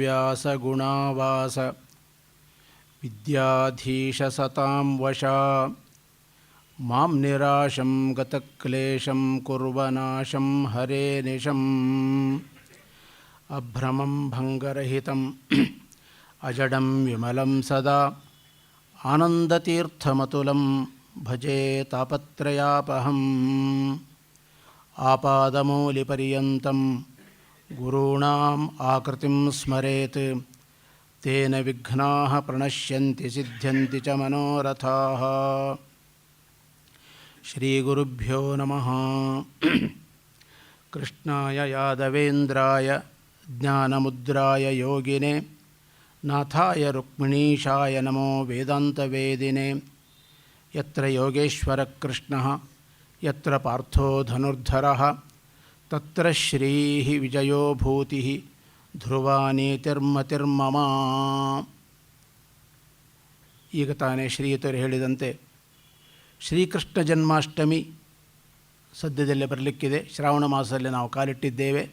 ವ್ಯಾಸಗುಣಾವಾಸ ವಿದ್ಯಾಧೀಶಸತಾಂ ವಶಾ ಮಾಂ ನಿರಾಶಂ ಗತಕ್ಲೇಶಂ ಕುರ್ವನಾಶಂ ಹರೇ ನಿಶಂ ಅಭ್ರಮಂ ಭಂಗರಹಿತಂ ಅಜಡಂ ವಿಮಲಂ ಸದಾ ಆನಂದತೀರ್ಥಮತುಲಂ ಭಜೆ ತಾಪತ್ರಯಾಪಹಂ ಆಪಾದಮೂಲಿಪರ್ಯಂತಂ ಗುರುಣಾಂ ಆಕೃತಿಂ ಸ್ಮರೇತ್ ತೇನ ವಿಘ್ನಾಃ ಪ್ರಣಶ್ಯಂತಿ ಸಿದ್ಧ್ಯಂತಿ ಚ ಮನೋರಥಾಃ. ಶ್ರೀಗುರುಭ್ಯೋ ನಮಃ. ಕೃಷ್ಣಾಯ ಯಾದವೇಂದ್ರಾಯ ಜ್ಞಾನಮುದ್ರಾಯ ಯೋಗಿನೇ ನಾಥಾಯ ರುಕ್ಮಿಣೀಶಾಯ ನಮೋ ವೇದಾಂತವೇದಿನೇ. ಯತ್ರ ಯೋಗೇಶ್ವರ ಕೃಷ್ಣಃ ಯತ್ರ ಪಾರ್ಥೋ ಧನುರ್ಧರಃ ತತ್ರ ಶ್ರೀಃ ವಿಜಯೋ ಭೂತಿಃ ಧ್ರುವ ನೀತಿರ್ಮತಿರ್ಮಮ. ಈಗ ತಾನೇ ಶ್ರೀಯುತರು ಹೇಳಿದಂತೆ ಶ್ರೀಕೃಷ್ಣ ಜನ್ಮಾಷ್ಟಮಿ ಸದ್ಯದಲ್ಲೇ ಬರಲಿಕ್ಕಿದೆ. ಶ್ರಾವಣ ಮಾಸದಲ್ಲಿ ನಾವು ಕಾಲಿಟ್ಟಿದ್ದೇವೆ.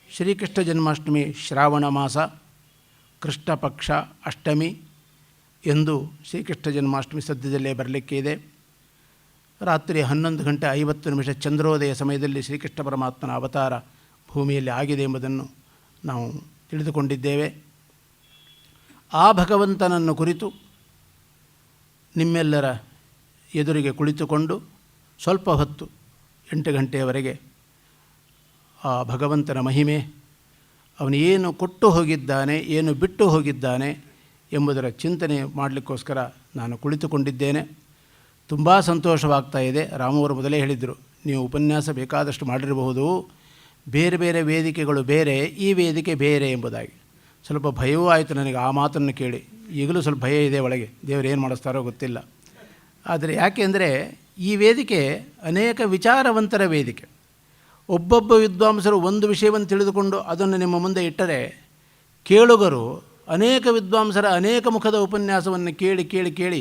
ಶ್ರೀಕೃಷ್ಣ ಜನ್ಮಾಷ್ಟಮಿ ಶ್ರಾವಣ ಮಾಸ ಕೃಷ್ಣ ಪಕ್ಷ ಅಷ್ಟಮಿ ಎಂದು ಶ್ರೀಕೃಷ್ಣ ಜನ್ಮಾಷ್ಟಮಿ ಸದ್ಯದಲ್ಲೇ ಬರಲಿಕ್ಕೆ ಇದೆ. ರಾತ್ರಿ 11:50 ಚಂದ್ರೋದಯ ಸಮಯದಲ್ಲಿ ಶ್ರೀಕೃಷ್ಣ ಪರಮಾತ್ಮನ ಅವತಾರ ಭೂಮಿಯಲ್ಲಿ ಆಗಿದೆ ಎಂಬುದನ್ನು ನಾವು ತಿಳಿದುಕೊಂಡಿದ್ದೇವೆ. ಆ ಭಗವಂತನನ್ನು ಕುರಿತು ನಿಮ್ಮೆಲ್ಲರ ಎದುರಿಗೆ ಕುಳಿತುಕೊಂಡು ಸ್ವಲ್ಪ ಹೊತ್ತು 8 ಗಂಟೆಯವರೆಗೆ ಆ ಭಗವಂತನ ಮಹಿಮೆ, ಅವನು ಏನು ಕೊಟ್ಟು ಹೋಗಿದ್ದಾನೆ, ಏನು ಬಿಟ್ಟು ಹೋಗಿದ್ದಾನೆ ಎಂಬುದರ ಚಿಂತನೆ ಮಾಡಲಿಕ್ಕೋಸ್ಕರ ನಾನು ಕುಳಿತುಕೊಂಡಿದ್ದೇನೆ. ತುಂಬ ಸಂತೋಷವಾಗ್ತಾ ಇದೆ. ರಾಮವರು ಮೊದಲೇ ಹೇಳಿದರು, ನೀವು ಉಪನ್ಯಾಸ ಬೇಕಾದಷ್ಟು ಮಾಡಿರಬಹುದು, ಬೇರೆ ಬೇರೆ ವೇದಿಕೆಗಳು ಬೇರೆ, ಈ ವೇದಿಕೆ ಬೇರೆ ಎಂಬುದಾಗಿ. ಸ್ವಲ್ಪ ಭಯವೂ ಆಯಿತು ನನಗೆ ಆ ಮಾತನ್ನು ಕೇಳಿ. ಈಗಲೂ ಸ್ವಲ್ಪ ಭಯ ಇದೆ ಒಳಗೆ, ದೇವರು ಏನು ಮಾಡಿಸ್ತಾರೋ ಗೊತ್ತಿಲ್ಲ. ಆದರೆ ಯಾಕೆಂದರೆ ಈ ವೇದಿಕೆ ಅನೇಕ ವಿಚಾರವಂತರ ವೇದಿಕೆ. ಒಬ್ಬೊಬ್ಬ ವಿದ್ವಾಂಸರು ಒಂದು ವಿಷಯವನ್ನು ತಿಳಿದುಕೊಂಡು ಅದನ್ನು ನಿಮ್ಮ ಮುಂದೆ ಇಟ್ಟರೆ ಕೇಳುಗರು ಅನೇಕ ವಿದ್ವಾಂಸರ ಅನೇಕ ಮುಖದ ಉಪನ್ಯಾಸವನ್ನು ಕೇಳಿ ಕೇಳಿ ಕೇಳಿ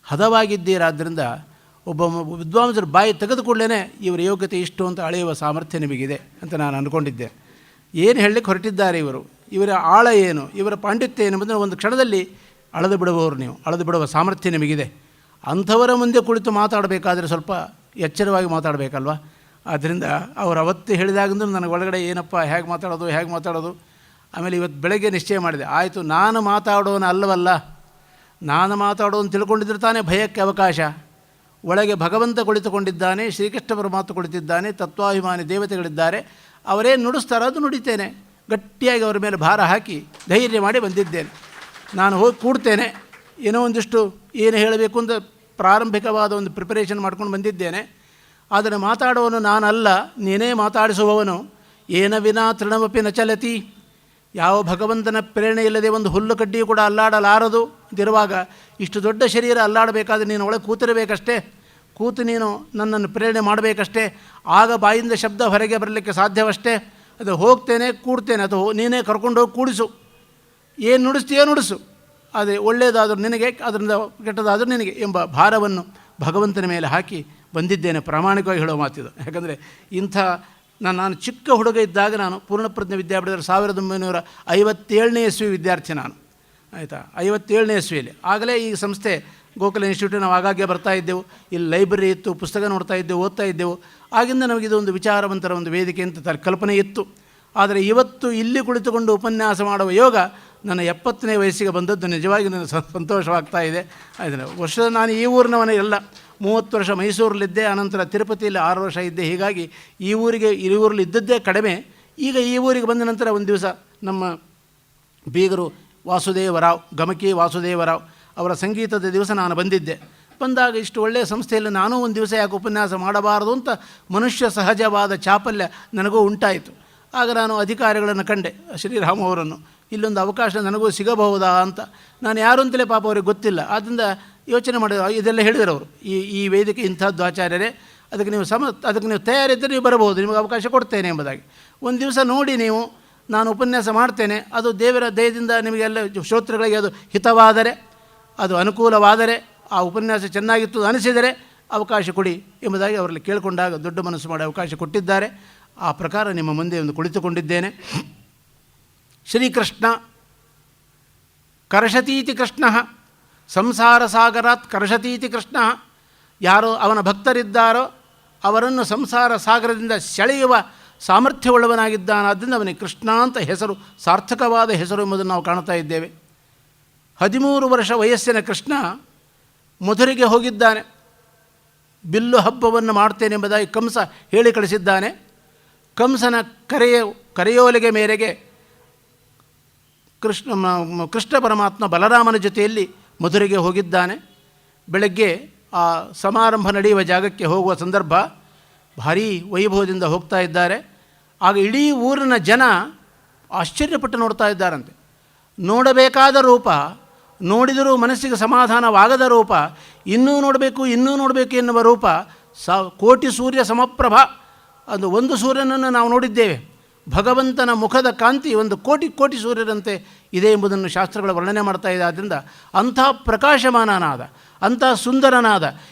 ಹದವಾಗಿದ್ದೀರಾದ್ದರಿಂದ ಒಬ್ಬ ವಿದ್ವಾಂಸರು ಬಾಯಿ ತೆಗೆದುಕೊಳ್ಳೇ ಇವರ ಯೋಗ್ಯತೆ ಇಷ್ಟು ಅಂತ ಅಳೆಯುವ ಸಾಮರ್ಥ್ಯ ನಿಮಗಿದೆ ಅಂತ ನಾನು ಅಂದ್ಕೊಂಡಿದ್ದೆ. ಏನು ಹೇಳಲಿಕ್ಕೆ ಹೊರಟಿದ್ದಾರೆ ಇವರು, ಇವರ ಆಳ ಏನು, ಇವರ ಪಾಂಡಿತ್ಯ ಏನು ಎಂಬುದನ್ನು ಒಂದು ಕ್ಷಣದಲ್ಲಿ ಅಳೆದು ಬಿಡುವವರು, ನೀವು ಅಳೆದು ಬಿಡುವ ಸಾಮರ್ಥ್ಯ ನಿಮಗಿದೆ. ಅಂಥವರ ಮುಂದೆ ಕುಳಿತು ಮಾತಾಡಬೇಕಾದ್ರೆ ಸ್ವಲ್ಪ ಎಚ್ಚರವಾಗಿ ಮಾತಾಡಬೇಕಲ್ವ. ಆದ್ದರಿಂದ ಅವರು ಅವತ್ತು ಹೇಳಿದಾಗಿಂದ ನನಗೆ ಒಳಗಡೆ ಏನಪ್ಪ ಹೇಗೆ ಮಾತಾಡೋದು. ಆಮೇಲೆ ಇವತ್ತು ಬೆಳಗ್ಗೆ ನಿಶ್ಚಯ ಮಾಡಿದೆ, ಆಯಿತು ನಾನು ಮಾತಾಡೋನು ಅಲ್ಲವಲ್ಲ, ನಾನು ಮಾತಾಡೋನು ತಿಳ್ಕೊಂಡಿದ್ರೆ ತಾನೇ ಭಯಕ್ಕೆ ಅವಕಾಶ. ಒಳಗೆ ಭಗವಂತ ಕುಳಿತುಕೊಂಡಿದ್ದಾನೆ, ಶ್ರೀಕೃಷ್ಣ ಪರಮಾತ್ಮ ಕುಳಿತಿದ್ದಾನೆ, ತತ್ವಾಭಿಮಾನಿ ದೇವತೆಗಳಿದ್ದಾರೆ, ಅವರೇನು ನುಡಿಸ್ತಾರೋ ಅದು ನುಡಿತೇನೆ. ಗಟ್ಟಿಯಾಗಿ ಅವರ ಮೇಲೆ ಭಾರ ಹಾಕಿ ಧೈರ್ಯ ಮಾಡಿ ಬಂದಿದ್ದೇನೆ. ನಾನು ಹೋಗಿ ಕೂಡ್ತೇನೆ, ಏನೋ ಒಂದಿಷ್ಟು ಏನು ಹೇಳಬೇಕು ಅಂತ ಪ್ರಾರಂಭಿಕವಾದ ಒಂದು ಪ್ರಿಪರೇಷನ್ ಮಾಡ್ಕೊಂಡು ಬಂದಿದ್ದೇನೆ. ಆದರೆ ಮಾತಾಡುವವನು ನಾನಲ್ಲ, ನೀನೇ ಮಾತಾಡಿಸುವವನು. ಏನ ವಿನಾ ತೃಣಮಪಿ ನ ಚಲತಿ. ಯಾವ ಭಗವಂತನ ಪ್ರೇರಣೆ ಇಲ್ಲದೆ ಒಂದು ಹುಲ್ಲು ಕಡ್ಡಿಯೂ ಕೂಡ ಅಲ್ಲಾಡಲಾರದು ಅಂತಿರುವಾಗ ಇಷ್ಟು ದೊಡ್ಡ ಶರೀರ ಅಲ್ಲಾಡಬೇಕಾದ್ರೆ ನೀನು ಒಳಗೆ ಕೂತಿರಬೇಕಷ್ಟೇ, ಕೂತು ನೀನು ನನ್ನನ್ನು ಪ್ರೇರಣೆ ಮಾಡಬೇಕಷ್ಟೇ. ಆಗ ಬಾಯಿಂದ ಶಬ್ದ ಹೊರಗೆ ಬರಲಿಕ್ಕೆ ಸಾಧ್ಯವಷ್ಟೇ. ಅದು ಹೋಗ್ತೇನೆ ಕೂಡ್ತೇನೆ, ಅದು ನೀನೇ ಕರ್ಕೊಂಡೋಗಿ ಕೂಡಿಸು, ಏನು ನುಡಿಸ್ತೀಯೋ ನುಡಿಸು, ಅದೇ ಒಳ್ಳೆಯದಾದರೂ ನಿನಗೆ, ಅದರಿಂದ ಕೆಟ್ಟದಾದರೂ ನಿನಗೆ ಎಂಬ ಭಾರವನ್ನು ಭಗವಂತನ ಮೇಲೆ ಹಾಕಿ ಬಂದಿದ್ದೇನೆ. ಪ್ರಾಮಾಣಿಕವಾಗಿ ಹೇಳೋ ಮಾತಿದು. ಯಾಕಂದರೆ ಇಂಥ ನಾನು ಚಿಕ್ಕ ಹುಡುಗ ಇದ್ದಾಗ, ನಾನು ಪೂರ್ಣಪ್ರಜ್ಞ ವಿದ್ಯಾಪೀಠದ 1957ನೇ ಇಸ್ವಿ ವಿದ್ಯಾರ್ಥಿ ನಾನು, ಆಯಿತಾ. 57ನೇ ಇಸ್ವಿಯಲ್ಲಿ ಆಗಲೇ ಈ ಸಂಸ್ಥೆ ಗೋಕುಲ ಇನ್ಸ್ಟಿಟ್ಯೂಟ್ ನಾವು ಆಗಾಗ್ಗೆ ಬರ್ತಾ ಇದ್ದೆವು. ಇಲ್ಲಿ ಲೈಬ್ರರಿ ಇತ್ತು, ಪುಸ್ತಕ ನೋಡ್ತಾ ಇದ್ದೆವು, ಓದ್ತಾ ಇದ್ದೆವು. ಆಗಿಂದ ನಮಗಿದೊಂದು ವಿಚಾರವಂತರ ಒಂದು ವೇದಿಕೆ ಅಂತ ಕಲ್ಪನೆ ಇತ್ತು. ಆದರೆ ಇವತ್ತು ಇಲ್ಲಿ ಕುಳಿತುಕೊಂಡು ಉಪನ್ಯಾಸ ಮಾಡುವ ಯೋಗ ನನ್ನ 70ನೇ ವಯಸ್ಸಿಗೆ ಬಂದದ್ದು ನಿಜವಾಗಿ ನನಗೆ ಸಂತೋಷವಾಗ್ತಾ ಇದೆ. ಅದನ್ನು ವರ್ಷದ ನಾನು ಈ ಊರಿನವನೇ ಎಲ್ಲ. 30 ವರ್ಷ ಮೈಸೂರಲ್ಲಿದ್ದೆ, ಅನಂತರ ತಿರುಪತಿಯಲ್ಲಿ 6 ವರ್ಷ ಇದ್ದೆ. ಹೀಗಾಗಿ ಈ ಊರಲ್ಲಿ ಇದ್ದದ್ದೇ ಕಡಿಮೆ. ಈಗ ಈ ಊರಿಗೆ ಬಂದ ನಂತರ ಒಂದು ದಿವಸ ನಮ್ಮ ಬೀಗರು ವಾಸುದೇವರಾವ್, ಗಮಕಿ ವಾಸುದೇವರಾವ್ ಅವರ ಸಂಗೀತದ ದಿವಸ ನಾನು ಬಂದಿದ್ದೆ. ಬಂದಾಗ ಇಷ್ಟು ಒಳ್ಳೆಯ ಸಂಸ್ಥೆಯಲ್ಲಿ ನಾನೂ ಒಂದು ದಿವಸ ಯಾಕೆ ಉಪನ್ಯಾಸ ಮಾಡಬಾರದು ಅಂತ ಮನುಷ್ಯ ಸಹಜವಾದ ಚಾಪಲ್ಯ ನನಗೂ ಉಂಟಾಯಿತು. ಆಗ ನಾನು ಅಧಿಕಾರಿಗಳನ್ನು ಕಂಡೆ, ಶ್ರೀರಾಮ ಅವರನ್ನು. ಇಲ್ಲೊಂದು ಅವಕಾಶ ನನಗೂ ಸಿಗಬಹುದಾ ಅಂತ. ನಾನು ಯಾರು ಅಂತಲೇ ಪಾಪ ಅವ್ರಿಗೆ ಗೊತ್ತಿಲ್ಲ. ಆದ್ದರಿಂದ ಯೋಚನೆ ಮಾಡಿದ್ರು. ಇದೆಲ್ಲ ಹೇಳಿದರು ಅವರು, ಈ ವೇದಿಕೆ ಇಂಥದ್ದು ಆಚಾರ್ಯರೇ, ಅದಕ್ಕೆ ನೀವು ತಯಾರಿದ್ದರೆ ನೀವು ಬರಬಹುದು, ನಿಮಗೆ ಅವಕಾಶ ಕೊಡ್ತೇನೆ ಎಂಬುದಾಗಿ. ಒಂದು ದಿವಸ ನೋಡಿ ನೀವು, ನಾನು ಉಪನ್ಯಾಸ ಮಾಡ್ತೇನೆ, ಅದು ದೇವರ ದಯದಿಂದ ನಿಮಗೆಲ್ಲ ಶ್ರೋತೃಗಳಿಗೆ ಅದು ಹಿತವಾದರೆ, ಅದು ಅನುಕೂಲವಾದರೆ, ಆ ಉಪನ್ಯಾಸ ಚೆನ್ನಾಗಿತ್ತು ಅನಿಸಿದರೆ ಅವಕಾಶ ಕೊಡಿ ಎಂಬುದಾಗಿ ಅವರಲ್ಲಿ ಕೇಳಿಕೊಂಡಾಗ ದೊಡ್ಡ ಮನಸ್ಸು ಮಾಡಿ ಅವಕಾಶ ಕೊಟ್ಟಿದ್ದಾರೆ. ಆ ಪ್ರಕಾರ ನಿಮ್ಮ ಮುಂದೆ ಒಂದು ಕುಳಿತುಕೊಂಡಿದ್ದೇನೆ. ಶ್ರೀಕೃಷ್ಣ ಕರ್ಷತೀತಿ ಕೃಷ್ಣ ಸಂಸಾರ ಸಾಗರಾತ್ ಕರ್ಷತೀತಿ ಕೃಷ್ಣ. ಯಾರು ಅವನ ಭಕ್ತರಿದ್ದಾರೋ ಅವರನ್ನು ಸಂಸಾರ ಸಾಗರದಿಂದ ಸೆಳೆಯುವ ಸಾಮರ್ಥ್ಯವುಳ್ಳವನಾಗಿದ್ದಾನಾದ್ದರಿಂದ ಅವನಿಗೆ ಕೃಷ್ಣ ಅಂತ ಹೆಸರು, ಸಾರ್ಥಕವಾದ ಹೆಸರು ಎಂಬುದನ್ನು ನಾವು ಕಾಣ್ತಾ ಇದ್ದೇವೆ. 13 ವರ್ಷ ವಯಸ್ಸಿನ ಕೃಷ್ಣ ಮಧುರೆಗೆ ಹೋಗಿದ್ದಾನೆ. ಬಿಲ್ಲು ಹಬ್ಬವನ್ನು ಮಾಡ್ತೇನೆ ಎಂಬುದಾಗಿ ಕಂಸ ಹೇಳಿ ಕಳಿಸಿದ್ದಾನೆ. ಕಂಸನ ಕರೆಯೋಲೆಗೆ ಮೇರೆಗೆ ಕೃಷ್ಣ ಪರಮಾತ್ಮ ಬಲರಾಮನ ಜೊತೆಯಲ್ಲಿ ಮಧುರೆಗೆ ಹೋಗಿದ್ದಾನೆ. ಬೆಳಗ್ಗೆ ಆ ಸಮಾರಂಭ ನಡೆಯುವ ಜಾಗಕ್ಕೆ ಹೋಗುವ ಸಂದರ್ಭ, ಭಾರೀ ವೈಭವದಿಂದ ಹೋಗ್ತಾ ಇದ್ದಾರೆ. ಆಗ ಇಡೀ ಊರಿನ ಜನ ಆಶ್ಚರ್ಯಪಟ್ಟು ನೋಡ್ತಾ ಇದ್ದಾರಂತೆ. ನೋಡಬೇಕಾದ ರೂಪ, ನೋಡಿದರೂ ಮನಸ್ಸಿಗೆ ಸಮಾಧಾನವಾಗದ ರೂಪ, ಇನ್ನೂ ನೋಡಬೇಕು ಎನ್ನುವ ರೂಪ, ಕೋಟಿ ಸೂರ್ಯ ಸಮಪ್ರಭ. ಅದು ಒಂದು ಸೂರ್ಯನನ್ನು ನಾವು ನೋಡಿದ್ದೇವೆ, ಭಗವಂತನ ಮುಖದ ಕಾಂತಿ ಒಂದು ಕೋಟಿ ಸೂರ್ಯರಂತೆ ಇದೆ ಎಂಬುದನ್ನು ಶಾಸ್ತ್ರಗಳ ವರ್ಣನೆ ಮಾಡ್ತಾ ಇದೆ. ಆದ್ದರಿಂದ ಅಂಥ ಪ್ರಕಾಶಮಾನನಾದ, ಅಂಥ ಸುಂದರನಾದ,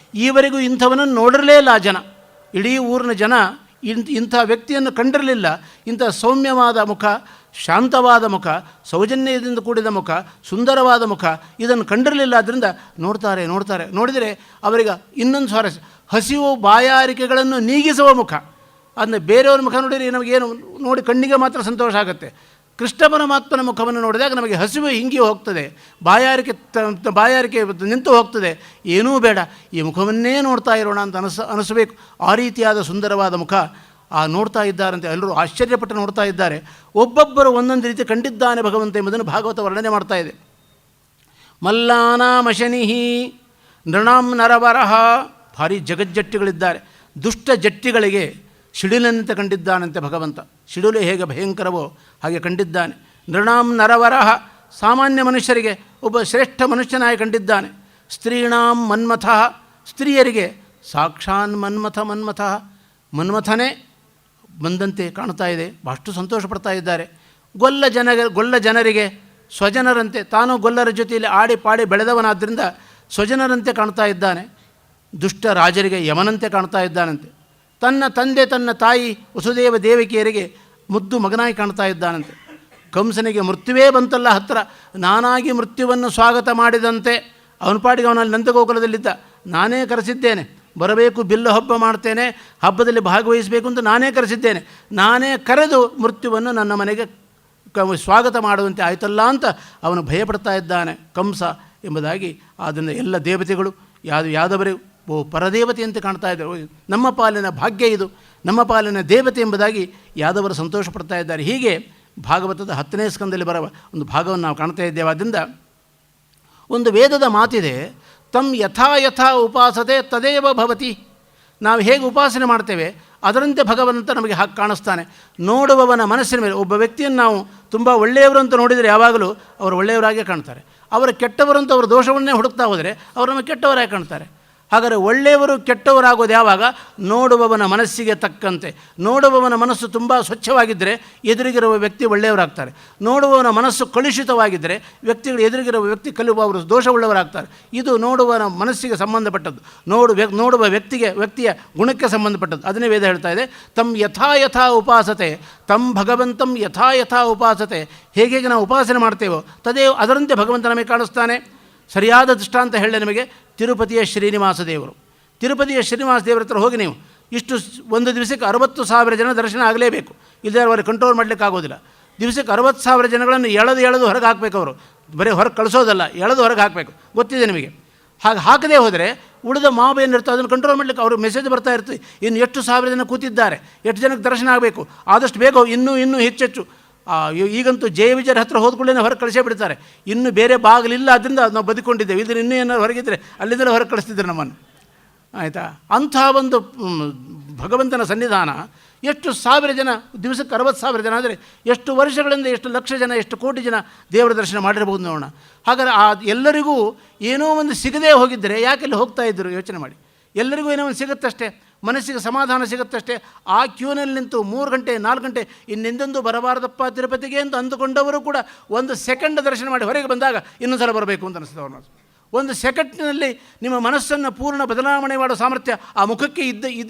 ಈವರೆಗೂ ಇಂಥವನನ್ನು ನೋಡಿರಲೇ ಇಲ್ಲ ಜನ. ಇಡೀ ಊರಿನ ಜನ ಇಂಥ ವ್ಯಕ್ತಿಯನ್ನು ಕಂಡಿರಲಿಲ್ಲ. ಇಂಥ ಸೌಮ್ಯವಾದ ಮುಖ, ಶಾಂತವಾದ ಮುಖ, ಸೌಜನ್ಯದಿಂದ ಕೂಡಿದ ಮುಖ, ಸುಂದರವಾದ ಮುಖ, ಇದನ್ನು ಕಂಡಿರಲಿಲ್ಲ. ಆದ್ದರಿಂದ ನೋಡ್ತಾರೆ. ನೋಡಿದರೆ ಅವರಿಗೆ ಇನ್ನೊಂದು ಸ್ವಾರಸ್ಯ, ಹಸಿವು ಬಾಯಾರಿಕೆಗಳನ್ನು ನೀಗಿಸುವ ಮುಖ. ಅದನ್ನು ಬೇರೆಯವ್ರ ಮುಖ ನೋಡಿದರೆ ನಮಗೇನು ನೋಡಿ ಕಣ್ಣಿಗೆ ಮಾತ್ರ ಸಂತೋಷ ಆಗುತ್ತೆ. ಕೃಷ್ಣ ಪರಮಾತ್ಮನ ಮುಖವನ್ನು ನೋಡಿದಾಗ ನಮಗೆ ಹಸಿವು ಹಿಂಗಿ ಹೋಗ್ತದೆ, ಬಾಯಾರಿಕೆ ನಿಂತು ಹೋಗ್ತದೆ. ಏನೂ ಬೇಡ, ಈ ಮುಖವನ್ನೇ ನೋಡ್ತಾ ಇರೋಣ ಅಂತ ಅನಿಸಬೇಕು. ಆ ರೀತಿಯಾದ ಸುಂದರವಾದ ಮುಖ ನೋಡ್ತಾ ಇದ್ದಾರಂತೆ. ಎಲ್ಲರೂ ಆಶ್ಚರ್ಯಪಟ್ಟು ನೋಡ್ತಾ ಇದ್ದಾರೆ. ಒಬ್ಬೊಬ್ಬರು ಒಂದೊಂದು ರೀತಿ ಕಂಡಿದ್ದಾನೆ ಭಗವಂತ ಎಂಬುದನ್ನು ಭಾಗವತ ವರ್ಣನೆ ಮಾಡ್ತಾ ಇದೆ. ಮಲ್ಲಾನಾಮಶನಿಹಿ ನೃಣಾಂ ನರವರಹ. ಭಾರಿ ಜಗಜ್ಜಟ್ಟಿಗಳಿದ್ದಾರೆ. ದುಷ್ಟ ಜಟ್ಟಿಗಳಿಗೆ ಸಿಡಿಲಂತೆ ಕಂಡಿದ್ದಾನಂತೆ ಭಗವಂತ. ಸಿಡಿಲು ಹೇಗೆ ಭಯಂಕರವೋ ಹಾಗೆ ಕಂಡಿದ್ದಾನೆ. ನೃಣಾಂ ನರವರಹ, ಸಾಮಾನ್ಯ ಮನುಷ್ಯರಿಗೆ ಒಬ್ಬ ಶ್ರೇಷ್ಠ ಮನುಷ್ಯನಾಗಿ ಕಂಡಿದ್ದಾನೆ. ಸ್ತ್ರೀಣಾಂ ಮನ್ಮಥ, ಸ್ತ್ರೀಯರಿಗೆ ಸಾಕ್ಷಾನ್ ಮನ್ಮಥನೇ ಬಂದಂತೆ ಕಾಣ್ತಾ ಇದೆ. ಅಷ್ಟು ಸಂತೋಷ ಪಡ್ತಾ ಇದ್ದಾರೆ. ಗೊಲ್ಲ ಜನರಿಗೆ ಸ್ವಜನರಂತೆ, ತಾನು ಗೊಲ್ಲರ ಜೊತೆಯಲ್ಲಿ ಆಡಿ ಪಾಡಿ ಬೆಳೆದವನಾದ್ದರಿಂದ ಸ್ವಜನರಂತೆ ಕಾಣ್ತಾ ಇದ್ದಾನೆ. ದುಷ್ಟ ರಾಜರಿಗೆ ಯಮನಂತೆ ಕಾಣ್ತಾ ಇದ್ದಾನಂತೆ. ತನ್ನ ತಂದೆ ತನ್ನ ತಾಯಿ ವಸುದೇವ ದೇವಕಿಯರಿಗೆ ಮುದ್ದು ಮಗನಾಗಿ ಕಾಣ್ತಾ ಇದ್ದಾನಂತೆ. ಕಂಸನಿಗೆ ಮೃತ್ಯುವೇ ಬಂತಲ್ಲ ಹತ್ತಿರ, ನಾನಾಗಿ ಮೃತ್ಯುವನ್ನು ಸ್ವಾಗತ ಮಾಡಿದಂತೆ ಅವನ ಪಾಡಿಗೆ ಅವನಲ್ಲಿ ನಂದಗೋಕುಲದಲ್ಲಿದ್ದ. ನಾನೇ ಕರೆಸಿದ್ದೇನೆ, ಬರಬೇಕು, ಬಿಲ್ಲು ಹಬ್ಬ ಮಾಡ್ತೇನೆ, ಹಬ್ಬದಲ್ಲಿ ಭಾಗವಹಿಸಬೇಕು ಅಂತ ನಾನೇ ಕರೆಸಿದ್ದೇನೆ. ನಾನೇ ಕರೆದು ಮೃತ್ಯುವನ್ನು ನನ್ನ ಮನೆಗೆ ಸ್ವಾಗತ ಮಾಡುವಂತೆ ಆಯ್ತಲ್ಲ ಅಂತ ಅವನು ಭಯಪಡ್ತಾ ಇದ್ದಾನೆ ಕಂಸ ಎಂಬುದಾಗಿ. ಆದ್ದರಿಂದ ಎಲ್ಲ ದೇವತೆಗಳು ಯಾದವರು ಪರದೇವತೆಯಂತೆ ಕಾಣ್ತಾ ಇದ್ದಾರೆ. ನಮ್ಮ ಪಾಲಿನ ಭಾಗ್ಯ ಇದು, ನಮ್ಮ ಪಾಲಿನ ದೇವತೆ ಎಂಬುದಾಗಿ ಯಾದವರು ಸಂತೋಷ ಪಡ್ತಾ ಇದ್ದಾರೆ. ಹೀಗೆ ಭಾಗವತದ 10ನೇ ಸ್ಕಂದದಲ್ಲಿ ಬರುವ ಒಂದು ಭಾಗವನ್ನು ನಾವು ಕಾಣ್ತಾ ಇದ್ದೇವೆ. ಆದ್ದರಿಂದ ಒಂದು ವೇದದ ಮಾತಿದೆ, ತಮ್ ಯಥಾ ಉಪಾಸತೆ ತದೇವ ಭವತಿ. ನಾವು ಹೇಗೆ ಉಪಾಸನೆ ಮಾಡ್ತೇವೆ ಅದರಂತೆ ಭಗವಂತ ನಮಗೆ ಹಾಗೆ ಕಾಣಿಸ್ತಾನೆ. ನೋಡುವವನ ಮನಸ್ಸಿನ ಮೇಲೆ ಒಬ್ಬ ವ್ಯಕ್ತಿಯನ್ನು ನಾವು ತುಂಬ ಒಳ್ಳೆಯವರು ಅಂತ ನೋಡಿದರೆ ಯಾವಾಗಲೂ ಅವರು ಒಳ್ಳೆಯವರಾಗೇ ಕಾಣ್ತಾರೆ. ಅವರು ಕೆಟ್ಟವರು ಅಂತ ಅವರು ದೋಷವನ್ನೇ ಹುಡುಕ್ತಾ ಹೋದರೆ ಅವರು ನಮಗೆ ಕೆಟ್ಟವರಾಗಿ ಕಾಣ್ತಾರೆ. ಹಾಗಾದರೆ ಒಳ್ಳೆಯವರು ಕೆಟ್ಟವರಾಗೋದು ಯಾವಾಗ? ನೋಡುವವನ ಮನಸ್ಸಿಗೆ ತಕ್ಕಂತೆ. ನೋಡುವವನ ಮನಸ್ಸು ತುಂಬ ಸ್ವಚ್ಛವಾಗಿದ್ದರೆ ಎದುರಿಗಿರುವ ವ್ಯಕ್ತಿ ಒಳ್ಳೆಯವರಾಗ್ತಾರೆ. ನೋಡುವವನ ಮನಸ್ಸು ಕಲುಷಿತವಾಗಿದ್ದರೆ ವ್ಯಕ್ತಿಗಳು ಎದುರಿಗಿರುವ ವ್ಯಕ್ತಿ ಅವರು ದೋಷವುಳ್ಳವರಾಗ್ತಾರೆ. ಇದು ನೋಡುವವನ ಮನಸ್ಸಿಗೆ ಸಂಬಂಧಪಟ್ಟದ್ದು, ನೋಡುವ ವ್ಯಕ್ತಿಯ ಗುಣಕ್ಕೆ ಸಂಬಂಧಪಟ್ಟದ್ದು. ಅದನ್ನೇ ವೇದ ಹೇಳ್ತಾ ಇದೆ, ತಮ್ ಯಥಾ ಉಪಾಸತೆ, ತಮ್ ಭಗವಂತಂ ಯಥಾ ಉಪಾಸತೆ. ಹೇಗೆ ನಾವು ಉಪಾಸನೆ ಮಾಡ್ತೇವೋ ಅದರಂತೆ ಭಗವಂತ ನಮಗೆ ಕಾಣಿಸ್ತಾನೆ. ಸರಿಯಾದ ದೃಷ್ಟಾಂತ ಹೇಳಿ ನಿಮಗೆ, ತಿರುಪತಿಯ ಶ್ರೀನಿವಾಸ ದೇವರು ಹತ್ರ ಹೋಗಿ ನೀವು ಒಂದು ದಿವಸಕ್ಕೆ 60,000 ಜನ ದರ್ಶನ ಆಗಲೇಬೇಕು, ಇಲ್ಲದೆ ಅವ್ರಿಗೆ ಕಂಟ್ರೋಲ್ ಮಾಡಲಿಕ್ಕೆ ಆಗೋದಿಲ್ಲ. ದಿವಸಕ್ಕೆ 60,000 ಜನಗಳನ್ನು ಎಳೆದು ಹೊರಗೆ ಹಾಕಬೇಕು. ಅವರು ಬರೀ ಹೊರಗೆ ಕಳಿಸೋದಲ್ಲ, ಎಳೆದು ಹೊರಗೆ ಹಾಕಬೇಕು. ಗೊತ್ತಿದೆ ನಿಮಗೆ. ಹಾಗೆ ಹಾಕದೇ ಹೋದರೆ ಉಳಿದ ಮಾವು ಏನಿರ್ತೋ ಅದನ್ನು ಕಂಟ್ರೋಲ್ ಮಾಡಲಿಕ್ಕೆ ಅವ್ರಿಗೆ ಮೆಸೇಜ್ ಬರ್ತಾ ಇರ್ತೀವಿ, ಇನ್ನು ಎಷ್ಟು 1000 ಜನ ಕೂತಿದ್ದಾರೆ, ಎಷ್ಟು ಜನಕ್ಕೆ ದರ್ಶನ ಆಗಬೇಕು, ಆದಷ್ಟು ಬೇಗ ಇನ್ನೂ ಹೆಚ್ಚೆಚ್ಚು. ಈಗಂತೂ ಜಯ ವಿಜಯರ ಹತ್ರ ಹೋದ್ಕೊಳ್ಳೇ ಹೊರಗೆ ಕಳಿಸೇ ಬಿಡ್ತಾರೆ. ಇನ್ನೂ ಬೇರೆ ಬಾಗಿಲಿಲ್ಲ, ಅದರಿಂದ ನಾವು ಬದುಕೊಂಡಿದ್ದೇವೆ. ಇದ್ರೆ ಇನ್ನೂ ಏನಾದ್ರು ಹೊರಗಿದ್ರೆ ಅಲ್ಲಿಂದಲೇ ಹೊರಗೆ ಕಳಿಸ್ತಿದ್ರು ನಮ್ಮನ್ನು. ಆಯಿತಾ? ಅಂಥ ಒಂದು ಭಗವಂತನ ಸನ್ನಿಧಾನ ಎಷ್ಟು 1000 ಜನ, ದಿವಸಕ್ಕೆ 60,000 ಜನ ಆದರೆ ಎಷ್ಟು ವರ್ಷಗಳಿಂದ ಎಷ್ಟು ಲಕ್ಷ ಜನ, ಎಷ್ಟು ಕೋಟಿ ಜನ ದೇವರ ದರ್ಶನ ಮಾಡಿರ್ಬೋದು ನೋಡೋಣ. ಹಾಗಾದರೆ ಎಲ್ಲರಿಗೂ ಏನೋ ಒಂದು ಸಿಗದೇ ಹೋಗಿದ್ದರೆ ಯಾಕೆಲ್ಲಿ ಹೋಗ್ತಾ ಇದ್ದರು ಯೋಚನೆ ಮಾಡಿ. ಎಲ್ಲರಿಗೂ ಏನೋ ಒಂದು ಸಿಗುತ್ತಷ್ಟೇ, ಮನಸ್ಸಿಗೆ ಸಮಾಧಾನ ಸಿಗುತ್ತಷ್ಟೇ. ಆ ಕ್ಯೂನಲ್ಲಿ ನಿಂತು 3 ಗಂಟೆ 4 ಗಂಟೆ ಇನ್ನೆಂದೆಂದೂ ಬರಬಾರ್ದಪ್ಪ ತಿರುಪತಿಗೆ ಅಂತ ಅಂದುಕೊಂಡವರು ಕೂಡ 1 ಸೆಕೆಂಡ್ ದರ್ಶನ ಮಾಡಿ ಹೊರಗೆ ಬಂದಾಗ ಇನ್ನೊಂದು ಸಲ ಬರಬೇಕು ಅಂತ ಅನಿಸ್ತದೆ. ಒಂದು ಸೆಕೆಂಡ್ನಲ್ಲಿ ನಿಮ್ಮ ಮನಸ್ಸನ್ನು ಪೂರ್ಣ ಬದಲಾವಣೆ ಮಾಡೋ ಸಾಮರ್ಥ್ಯ ಆ ಮುಖಕ್ಕೆ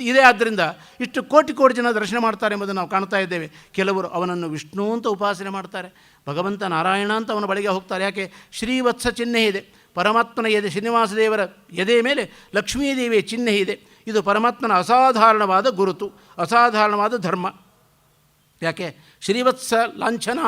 ಇದೆ. ಆದ್ದರಿಂದ ಇಷ್ಟು ಕೋಟಿ ಕೋಟಿ ಜನ ದರ್ಶನ ಮಾಡ್ತಾರೆ ಎಂಬುದನ್ನು ನಾವು ಕಾಣ್ತಾ ಇದ್ದೇವೆ. ಕೆಲವರು ಅವನನ್ನು ವಿಷ್ಣು ಅಂತ ಉಪಾಸನೆ ಮಾಡ್ತಾರೆ, ಭಗವಂತ ನಾರಾಯಣ ಅಂತ ಅವನ ಬಳಿಗೆ ಹೋಗ್ತಾರೆ. ಯಾಕೆ? ಶ್ರೀವತ್ಸ ಚಿಹ್ನೆ ಇದೆ ಪರಮಾತ್ಮನ ಎದೆ, ಶ್ರೀನಿವಾಸ ದೇವರ ಎದೆಯ ಮೇಲೆ ಲಕ್ಷ್ಮೀದೇವಿಯ ಚಿಹ್ನೆ ಇದೆ. ಇದು ಪರಮಾತ್ಮನ ಅಸಾಧಾರಣವಾದ ಗುರುತು, ಅಸಾಧಾರಣವಾದ ಧರ್ಮ. ಯಾಕೆ? ಶ್ರೀವತ್ಸ ಲಾಂಛನ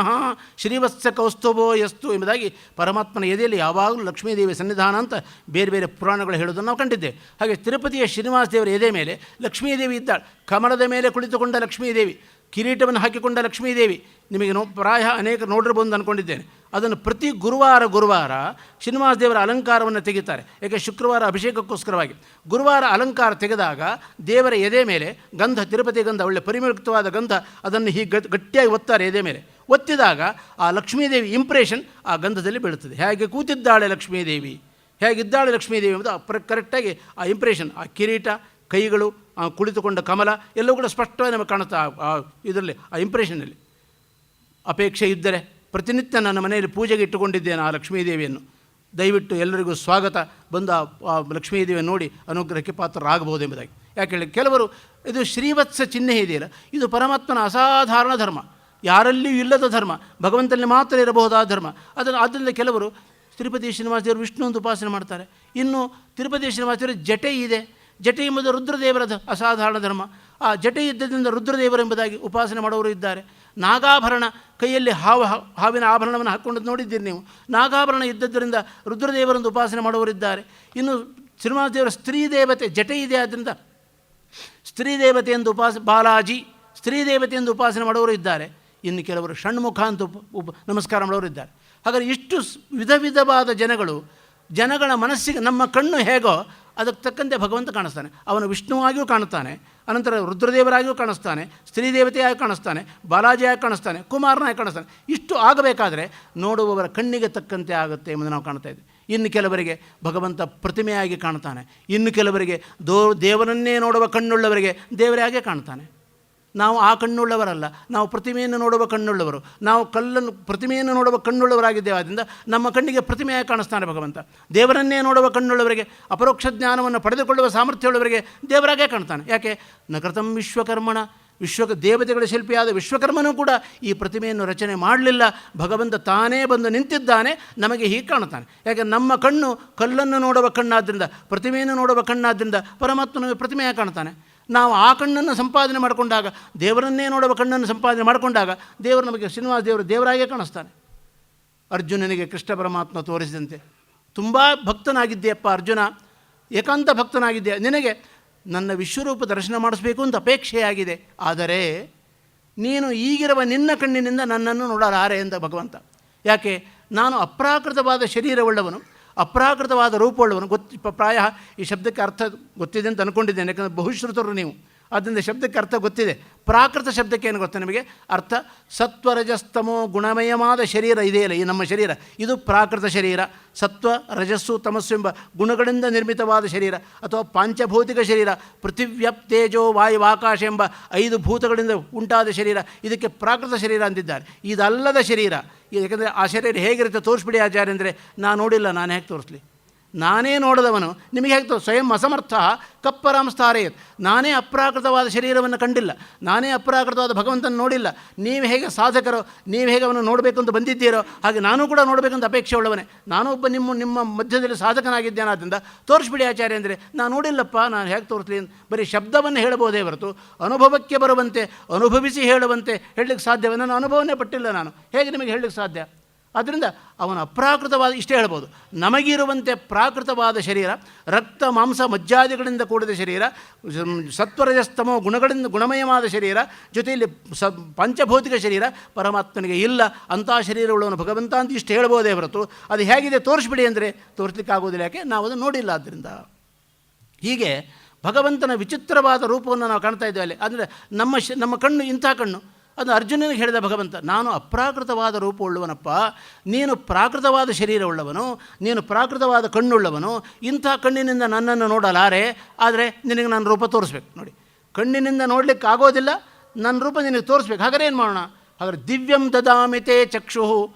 ಶ್ರೀವತ್ಸ ಕೌಸ್ತುಭೋ ಯಸ್ತು ಎಂಬುದಾಗಿ ಪರಮಾತ್ಮನ ಎದೆಯಲ್ಲಿ ಯಾವಾಗಲೂ ಲಕ್ಷ್ಮೀದೇವಿಯ ಸನ್ನಿಧಾನ ಅಂತ ಬೇರೆ ಬೇರೆ ಪುರಾಣಗಳು ಹೇಳೋದನ್ನು ನಾವು ಕಂಡಿದ್ದೇವೆ. ಹಾಗೆ ತಿರುಪತಿಯ ಶ್ರೀನಿವಾಸ ದೇವರ ಎದೆ ಮೇಲೆ ಲಕ್ಷ್ಮೀದೇವಿ ಇದ್ದಾಳೆ. ಕಮಲದ ಮೇಲೆ ಕುಳಿತುಕೊಂಡ ಲಕ್ಷ್ಮೀದೇವಿ, ಕಿರೀಟವನ್ನು ಹಾಕಿಕೊಂಡ ಲಕ್ಷ್ಮೀದೇವಿ. ನಿಮಗೆ ಪ್ರಾಯ ಅನೇಕ ನೋಡಿರ್ಬೋದು ಅಂದ್ಕೊಂಡಿದ್ದೇನೆ. ಅದನ್ನು ಪ್ರತಿ ಗುರುವಾರ ಶ್ರೀನಿವಾಸ ದೇವರ ಅಲಂಕಾರವನ್ನು ತೆಗಿತಾರೆ. ಯಾಕೆ? ಶುಕ್ರವಾರ ಅಭಿಷೇಕಕ್ಕೋಸ್ಕರವಾಗಿ. ಗುರುವಾರ ಅಲಂಕಾರ ತೆಗೆದಾಗ ದೇವರ ಎದೆ ಮೇಲೆ ಗಂಧ, ತಿರುಪತಿ ಗಂಧ, ಒಳ್ಳೆ ಪರಿಮಳಯುಕ್ತವಾದ ಗಂಧ, ಅದನ್ನು ಹೀಗೆ ಗಟ್ಟಿಯಾಗಿ ಒತ್ತಾರೆ ಎದೆ ಮೇಲೆ. ಒತ್ತಿದಾಗ ಆ ಲಕ್ಷ್ಮೀದೇವಿ ಇಂಪ್ರೆಷನ್ ಆ ಗಂಧದಲ್ಲಿ ಬೀಳುತ್ತದೆ. ಹೇಗೆ ಕೂತಿದ್ದಾಳೆ ಲಕ್ಷ್ಮೀದೇವಿ, ಹೇಗಿದ್ದಾಳೆ ಲಕ್ಷ್ಮೀದೇವಿ ಎಂಬುದು ಕರೆಕ್ಟಾಗಿ ಆ ಇಂಪ್ರೆಷನ್, ಆ ಕಿರೀಟ, ಕೈಗಳು, ಕುಳಿತುಕೊಂಡ ಕಮಲ ಎಲ್ಲವೂ ಕೂಡ ಸ್ಪಷ್ಟವಾಗಿ ನಮಗೆ ಕಾಣುತ್ತಾ ಇದರಲ್ಲಿ, ಆ ಇಂಪ್ರೆಷನ್ನಲ್ಲಿ. ಅಪೇಕ್ಷೆ ಇದ್ದರೆ ಪ್ರತಿನಿತ್ಯ ನನ್ನ ಮನೆಯಲ್ಲಿ ಪೂಜೆಗೆ ಇಟ್ಟುಕೊಂಡಿದ್ದೇನೆ ಆ ಲಕ್ಷ್ಮೀದೇವಿಯನ್ನು. ದಯವಿಟ್ಟು ಎಲ್ಲರಿಗೂ ಸ್ವಾಗತ, ಬಂದು ಆ ಲಕ್ಷ್ಮೀದೇವಿಯನ್ನು ನೋಡಿ ಅನುಗ್ರಹಕ್ಕೆ ಪಾತ್ರರಾಗಬಹುದು ಎಂಬುದಾಗಿ. ಯಾಕೆ ಹೇಳಿ, ಕೆಲವರು ಇದು ಶ್ರೀವತ್ಸ ಚಿಹ್ನೆ ಇದೆಯಲ್ಲ, ಇದು ಪರಮಾತ್ಮನ ಅಸಾಧಾರಣ ಧರ್ಮ, ಯಾರಲ್ಲಿಯೂ ಇಲ್ಲದ ಧರ್ಮ, ಭಗವಂತನಲ್ಲಿ ಮಾತ್ರ ಇರಬಹುದಾದ ಧರ್ಮ. ಆದ್ದರಿಂದ ಕೆಲವರು ತಿರುಪತಿ ಶ್ರೀನಿವಾಸ ದೇವರು ವಿಷ್ಣು ಅಂತ ಉಪಾಸನೆ ಮಾಡ್ತಾರೆ. ಇನ್ನು ತಿರುಪತಿ ಶ್ರೀನಿವಾಸ ದೇವರು ಜಟೆ ಇದೆ. ಜಟೆ ಎಂಬುದು ರುದ್ರದೇವರದ ಅಸಾಧಾರಣ ಧರ್ಮ. ಆ ಜಟೆ ಇದ್ದದಿಂದ ರುದ್ರದೇವರು ಎಂಬುದಾಗಿ ಉಪಾಸನೆ ಮಾಡೋರು ಇದ್ದಾರೆ. ನಾಗಾಭರಣ, ಕೈಯಲ್ಲಿ ಹಾವಿನ ಆಭರಣವನ್ನು ಹಾಕ್ಕೊಂಡದ್ದು ನೋಡಿದ್ದೀರಿ ನೀವು. ನಾಗಾಭರಣ ಇದ್ದದ್ದರಿಂದ ರುದ್ರದೇವರನ್ನು ಉಪಾಸನೆ ಮಾಡೋರಿದ್ದಾರೆ. ಇನ್ನು ಶ್ರೀನಿವಾಸ ದೇವರ ಸ್ತ್ರೀ ದೇವತೆ ಜಟೆ ಇದೆ, ಆದ್ದರಿಂದ ಸ್ತ್ರೀ ದೇವತೆ ಎಂದು ಬಾಲಾಜಿ ಸ್ತ್ರೀ ದೇವತೆ ಎಂದು ಉಪಾಸನೆ ಮಾಡೋರು ಇದ್ದಾರೆ. ಇನ್ನು ಕೆಲವರು ಷಣ್ಮುಖ ಅಂತ ನಮಸ್ಕಾರ ಮಾಡೋರು ಇದ್ದಾರೆ. ಹಾಗಾದರೆ ಇಷ್ಟು ವಿಧವಾದ ಜನಗಳ ಮನಸ್ಸಿಗೆ ನಮ್ಮ ಕಣ್ಣು ಹೇಗೋ ಅದಕ್ಕೆ ತಕ್ಕಂತೆ ಭಗವಂತ ಕಾಣಿಸ್ತಾನೆ. ಅವನು ವಿಷ್ಣುವಾಗಿಯೂ ಕಾಣುತ್ತಾನೆ, ಅನಂತರ ರುದ್ರದೇವರಾಗಿಯೂ ಕಾಣಿಸ್ತಾನೆ, ಸ್ತ್ರೀ ದೇವತೆಯಾಗಿ ಕಾಣಿಸ್ತಾನೆ, ಬಾಲಾಜಿಯಾಗಿ ಕಾಣಿಸ್ತಾನೆ, ಕುಮಾರನಾಗಿ ಕಾಣಿಸ್ತಾನೆ. ಇಷ್ಟು ಆಗಬೇಕಾದರೆ ನೋಡುವವರ ಕಣ್ಣಿಗೆ ತಕ್ಕಂತೆ ಆಗುತ್ತೆ ಎಂಬುದು ನಾವು ಕಾಣ್ತಾ ಇದ್ದೀವಿ. ಇನ್ನು ಕೆಲವರಿಗೆ ಭಗವಂತ ಪ್ರತಿಮೆಯಾಗಿ ಕಾಣ್ತಾನೆ, ಇನ್ನು ಕೆಲವರಿಗೆ ದೇವರನ್ನೇ ನೋಡುವ ಕಣ್ಣುಳ್ಳವರಿಗೆ ದೇವರೇ ಹಾಗೆ ಕಾಣ್ತಾನೆ. ನಾವು ಆ ಕಣ್ಣುಳ್ಳವರಲ್ಲ, ನಾವು ಪ್ರತಿಮೆಯನ್ನು ನೋಡುವ ಕಣ್ಣುಳ್ಳವರು, ನಾವು ಪ್ರತಿಮೆಯನ್ನು ನೋಡುವ ಕಣ್ಣುಳ್ಳವರಾಗಿದ್ದೇವೆ. ಆದ್ದರಿಂದ ನಮ್ಮ ಕಣ್ಣಿಗೆ ಪ್ರತಿಮೆಯಾಗಿ ಕಾಣಿಸ್ತಾನೆ ಭಗವಂತ. ದೇವರನ್ನೇ ನೋಡುವ ಕಣ್ಣುಳ್ಳವರಿಗೆ, ಅಪರೋಕ್ಷ ಜ್ಞಾನವನ್ನು ಪಡೆದುಕೊಳ್ಳುವ ಸಾಮರ್ಥ್ಯವುಳ್ಳವರಿಗೆ ದೇವರಾಗೇ ಕಾಣ್ತಾನೆ. ಯಾಕೆ? ನಕೃತಂ ವಿಶ್ವಕರ್ಮಣ, ದೇವತೆಗಳ ಶಿಲ್ಪಿಯಾದ ವಿಶ್ವಕರ್ಮನೂ ಕೂಡ ಈ ಪ್ರತಿಮೆಯನ್ನು ರಚನೆ ಮಾಡಲಿಲ್ಲ. ಭಗವಂತ ತಾನೇ ಬಂದು ನಿಂತಿದ್ದಾನೆ, ನಮಗೆ ಹೀಗೆ ಕಾಣುತ್ತಾನೆ. ಯಾಕೆ? ನಮ್ಮ ಕಣ್ಣು ಕಲ್ಲನ್ನು ನೋಡುವ ಕಣ್ಣಾದ್ದರಿಂದ, ಪ್ರತಿಮೆಯನ್ನು ನೋಡುವ ಕಣ್ಣಾದ್ದರಿಂದ ಪರಮಾತ್ಮನ ಪ್ರತಿಮೆಯಾಗಿ ಕಾಣ್ತಾನೆ. ನಾವು ಆ ಕಣ್ಣನ್ನು ಸಂಪಾದನೆ ಮಾಡಿಕೊಂಡಾಗ, ದೇವರನ್ನೇ ನೋಡುವ ಕಣ್ಣನ್ನು ಸಂಪಾದನೆ ಮಾಡಿಕೊಂಡಾಗ ದೇವರು ನಮಗೆ ಶ್ರೀನಿವಾಸ ದೇವರಾಗೇ ಕಾಣಿಸ್ತಾನೆ. ಅರ್ಜುನನಿಗೆ ಕೃಷ್ಣ ಪರಮಾತ್ಮ ತೋರಿಸಿದಂತೆ, ತುಂಬ ಭಕ್ತನಾಗಿದ್ದೀಯಪ್ಪ ಅರ್ಜುನ, ಏಕಾಂತ ಭಕ್ತನಾಗಿದ್ದೀಯ, ನಿನಗೆ ನನ್ನ ವಿಶ್ವರೂಪ ದರ್ಶನ ಮಾಡಿಸ್ಬೇಕು ಅಂತ ಅಪೇಕ್ಷೆಯಾಗಿದೆ. ಆದರೆ ನೀನು ಈಗಿರುವ ನಿನ್ನ ಕಣ್ಣಿನಿಂದ ನನ್ನನ್ನು ನೋಡಲಾರೆ ಅಂತ ಭಗವಂತ. ಯಾಕೆ? ನಾನು ಅಪ್ರಾಕೃತವಾದ ಶರೀರವುಳ್ಳವನು, ಅಪ್ರಾಕೃತವಾದ ರೂಪವುಳ್ಳವನು. ಪ್ರಾಯ ಈ ಶಬ್ದಕ್ಕೆ ಅರ್ಥ ಗೊತ್ತಿದೆ ಅಂತ ಅಂದ್ಕೊಂಡಿದ್ದೇನೆ, ಯಾಕಂದರೆ ಬಹುಶ್ರುತರು ನೀವು, ಆದ್ದರಿಂದ ಶಬ್ದಕ್ಕೆ ಅರ್ಥ ಗೊತ್ತಿದೆ. ಪ್ರಾಕೃತ ಶಬ್ದಕ್ಕೆ ಏನು ಗೊತ್ತಾ ನಿಮಗೆ ಅರ್ಥ? ಸತ್ವರಜಸ್ತಮೋ ಗುಣಮಯವಾದ ಶರೀರ ಇದೆಯಲ್ಲ, ಈ ನಮ್ಮ ಶರೀರ, ಇದು ಪ್ರಾಕೃತ ಶರೀರ. ಸತ್ವ, ರಜಸ್ಸು, ತಮಸ್ಸು ಎಂಬ ಗುಣಗಳಿಂದ ನಿರ್ಮಿತವಾದ ಶರೀರ, ಅಥವಾ ಪಾಂಚಭೌತಿಕ ಶರೀರ, ಪೃಥಿವ್ಯಪ್, ತೇಜೋ, ವಾಯು, ಆಕಾಶ ಎಂಬ 5 ಭೂತಗಳಿಂದ ಉಂಟಾದ ಶರೀರ, ಇದಕ್ಕೆ ಪ್ರಾಕೃತ ಶರೀರ ಅಂತಿದ್ದಾರೆ. ಇದಲ್ಲದ ಶರೀರ, ಯಾಕಂದರೆ ಆ ಶರೀರ ಹೇಗಿರುತ್ತೆ ತೋರಿಸ್ಬಿಡಿ ಆಚಾರ್ಯ ಅಂದರೆ, ನಾನು ನೋಡಿಲ್ಲ, ನಾನು ಹೇಗೆ ತೋರಿಸ್ಲಿ? ನಾನೇ ನೋಡಿದವನು ನಿಮಗೆ ಹೇಗೆ ಸ್ವಯಂ ಅಸಮರ್ಥ ಕಪ್ಪರಾಂಸ್ತಾರೆಯತ್. ನಾನೇ ಅಪ್ರಾಕೃತವಾದ ಶರೀರವನ್ನು ಕಂಡಿಲ್ಲ, ನಾನೇ ಅಪ್ರಾಕೃತವಾದ ಭಗವಂತನ ನೋಡಿಲ್ಲ. ನೀವು ಹೇಗೆ ಸಾಧಕರೋ, ನೀವು ಹೇಗೆ ಅವನು ನೋಡಬೇಕು ಅಂತ ಬಂದಿದ್ದೀರೋ, ಹಾಗೆ ನಾನು ಕೂಡ ನೋಡಬೇಕಂತ ಅಪೇಕ್ಷೆ ಉಳ್ಳವನೇ. ನಾನು ಒಬ್ಬ ನಿಮ್ಮ ಮಧ್ಯದಲ್ಲಿ ಸಾಧಕನಾಗಿದ್ದೇನೆ. ಆದ್ದರಿಂದ ತೋರಿಸ್ಬಿಡಿ ಆಚಾರ್ಯ ಅಂದರೆ, ನಾನು ನೋಡಿಲ್ಲಪ್ಪ, ನಾನು ಹೇಗೆ ತೋರಿಸ್ಲಿ? ಬರೀ ಶಬ್ದವನ್ನು ಹೇಳಬಹುದೇ ಹೊರತು ಅನುಭವಕ್ಕೆ ಬರುವಂತೆ, ಅನುಭವಿಸಿ ಹೇಳುವಂತೆ ಹೇಳಲಿಕ್ಕೆ ಸಾಧ್ಯವೇ? ನಾನು ಅನುಭವನೇ ಪಟ್ಟಿಲ್ಲ, ನಾನು ಹೇಗೆ ನಿಮಗೆ ಹೇಳಲಿಕ್ಕೆ ಸಾಧ್ಯ? ಆದ್ದರಿಂದ ಅವನ ಅಪ್ರಾಕೃತವಾದ, ಇಷ್ಟೇ ಹೇಳ್ಬೋದು, ನಮಗಿರುವಂತೆ ಪ್ರಾಕೃತವಾದ ಶರೀರ, ರಕ್ತ ಮಾಂಸ ಮಜ್ಜಾದಿಗಳಿಂದ ಕೂಡಿದ ಶರೀರ, ಸತ್ವರಜಸ್ತಮೋ ಗುಣಮಯವಾದ ಶರೀರ, ಜೊತೆಯಲ್ಲಿ ಪಂಚಭೌತಿಕ ಶರೀರ ಪರಮಾತ್ಮನಿಗೆ ಇಲ್ಲ. ಅಂಥ ಶರೀರವುಳ್ಳವನು ಭಗವಂತ ಅಂತ ಇಷ್ಟು ಹೇಳ್ಬೋದೇ ಹೊರತು ಅದು ಹೇಗಿದೆ ತೋರಿಸ್ಬಿಡಿ ಅಂದರೆ ತೋರಿಸ್ಲಿಕ್ಕೆ ಆಗೋದಿಲ್ಲ. ಯಾಕೆ? ನಾವು ಅದನ್ನು ನೋಡಿಲ್ಲ. ಆದ್ದರಿಂದ ಹೀಗೆ ಭಗವಂತನ ವಿಚಿತ್ರವಾದ ರೂಪವನ್ನು ನಾವು ಕಾಣ್ತಾ ಇದ್ದೇವೆ ಅಲ್ಲಿ. ಅಂದರೆ ನಮ್ಮ ಕಣ್ಣು ಇಂಥ ಕಣ್ಣು. ಅದು ಅರ್ಜುನನಿಗೆ ಹೇಳಿದ ಭಗವಂತ, ನಾನು ಅಪ್ರಾಕೃತವಾದ ರೂಪವುಳ್ಳವನಪ್ಪ, ನೀನು ಪ್ರಾಕೃತವಾದ ಶರೀರವುಳ್ಳವನು, ನೀನು ಪ್ರಾಕೃತವಾದ ಕಣ್ಣುಳ್ಳವನು. ಇಂಥ ಕಣ್ಣಿನಿಂದ ನನ್ನನ್ನು ನೋಡಲಾರೆ, ಆದರೆ ನಿನಗೆ ನನ್ನ ರೂಪ ತೋರಿಸ್ಬೇಕು. ನೋಡಿ, ಕಣ್ಣಿನಿಂದ ನೋಡಲಿಕ್ಕೆ ಆಗೋದಿಲ್ಲ, ನನ್ನ ರೂಪ ನಿನಗೆ ತೋರಿಸ್ಬೇಕು. ಹಾಗಾದ್ರೆ ಏನು ಮಾಡೋಣ? ಹಾಗಾದ್ರೆ ದಿವ್ಯಂ ದದಾಮಿತೆ ಚಕ್ಷು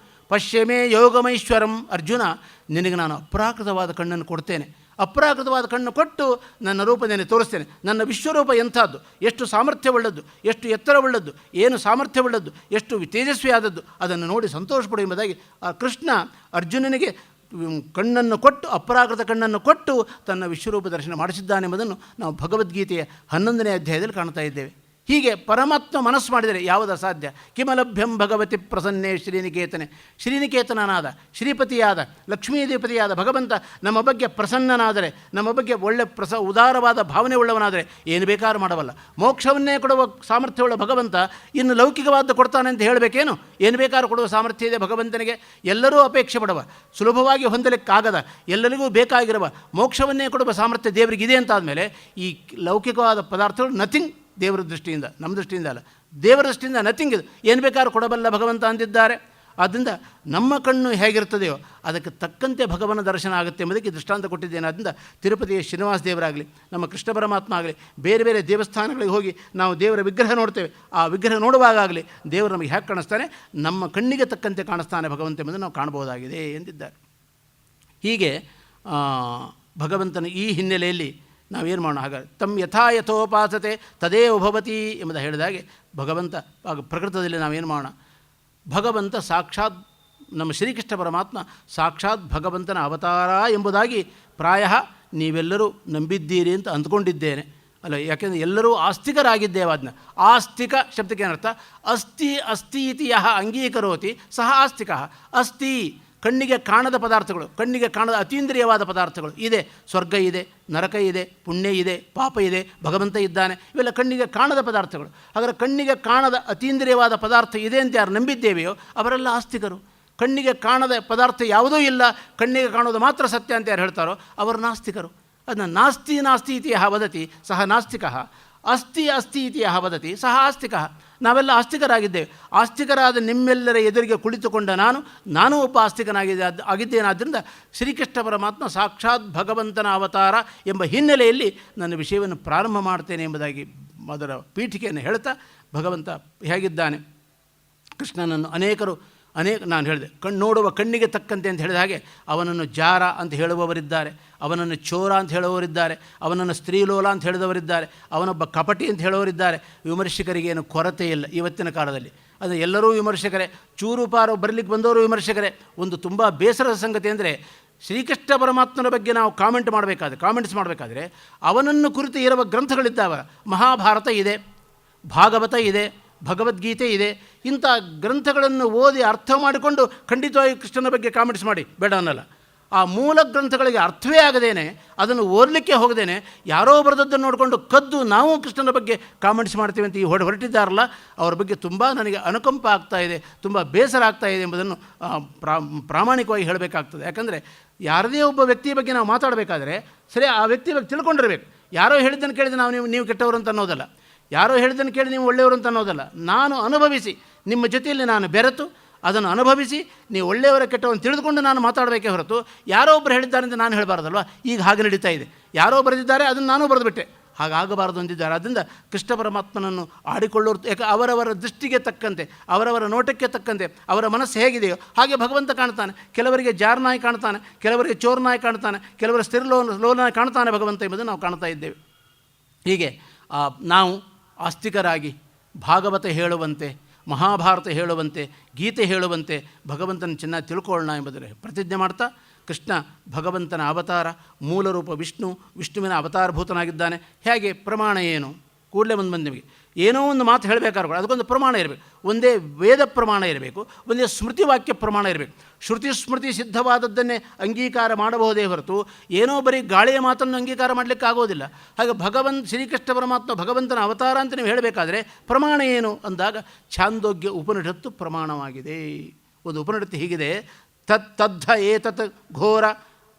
ಪಶ್ಯಮೇ ಯೋಗಮೈಶ್ವರಂ. ಅರ್ಜುನ, ನಿನಗೆ ನಾನು ಅಪ್ರಾಕೃತವಾದ ಕಣ್ಣನ್ನು ಕೊಡ್ತೇನೆ. ಅಪ್ರಾಕೃತವಾದ ಕಣ್ಣು ಕೊಟ್ಟು ನನ್ನ ರೂಪ ನಿನಗೆ ತೋರಿಸ್ತೇನೆ. ನನ್ನ ವಿಶ್ವರೂಪ ಎಂಥದ್ದು, ಎಷ್ಟು ಸಾಮರ್ಥ್ಯವುಳ್ಳದ್ದು, ಎಷ್ಟು ಎತ್ತರವುಳ್ಳದ್ದು, ಏನು ಸಾಮರ್ಥ್ಯವುಳ್ಳದ್ದು, ಎಷ್ಟು ತೇಜಸ್ವಿ ಆದದ್ದು, ಅದನ್ನು ನೋಡಿ ಸಂತೋಷಪಡು ಎಂಬುದಾಗಿ ಆ ಕೃಷ್ಣ ಅರ್ಜುನನಿಗೆ ಕಣ್ಣನ್ನು ಕೊಟ್ಟು, ಅಪ್ರಾಕೃತ ಕಣ್ಣನ್ನು ಕೊಟ್ಟು ತನ್ನ ವಿಶ್ವರೂಪ ದರ್ಶನ ಮಾಡಿಸಿದ್ದಾನೆಂಬುದನ್ನು ನಾವು ಭಗವದ್ಗೀತೆಯ 11ನೇ ಅಧ್ಯಾಯದಲ್ಲಿ ಕಾಣ್ತಾ ಇದ್ದೇವೆ. ಹೀಗೆ ಪರಮಾತ್ಮ ಮನಸ್ಸು ಮಾಡಿದರೆ ಯಾವುದ ಸಾಧ್ಯ? ಕಿಮಲಭ್ಯಂ ಭಗವತಿ ಪ್ರಸನ್ನೇ ಶ್ರೀನಿಕೇತನೆ. ಶ್ರೀನಿಕೇತನನಾದ, ಶ್ರೀಪತಿಯಾದ, ಲಕ್ಷ್ಮೀದೇಪತಿಯಾದ ಭಗವಂತ ನಮ್ಮ ಬಗ್ಗೆ ಪ್ರಸನ್ನನಾದರೆ, ನಮ್ಮ ಬಗ್ಗೆ ಒಳ್ಳೆ ಉದಾರವಾದ ಭಾವನೆ ಉಳ್ಳವನಾದರೆ ಏನು ಬೇಕಾದ್ರೂ ಮಾಡಬಲ್ಲ. ಮೋಕ್ಷವನ್ನೇ ಕೊಡುವ ಸಾಮರ್ಥ್ಯವುಳ್ಳ ಭಗವಂತ ಇನ್ನು ಲೌಕಿಕವಾದ ಕೊಡ್ತಾನೆ ಅಂತ ಹೇಳಬೇಕೇನು? ಏನು ಬೇಕಾದ್ರೂ ಕೊಡುವ ಸಾಮರ್ಥ್ಯ ಇದೆ ಭಗವಂತನಿಗೆ. ಎಲ್ಲರೂ ಅಪೇಕ್ಷೆ ಪಡುವ, ಸುಲಭವಾಗಿ ಹೊಂದಲಿಕ್ಕಾಗದ, ಎಲ್ಲರಿಗೂ ಬೇಕಾಗಿರುವ ಮೋಕ್ಷವನ್ನೇ ಕೊಡುವ ಸಾಮರ್ಥ್ಯ ದೇವರಿಗಿದೆ ಅಂತಾದಮೇಲೆ ಈ ಲೌಕಿಕವಾದ ಪದಾರ್ಥಗಳು ನಥಿಂಗ್. ದೇವರ ದೃಷ್ಟಿಯಿಂದ, ನಮ್ಮ ದೃಷ್ಟಿಯಿಂದ ಅಲ್ಲ, ದೇವರ ದೃಷ್ಟಿಯಿಂದ ನಥಿಂಗ್. ಇದು ಏನು ಬೇಕಾದ್ರೂ ಕೊಡಬಲ್ಲ ಭಗವಂತ ಅಂದಿದ್ದಾರೆ. ಆದ್ದರಿಂದ ನಮ್ಮ ಕಣ್ಣು ಹೇಗಿರ್ತದೆಯೋ ಅದಕ್ಕೆ ತಕ್ಕಂತೆ ಭಗವನ ದರ್ಶನ ಆಗುತ್ತೆ ಎಂಬುದಕ್ಕೆ ದೃಷ್ಟಾಂತ ಕೊಟ್ಟಿದ್ದೇನೆ. ಆದ್ದರಿಂದ ತಿರುಪತಿಯ ಶ್ರೀನಿವಾಸ ದೇವರಾಗಲಿ, ನಮ್ಮ ಕೃಷ್ಣ ಪರಮಾತ್ಮ ಆಗಲಿ, ಬೇರೆ ಬೇರೆ ದೇವಸ್ಥಾನಗಳಿಗೆ ಹೋಗಿ ನಾವು ದೇವರ ವಿಗ್ರಹ ನೋಡ್ತೇವೆ. ಆ ವಿಗ್ರಹ ನೋಡುವಾಗಲಿ ದೇವರು ನಮಗೆ ಹೇಗೆ ಕಾಣಿಸ್ತಾನೆ, ನಮ್ಮ ಕಣ್ಣಿಗೆ ತಕ್ಕಂತೆ ಕಾಣಿಸ್ತಾನೆ ಭಗವಂತ ಎಂಬುದನ್ನು ನಾವು ಕಾಣಬಹುದಾಗಿದೆ ಎಂದಿದ್ದಾರೆ. ಹೀಗೆ ಭಗವಂತನ ಈ ಹಿನ್ನೆಲೆಯಲ್ಲಿ ನಾವೇನು ಮಾಡೋಣ? ಹಾಗಾದರೆ ತಮ್ಮ ಯಥಾ ಯಥೋಪಾಸತೆ ತದೇವ ಭವತಿ ಎಂಬುದು ಹೇಳಿದಾಗೆ ಭಗವಂತ ಪ್ರಕೃತದಲ್ಲಿ ನಾವೇನು ಮಾಡೋಣ? ಭಗವಂತ ಸಾಕ್ಷಾತ್ ನಮ್ಮ ಶ್ರೀಕೃಷ್ಣ ಪರಮಾತ್ಮ ಸಾಕ್ಷಾತ್ ಭಗವಂತನ ಅವತಾರ ಎಂಬುದಾಗಿ ಪ್ರಾಯ ನೀವೆಲ್ಲರೂ ನಂಬಿದ್ದೀರಿ ಅಂತ ಅಂದ್ಕೊಂಡಿದ್ದೇನೆ ಅಲ್ಲ. ಯಾಕೆಂದರೆ ಎಲ್ಲರೂ ಆಸ್ತಿಕರಾಗಿದ್ದೇವೆ. ಅದನ್ನ ಆಸ್ತಿಕ ಶಬ್ದಕ್ಕೆ ಏನರ್ಥ? ಅಸ್ತಿ ಅಸ್ತಿ ಇತಿ ಯಹ ಅಂಗೀಕರೋತಿ ಸಹ ಆಸ್ತಿಕ. ಅಸ್ತಿ ಕಣ್ಣಿಗೆ ಕಾಣದ ಪದಾರ್ಥಗಳು, ಕಣ್ಣಿಗೆ ಕಾಣದ ಅತೀಂದ್ರಿಯವಾದ ಪದಾರ್ಥಗಳು ಇದೆ. ಸ್ವರ್ಗ ಇದೆ, ನರಕ ಇದೆ, ಪುಣ್ಯ ಇದೆ, ಪಾಪ ಇದೆ, ಭಗವಂತ ಇದ್ದಾನೆ, ಇವೆಲ್ಲ ಕಣ್ಣಿಗೆ ಕಾಣದ ಪದಾರ್ಥಗಳು. ಹಾಗಾದರೆ ಕಣ್ಣಿಗೆ ಕಾಣದ ಅತೀಂದ್ರಿಯವಾದ ಪದಾರ್ಥ ಇದೆ ಅಂತ ಯಾರು ನಂಬಿದ್ದೇವೆಯೋ ಅವರೆಲ್ಲ ಆಸ್ತಿಕರು. ಕಣ್ಣಿಗೆ ಕಾಣದ ಪದಾರ್ಥ ಯಾವುದೂ ಇಲ್ಲ, ಕಣ್ಣಿಗೆ ಕಾಣೋದು ಮಾತ್ರ ಸತ್ಯ ಅಂತ ಯಾರು ಹೇಳ್ತಾರೋ ಅವರು ನಾಸ್ತಿಕರು. ಅದನ್ನು ನಾಸ್ತಿ ನಾಸ್ತಿ ಇತಿ ಯಹ ವದತಿ ಸಹ ನಾಸ್ತಿಕ, ಅಸ್ತಿ ಅಸ್ತಿ ಇತಿ ಯಹ ವದತಿ ಸಹ ಆಸ್ತಿಕ. ನಾವೆಲ್ಲ ಆಸ್ತಿಕರಾಗಿದ್ದೇವೆ. ಆಸ್ತಿಕರಾದ ನಿಮ್ಮೆಲ್ಲರ ಎದುರಿಗೆ ಕುಳಿತುಕೊಂಡ ನಾನು ಒಬ್ಬ ಆಗಿದ್ದೇನಾದ್ದರಿಂದ ಶ್ರೀಕೃಷ್ಣ ಪರಮಾತ್ಮ ಸಾಕ್ಷಾತ್ ಭಗವಂತನ ಅವತಾರ ಎಂಬ ಹಿನ್ನೆಲೆಯಲ್ಲಿ ನನ್ನ ವಿಷಯವನ್ನು ಪ್ರಾರಂಭ ಮಾಡ್ತೇನೆ ಎಂಬುದಾಗಿ ಅದರ ಪೀಠಿಕೆಯನ್ನು ಹೇಳ್ತಾ ಭಗವಂತ ಹೇಗಿದ್ದಾನೆ. ಕೃಷ್ಣನನ್ನು ನಾನು ಹೇಳಿದೆ, ನೋಡುವ ಕಣ್ಣಿಗೆ ತಕ್ಕಂತೆ ಅಂತ ಹೇಳಿದ ಹಾಗೆ ಅವನನ್ನು ಜಾರ ಅಂತ ಹೇಳುವವರಿದ್ದಾರೆ, ಅವನನ್ನು ಚೋರ ಅಂತ ಹೇಳುವವರಿದ್ದಾರೆ, ಅವನನ್ನು ಸ್ತ್ರೀಲೋಲ ಅಂತ ಹೇಳಿದವರಿದ್ದಾರೆ, ಅವನೊಬ್ಬ ಕಪಟಿ ಅಂತ ಹೇಳುವವರಿದ್ದಾರೆ. ವಿಮರ್ಶಕರಿಗೇನು ಕೊರತೆ ಇಲ್ಲ ಇವತ್ತಿನ ಕಾಲದಲ್ಲಿ. ಅದು ಎಲ್ಲರೂ ವಿಮರ್ಶಕರೇ, ಚೂರು ಪಾರು ಬರಲಿಕ್ಕೆ ಬಂದವರು ವಿಮರ್ಶಕರೇ. ಒಂದು ತುಂಬ ಬೇಸರದ ಸಂಗತಿ ಅಂದರೆ ಶ್ರೀಕೃಷ್ಣ ಪರಮಾತ್ಮನ ಬಗ್ಗೆ ನಾವು ಕಾಮೆಂಟ್ಸ್ ಮಾಡಬೇಕಾದ್ರೆ ಅವನನ್ನು ಕುರಿತು ಇರುವ ಗ್ರಂಥಗಳಿದ್ದಾವೆ. ಮಹಾಭಾರತ ಇದೆ, ಭಾಗವತ ಇದೆ, ಭಗವದ್ಗೀತೆ ಇದೆ. ಇಂಥ ಗ್ರಂಥಗಳನ್ನು ಓದಿ ಅರ್ಥ ಮಾಡಿಕೊಂಡು ಖಂಡಿತವಾಗಿ ಕೃಷ್ಣನ ಬಗ್ಗೆ ಕಾಮೆಂಟ್ಸ್ ಮಾಡಿ, ಬೇಡ ಅನ್ನಲ್ಲ. ಆ ಮೂಲ ಗ್ರಂಥಗಳಿಗೆ ಅರ್ಥವೇ ಆಗದೇನೆ, ಅದನ್ನು ಓದಲಿಕ್ಕೆ ಹೋಗದೇನೆ ಯಾರೋ ಬರೆದದ್ದನ್ನು ನೋಡಿಕೊಂಡು ಕದ್ದು ನಾವು ಕೃಷ್ಣನ ಬಗ್ಗೆ ಕಾಮೆಂಟ್ಸ್ ಮಾಡ್ತೀವಿ ಅಂತ ಈ ಹೊರಟಿದ್ದಾರಲ್ಲ, ಅವ್ರ ಬಗ್ಗೆ ತುಂಬ ನನಗೆ ಅನುಕಂಪ ಆಗ್ತಾಯಿದೆ, ತುಂಬ ಬೇಸರ ಆಗ್ತಾಯಿದೆ ಎಂಬುದನ್ನು ಪ್ರಾಮಾಣಿಕವಾಗಿ ಹೇಳಬೇಕಾಗ್ತದೆ. ಯಾಕಂದರೆ ಯಾರದೇ ಒಬ್ಬ ವ್ಯಕ್ತಿಯ ಬಗ್ಗೆ ನಾವು ಮಾತಾಡಬೇಕಾದ್ರೆ ಸರಿ ಆ ವ್ಯಕ್ತಿ ಬಗ್ಗೆ ತಿಳ್ಕೊಂಡಿರಬೇಕು. ಯಾರೋ ಹೇಳಿದ್ದನ್ನು ಕೇಳಿದ್ರೆ ನೀವು ಕೆಟ್ಟವರು ಅಂತ ಅನ್ನೋದಲ್ಲ, ಯಾರೋ ಹೇಳಿದ್ದನ್ನು ಕೇಳಿ ನೀವು ಒಳ್ಳೆಯವರು ಅಂತ ಅನ್ನೋದಲ್ಲ. ನಾನು ಅನುಭವಿಸಿ ನಿಮ್ಮ ಜೊತೆಯಲ್ಲಿ ನಾನು ಬೆರೆತು ಅದನ್ನು ಅನುಭವಿಸಿ ನೀವು ಒಳ್ಳೆಯವರ ಕೆಟ್ಟವನ್ನು ತಿಳಿದುಕೊಂಡು ನಾನು ಮಾತಾಡಬೇಕೇ ಹೊರತು ಯಾರೋ ಒಬ್ಬರು ಹೇಳಿದ್ದಾರೆ ಅಂತ ನಾನು ಹೇಳಬಾರ್ದಲ್ವ. ಈಗ ಹಾಗೆ ನಡೀತಾ ಇದೆ, ಯಾರೋ ಬರೆದಿದ್ದಾರೆ ಅದನ್ನು ನಾನು ಬರೆದುಬಿಟ್ಟೆ, ಹಾಗಾಗಬಾರದು ಅಂದಿದ್ದಾರೆ. ಆದ್ದರಿಂದ ಕೃಷ್ಣ ಪರಮಾತ್ಮನನ್ನು ಆಡಿಕೊಳ್ಳೋರು ಯಾಕೆ ಅವರವರ ದೃಷ್ಟಿಗೆ ತಕ್ಕಂತೆ, ಅವರವರ ನೋಟಕ್ಕೆ ತಕ್ಕಂತೆ ಅವರ ಮನಸ್ಸು ಹೇಗಿದೆಯೋ ಹಾಗೆ ಭಗವಂತ ಕಾಣ್ತಾನೆ. ಕೆಲವರಿಗೆ ಜಾರನಾಯಿ ಕಾಣ್ತಾನೆ, ಕೆಲವರಿಗೆ ಚೋರನಾಯಿ ಕಾಣ್ತಾನೆ, ಕೆಲವರ ಲೋಲನಾಯಿ ಕಾಣ್ತಾನೆ ಭಗವಂತ ಎಂಬುದನ್ನು ನಾವು ಕಾಣ್ತಾ ಇದ್ದೇವೆ. ಹೀಗೆ ನಾವು ಆಸ್ತಿಕರಾಗಿ ಭಾಗವತ ಹೇಳುವಂತೆ, ಮಹಾಭಾರತ ಹೇಳುವಂತೆ, ಗೀತೆ ಹೇಳುವಂತೆ ಭಗವಂತನ ಚೆನ್ನಾಗಿ ತಿಳ್ಕೊಳ್ಳೋಣ ಎಂಬುದರ ಪ್ರತಿಜ್ಞೆ ಮಾಡ್ತಾ, ಕೃಷ್ಣ ಭಗವಂತನ ಅವತಾರ, ಮೂಲ ರೂಪ ವಿಷ್ಣುವಿನ ಅವತಾರಭೂತನಾಗಿದ್ದಾನೆ. ಹೇಗೆ ಪ್ರಮಾಣ ಏನು? ಕೂಡಲೇ ನಿಮಗೆ ಏನೋ ಒಂದು ಮಾತು ಹೇಳಬೇಕಾದ್ರೆ ಅದಕ್ಕೊಂದು ಪ್ರಮಾಣ ಇರಬೇಕು. ಒಂದೇ ವೇದ ಪ್ರಮಾಣ ಇರಬೇಕು, ಒಂದೇ ಸ್ಮೃತಿ ವಾಕ್ಯ ಪ್ರಮಾಣ ಇರಬೇಕು. ಶ್ರುತಿ ಸ್ಮೃತಿ ಸಿದ್ಧವಾದದ್ದನ್ನೇ ಅಂಗೀಕಾರ ಮಾಡಬಹುದೇ ಹೊರತು ಏನೋ ಬರೀ ಗಾಳಿಯ ಮಾತನ್ನು ಅಂಗೀಕಾರ ಮಾಡಲಿಕ್ಕೆ ಆಗೋದಿಲ್ಲ. ಹಾಗೆ ಶ್ರೀಕೃಷ್ಣ ಪರಮಾತ್ಮ ಭಗವಂತನ ಅವತಾರ ಅಂತ ನೀವು ಹೇಳಬೇಕಾದ್ರೆ ಪ್ರಮಾಣ ಏನು ಅಂದಾಗ ಛಾಂದೋಗ್ಯ ಉಪನಿಷತ್ತು ಪ್ರಮಾಣವಾಗಿದೆ. ಒಂದು ಉಪನಿಷತ್ತು ಹೀಗಿದೆ: ತದ್ಧ ಏತತ್ ಘೋರ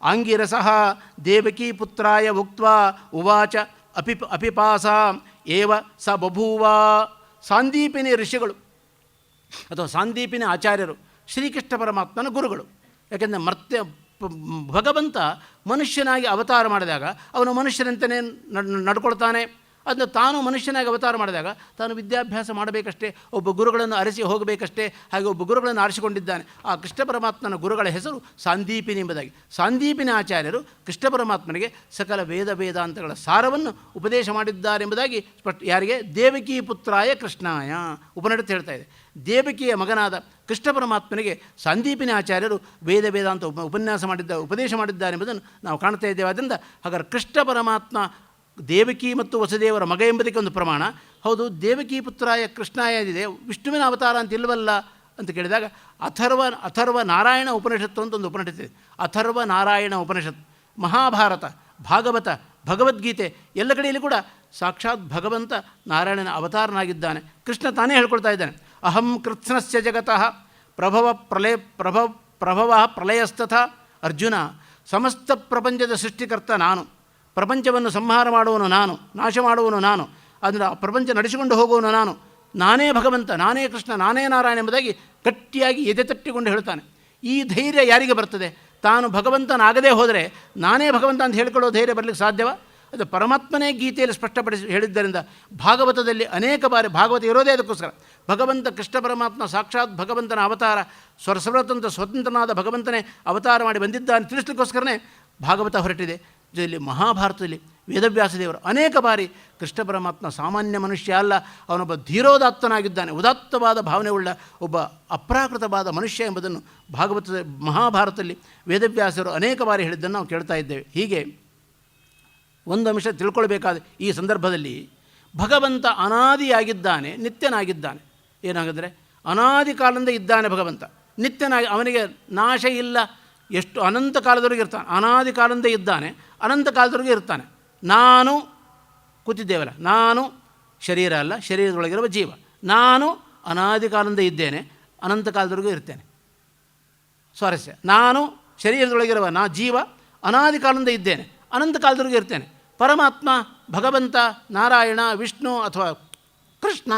ಆಂಗಿರಸಃ ದೇವಕೀ ಪುತ್ರಾಯ ಉಕ್ತ್ವಾ ಉವಾಚ ಅಪಿಪಾಸ ಏವ ಸ ಬಭೂವ. ಸಾಂದೀಪಿನಿ ಋಷಿಗಳು ಅಥವಾ ಸಾಂದೀಪಿನಿ ಆಚಾರ್ಯರು ಶ್ರೀಕೃಷ್ಣ ಪರಮಾತ್ಮನ ಗುರುಗಳು. ಯಾಕೆಂದರೆ ಭಗವಂತ ಮನುಷ್ಯನಾಗಿ ಅವತಾರ ಮಾಡಿದಾಗ ಅವನು ಮನುಷ್ಯನಂತೆಯೇ ನಡ್ಕೊಳ್ತಾನೆ. ಅದನ್ನು ತಾನು ಮನುಷ್ಯನಾಗಿ ಅವತಾರ ಮಾಡಿದಾಗ ತಾನು ವಿದ್ಯಾಭ್ಯಾಸ ಮಾಡಬೇಕಷ್ಟೇ, ಒಬ್ಬ ಗುರುಗಳನ್ನು ಅರಸಿ ಹೋಗಬೇಕಷ್ಟೇ. ಹಾಗೆ ಒಬ್ಬ ಗುರುಗಳನ್ನು ಆರಿಸಿಕೊಂಡಿದ್ದಾನೆ. ಆ ಕೃಷ್ಣ ಪರಮಾತ್ಮನ ಗುರುಗಳ ಹೆಸರು ಸಾಂದೀಪಿನಿ ಎಂಬುದಾಗಿ. ಸಾಂದೀಪಿನಿ ಆಚಾರ್ಯರು ಕೃಷ್ಣ ಪರಮಾತ್ಮನಿಗೆ ಸಕಲ ವೇದಾಂತಗಳ ಸಾರವನ್ನು ಉಪದೇಶ ಮಾಡಿದ್ದಾರೆಂಬುದಾಗಿ ಯಾರಿಗೆ? ದೇವಕೀ ಪುತ್ರಾಯ ಕೃಷ್ಣಾಯ ಉಪನಿಷತ್ತು ಹೇಳ್ತಾ ಇದೆ. ದೇವಕಿಯ ಮಗನಾದ ಕೃಷ್ಣ ಪರಮಾತ್ಮನಿಗೆ ಸಾಂದೀಪಿನಿ ಆಚಾರ್ಯರು ವೇದಾಂತ ಉಪದೇಶ ಮಾಡಿದ್ದಾರೆ ಎಂಬುದನ್ನು ನಾವು ಕಾಣ್ತಾ ಇದ್ದೇವೆ. ಆದ್ದರಿಂದ ಹಾಗಾದರೆ ಕೃಷ್ಣ ಪರಮಾತ್ಮ ದೇವಕಿ ಮತ್ತು ವಸುದೇವರ ಮಗ ಎಂಬುದಕ್ಕೆ ಒಂದು ಪ್ರಮಾಣ. ಹೌದು, ದೇವಕೀ ಪುತ್ರಾಯ ಕೃಷ್ಣಾಯ ಇದೆ, ವಿಷ್ಣುವಿನ ಅವತಾರ ಅಂತ ಇಲ್ಲವಲ್ಲ ಅಂತ ಕೇಳಿದಾಗ ಅಥರ್ವ ನಾರಾಯಣ ಉಪನಿಷತ್ತು ಅಂತ ಒಂದು ಉಪನಿಷತ್ತು ಇದೆ. ಅಥರ್ವ ನಾರಾಯಣ ಉಪನಿಷತ್ತು, ಮಹಾಭಾರತ, ಭಾಗವತ, ಭಗವದ್ಗೀತೆ ಎಲ್ಲ ಕಡೆಯಲ್ಲಿ ಕೂಡ ಸಾಕ್ಷಾತ್ ಭಗವಂತ ನಾರಾಯಣನ ಅವತಾರನಾಗಿದ್ದಾನೆ. ಕೃಷ್ಣ ತಾನೇ ಹೇಳ್ಕೊಳ್ತಾ ಇದ್ದಾನೆ, ಅಹಂ ಕೃತ್ಸ್ನಸ್ಯ ಜಗತಃ ಪ್ರಭವ ಪ್ರಳಯಸ್ತಥ. ಅರ್ಜುನ, ಸಮಸ್ತ ಪ್ರಪಂಚದ ಸೃಷ್ಟಿಕರ್ತ ನಾನು, ಪ್ರಪಂಚವನ್ನು ಸಂಹಾರ ಮಾಡುವನು ನಾನು, ನಾಶ ಮಾಡುವನು ನಾನು, ಅದನ್ನು ಪ್ರಪಂಚ ನಡೆಸಿಕೊಂಡು ಹೋಗುವನು ನಾನು, ನಾನೇ ಭಗವಂತ, ನಾನೇ ಕೃಷ್ಣ, ನಾನೇ ನಾರಾಯಣ ಎಂಬುದಾಗಿ ಗಟ್ಟಿಯಾಗಿ ಎದೆ ತಟ್ಟಿಕೊಂಡು ಹೇಳ್ತಾನೆ. ಈ ಧೈರ್ಯ ಯಾರಿಗೆ ಬರ್ತದೆ? ತಾನು ಭಗವಂತನಾಗದೇ ಹೋದರೆ ನಾನೇ ಭಗವಂತ ಅಂತ ಹೇಳ್ಕೊಳ್ಳೋ ಧೈರ್ಯ ಬರಲಿಕ್ಕೆ ಸಾಧ್ಯವಾ? ಅದು ಪರಮಾತ್ಮನೇ ಗೀತೆಯಲ್ಲಿ ಸ್ಪಷ್ಟಪಡಿಸಿ ಹೇಳಿದ್ದರಿಂದ ಭಾಗವತದಲ್ಲಿ ಅನೇಕ ಬಾರಿ, ಭಾಗವತ ಇರೋದೇ ಅದಕ್ಕೋಸ್ಕರ, ಭಗವಂತ ಕೃಷ್ಣ ಪರಮಾತ್ಮ ಸಾಕ್ಷಾತ್ ಭಗವಂತನ ಅವತಾರ, ಸ್ವತಂತ್ರನಾದ ಭಗವಂತನೇ ಅವತಾರ ಮಾಡಿ ಬಂದಿದ್ದಾನೆ ತಿಳಿಸ್ಲಿಕ್ಕೋಸ್ಕರನೇ ಭಾಗವತ ಹೊರಟಿದೆ. ಇದರಲ್ಲಿ ಮಹಾಭಾರತದಲ್ಲಿ ವೇದವ್ಯಾಸ ದೇವರು ಅನೇಕ ಬಾರಿ ಕೃಷ್ಣ ಪರಮಾತ್ಮ ಸಾಮಾನ್ಯ ಮನುಷ್ಯ ಅಲ್ಲ, ಅವನೊಬ್ಬ ಧೀರೋದಾತ್ತನಾಗಿದ್ದಾನೆ, ಉದಾತ್ತವಾದ ಭಾವನೆ ಉಳ್ಳ ಒಬ್ಬ ಅಪ್ರಾಕೃತವಾದ ಮನುಷ್ಯ ಎಂಬುದನ್ನು ಮಹಾಭಾರತದಲ್ಲಿ ವೇದವ್ಯಾಸರು ಅನೇಕ ಬಾರಿ ಹೇಳಿದ್ದನ್ನು ನಾವು ಕೇಳ್ತಾ ಇದ್ದೇವೆ. ಹೀಗೆ ಒಂದು ಅಂಶ ತಿಳ್ಕೊಳ್ಬೇಕಾದ ಈ ಸಂದರ್ಭದಲ್ಲಿ ಭಗವಂತ ಅನಾದಿಯಾಗಿದ್ದಾನೆ, ನಿತ್ಯನಾಗಿದ್ದಾನೆ. ಏನಾಗಿದ್ದರೆ ಅನಾದಿ ಕಾಲದಿಂದ ಇದ್ದಾನೆ ಭಗವಂತ, ನಿತ್ಯನಾಗಿ, ಅವನಿಗೆ ನಾಶ ಇಲ್ಲ, ಎಷ್ಟು ಅನಂತ ಕಾಲದವರೆಗೆ ಇರ್ತಾನೆ. ಅನಾದಿ ಕಾಲದಿಂದ ಇದ್ದಾನೆ, ಅನಂತ ಕಾಲದವರೆಗೆ ಇರ್ತಾನೆ. ನಾನು ಕೂತಿದ್ದೇವಲ್ಲ, ನಾನು ಶರೀರ ಅಲ್ಲ, ಶರೀರದೊಳಗಿರುವ ಜೀವ. ನಾನು ಅನಾದಿ ಕಾಲದಿಂದ ಇದ್ದೇನೆ, ಅನಂತ ಕಾಲದವರೆಗೂ ಇರ್ತೇನೆ. ಸ್ವಾರಸ್ಯ, ನಾನು ಶರೀರದೊಳಗಿರುವ ಜೀವ ಅನಾದಿ ಕಾಲದಿಂದ ಇದ್ದೇನೆ, ಅನಂತ ಕಾಲದವರೆಗೂ ಇರ್ತೇನೆ. ಪರಮಾತ್ಮ ಭಗವಂತ ನಾರಾಯಣ ವಿಷ್ಣು ಅಥವಾ ಕೃಷ್ಣ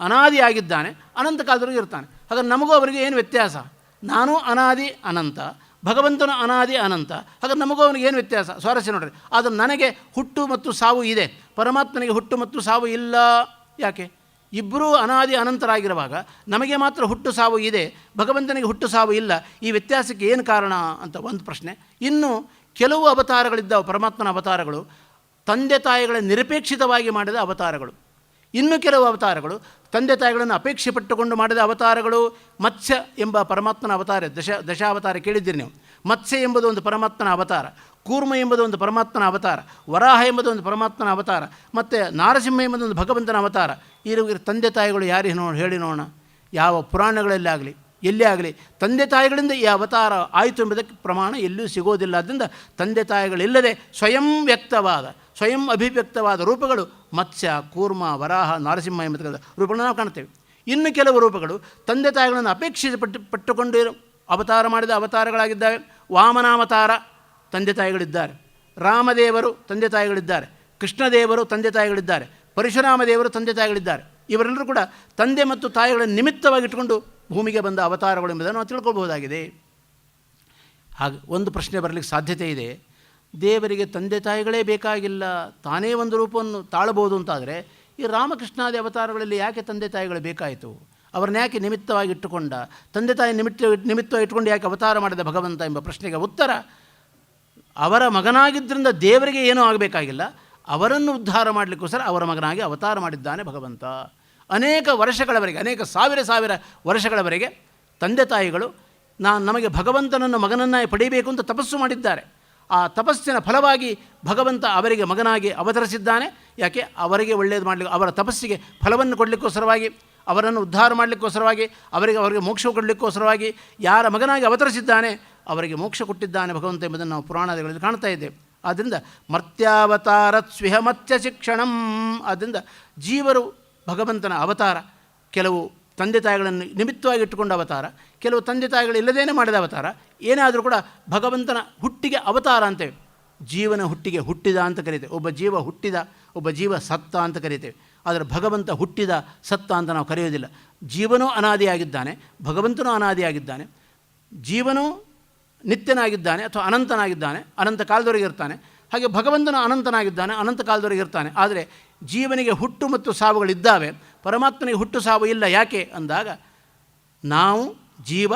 ಅನಾದಿಯಾಗಿದ್ದಾನೆ, ಅನಂತ ಕಾಲದವರೆಗೂ ಇರ್ತಾನೆ. ಹಾಗಾದ್ರೆ ನಮಗೂ ಅವರಿಗೆ ಏನು ವ್ಯತ್ಯಾಸ? ನಾನು ಅನಾದಿ ಅನಂತ, ಭಗವಂತನು ಅನಾದಿ ಅನಂತ. ಹಾಗಾದ್ರೆ ನಮಗೂ ಅವನಿಗೆ ಏನು ವ್ಯತ್ಯಾಸ? ಸ್ವಾರಸ್ಯ ನೋಡ್ರಿ. ಆದರೆ ನನಗೆ ಹುಟ್ಟು ಮತ್ತು ಸಾವು ಇದೆ, ಪರಮಾತ್ಮನಿಗೆ ಹುಟ್ಟು ಮತ್ತು ಸಾವು ಇಲ್ಲ. ಯಾಕೆ? ಇಬ್ಬರೂ ಅನಾದಿ ಅನಂತರಾಗಿರುವಾಗ ನಮಗೆ ಮಾತ್ರ ಹುಟ್ಟು ಸಾವು ಇದೆ, ಭಗವಂತನಿಗೆ ಹುಟ್ಟು ಸಾವು ಇಲ್ಲ. ಈ ವ್ಯತ್ಯಾಸಕ್ಕೆ ಏನು ಕಾರಣ ಅಂತ ಒಂದು ಪ್ರಶ್ನೆ. ಇನ್ನು ಕೆಲವು ಅವತಾರಗಳಿದ್ದಾವೆ, ಪರಮಾತ್ಮನ ಅವತಾರಗಳು ತಂದೆ ತಾಯಿಗಳ ನಿರಪೇಕ್ಷಿತವಾಗಿ ಮಾಡಿದ ಅವತಾರಗಳು. ಇನ್ನು ಕೆಲವು ಅವತಾರಗಳು ತಂದೆ ತಾಯಿಗಳನ್ನು ಅಪೇಕ್ಷೆ ಪಟ್ಟುಕೊಂಡು ಮಾಡಿದ ಅವತಾರಗಳು. ಮತ್ಸ್ಯ ಎಂಬ ಪರಮಾತ್ಮನ ಅವತಾರ, ದಶಾವತಾರ ಕೇಳಿದ್ದೀರಿ ನೀವು. ಮತ್ಸ್ಯ ಎಂಬುದು ಒಂದು ಪರಮಾತ್ಮನ ಅವತಾರ, ಕೂರ್ಮ ಎಂಬುದು ಒಂದು ಪರಮಾತ್ಮನ ಅವತಾರ, ವರಾಹ ಎಂಬುದು ಒಂದು ಪರಮಾತ್ಮನ ಅವತಾರ, ಮತ್ತು ನಾರಸಿಂಹ ಎಂಬುದು ಒಂದು ಭಗವಂತನ ಅವತಾರ. ಈ ತಂದೆ ತಾಯಿಗಳು ಯಾರು ಹೇಳಿ ನೋಡೋಣ? ಯಾವ ಪುರಾಣಗಳಲ್ಲಿ ಆಗಲಿ ಎಲ್ಲೇ ಆಗಲಿ ತಂದೆ ತಾಯಿಗಳಿಂದ ಈ ಅವತಾರ ಆಯಿತು ಎಂಬುದಕ್ಕೆ ಪ್ರಮಾಣ ಎಲ್ಲೂ ಸಿಗೋದಿಲ್ಲ. ಆದ್ದರಿಂದ ತಂದೆ ತಾಯಿಗಳಿಲ್ಲದೆ ಸ್ವಯಂ ವ್ಯಕ್ತವಾದ, ಸ್ವಯಂ ಅಭಿವ್ಯಕ್ತವಾದ ರೂಪಗಳು ಮತ್ಸ್ಯ, ಕೂರ್ಮ, ವರಾಹ, ನಾರಸಿಂಹ ಎಂಬ ರೂಪಗಳನ್ನು ನಾವು ಕಾಣ್ತೇವೆ. ಇನ್ನು ಕೆಲವು ರೂಪಗಳು ತಂದೆ ತಾಯಿಗಳನ್ನು ಅಪೇಕ್ಷಿಸಿ ಪಟ್ಟುಕೊಂಡು ಅವತಾರ ಮಾಡಿದ ಅವತಾರಗಳಾಗಿದ್ದಾವೆ. ವಾಮನಾವತಾರ ತಂದೆ ತಾಯಿಗಳಿದ್ದಾರೆ, ರಾಮದೇವರು ತಂದೆ ತಾಯಿಗಳಿದ್ದಾರೆ, ಕೃಷ್ಣದೇವರು ತಂದೆ ತಾಯಿಗಳಿದ್ದಾರೆ, ಪರಶುರಾಮ ದೇವರು ತಂದೆ ತಾಯಿಗಳಿದ್ದಾರೆ. ಇವರೆಲ್ಲರೂ ಕೂಡ ತಂದೆ ಮತ್ತು ತಾಯಿಗಳನ್ನು ನಿಮಿತ್ತವಾಗಿ ಇಟ್ಟುಕೊಂಡು ಭೂಮಿಗೆ ಬಂದ ಅವತಾರಗಳು ಎಂಬುದನ್ನು ನಾವು ತಿಳ್ಕೊಳ್ಬಹುದಾಗಿದೆ. ಹಾಗೆ ಒಂದು ಪ್ರಶ್ನೆ ಬರಲಿಕ್ಕೆ ಸಾಧ್ಯತೆ ಇದೆ, ದೇವರಿಗೆ ತಂದೆ ತಾಯಿಗಳೇ ಬೇಕಾಗಿಲ್ಲ, ತಾನೇ ಒಂದು ರೂಪವನ್ನು ತಾಳಬಹುದು ಅಂತಾದರೆ ಈ ರಾಮಕೃಷ್ಣಾದಿ ಅವತಾರಗಳಲ್ಲಿ ಯಾಕೆ ತಂದೆ ತಾಯಿಗಳು ಬೇಕಾಯಿತು? ಅವರನ್ನ ಯಾಕೆ ನಿಮಿತ್ತವಾಗಿ ಇಟ್ಟುಕೊಂಡ? ತಂದೆ ತಾಯಿ ನಿಮಿತ್ತವಾಗಿ ಇಟ್ಟುಕೊಂಡು ಯಾಕೆ ಅವತಾರ ಮಾಡಿದ ಭಗವಂತ ಎಂಬ ಪ್ರಶ್ನೆಗೆ ಉತ್ತರ, ಅವರ ಮಗನಾಗಿದ್ದರಿಂದ ದೇವರಿಗೆ ಏನೂ ಆಗಬೇಕಾಗಿಲ್ಲ, ಅವರನ್ನು ಉದ್ಧಾರ ಮಾಡಲಿಕ್ಕೋಸ್ಕರ ಅವರ ಮಗನಾಗಿ ಅವತಾರ ಮಾಡಿದ್ದಾನೆ ಭಗವಂತ. ಅನೇಕ ವರ್ಷಗಳವರೆಗೆ, ಅನೇಕ ಸಾವಿರ ವರ್ಷಗಳವರೆಗೆ ತಂದೆ ತಾಯಿಗಳು ನಮಗೆ ಭಗವಂತನನ್ನು ಮಗನನ್ನಾಗಿ ಪಡೆಯಬೇಕು ಅಂತ ತಪಸ್ಸು ಮಾಡಿದ್ದಾರೆ. ಆ ತಪಸ್ಸಿನ ಫಲವಾಗಿ ಭಗವಂತ ಅವರಿಗೆ ಮಗನಾಗಿ ಅವತರಿಸಿದ್ದಾನೆ. ಯಾಕೆ? ಅವರಿಗೆ ಒಳ್ಳೆಯದು ಮಾಡಲಿಕ್ಕೆ, ಅವರ ತಪಸ್ಸಿಗೆ ಫಲವನ್ನು ಕೊಡಲಿಕ್ಕೋಸ್ಕರವಾಗಿ, ಅವರನ್ನು ಉದ್ಧಾರ ಮಾಡಲಿಕ್ಕೋಸ್ಕರವಾಗಿ, ಅವರಿಗೆ ಮೋಕ್ಷ ಕೊಡಲಿಕ್ಕೋಸ್ಕರವಾಗಿ ಯಾರ ಮಗನಾಗಿ ಅವತರಿಸಿದ್ದಾನೆ ಅವರಿಗೆ ಮೋಕ್ಷ ಕೊಟ್ಟಿದ್ದಾನೆ ಭಗವಂತ ಎಂಬುದನ್ನು ನಾವು ಪುರಾಣಗಳಲ್ಲಿ ಕಾಣ್ತಾ ಇದ್ದೇವೆ. ಆದ್ದರಿಂದ ಮರ್ತ್ಯಾವತಾರತ್ಸ್ವಿಹ ಮತ್ಸ್ಯ ಶಿಕ್ಷಣಂ. ಆದ್ದರಿಂದ ಜೀವರು ಭಗವಂತನ ಅವತಾರ, ಕೆಲವು ತಂದೆ ತಾಯಿಗಳನ್ನು ನಿಮಿತ್ತವಾಗಿ ಇಟ್ಟುಕೊಂಡ ಅವತಾರ, ಕೆಲವು ತಂದೆ ತಾಯಿಗಳು ಇಲ್ಲದೇನೆ ಮಾಡಿದ ಅವತಾರ. ಏನಾದರೂ ಕೂಡ ಭಗವಂತನ ಹುಟ್ಟಿಗೆ ಅವತಾರ ಅಂತೇವೆ. ಜೀವನ ಹುಟ್ಟಿಗೆ ಹುಟ್ಟಿದ ಅಂತ ಕರೀತೇವೆ. ಒಬ್ಬ ಜೀವ ಹುಟ್ಟಿದ, ಒಬ್ಬ ಜೀವ ಸತ್ತ ಅಂತ ಕರೀತೇವೆ. ಆದರೆ ಭಗವಂತ ಹುಟ್ಟಿದ ಸತ್ತ ಅಂತ ನಾವು ಕರೆಯೋದಿಲ್ಲ. ಜೀವನೂ ಅನಾದಿಯಾಗಿದ್ದಾನೆ, ಭಗವಂತನೂ ಅನಾದಿಯಾಗಿದ್ದಾನೆ. ಜೀವನೂ ನಿತ್ಯನಾಗಿದ್ದಾನೆ ಅಥವಾ ಅನಂತನಾಗಿದ್ದಾನೆ, ಅನಂತ ಕಾಲದವರೆಗೆ ಇರ್ತಾನೆ. ಹಾಗೆ ಭಗವಂತನು ಅನಂತನಾಗಿದ್ದಾನೆ, ಅನಂತ ಕಾಲದವರೆಗೆ ಇರ್ತಾನೆ. ಆದರೆ ಜೀವನಿಗೆ ಹುಟ್ಟು ಮತ್ತು ಸಾವುಗಳಿದ್ದಾವೆ, ಪರಮಾತ್ಮನಿಗೆ ಹುಟ್ಟು ಸಾವು ಇಲ್ಲ. ಯಾಕೆ ಅಂದಾಗ ನಾವು ಜೀವ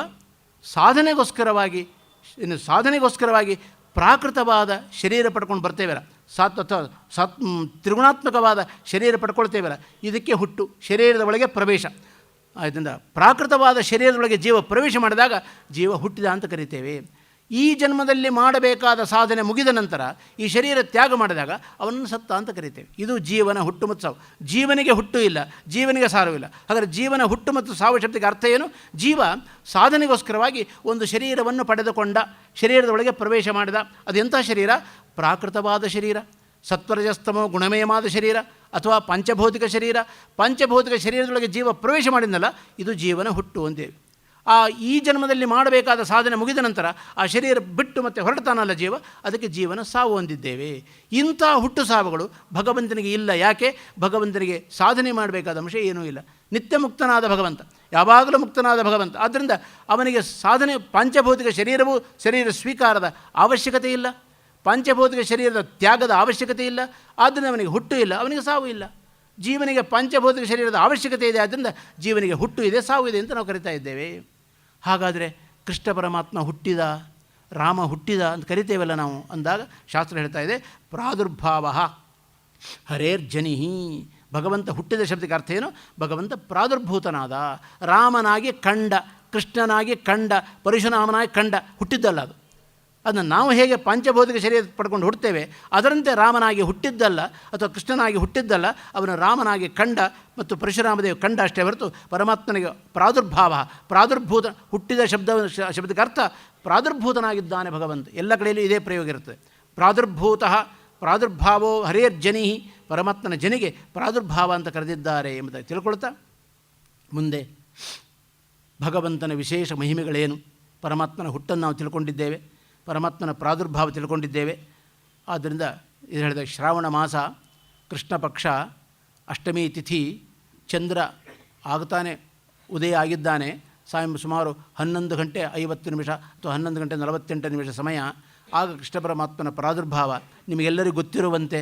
ಸಾಧನೆಗೋಸ್ಕರವಾಗಿ ಪ್ರಾಕೃತವಾದ ಶರೀರ ಪಡ್ಕೊಂಡು ಬರ್ತೇವಲ್ಲ, ತ್ರಿಗುಣಾತ್ಮಕವಾದ ಶರೀರ ಪಡ್ಕೊಳ್ತೇವಲ್ಲ, ಇದಕ್ಕೆ ಹುಟ್ಟು, ಶರೀರದ ಒಳಗೆ ಪ್ರವೇಶ. ಆದ್ದರಿಂದ ಪ್ರಾಕೃತವಾದ ಶರೀರದೊಳಗೆ ಜೀವ ಪ್ರವೇಶ ಮಾಡಿದಾಗ ಜೀವ ಹುಟ್ಟಿದ ಅಂತ ಕರಿತೇವೆ. ಈ ಜನ್ಮದಲ್ಲಿ ಮಾಡಬೇಕಾದ ಸಾಧನೆ ಮುಗಿದ ನಂತರ ಈ ಶರೀರ ತ್ಯಾಗ ಮಾಡಿದಾಗ ಅವನನ್ನು ಸತ್ತ ಅಂತ ಕರಿತೇವೆ. ಇದು ಜೀವನ ಹುಟ್ಟು ಮತ್ತು ಸಾವು. ಜೀವನಿಗೆ ಹುಟ್ಟು ಇಲ್ಲ, ಜೀವನಿಗೆ ಸಾರವಿಲ್ಲ. ಹಾಗಾದರೆ ಜೀವನ ಹುಟ್ಟು ಮತ್ತು ಸಾವು ಶಬ್ದಕ್ಕೆ ಅರ್ಥ ಏನು? ಜೀವ ಸಾಧನೆಗೋಸ್ಕರವಾಗಿ ಒಂದು ಶರೀರವನ್ನು ಪಡೆದುಕೊಂಡ, ಶರೀರದ ಒಳಗೆ ಪ್ರವೇಶ ಮಾಡಿದ. ಅದೆಂಥ ಶರೀರ? ಪ್ರಾಕೃತವಾದ ಶರೀರ, ಸತ್ವರಜಸ್ತಮೋ ಗುಣಮಯವಾದ ಶರೀರ, ಅಥವಾ ಪಂಚಭೌತಿಕ ಶರೀರ. ಪಂಚಭೌತಿಕ ಶರೀರದೊಳಗೆ ಜೀವ ಪ್ರವೇಶ ಮಾಡಿದ್ನಲ್ಲ, ಇದು ಜೀವನ ಹುಟ್ಟು ಅಂತೇವೆ. ಈ ಜನ್ಮದಲ್ಲಿ ಮಾಡಬೇಕಾದ ಸಾಧನೆ ಮುಗಿದ ನಂತರ ಆ ಶರೀರ ಬಿಟ್ಟು ಮತ್ತೆ ಹೊರಡ್ತಾನಲ್ಲ ಜೀವ, ಅದಕ್ಕೆ ಜೀವನ ಸಾವು ಹೊಂದಿದ್ದೇವೆ. ಇಂಥ ಹುಟ್ಟು ಸಾವುಗಳು ಭಗವಂತನಿಗೆ ಇಲ್ಲ. ಯಾಕೆ? ಭಗವಂತನಿಗೆ ಸಾಧನೆ ಮಾಡಬೇಕಾದ ಅಂಶ ಏನೂ ಇಲ್ಲ. ನಿತ್ಯ ಮುಕ್ತನಾದ ಭಗವಂತ, ಯಾವಾಗಲೂ ಮುಕ್ತನಾದ ಭಗವಂತ. ಆದ್ದರಿಂದ ಅವನಿಗೆ ಸಾಧನೆ, ಪಂಚಭೌತಿಕ ಶರೀರ ಸ್ವೀಕಾರದ ಅವಶ್ಯಕತೆ ಇಲ್ಲ, ಪಂಚಭೌತಿಕ ಶರೀರದ ತ್ಯಾಗದ ಅವಶ್ಯಕತೆ ಇಲ್ಲ. ಆದ್ದರಿಂದ ಅವನಿಗೆ ಹುಟ್ಟು ಇಲ್ಲ, ಅವನಿಗೆ ಸಾವು ಇಲ್ಲ. ಜೀವನಿಗೆ ಪಂಚಭೌತಿಕ ಶರೀರದ ಅವಶ್ಯಕತೆ ಇದೆ, ಆದ್ದರಿಂದ ಜೀವನಿಗೆ ಹುಟ್ಟು ಇದೆ, ಸಾವು ಇದೆ ಅಂತ ನಾವು ಕರಿತಾ ಇದ್ದೇವೆ. ಹಾಗಾದರೆ ಕೃಷ್ಣ ಪರಮಾತ್ಮ ಹುಟ್ಟಿದ, ರಾಮ ಹುಟ್ಟಿದ ಅಂತ ಕರಿತೇವಲ್ಲ ನಾವು ಅಂದಾಗ ಶಾಸ್ತ್ರ ಹೇಳ್ತಾ ಇದೆ, ಪ್ರಾದುರ್ಭಾವ ಹರೇರ್ಜನಿಹಿ. ಭಗವಂತ ಹುಟ್ಟಿದ ಶಬ್ದಕ್ಕೆ ಅರ್ಥ ಏನು? ಭಗವಂತ ಪ್ರಾದುರ್ಭೂತನಾದ, ರಾಮನಾಗಿ ಕಂಡ, ಕೃಷ್ಣನಾಗಿ ಕಂಡ, ಪರಶುರಾಮನಾಗಿ ಕಂಡ, ಹುಟ್ಟಿದ್ದಲ್ಲ ಅದು. ಅದನ್ನು ನಾವು ಹೇಗೆ ಪಂಚಭೌತಿಕ ಶರೀರ ಪಡ್ಕೊಂಡು ಹುಡ್ತೇವೆ, ಅದರಂತೆ ರಾಮನಾಗಿ ಹುಟ್ಟಿದ್ದಲ್ಲ ಅಥವಾ ಕೃಷ್ಣನಾಗಿ ಹುಟ್ಟಿದ್ದಲ್ಲ, ಅವನು ರಾಮನಾಗಿ ಕಂಡ ಮತ್ತು ಪರಶುರಾಮದೇವ ಕಂಡ ಅಷ್ಟೇ ಹೊರತು ಪರಮಾತ್ಮನಿಗೆ ಪ್ರಾದುರ್ಭೂತ, ಹುಟ್ಟಿದ ಶಬ್ದಕ್ಕೆ ಅರ್ಥ ಪ್ರಾದುರ್ಭೂತನಾಗಿದ್ದಾನೆ ಭಗವಂತ. ಎಲ್ಲ ಕಡೆಯಲ್ಲೂ ಇದೇ ಪ್ರಯೋಗ ಇರ್ತದೆ. ಪ್ರಾದುರ್ಭಾವೋ ಹರೇರ್ಜನಿ, ಪರಮಾತ್ಮನ ಜನಿಗೆ ಪ್ರಾದುರ್ಭಾವ ಅಂತ ಕರೆದಿದ್ದಾರೆ ಎಂಬುದಾಗಿ ತಿಳ್ಕೊಳ್ತಾ ಮುಂದೆ ಭಗವಂತನ ವಿಶೇಷ ಮಹಿಮೆಗಳೇನು, ಪರಮಾತ್ಮನ ಹುಟ್ಟನ್ನು ನಾವು ತಿಳ್ಕೊಂಡಿದ್ದೇವೆ, ಪರಮಾತ್ಮನ ಪ್ರಾದುರ್ಭಾವ ತಿಳ್ಕೊಂಡಿದ್ದೇವೆ. ಆದ್ದರಿಂದ ಇದು ಹೇಳಿದ ಶ್ರಾವಣ ಮಾಸ, ಕೃಷ್ಣ ಪಕ್ಷ, ಅಷ್ಟಮಿ ತಿಥಿ, ಚಂದ್ರ ಆಗ್ತಾನೆ ಉದಯ ಆಗಿದ್ದಾನೆ. ಸುಮಾರು 11 ಗಂಟೆ 50 ನಿಮಿಷ ಅಥವಾ 11 ಗಂಟೆ 48 ನಿಮಿಷ ಸಮಯ. ಆಗ ಕೃಷ್ಣ ಪರಮಾತ್ಮನ ಪ್ರಾದುರ್ಭಾವ. ನಿಮಗೆಲ್ಲರಿಗೂ ಗೊತ್ತಿರುವಂತೆ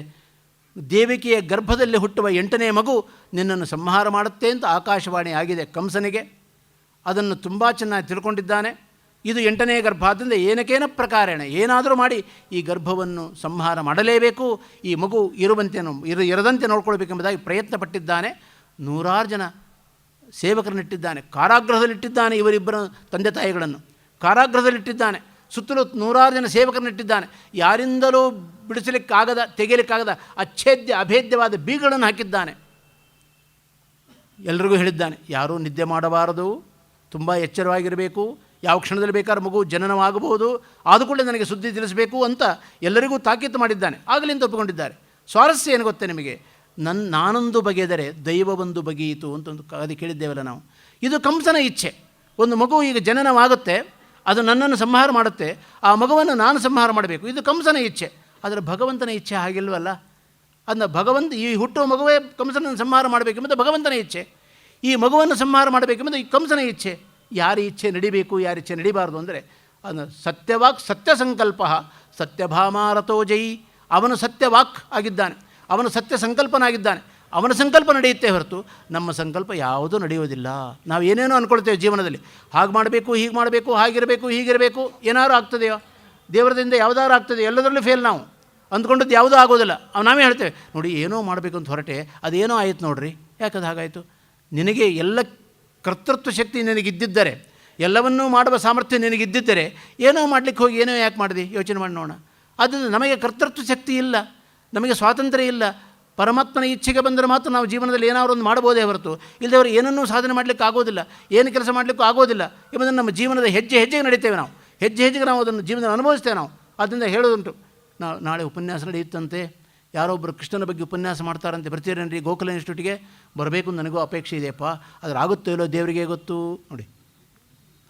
ದೇವಕಿಯ ಗರ್ಭದಲ್ಲಿ ಹುಟ್ಟುವ 8ನೇ ಮಗು ನಿನ್ನನ್ನು ಸಂಹಾರ ಮಾಡುತ್ತೆ ಅಂತ ಆಕಾಶವಾಣಿ ಆಗಿದೆ ಕಂಸನಿಗೆ. ಅದನ್ನು ತುಂಬ ಚೆನ್ನಾಗಿ ತಿಳ್ಕೊಂಡಿದ್ದಾನೆ. ಇದು 8ನೇ ಗರ್ಭ, ಆದ್ದರಿಂದ ಏನಕ್ಕೇನ ಪ್ರಕಾರೇಣ ಏನಾದರೂ ಮಾಡಿ ಈ ಗರ್ಭವನ್ನು ಸಂಹಾರ ಮಾಡಲೇಬೇಕು, ಈ ಮಗು ಇರದಂತೆ ನೋಡ್ಕೊಳ್ಬೇಕೆಂಬುದಾಗಿ ಪ್ರಯತ್ನ ಪಟ್ಟಿದ್ದಾನೆ. 100 ಜನ ಸೇವಕರನ್ನಿಟ್ಟಿದ್ದಾನೆ, ಕಾರಾಗೃಹದಲ್ಲಿಟ್ಟಿದ್ದಾನೆ. ಇವರಿಬ್ಬರ ತಂದೆ ತಾಯಿಗಳನ್ನು ಕಾರಾಗೃಹದಲ್ಲಿಟ್ಟಿದ್ದಾನೆ. ಸುತ್ತಲೂ 100 ಜನ ಸೇವಕರನ್ನಿಟ್ಟಿದ್ದಾನೆ. ಯಾರಿಂದಲೂ ಬಿಡಿಸಲಿಕ್ಕಾಗದ, ತೆಗೆಯಲಿಕ್ಕಾಗದ ಅಭೇದ್ಯವಾದ ಬೀಗಗಳನ್ನು ಹಾಕಿದ್ದಾನೆ. ಎಲ್ರಿಗೂ ಹೇಳಿದ್ದಾನೆ, ಯಾರೂ ನಿದ್ದೆ ಮಾಡಬಾರದು, ತುಂಬ ಎಚ್ಚರವಾಗಿರಬೇಕು, ಯಾವ ಕ್ಷಣದಲ್ಲಿ ಬೇಕಾದ್ರೂ ಮಗು ಜನನವಾಗಬಹುದು, ಆದುಕೊಳ್ಳೆ ನನಗೆ ಸುದ್ದಿ ತಿಳಿಸಬೇಕು ಅಂತ ಎಲ್ಲರಿಗೂ ತಾಕೀತು ಮಾಡಿದ್ದಾನೆ. ಆಗಲಿಂದ ಒಪ್ಪಿಕೊಂಡಿದ್ದಾರೆ. ಸ್ವಾರಸ್ಯ ಏನು ಗೊತ್ತೇ ನಿಮಗೆ? ನಾನೊಂದು ಬಗೆದರೆ ದೈವವೊಂದು ಬಗೆಯಿತು ಅಂತ ಒಂದು ಗಾದೆ ಕೇಳಿದ್ದೇವಲ್ಲ ನಾವು. ಇದು ಕಂಸನ ಇಚ್ಛೆ. ಒಂದು ಮಗು ಈಗ ಜನನವಾಗುತ್ತೆ, ಅದು ನನ್ನನ್ನು ಸಂಹಾರ ಮಾಡುತ್ತೆ, ಆ ಮಗುವನ್ನು ನಾನು ಸಂಹಾರ ಮಾಡಬೇಕು, ಇದು ಕಂಸನ ಇಚ್ಛೆ. ಆದರೆ ಭಗವಂತನ ಇಚ್ಛೆ ಹಾಗಿಲ್ವಲ್ಲ. ಅದನ್ನು ಭಗವಂತ ಈ ಹುಟ್ಟುವ ಮಗುವೇ ಕಂಸನನ್ನು ಸಂಹಾರ ಮಾಡಬೇಕೆಂಬುದು ಭಗವಂತನ ಇಚ್ಛೆ. ಈ ಮಗುವನ್ನು ಸಂಹಾರ ಮಾಡಬೇಕೆಂಬುದು ಈ ಕಂಸನ ಇಚ್ಛೆ. ಯಾರ ಇಚ್ಛೆ ನಡಿಬೇಕು, ಯಾರ ಇಚ್ಛೆ ನಡಿಬಾರ್ದು ಅಂದರೆ ಅದನ್ನು ಸತ್ಯವಾಕ್ ಸತ್ಯ ಸಂಕಲ್ಪ ಸತ್ಯಭಾಮಾರತೋ ಜೈ. ಅವನು ಸತ್ಯವಾಕ್ ಆಗಿದ್ದಾನೆ, ಅವನು ಸತ್ಯ ಸಂಕಲ್ಪನಾಗಿದ್ದಾನೆ. ಅವನ ಸಂಕಲ್ಪ ನಡೆಯುತ್ತೆ ಹೊರತು ನಮ್ಮ ಸಂಕಲ್ಪ ಯಾವುದೂ ನಡೆಯೋದಿಲ್ಲ. ನಾವು ಏನೇನೋ ಅಂದ್ಕೊಳ್ತೇವೆ ಜೀವನದಲ್ಲಿ, ಹಾಗೆ ಮಾಡಬೇಕು, ಹೀಗೆ ಮಾಡಬೇಕು, ಹಾಗಿರಬೇಕು, ಹೀಗಿರಬೇಕು. ಏನಾದ್ರು ಆಗ್ತದೆಯೋ? ದೇವರದಿಂದ ಯಾವುದಾದ್ರು ಆಗ್ತದೆ? ಎಲ್ಲದರಲ್ಲೂ ಫೇಲ್. ನಾವು ಅಂದ್ಕೊಂಡದ್ದು ಯಾವುದೂ ಆಗೋದಿಲ್ಲ. ನಾವೇ ಹೇಳ್ತೇವೆ, ನೋಡಿ ಏನೋ ಮಾಡಬೇಕು ಅಂತ ಹೊರಟೆ, ಅದೇನೋ ಆಯಿತು ನೋಡ್ರಿ. ಯಾಕದು ಹಾಗಾಯಿತು? ನಿನಗೆ ಎಲ್ಲ ಕರ್ತೃತ್ವ ಶಕ್ತಿ ನಿನಗಿದ್ದಿದ್ದರೆ, ಎಲ್ಲವನ್ನೂ ಮಾಡುವ ಸಾಮರ್ಥ್ಯ ನಿನಗಿದ್ದಿದ್ದರೆ ಏನೋ ಮಾಡಲಿಕ್ಕೆ ಹೋಗಿ ಏನೋ ಯಾಕೆ ಮಾಡಿದೆ ಯೋಚನೆ ಮಾಡಿ ನೋಡೋಣ. ಆದ್ದರಿಂದ ನಮಗೆ ಕರ್ತೃತ್ವ ಶಕ್ತಿ ಇಲ್ಲ, ನಮಗೆ ಸ್ವಾತಂತ್ರ್ಯ ಇಲ್ಲ. ಪರಮಾತ್ಮನ ಇಚ್ಛೆಗೆ ಬಂದರೆ ಮಾತ್ರ ನಾವು ಜೀವನದಲ್ಲಿ ಏನಾದರೂ ಒಂದು ಮಾಡಬಹುದೇ ಹೊರತು ಇಲ್ಲದವರು ಏನನ್ನೂ ಸಾಧನೆ ಮಾಡಲಿಕ್ಕೆ ಆಗೋದಿಲ್ಲ, ಏನು ಕೆಲಸ ಮಾಡಲಿಕ್ಕೂ ಆಗೋದಿಲ್ಲ ಎಂಬುದನ್ನು ನಮ್ಮ ಜೀವನದ ಹೆಜ್ಜೆ ಹೆಜ್ಜೆಗೆ ನಡೀತೇವೆ ನಾವು. ಹೆಜ್ಜೆ ಹೆಜ್ಜೆಗೆ ನಾವು ಅದನ್ನು ಜೀವನದಲ್ಲಿ ಅನುಭವಿಸ್ತೇವೆ ನಾವು. ಆದ್ದರಿಂದ ಹೇಳೋದುಂಟು, ನಾಳೆ ಉಪನ್ಯಾಸ ನಡೆಯುತ್ತಂತೆ, ಯಾರೊಬ್ಬರು ಕೃಷ್ಣನ ಬಗ್ಗೆ ಉಪನ್ಯಾಸ ಮಾಡ್ತಾರಂತೆ, ಬರ್ತೀರೇನ್ರಿ ಗೋಕುಲ ಇನ್ಸ್ಟಿಟ್ಯೂಟ್ಗೆ? ಬರಬೇಕು ನನಗೂ ಅಪೇಕ್ಷೆ ಇದೆಯಪ್ಪ, ಆದರೆ ಆಗುತ್ತೋ ಇಲ್ಲೋ ದೇವರಿಗೆ ಗೊತ್ತು ನೋಡಿ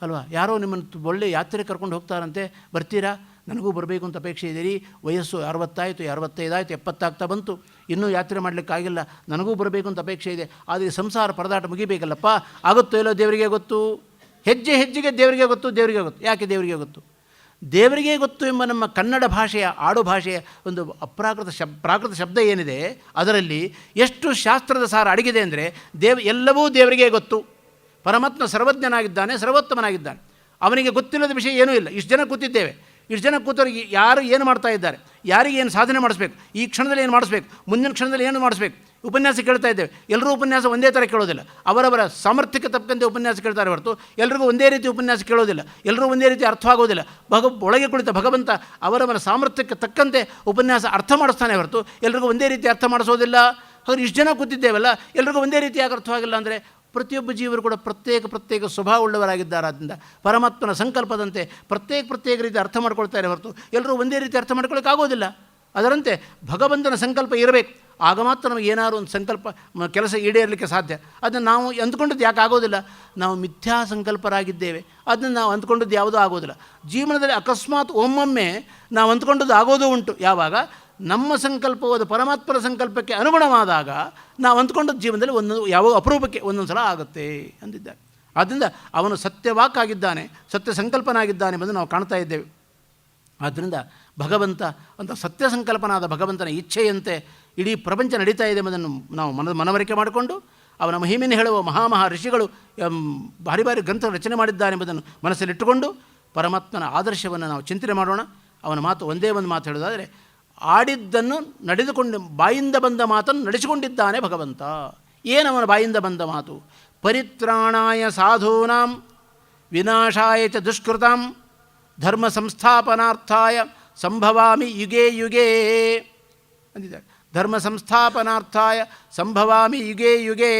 ಅಲ್ವಾ. ಯಾರೋ ನಿಮ್ಮನ್ನು ಒಳ್ಳೆ ಯಾತ್ರೆ ಕರ್ಕೊಂಡು ಹೋಗ್ತಾರಂತೆ, ಬರ್ತೀರಾ? ನನಗೂ ಬರಬೇಕು ಅಂತ ಅಪೇಕ್ಷೆ ಇದೆ ರೀ, ವಯಸ್ಸು 60 ಆಯಿತು, 65 ಆಯಿತು, 70 ಆಗ್ತಾ ಬಂತು, ಇನ್ನೂ ಯಾತ್ರೆ ಮಾಡಲಿಕ್ಕಾಗಿಲ್ಲ, ನನಗೂ ಬರಬೇಕು ಅಂತ ಅಪೇಕ್ಷೆ ಇದೆ, ಆದರೆ ಸಂಸಾರ ಪರದಾಟ ಮುಗಿಬೇಕಲ್ಲಪ್ಪ, ಆಗುತ್ತೋ ಇಲ್ಲೋ ದೇವರಿಗೆ ಗೊತ್ತು. ಹೆಜ್ಜೆ ಹೆಜ್ಜೆಗೆ ದೇವರಿಗೆ ಗೊತ್ತು, ದೇವರಿಗೆ ಗೊತ್ತು. ಯಾಕೆ ದೇವರಿಗೆ ಗೊತ್ತು? ದೇವರಿಗೇ ಗೊತ್ತು ಎಂಬ ನಮ್ಮ ಕನ್ನಡ ಭಾಷೆಯ ಆಡು ಭಾಷೆಯ ಒಂದು ಪ್ರಾಕೃತ ಶಬ್ದ ಏನಿದೆ, ಅದರಲ್ಲಿ ಎಷ್ಟು ಶಾಸ್ತ್ರದ ಸಾರ ಅಡಗಿದೆ ಅಂದರೆ ಎಲ್ಲವೂ ದೇವರಿಗೇ ಗೊತ್ತು. ಪರಮಾತ್ಮ ಸರ್ವಜ್ಞನಾಗಿದ್ದಾನೆ, ಸರ್ವೋತ್ತಮನಾಗಿದ್ದಾನೆ. ಅವನಿಗೆ ಗೊತ್ತಿಲ್ಲದ ವಿಷಯ ಏನೂ ಇಲ್ಲ. ಇಷ್ಟು ಜನ ಕೂತಿದ್ದೇವೆ, ಇಷ್ಟು ಜನ ಕೂತವ್ರಿಗೆ ಯಾರು ಏನು ಮಾಡ್ತಾ ಇದ್ದಾರೆ, ಯಾರಿಗೆ ಏನು ಸಾಧನೆ ಮಾಡಿಸ್ಬೇಕು, ಈ ಕ್ಷಣದಲ್ಲಿ ಏನು ಮಾಡಿಸ್ಬೇಕು, ಮುಂದಿನ ಕ್ಷಣದಲ್ಲಿ ಏನು ಮಾಡಿಸ್ಬೇಕು, ಉಪನ್ಯಾಸ ಕೇಳ್ತಾ ಇದ್ದೇವೆ. ಎಲ್ಲರೂ ಉಪನ್ಯಾಸ ಒಂದೇ ಥರ ಕೇಳೋದಿಲ್ಲ, ಅವರವರ ಸಾಮರ್ಥ್ಯಕ್ಕೆ ತಕ್ಕಂತೆ ಉಪನ್ಯಾಸ ಕೇಳ್ತಾರೆ ಹೊರತು ಎಲ್ರಿಗೂ ಒಂದೇ ರೀತಿ ಉಪನ್ಯಾಸ ಕೇಳೋದಿಲ್ಲ, ಎಲ್ಲರೂ ಒಂದೇ ರೀತಿ ಅರ್ಥವಾಗೋದಿಲ್ಲ. ಒಳಗೆ ಕುಳಿತ ಭಗವಂತ ಅವರವರ ಸಾಮರ್ಥ್ಯಕ್ಕೆ ತಕ್ಕಂತೆ ಉಪನ್ಯಾಸ ಅರ್ಥ ಮಾಡಿಸ್ತಾನೆ ಹೊರತು ಎಲ್ರಿಗೂ ಒಂದೇ ರೀತಿ ಅರ್ಥ ಮಾಡಿಸೋದಿಲ್ಲ. ಹಾಗೆ ಇಷ್ಟು ಜನ ಕೂತಿದ್ದೇವಲ್ಲ, ಎಲ್ರಿಗೂ ಒಂದೇ ರೀತಿಯಾಗಿ ಅರ್ಥವಾಗಿಲ್ಲ ಅಂದರೆ ಪ್ರತಿಯೊಬ್ಬ ಜೀವರು ಕೂಡ ಪ್ರತ್ಯೇಕ ಸ್ವಭಾವ ಉಳ್ಳವರಾಗಿದ್ದಾರೆ. ಆದ್ದರಿಂದ ಪರಮಾತ್ಮನ ಸಂಕಲ್ಪದಂತೆ ಪ್ರತ್ಯೇಕ ರೀತಿ ಅರ್ಥ ಮಾಡ್ಕೊಳ್ತಾರೆ ಹೊರತು ಎಲ್ಲರೂ ಒಂದೇ ರೀತಿ ಅರ್ಥ ಮಾಡ್ಕೊಳ್ಳೋಕೆ ಆಗೋದಿಲ್ಲ. ಅದರಂತೆ ಭಗವಂತನ ಸಂಕಲ್ಪ ಇರಬೇಕು, ಆಗ ಮಾತ್ರ ನಮಗೆ ಏನಾದ್ರು ಒಂದು ಸಂಕಲ್ಪ ಕೆಲಸ ಈಡೇರಲಿಕ್ಕೆ ಸಾಧ್ಯ. ಅದನ್ನು ನಾವು ಅಂದ್ಕೊಂಡದ್ದು ಯಾಕೆ ಆಗೋದಿಲ್ಲ? ನಾವು ಮಿಥ್ಯಾ ಸಂಕಲ್ಪರಾಗಿದ್ದೇವೆ, ಅದನ್ನು ನಾವು ಅಂದ್ಕೊಂಡದ್ದು ಯಾವುದೂ ಆಗೋದಿಲ್ಲ. ಜೀವನದಲ್ಲಿ ಅಕಸ್ಮಾತ್ ಒಮ್ಮೊಮ್ಮೆ ನಾವು ಅಂದ್ಕೊಂಡದ್ದು ಆಗೋದು ಉಂಟು. ಯಾವಾಗ ನಮ್ಮ ಸಂಕಲ್ಪವಾದ ಪರಮಾತ್ಮನ ಸಂಕಲ್ಪಕ್ಕೆ ಅನುಗುಣವಾದಾಗ ನಾವು ಅಂದ್ಕೊಂಡದ್ದು ಜೀವನದಲ್ಲಿ ಯಾವ ಅಪರೂಪಕ್ಕೆ ಒಂದೊಂದು ಸಲ ಆಗುತ್ತೆ ಅಂದಿದ್ದಾರೆ. ಆದ್ದರಿಂದ ಅವನು ಸತ್ಯವಾಕಾಗಿದ್ದಾನೆ, ಸತ್ಯ ಸಂಕಲ್ಪನಾಗಿದ್ದಾನೆ ಎಂಬುದು ನಾವು ಕಾಣ್ತಾ ಇದ್ದೇವೆ. ಆದ್ದರಿಂದ ಭಗವಂತ ಅಂತ ಸತ್ಯ ಸಂಕಲ್ಪನಾದ ಭಗವಂತನ ಇಚ್ಛೆಯಂತೆ ಇಡೀ ಪ್ರಪಂಚ ನಡೀತಾ ಇದೆ ಎಂಬುದನ್ನು ನಾವು ಮನವರಿಕೆ ಮಾಡಿಕೊಂಡು ಅವನ ಮಹಿಮೆಯನ್ನು ಹೇಳುವ ಮಹಾ ಋಷಿಗಳು ಭಾರಿ ಗ್ರಂಥ ರಚನೆ ಮಾಡಿದ್ದಾನೆ ಎಂಬುದನ್ನು ಮನಸ್ಸಲ್ಲಿಟ್ಟುಕೊಂಡು ಪರಮಾತ್ಮನ ಆದರ್ಶವನ್ನು ನಾವು ಚಿಂತನೆ ಮಾಡೋಣ. ಅವನ ಮಾತು ಒಂದೇ ಒಂದು ಮಾತು ಹೇಳೋದಾದರೆ, ಆಡಿದ್ದನ್ನು ನಡೆದುಕೊಂಡು ಬಾಯಿಂದ ಬಂದ ಮಾತನ್ನು ನಡೆಸಿಕೊಂಡಿದ್ದಾನೆ ಭಗವಂತ. ಏನವನ ಬಾಯಿಂದ ಬಂದ ಮಾತು? ಪರಿತ್ರಾಣಾಯ ಸಾಧೂನಾಂ ವಿನಾಶಾಯ ಚ ದುಷ್ಕೃತಾಂ ಧರ್ಮ ಸಂಸ್ಥಾಪನಾರ್ಥಾಯ ಸಂಭವಾಮಿ ಯುಗೇ ಯುಗೇ ಅಂದಿದ್ದಾರೆ. ಧರ್ಮ ಸಂಸ್ಥಾಪನಾರ್ಥಾಯ ಸಂಭವಾಮಿ ಯುಗೇ ಯುಗೇ.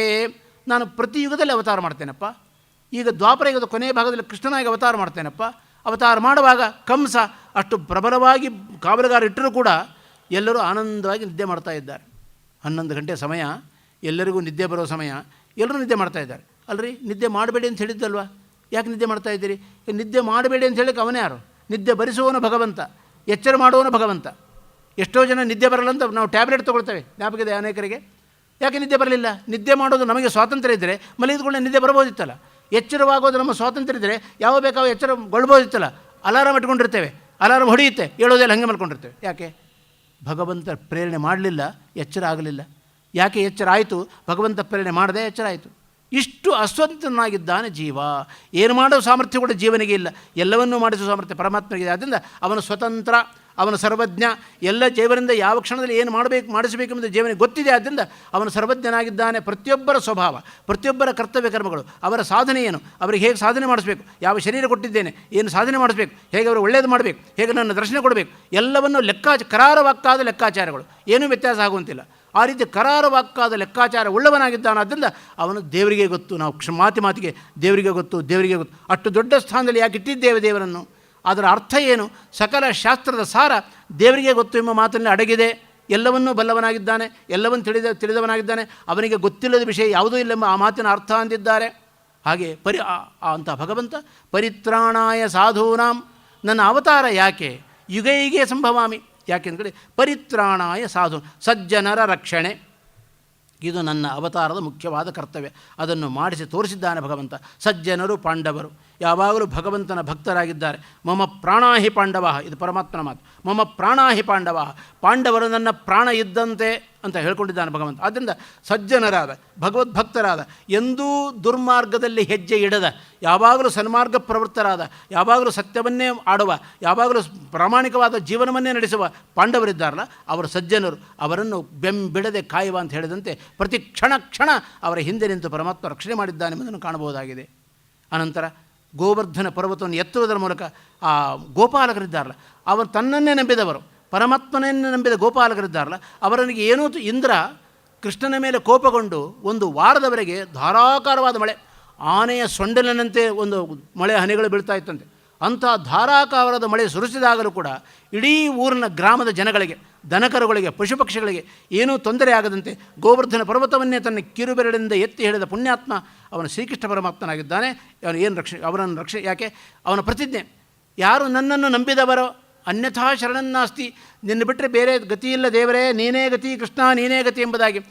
ನಾನು ಪ್ರತಿ ಯುಗದಲ್ಲಿ ಅವತಾರ ಮಾಡ್ತೇನಪ್ಪ. ಈಗ ದ್ವಾಪರ ಯುಗದ ಕೊನೆಯ ಭಾಗದಲ್ಲಿ ಕೃಷ್ಣನಾಗಿ ಅವತಾರ ಮಾಡ್ತೇನಪ್ಪ. ಅವತಾರ ಮಾಡುವಾಗ ಕಂಸ ಅಷ್ಟು ಪ್ರಬಲವಾಗಿ ಕಾವಲುಗಾರ ಇಟ್ಟರೂ ಕೂಡ ಎಲ್ಲರೂ ಆನಂದವಾಗಿ ನಿದ್ದೆ ಮಾಡ್ತಾ ಇದ್ದಾರೆ. 11 ಗಂಟೆ ಸಮಯ, ಎಲ್ಲರಿಗೂ ನಿದ್ದೆ ಬರೋ ಸಮಯ, ಎಲ್ಲರೂ ನಿದ್ದೆ ಮಾಡ್ತಾ ಇದ್ದಾರೆ. ಅಲ್ರಿ, ನಿದ್ದೆ ಮಾಡಬೇಡಿ ಅಂತ ಹೇಳಿದ್ದಲ್ವ? ಯಾಕೆ ನಿದ್ದೆ ಮಾಡ್ತಾ ಇದ್ದೀರಿ? ನಿದ್ದೆ ಮಾಡಬೇಡಿ ಅಂತ ಹೇಳಕ್ಕೆ ಅವನೇ ಯಾರು? ನಿದ್ದೆ ಬರಿಸುವವನು ಭಗವಂತ, ಎಚ್ಚರ ಮಾಡುವವನು ಭಗವಂತ. ಎಷ್ಟೋ ಜನ ನಿದ್ದೆ ಬರಲ್ಲ ಅಂತ ನಾವು ಟ್ಯಾಬ್ಲೆಟ್ ತೊಗೊಳ್ತೇವೆ, ಜ್ಞಾಪಕ ಇದೆ ಅನೇಕರಿಗೆ. ಯಾಕೆ ನಿದ್ದೆ ಬರಲಿಲ್ಲ? ನಿದ್ದೆ ಮಾಡೋದು ನಮಗೆ ಸ್ವಾತಂತ್ರ್ಯ ಇದ್ದರೆ ಮಲಗಿದ್ಕೊಳ್ಳೆ ನಿದ್ದೆ ಬರ್ಬೋದಿತ್ತಲ್ಲ. ಎಚ್ಚರವಾಗೋದು ನಮ್ಮ ಸ್ವಾತಂತ್ರ್ಯ ಇದ್ದರೆ ಯಾವ ಬೇಕಾವ ಎಚ್ಚರಗೊಳ್ಬೋದಿತ್ತಲ್ಲ. ಅಲಾರಾಮ್ ಇಟ್ಕೊಂಡಿರ್ತೇವೆ, ಅಲಾರಾಮ್ ಹೊಡೆಯುತ್ತೆ, ಹೇಳೋದೆಲ್ಲ ಹಾಗೆ ಮಾಡ್ಕೊಂಡಿರ್ತೇವೆ. ಯಾಕೆ? ಭಗವಂತ ಪ್ರೇರಣೆ ಮಾಡಲಿಲ್ಲ, ಎಚ್ಚರ ಆಗಲಿಲ್ಲ. ಯಾಕೆ ಎಚ್ಚರ ಆಯಿತು? ಭಗವಂತ ಪ್ರೇರಣೆ ಮಾಡದೆ ಎಚ್ಚರ ಆಯಿತು. ಇಷ್ಟು ಅಸ್ವತಂತ್ರನಾಗಿದ್ದಾನೆ ಜೀವ. ಏನು ಮಾಡೋ ಸಾಮರ್ಥ್ಯ ಕೂಡ ಜೀವನಿಗೆ ಇಲ್ಲ, ಎಲ್ಲವನ್ನೂ ಮಾಡಿಸುವ ಸಾಮರ್ಥ್ಯ ಪರಮಾತ್ಮನಿಗೆ. ಆದ್ದರಿಂದ ಅವನು ಸ್ವತಂತ್ರ, ಅವನು ಸರ್ವಜ್ಞ. ಎಲ್ಲ ಜೀವನಿಂದ ಯಾವ ಕ್ಷಣದಲ್ಲಿ ಏನು ಮಾಡಿಸಬೇಕೆಂಬುದು ಜೀವನಿಗೆ ಗೊತ್ತಿದೆ. ಆದ್ದರಿಂದ ಅವನು ಸರ್ವಜ್ಞನಾಗಿದ್ದಾನೆ. ಪ್ರತಿಯೊಬ್ಬರ ಸ್ವಭಾವ, ಪ್ರತಿಯೊಬ್ಬರ ಕರ್ತವ್ಯ ಕರ್ಮಗಳು, ಅವರ ಸಾಧನೆ ಏನು, ಅವರಿಗೆ ಹೇಗೆ ಸಾಧನೆ ಮಾಡಿಸಬೇಕು, ಯಾವ ಶರೀರ ಕೊಟ್ಟಿದ್ದೇನೆ, ಏನು ಸಾಧನೆ ಮಾಡಿಸಬೇಕು, ಹೇಗೆ ಅವರು ಒಳ್ಳೆಯದು ಮಾಡಬೇಕು, ಹೇಗೆ ನನ್ನ ದರ್ಶನ ಕೊಡಬೇಕು, ಎಲ್ಲವನ್ನು ಕರಾರವಾಕ್ಕಾದ ಲೆಕ್ಕಾಚಾರಗಳು, ಏನೂ ವ್ಯತ್ಯಾಸ ಆಗುವಂತಿಲ್ಲ. ಆ ರೀತಿ ಕರಾರವಾಕ್ಕಾದ ಲೆಕ್ಕಾಚಾರ ಉಳ್ಳವನಾಗಿದ್ದಾನೆ. ಆದ್ದರಿಂದ ಅವನು ದೇವರಿಗೆ ಗೊತ್ತು. ನಾವು ಮಾತಿಗೆ ದೇವರಿಗೆ ಗೊತ್ತು, ದೇವರಿಗೆ ಗೊತ್ತು. ಅಷ್ಟು ದೊಡ್ಡ ಸ್ಥಾನದಲ್ಲಿ ಯಾಕೆ ಇಟ್ಟಿದ್ದೇವೆ ದೇವರನ್ನು? ಅದರ ಅರ್ಥ ಏನು? ಸಕಲ ಶಾಸ್ತ್ರದ ಸಾರ ದೇವರಿಗೆ ಗೊತ್ತು ಎಂಬ ಮಾತಲ್ಲಿ ಅಡಗಿದೆ. ಎಲ್ಲವನ್ನೂ ಬಲ್ಲವನಾಗಿದ್ದಾನೆ, ಎಲ್ಲವನ್ನು ತಿಳಿದವನಾಗಿದ್ದಾನೆ. ಅವನಿಗೆ ಗೊತ್ತಿಲ್ಲದ ವಿಷಯ ಯಾವುದೂ ಇಲ್ಲೆಂಬ ಆ ಮಾತಿನ ಅರ್ಥ ಅಂದಿದ್ದಾರೆ. ಹಾಗೆ ಅಂತ ಭಗವಂತ ಪರಿತ್ರಾಣಾಯ ಸಾಧೂನಾಂ, ನನ್ನ ಅವತಾರ ಯಾಕೆ? ಯುಗೈಗೆ ಸಂಭವಾಮಿ. ಯಾಕೆಂದರೆ ಪರಿತ್ರಾಣಾಯ ಸಾಧು, ಸಜ್ಜನರ ರಕ್ಷಣೆ, ಇದು ನನ್ನ ಅವತಾರದ ಮುಖ್ಯವಾದ ಕರ್ತವ್ಯ. ಅದನ್ನು ಮಾಡಿಸಿ ತೋರಿಸಿದ್ದಾನೆ ಭಗವಂತ. ಸಜ್ಜನರು ಪಾಂಡವರು ಯಾವಾಗಲೂ ಭಗವಂತನ ಭಕ್ತರಾಗಿದ್ದಾರೆ. ಮಮ ಪ್ರಾಣಾಹಿ ಪಾಂಡವ, ಇದು ಪರಮಾತ್ಮನ ಮಾತು. ಮಮ ಪ್ರಾಣಾಹಿ ಪಾಂಡವ, ಪಾಂಡವರು ನನ್ನ ಪ್ರಾಣ ಇದ್ದಂತೆ ಅಂತ ಹೇಳ್ಕೊಂಡಿದ್ದಾನೆ ಭಗವಂತ. ಆದ್ದರಿಂದ ಸಜ್ಜನರಾದ, ಭಗವದ್ಭಕ್ತರಾದ, ಎಂದೂ ದುರ್ಮಾರ್ಗದಲ್ಲಿ ಹೆಜ್ಜೆ ಇಡದ, ಯಾವಾಗಲೂ ಸನ್ಮಾರ್ಗ ಪ್ರವೃತ್ತರಾದ, ಯಾವಾಗಲೂ ಸತ್ಯವನ್ನೇ ಆಡುವ, ಯಾವಾಗಲೂ ಪ್ರಾಮಾಣಿಕವಾದ ಜೀವನವನ್ನೇ ನಡೆಸುವ ಪಾಂಡವರಿದ್ದಾರಲ್ಲ, ಅವರು ಸಜ್ಜನರು. ಅವರನ್ನು ಬೆಂಬಿಡದೆ ಕಾಯುವ ಅಂತ ಹೇಳಿದಂತೆ ಪ್ರತಿ ಕ್ಷಣ ಅವರ ಹಿಂದೆ ನಿಂತು ಪರಮಾತ್ಮ ರಕ್ಷಣೆ ಮಾಡಿದ್ದಾನೆ ಎಂಬುದನ್ನು ಕಾಣಬಹುದಾಗಿದೆ. ಅನಂತರ ಗೋವರ್ಧನ ಪರ್ವತವನ್ನು ಎತ್ತುವುದರ ಮೂಲಕ ಆ ಗೋಪಾಲಕರಿದ್ದಾರಲ್ಲ, ಅವರು ತನ್ನನ್ನೇ ನಂಬಿದವರು, ಪರಮಾತ್ಮನನ್ನೇ ನಂಬಿದ ಗೋಪಾಲಕರಿದ್ದಾರಲ್ಲ, ಅವರನಿಗೆ ಏನೂ ಇಂದ್ರ ಕೃಷ್ಣನ ಮೇಲೆ ಕೋಪಗೊಂಡು ಒಂದು ವಾರದವರೆಗೆ ಧಾರಾಕಾರವಾದ ಮಳೆ, ಆನೆಯ ಸೊಂಡಲಿನಂತೆ ಒಂದು ಮಳೆ ಹನಿಗಳು ಬೀಳ್ತಾ ಇತ್ತಂತೆ. ಅಂಥ ಧಾರಾಕಾರದ ಮಳೆ ಸುರಿಸಿದಾಗಲೂ ಕೂಡ ಇಡೀ ಊರಿನ ಗ್ರಾಮದ ಜನಗಳಿಗೆ, ದನಕರುಗಳಿಗೆ, ಪಶು ಪಕ್ಷಿಗಳಿಗೆ ಏನೂ ತೊಂದರೆ ಆಗದಂತೆ ಗೋವರ್ಧನ ಪರ್ವತವನ್ನೇ ತನ್ನ ಕಿರುಬೆರಳಿಂದ ಎತ್ತಿ ಹೇಳಿದ ಪುಣ್ಯಾತ್ಮ ಅವನು ಶ್ರೀಕೃಷ್ಣ ಪರಮಾತ್ಮನಾಗಿದ್ದಾನೆ. ಅವನು ಏನು ಅವರನ್ನು ಯಾಕೆ? ಅವನ ಪ್ರತಿಜ್ಞೆ, ಯಾರು ನನ್ನನ್ನು ನಂಬಿದವರೋ ಅನ್ಯಥಾ ಶರಣನ್ನಾಸ್ತಿ, ನಿನ್ನ ಬಿಟ್ಟರೆ ಬೇರೆ ಗತಿಯಿಲ್ಲ ದೇವರೇ, ನೀನೇ ಗತಿ ಕೃಷ್ಣ, ನೀನೇ ಗತಿ ಎಂಬುದಾಗಿ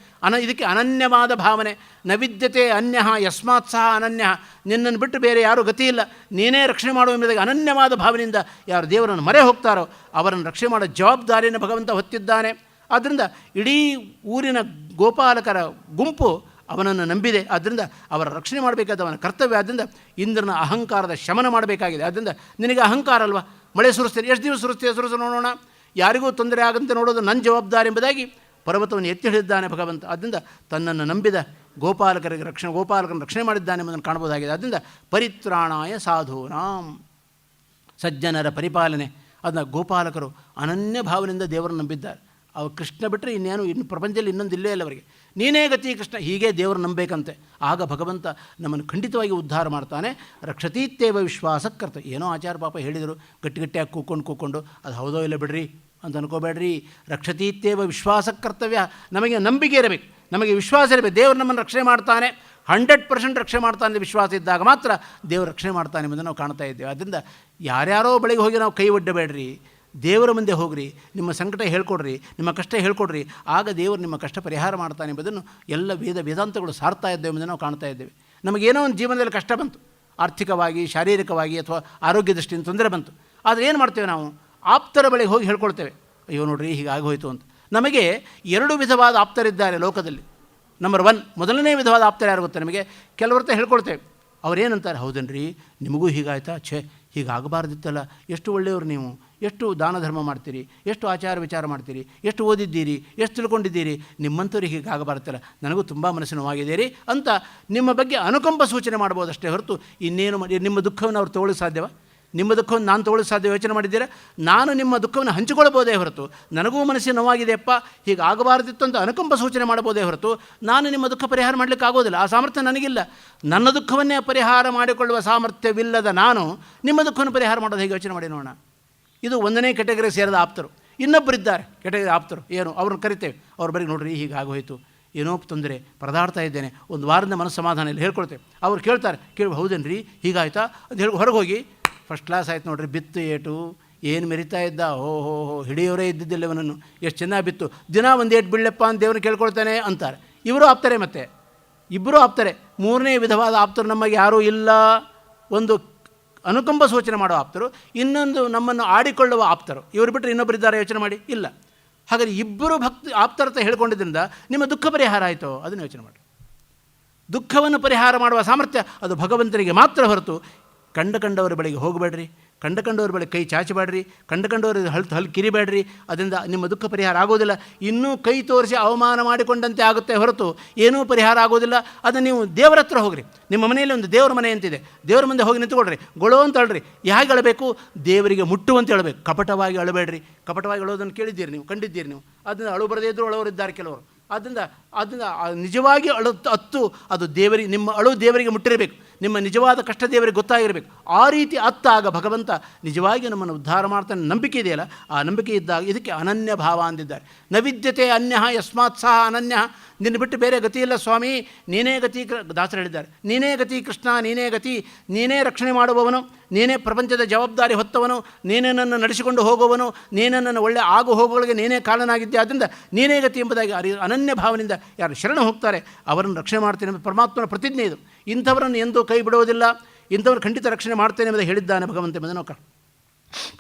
ಇದಕ್ಕೆ ಅನನ್ಯವಾದ ಭಾವನೆ. ನ ವಿದ್ಯತೆ ಅನ್ಯ ಯಸ್ಮಾತ್ ಸಹ ಅನನ್ಯ, ನಿನ್ನನ್ನು ಬಿಟ್ಟು ಬೇರೆ ಯಾರೂ ಗತಿ ಇಲ್ಲ, ನೀನೇ ರಕ್ಷಣೆ ಮಾಡುವ ಎಂಬುದಾಗಿ ಅನನ್ಯವಾದ ಭಾವನೆಯಿಂದ ಯಾರು ದೇವರನ್ನು ಮರೆ ಹೋಗ್ತಾರೋ ಅವರನ್ನು ರಕ್ಷಣೆ ಮಾಡೋ ಜವಾಬ್ದಾರಿಯನ್ನು ಭಗವಂತ ಹೊತ್ತಿದ್ದಾನೆ. ಆದ್ದರಿಂದ ಇಡೀ ಊರಿನ ಗೋಪಾಲಕರ ಗುಂಪು ಅವನನ್ನು ನಂಬಿದೆ. ಆದ್ದರಿಂದ ಅವರ ರಕ್ಷಣೆ ಮಾಡಬೇಕಾದ ಅವನ ಕರ್ತವ್ಯ. ಆದ್ದರಿಂದ ಇಂದ್ರನ ಅಹಂಕಾರದ ಶಮನ ಮಾಡಬೇಕಾಗಿದೆ. ಆದ್ದರಿಂದ ನಿನಗೆ ಅಹಂಕಾರ ಅಲ್ವಾ, ಮಳೆ ಸುರಿಸ್ತೇನೆ, ಎಷ್ಟು ದಿವಸ ಸುರಿಸ್ತೇವೆ ನೋಡೋಣ, ಯಾರಿಗೂ ತೊಂದರೆ ಆಗಂತೆ ನೋಡೋದು ನನ್ನ ಜವಾಬ್ದಾರಿ ಎಂಬುದಾಗಿ ಪರ್ವತವನ್ನು ಎತ್ತಿ ಹಿಡಿದಿದ್ದಾನೆ ಭಗವಂತ. ಆದ್ದರಿಂದ ತನ್ನನ್ನು ನಂಬಿದ ಗೋಪಾಲಕರನ್ನು ರಕ್ಷಣೆ ಮಾಡಿದ್ದಾನೆ ಎಂಬುದನ್ನು ಕಾಣಬಹುದಾಗಿದೆ. ಆದ್ದರಿಂದ ಪರಿತ್ರಾಣಾಯ ಸಾಧೂನಾಂ, ಸಜ್ಜನರ ಪರಿಪಾಲನೆ. ಅದನ್ನು ಗೋಪಾಲಕರು ಅನನ್ಯ ಭಾವನೆಯಿಂದ ದೇವರನ್ನು ನಂಬಿದ್ದಾರೆ. ಅವ್ರು ಕೃಷ್ಣ ಬಿಟ್ಟರೆ ಇನ್ನು ಪ್ರಪಂಚದಲ್ಲಿ ಇನ್ನೊಂದು ಇಲ್ಲೇ ಇಲ್ಲ ಅವರಿಗೆ. ನೀನೇ ಗತಿ ಕೃಷ್ಣ, ಹೀಗೆ ದೇವರು ನಂಬಬೇಕಂತೆ. ಆಗ ಭಗವಂತ ನಮ್ಮನ್ನು ಖಂಡಿತವಾಗಿ ಉದ್ಧಾರ ಮಾಡ್ತಾನೆ. ರಕ್ಷತೀತ್ಯೇವ ವಿಶ್ವಾಸಕ್ಕರ್ತ. ಏನೋ ಆಚಾರ ಪಾಪ ಹೇಳಿದರು, ಗಟ್ಟಿಯಾಗಿ ಕೂಕೊಂಡು ಅದು ಹೌದೋ ಇಲ್ಲ ಬಿಡ್ರಿ ಅಂತ ಅನ್ಕೋಬೇಡ್ರಿ. ರಕ್ಷತೀತ್ಯೇವ ವಿಶ್ವಾಸಕ್ಕರ್ತವ್ಯ. ನಮಗೆ ನಂಬಿಕೆ ಇರಬೇಕು, ನಮಗೆ ವಿಶ್ವಾಸ ಇರಬೇಕು. ದೇವರು ನಮ್ಮನ್ನು ರಕ್ಷಣೆ ಮಾಡ್ತಾನೆ, 100% ರಕ್ಷಣೆ ಮಾಡ್ತಾನೆ. ವಿಶ್ವಾಸ ಇದ್ದಾಗ ಮಾತ್ರ ದೇವರು ರಕ್ಷಣೆ ಮಾಡ್ತಾನೆ ಎಂಬುದನ್ನು ನಾವು ಕಾಣ್ತಾ ಇದ್ದೇವೆ. ಆದ್ದರಿಂದ ಯಾರ್ಯಾರೋ ಬಳಿಗೆ ಹೋಗಿ ನಾವು ಕೈ ಒಡ್ಡಬೇಡ್ರಿ, ದೇವರ ಮುಂದೆ ಹೋಗ್ರಿ, ನಿಮ್ಮ ಸಂಕಟ ಹೇಳ್ಕೊಡ್ರಿ, ನಿಮ್ಮ ಕಷ್ಟ ಹೇಳ್ಕೊಡ್ರಿ, ಆಗ ದೇವರು ನಿಮ್ಮ ಕಷ್ಟ ಪರಿಹಾರ ಮಾಡ್ತಾನೆ ಎಂಬುದನ್ನು ಎಲ್ಲ ವೇದಾಂತಗಳು ಸಾರ್ತಾ ಇದ್ದೇವೆ ಎಂಬುದನ್ನು ನಾವು ಕಾಣ್ತಾ ಇದ್ದೇವೆ. ನಮಗೇನೋ ಒಂದು ಜೀವನದಲ್ಲಿ ಕಷ್ಟ ಬಂತು, ಆರ್ಥಿಕವಾಗಿ, ಶಾರೀರಿಕವಾಗಿ ಅಥವಾ ಆರೋಗ್ಯ ದೃಷ್ಟಿಯಿಂದ ತೊಂದರೆ ಬಂತು. ಆದರೆ ಏನು ಮಾಡ್ತೇವೆ ನಾವು? ಆಪ್ತರ ಬಳಿಗೆ ಹೋಗಿ ಹೇಳ್ಕೊಳ್ತೇವೆ, ಅಯ್ಯೋ ನೋಡ್ರಿ ಹೀಗಾಗಿ ಹೋಯಿತು ಅಂತ. ನಮಗೆ 2 ವಿಧವಾದ ಆಪ್ತರಿದ್ದಾರೆ ಲೋಕದಲ್ಲಿ. ನಂಬರ್ 1, ಮೊದಲನೇ ವಿಧವಾದ ಆಪ್ತರು ಯಾರು ಗೊತ್ತಾ ನಿಮಗೆ? ಕೆಲವರ್ತ ಹೇಳ್ಕೊಳ್ತೇವೆ, ಅವ್ರೇನಂತಾರೆ, ಹೌದನ್ರಿ ನಿಮಗೂ ಹೀಗಾಯ್ತಾ, ಹೀಗಾಗಬಾರ್ದಿತ್ತಲ್ಲ, ಎಷ್ಟು ಒಳ್ಳೆಯವರು ನೀವು, ಎಷ್ಟು ದಾನ ಧರ್ಮ ಮಾಡ್ತೀರಿ, ಎಷ್ಟು ಆಚಾರ ವಿಚಾರ ಮಾಡ್ತೀರಿ, ಎಷ್ಟು ಓದಿದ್ದೀರಿ, ಎಷ್ಟು ತಿಳ್ಕೊಂಡಿದ್ದೀರಿ, ನಿಮ್ಮಂಥವ್ರಿಗೆ ಹೀಗಾಗಬಾರ್ದಲ್ಲ, ನನಗೂ ತುಂಬ ಮನಸ್ಸು ನೋವಾಗಿದ್ದೀರಿ ಅಂತ ನಿಮ್ಮ ಬಗ್ಗೆ ಅನುಕಂಪ ಸೂಚನೆ ಮಾಡ್ಬೋದಷ್ಟೇ ಹೊರತು ಇನ್ನೇನು ನಿಮ್ಮ ದುಃಖವನ್ನು ಅವ್ರು ತೊಗೊಳ್ಳೋಕ್ಕೆ ಸಾಧ್ಯವ? ನಿಮ್ಮ ದುಃಖವನ್ನು ನಾನು ತೊಗೊಳ್ಳೋಕ್ಕೆ ಸಾಧ್ಯ? ಯೋಚನೆ ಮಾಡಿದ್ದೀರಾ? ನಾನು ನಿಮ್ಮ ದುಃಖವನ್ನು ಹಂಚಿಕೊಳ್ಬೋದೇ ಹೊರತು, ನನಗೂ ಮನಸ್ಸಿನ ನೋವಾಗಿದೆಯಪ್ಪ ಹೀಗೆ ಆಗಬಾರ್ದಿತ್ತು ಅಂತ ಅನುಕಂಪ ಸೂಚನೆ ಮಾಡಬಹುದೇ ಹೊರತು, ನಾನು ನಿಮ್ಮ ದುಃಖ ಪರಿಹಾರ ಮಾಡಲಿಕ್ಕೆ ಆಗೋದಿಲ್ಲ. ಆ ಸಾಮರ್ಥ್ಯ ನನಗಿಲ್ಲ. ನನ್ನ ದುಃಖವನ್ನೇ ಪರಿಹಾರ ಮಾಡಿಕೊಳ್ಳುವ ಸಾಮರ್ಥ್ಯವಿಲ್ಲದ ನಾನು ನಿಮ್ಮ ದುಃಖವನ್ನು ಪರಿಹಾರ ಮಾಡೋದು ಹೇಗೆ? ಯೋಚನೆ ಮಾಡಿ ನೋಡೋಣ. ಇದು 1ನೇ ಕೆಟಗರಿಗೆ ಸೇರಿದ ಆಪ್ತರು. ಇನ್ನೊಬ್ಬರಿದ್ದಾರೆ ಕೆಟಗರಿ ಆಪ್ತರು, ಏನು ಅವ್ರನ್ನ ಕರಿತೇವೆ, ಅವ್ರ ಬರೀ ನೋಡ್ರಿ ಹೀಗಾಗೋಯ್ತು, ಏನೋ ತೊಂದರೆ ಪರದಾಡ್ತಾ ಇದ್ದೇನೆ, ಒಂದು ವಾರದ ಮನಸ್ಸಮಾಧಾನ ಇಲ್ಲಿ ಹೇಳ್ಕೊಳ್ತೇವೆ. ಅವ್ರು ಕೇಳ್ತಾರೆ, ಹೌದೇನ್ರಿ ಹೀಗಾಯ್ತಾ ಅಂತ ಹೇಳಿ ಹೊರಗೆ ಹೋಗಿ, ಫಸ್ಟ್ ಕ್ಲಾಸ್ ಆಯ್ತು ನೋಡ್ರಿ, ಬಿತ್ತು ಏಟು ಏನು ಮೆರಿತಾ ಇದ್ದ, ಓಹೋ ಹಿಡಿಯೋರೇ ಇದ್ದಿದ್ದಿಲ್ಲ ಇವನನ್ನು, ಎಷ್ಟು ಚೆನ್ನಾಗಿ ಬಿತ್ತು, ದಿನ ಒಂದು ಏಟು ಬೀಳಪ್ಪ ಅಂತ ದೇವ್ರನ್ನ ಕೇಳ್ಕೊಳ್ತಾನೆ ಅಂತಾರೆ. ಇವರು ಆಪ್ತಾರೆ, ಮತ್ತೆ ಇಬ್ಬರು ಆಪ್ತಾರೆ. 3ನೇ ವಿಧವಾದ ಆಪ್ತರು ನಮಗೆ ಯಾರೂ ಇಲ್ಲ. ಒಂದು ಅನುಕಂಪ ಸೂಚನೆ ಮಾಡೋ ಆಪ್ತರು, ಇನ್ನೊಂದು ನಮ್ಮನ್ನು ಆಡಿಕೊಳ್ಳುವ ಆಪ್ತರು. ಇವರು ಬಿಟ್ಟರೆ ಇನ್ನೊಬ್ಬರಿದ್ದಾರೆ, ಯೋಚನೆ ಮಾಡಿ. ಇಲ್ಲ. ಹಾಗಾದರೆ ಇಬ್ಬರು ಆಪ್ತರತೆ ಹೇಳ್ಕೊಂಡಿದ್ದರಿಂದ ನಿಮ್ಮ ದುಃಖ ಪರಿಹಾರ ಆಯಿತು, ಅದನ್ನು ಯೋಚನೆ ಮಾಡಿ. ದುಃಖವನ್ನು ಪರಿಹಾರ ಮಾಡುವ ಸಾಮರ್ಥ್ಯ ಅದು ಭಗವಂತನಿಗೆ ಮಾತ್ರ ಹೊರತು ಕಂಡವರ ಬಳಿಗೆ ಹೋಗಬೇಡ್ರಿ, ಕಂಡವರ ಬಳಿ ಕೈ ಚಾಚಬೇಡ್ರಿ, ಕಂಡವರ ಹಲ್ಲು ಕಿರಿಬೇಡ್ರಿ. ಅದರಿಂದ ನಿಮ್ಮ ದುಃಖ ಪರಿಹಾರ ಆಗೋದಿಲ್ಲ. ಇನ್ನೂ ಕೈ ತೋರಿಸಿ ಅವಮಾನ ಮಾಡಿಕೊಂಡಂತೆ ಆಗುತ್ತೆ ಹೊರತು ಏನೂ ಪರಿಹಾರ ಆಗೋದಿಲ್ಲ. ಅದನ್ನು ನೀವು ದೇವರ ಹತ್ರ ಹೋಗ್ರಿ. ನಿಮ್ಮ ಮನೆಯಲ್ಲಿ ಒಂದು ದೇವರ ಮನೆ ಅಂತಿದೆ, ದೇವರ ಮುಂದೆ ಹೋಗಿ ನಿಂತುಕೊಳ್ರಿ, ಗೊಳೋ ಅಂತ ಅಳ್ರಿ. ಹೇಗೆ ಅಳಬೇಕು? ದೇವರಿಗೆ ಮುಟ್ಟುವಂತೆ ಅಳಬೇಕು, ಕಪಟವಾಗಿ ಅಳಬೇಡ್ರಿ. ಕಪಟವಾಗಿ ಅಳೋದನ್ನು ಕೇಳಿದ್ದೀರಿ ನೀವು, ಕಂಡಿದ್ದೀರಿ ನೀವು. ಅದರಿಂದ ಅಳು ಬರದೇ ಇದ್ದರೂ ಅಳೋರಿದ್ದಾರೆ ಕೆಲವರು. ಆದ್ದರಿಂದ ನಿಜವಾಗಿ ಅತ್ತು ಅದು ದೇವರಿಗೆ, ನಿಮ್ಮ ಅಳು ದೇವರಿಗೆ ಮುಟ್ಟಿರಬೇಕು, ನಿಮ್ಮ ನಿಜವಾದ ಕಷ್ಟ ದೇವರಿಗೆ ಗೊತ್ತಾಗಿರಬೇಕು. ಆ ರೀತಿ ಅತ್ತಾಗ ಭಗವಂತ ನಿಜವಾಗಿ ನಮ್ಮನ್ನು ಉದ್ಧಾರ ಮಾಡ್ತಾನೆ. ನಂಬಿಕೆ ಇದೆಯಲ್ಲ, ಆ ನಂಬಿಕೆ ಇದ್ದಾಗ ಇದಕ್ಕೆ ಅನನ್ಯ ಭಾವ ಅಂದಿದ್ದಾರೆ. ನ ವಿದ್ಯತೆ ಅನ್ಯ ಯಸ್ಮಾತ್ ಸಹ ಅನನ್ಯ. ನಿನ್ನ ಬಿಟ್ಟು ಬೇರೆ ಗತಿ ಇಲ್ಲ ಸ್ವಾಮಿ, ನೀನೇ ಗತಿ. ದಾಸರು ಹೇಳಿದ್ದಾರೆ, ನೀನೇ ಗತಿ ಕೃಷ್ಣ, ನೀನೇ ಗತಿ, ನೀನೇ ರಕ್ಷಣೆ ಮಾಡುವವನು, ನೀನೇ ಪ್ರಪಂಚದ ಜವಾಬ್ದಾರಿ ಹೊತ್ತವನು, ನೀನೇ ನನ್ನ ನಡೆಸಿಕೊಂಡು ಹೋಗುವವನು, ನೀನೇ ನನ್ನ ಒಳ್ಳೆ ಆಗು ಹೋಗುಗಳಿಗೆ ನೀನೇ ಕಾರಣನಾಗಿದ್ದೆ. ಆದ್ದರಿಂದ ನೀನೇ ಗತಿ ಎಂಬುದಾಗಿ ಅನನ್ಯ ಭಾವನೆಯಿಂದ ಯಾರು ಶರಣ ಹೋಗ್ತಾರೆ ಅವರನ್ನು ರಕ್ಷಣೆ ಮಾಡ್ತೇನೆ ಎಂಬ ಪರಮಾತ್ಮನ ಪ್ರತಿಜ್ಞೆ ಇದು. ಇಂಥವರನ್ನು ಎಂದೂ ಕೈ ಬಿಡುವುದಿಲ್ಲ, ಇಂಥವ್ರು ಖಂಡಿತ ರಕ್ಷಣೆ ಮಾಡ್ತೇನೆ ಎಂಬುದು ಹೇಳಿದ್ದಾನೆ ಭಗವಂತ ಎಂಬುದನ್ನು ನಾವು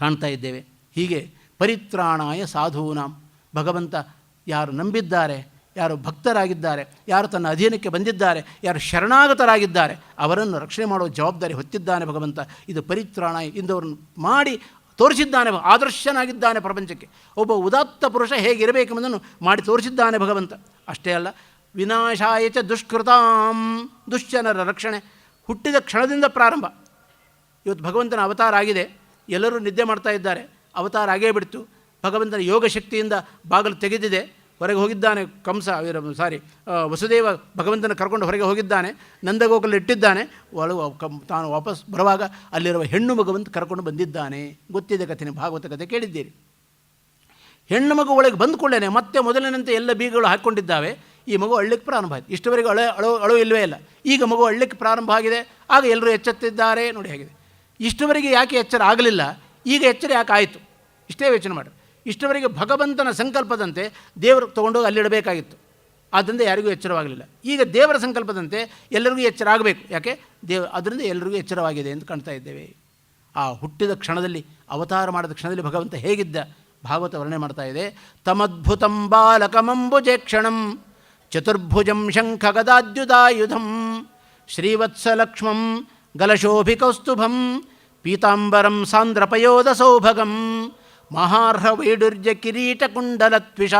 ಕಾಣ್ತಾ ಇದ್ದೇವೆ. ಹೀಗೆ ಪರಿತ್ರಾಣಾಯ ಸಾಧೂನಾಂ, ಭಗವಂತ ಯಾರು ನಂಬಿದ್ದಾರೆ, ಯಾರು ಭಕ್ತರಾಗಿದ್ದಾರೆ, ಯಾರು ತನ್ನ ಅಧೀನಕ್ಕೆ ಬಂದಿದ್ದಾರೆ, ಯಾರು ಶರಣಾಗತರಾಗಿದ್ದಾರೆ ಅವರನ್ನು ರಕ್ಷಣೆ ಮಾಡುವ ಜವಾಬ್ದಾರಿ ಹೊತ್ತಿದ್ದಾನೆ ಭಗವಂತ. ಇದು ಪರಿತ್ರಾಣ ಇಂದವರನ್ನು ಮಾಡಿ ತೋರಿಸಿದ್ದಾನೆ, ಆದರ್ಶನಾಗಿದ್ದಾನೆ ಪ್ರಪಂಚಕ್ಕೆ. ಒಬ್ಬ ಉದಾತ್ತ ಪುರುಷ ಹೇಗಿರಬೇಕೆಂಬುದನ್ನು ಮಾಡಿ ತೋರಿಸಿದ್ದಾನೆ ಭಗವಂತ. ಅಷ್ಟೇ ಅಲ್ಲ, ವಿನಾಶಾಯ ಚ ದುಷ್ಕೃತಾಂ, ದುಶ್ಚನರ ರಕ್ಷಣೆ ಹುಟ್ಟಿದ ಕ್ಷಣದಿಂದ ಪ್ರಾರಂಭ. ಇವತ್ತು ಭಗವಂತನ ಅವತಾರ ಆಗಿದೆ, ಎಲ್ಲರೂ ನಿದ್ದೆ ಮಾಡ್ತಾ ಇದ್ದಾರೆ, ಅವತಾರ ಆಗೇ ಬಿಡ್ತು. ಭಗವಂತನ ಯೋಗ ಶಕ್ತಿಯಿಂದ ಬಾಗಿಲು ತೆಗೆದಿದೆ, ಹೊರಗೆ ಹೋಗಿದ್ದಾನೆ ವಸುದೇವ ಭಗವಂತನ ಕರ್ಕೊಂಡು ಹೊರಗೆ ಹೋಗಿದ್ದಾನೆ, ನಂದಗೋಕಲ್ಲಿ ಇಟ್ಟಿದ್ದಾನೆ. ತಾನು ವಾಪಸ್ ಬರುವಾಗ ಅಲ್ಲಿರುವ ಹೆಣ್ಣು ಮಗುವಂತ ಕರ್ಕೊಂಡು ಬಂದಿದ್ದಾನೆ. ಗೊತ್ತಿದೆ ಕಥೆ, ಭಾಗವತ ಕಥೆ ಕೇಳಿದ್ದೀರಿ. ಹೆಣ್ಣು ಮಗು ಒಳಗೆ ಬಂದುಕೊಳ್ಳೇನೆ ಮತ್ತೆ ಮೊದಲಿನಂತೆ ಎಲ್ಲ ಬೀಗಗಳು ಹಾಕ್ಕೊಂಡಿದ್ದಾವೆ. ಈ ಮಗು ಅಳ್ಳಿಕ್ಕೆ ಪ್ರಾರಂಭ ಆಯಿತು. ಇಷ್ಟವರೆಗೂ ಅಳು ಇಲ್ಲವೇ ಇಲ್ಲ. ಈಗ ಮಗು ಅಳ್ಳಿಕ್ಕೆ ಪ್ರಾರಂಭ ಆಗಿದೆ. ಆಗ ಎಲ್ಲರೂ ಎಚ್ಚೆತ್ತಿದ್ದಾರೆ. ನೋಡಿ ಹೇಗಿದೆ. ಇಷ್ಟವರೆಗೆ ಯಾಕೆ ಎಚ್ಚರ ಆಗಲಿಲ್ಲ, ಈಗ ಎಚ್ಚರ ಯಾಕೆ ಆಯಿತು? ಇಷ್ಟೇ ಯೋಚನೆ ಮಾಡಿ. ಇಷ್ಟವರೆಗೆ ಭಗವಂತನ ಸಂಕಲ್ಪದಂತೆ ದೇವರು ತೊಗೊಂಡೋಗಿ ಅಲ್ಲಿಡಬೇಕಾಗಿತ್ತು. ಆದ್ದರಿಂದ ಯಾರಿಗೂ ಎಚ್ಚರವಾಗಲಿಲ್ಲ. ಈಗ ದೇವರ ಸಂಕಲ್ಪದಂತೆ ಎಲ್ಲರಿಗೂ ಎಚ್ಚರ ಆಗಬೇಕು. ಯಾಕೆ ಅದರಿಂದ ಎಲ್ಲರಿಗೂ ಎಚ್ಚರವಾಗಿದೆ ಎಂದು ಕಾಣ್ತಾ ಇದ್ದೇವೆ. ಆ ಹುಟ್ಟಿದ ಕ್ಷಣದಲ್ಲಿ, ಅವತಾರ ಮಾಡಿದ ಕ್ಷಣದಲ್ಲಿ ಭಗವಂತ ಹೇಗಿದ್ದ ಭಾಗವತ ವರ್ಣನೆ ಮಾಡ್ತಾ ಇದೆ. ತಮದ್ಭುತಂ ಬಾಲಕಮಂಬುಜೇಕ್ಷಣಂ ಚತುರ್ಭುಜಂ ಶಂಖಗದಾದ್ಯುತಾಯುಧಂ ಶ್ರೀವತ್ಸಲಕ್ಷ್ಮಂ ಗಲಶೋಭಿಕೌಸ್ತುಭಂ ಪೀತಾಂಬರಂ ಸಾಂದ್ರಪಯೋದಸೌಭಗಂ ಮಹಾರ್ಹ ವೈಡೂರ್ಯ ಕಿರೀಟಕುಂಡಲತ್ವಿಷ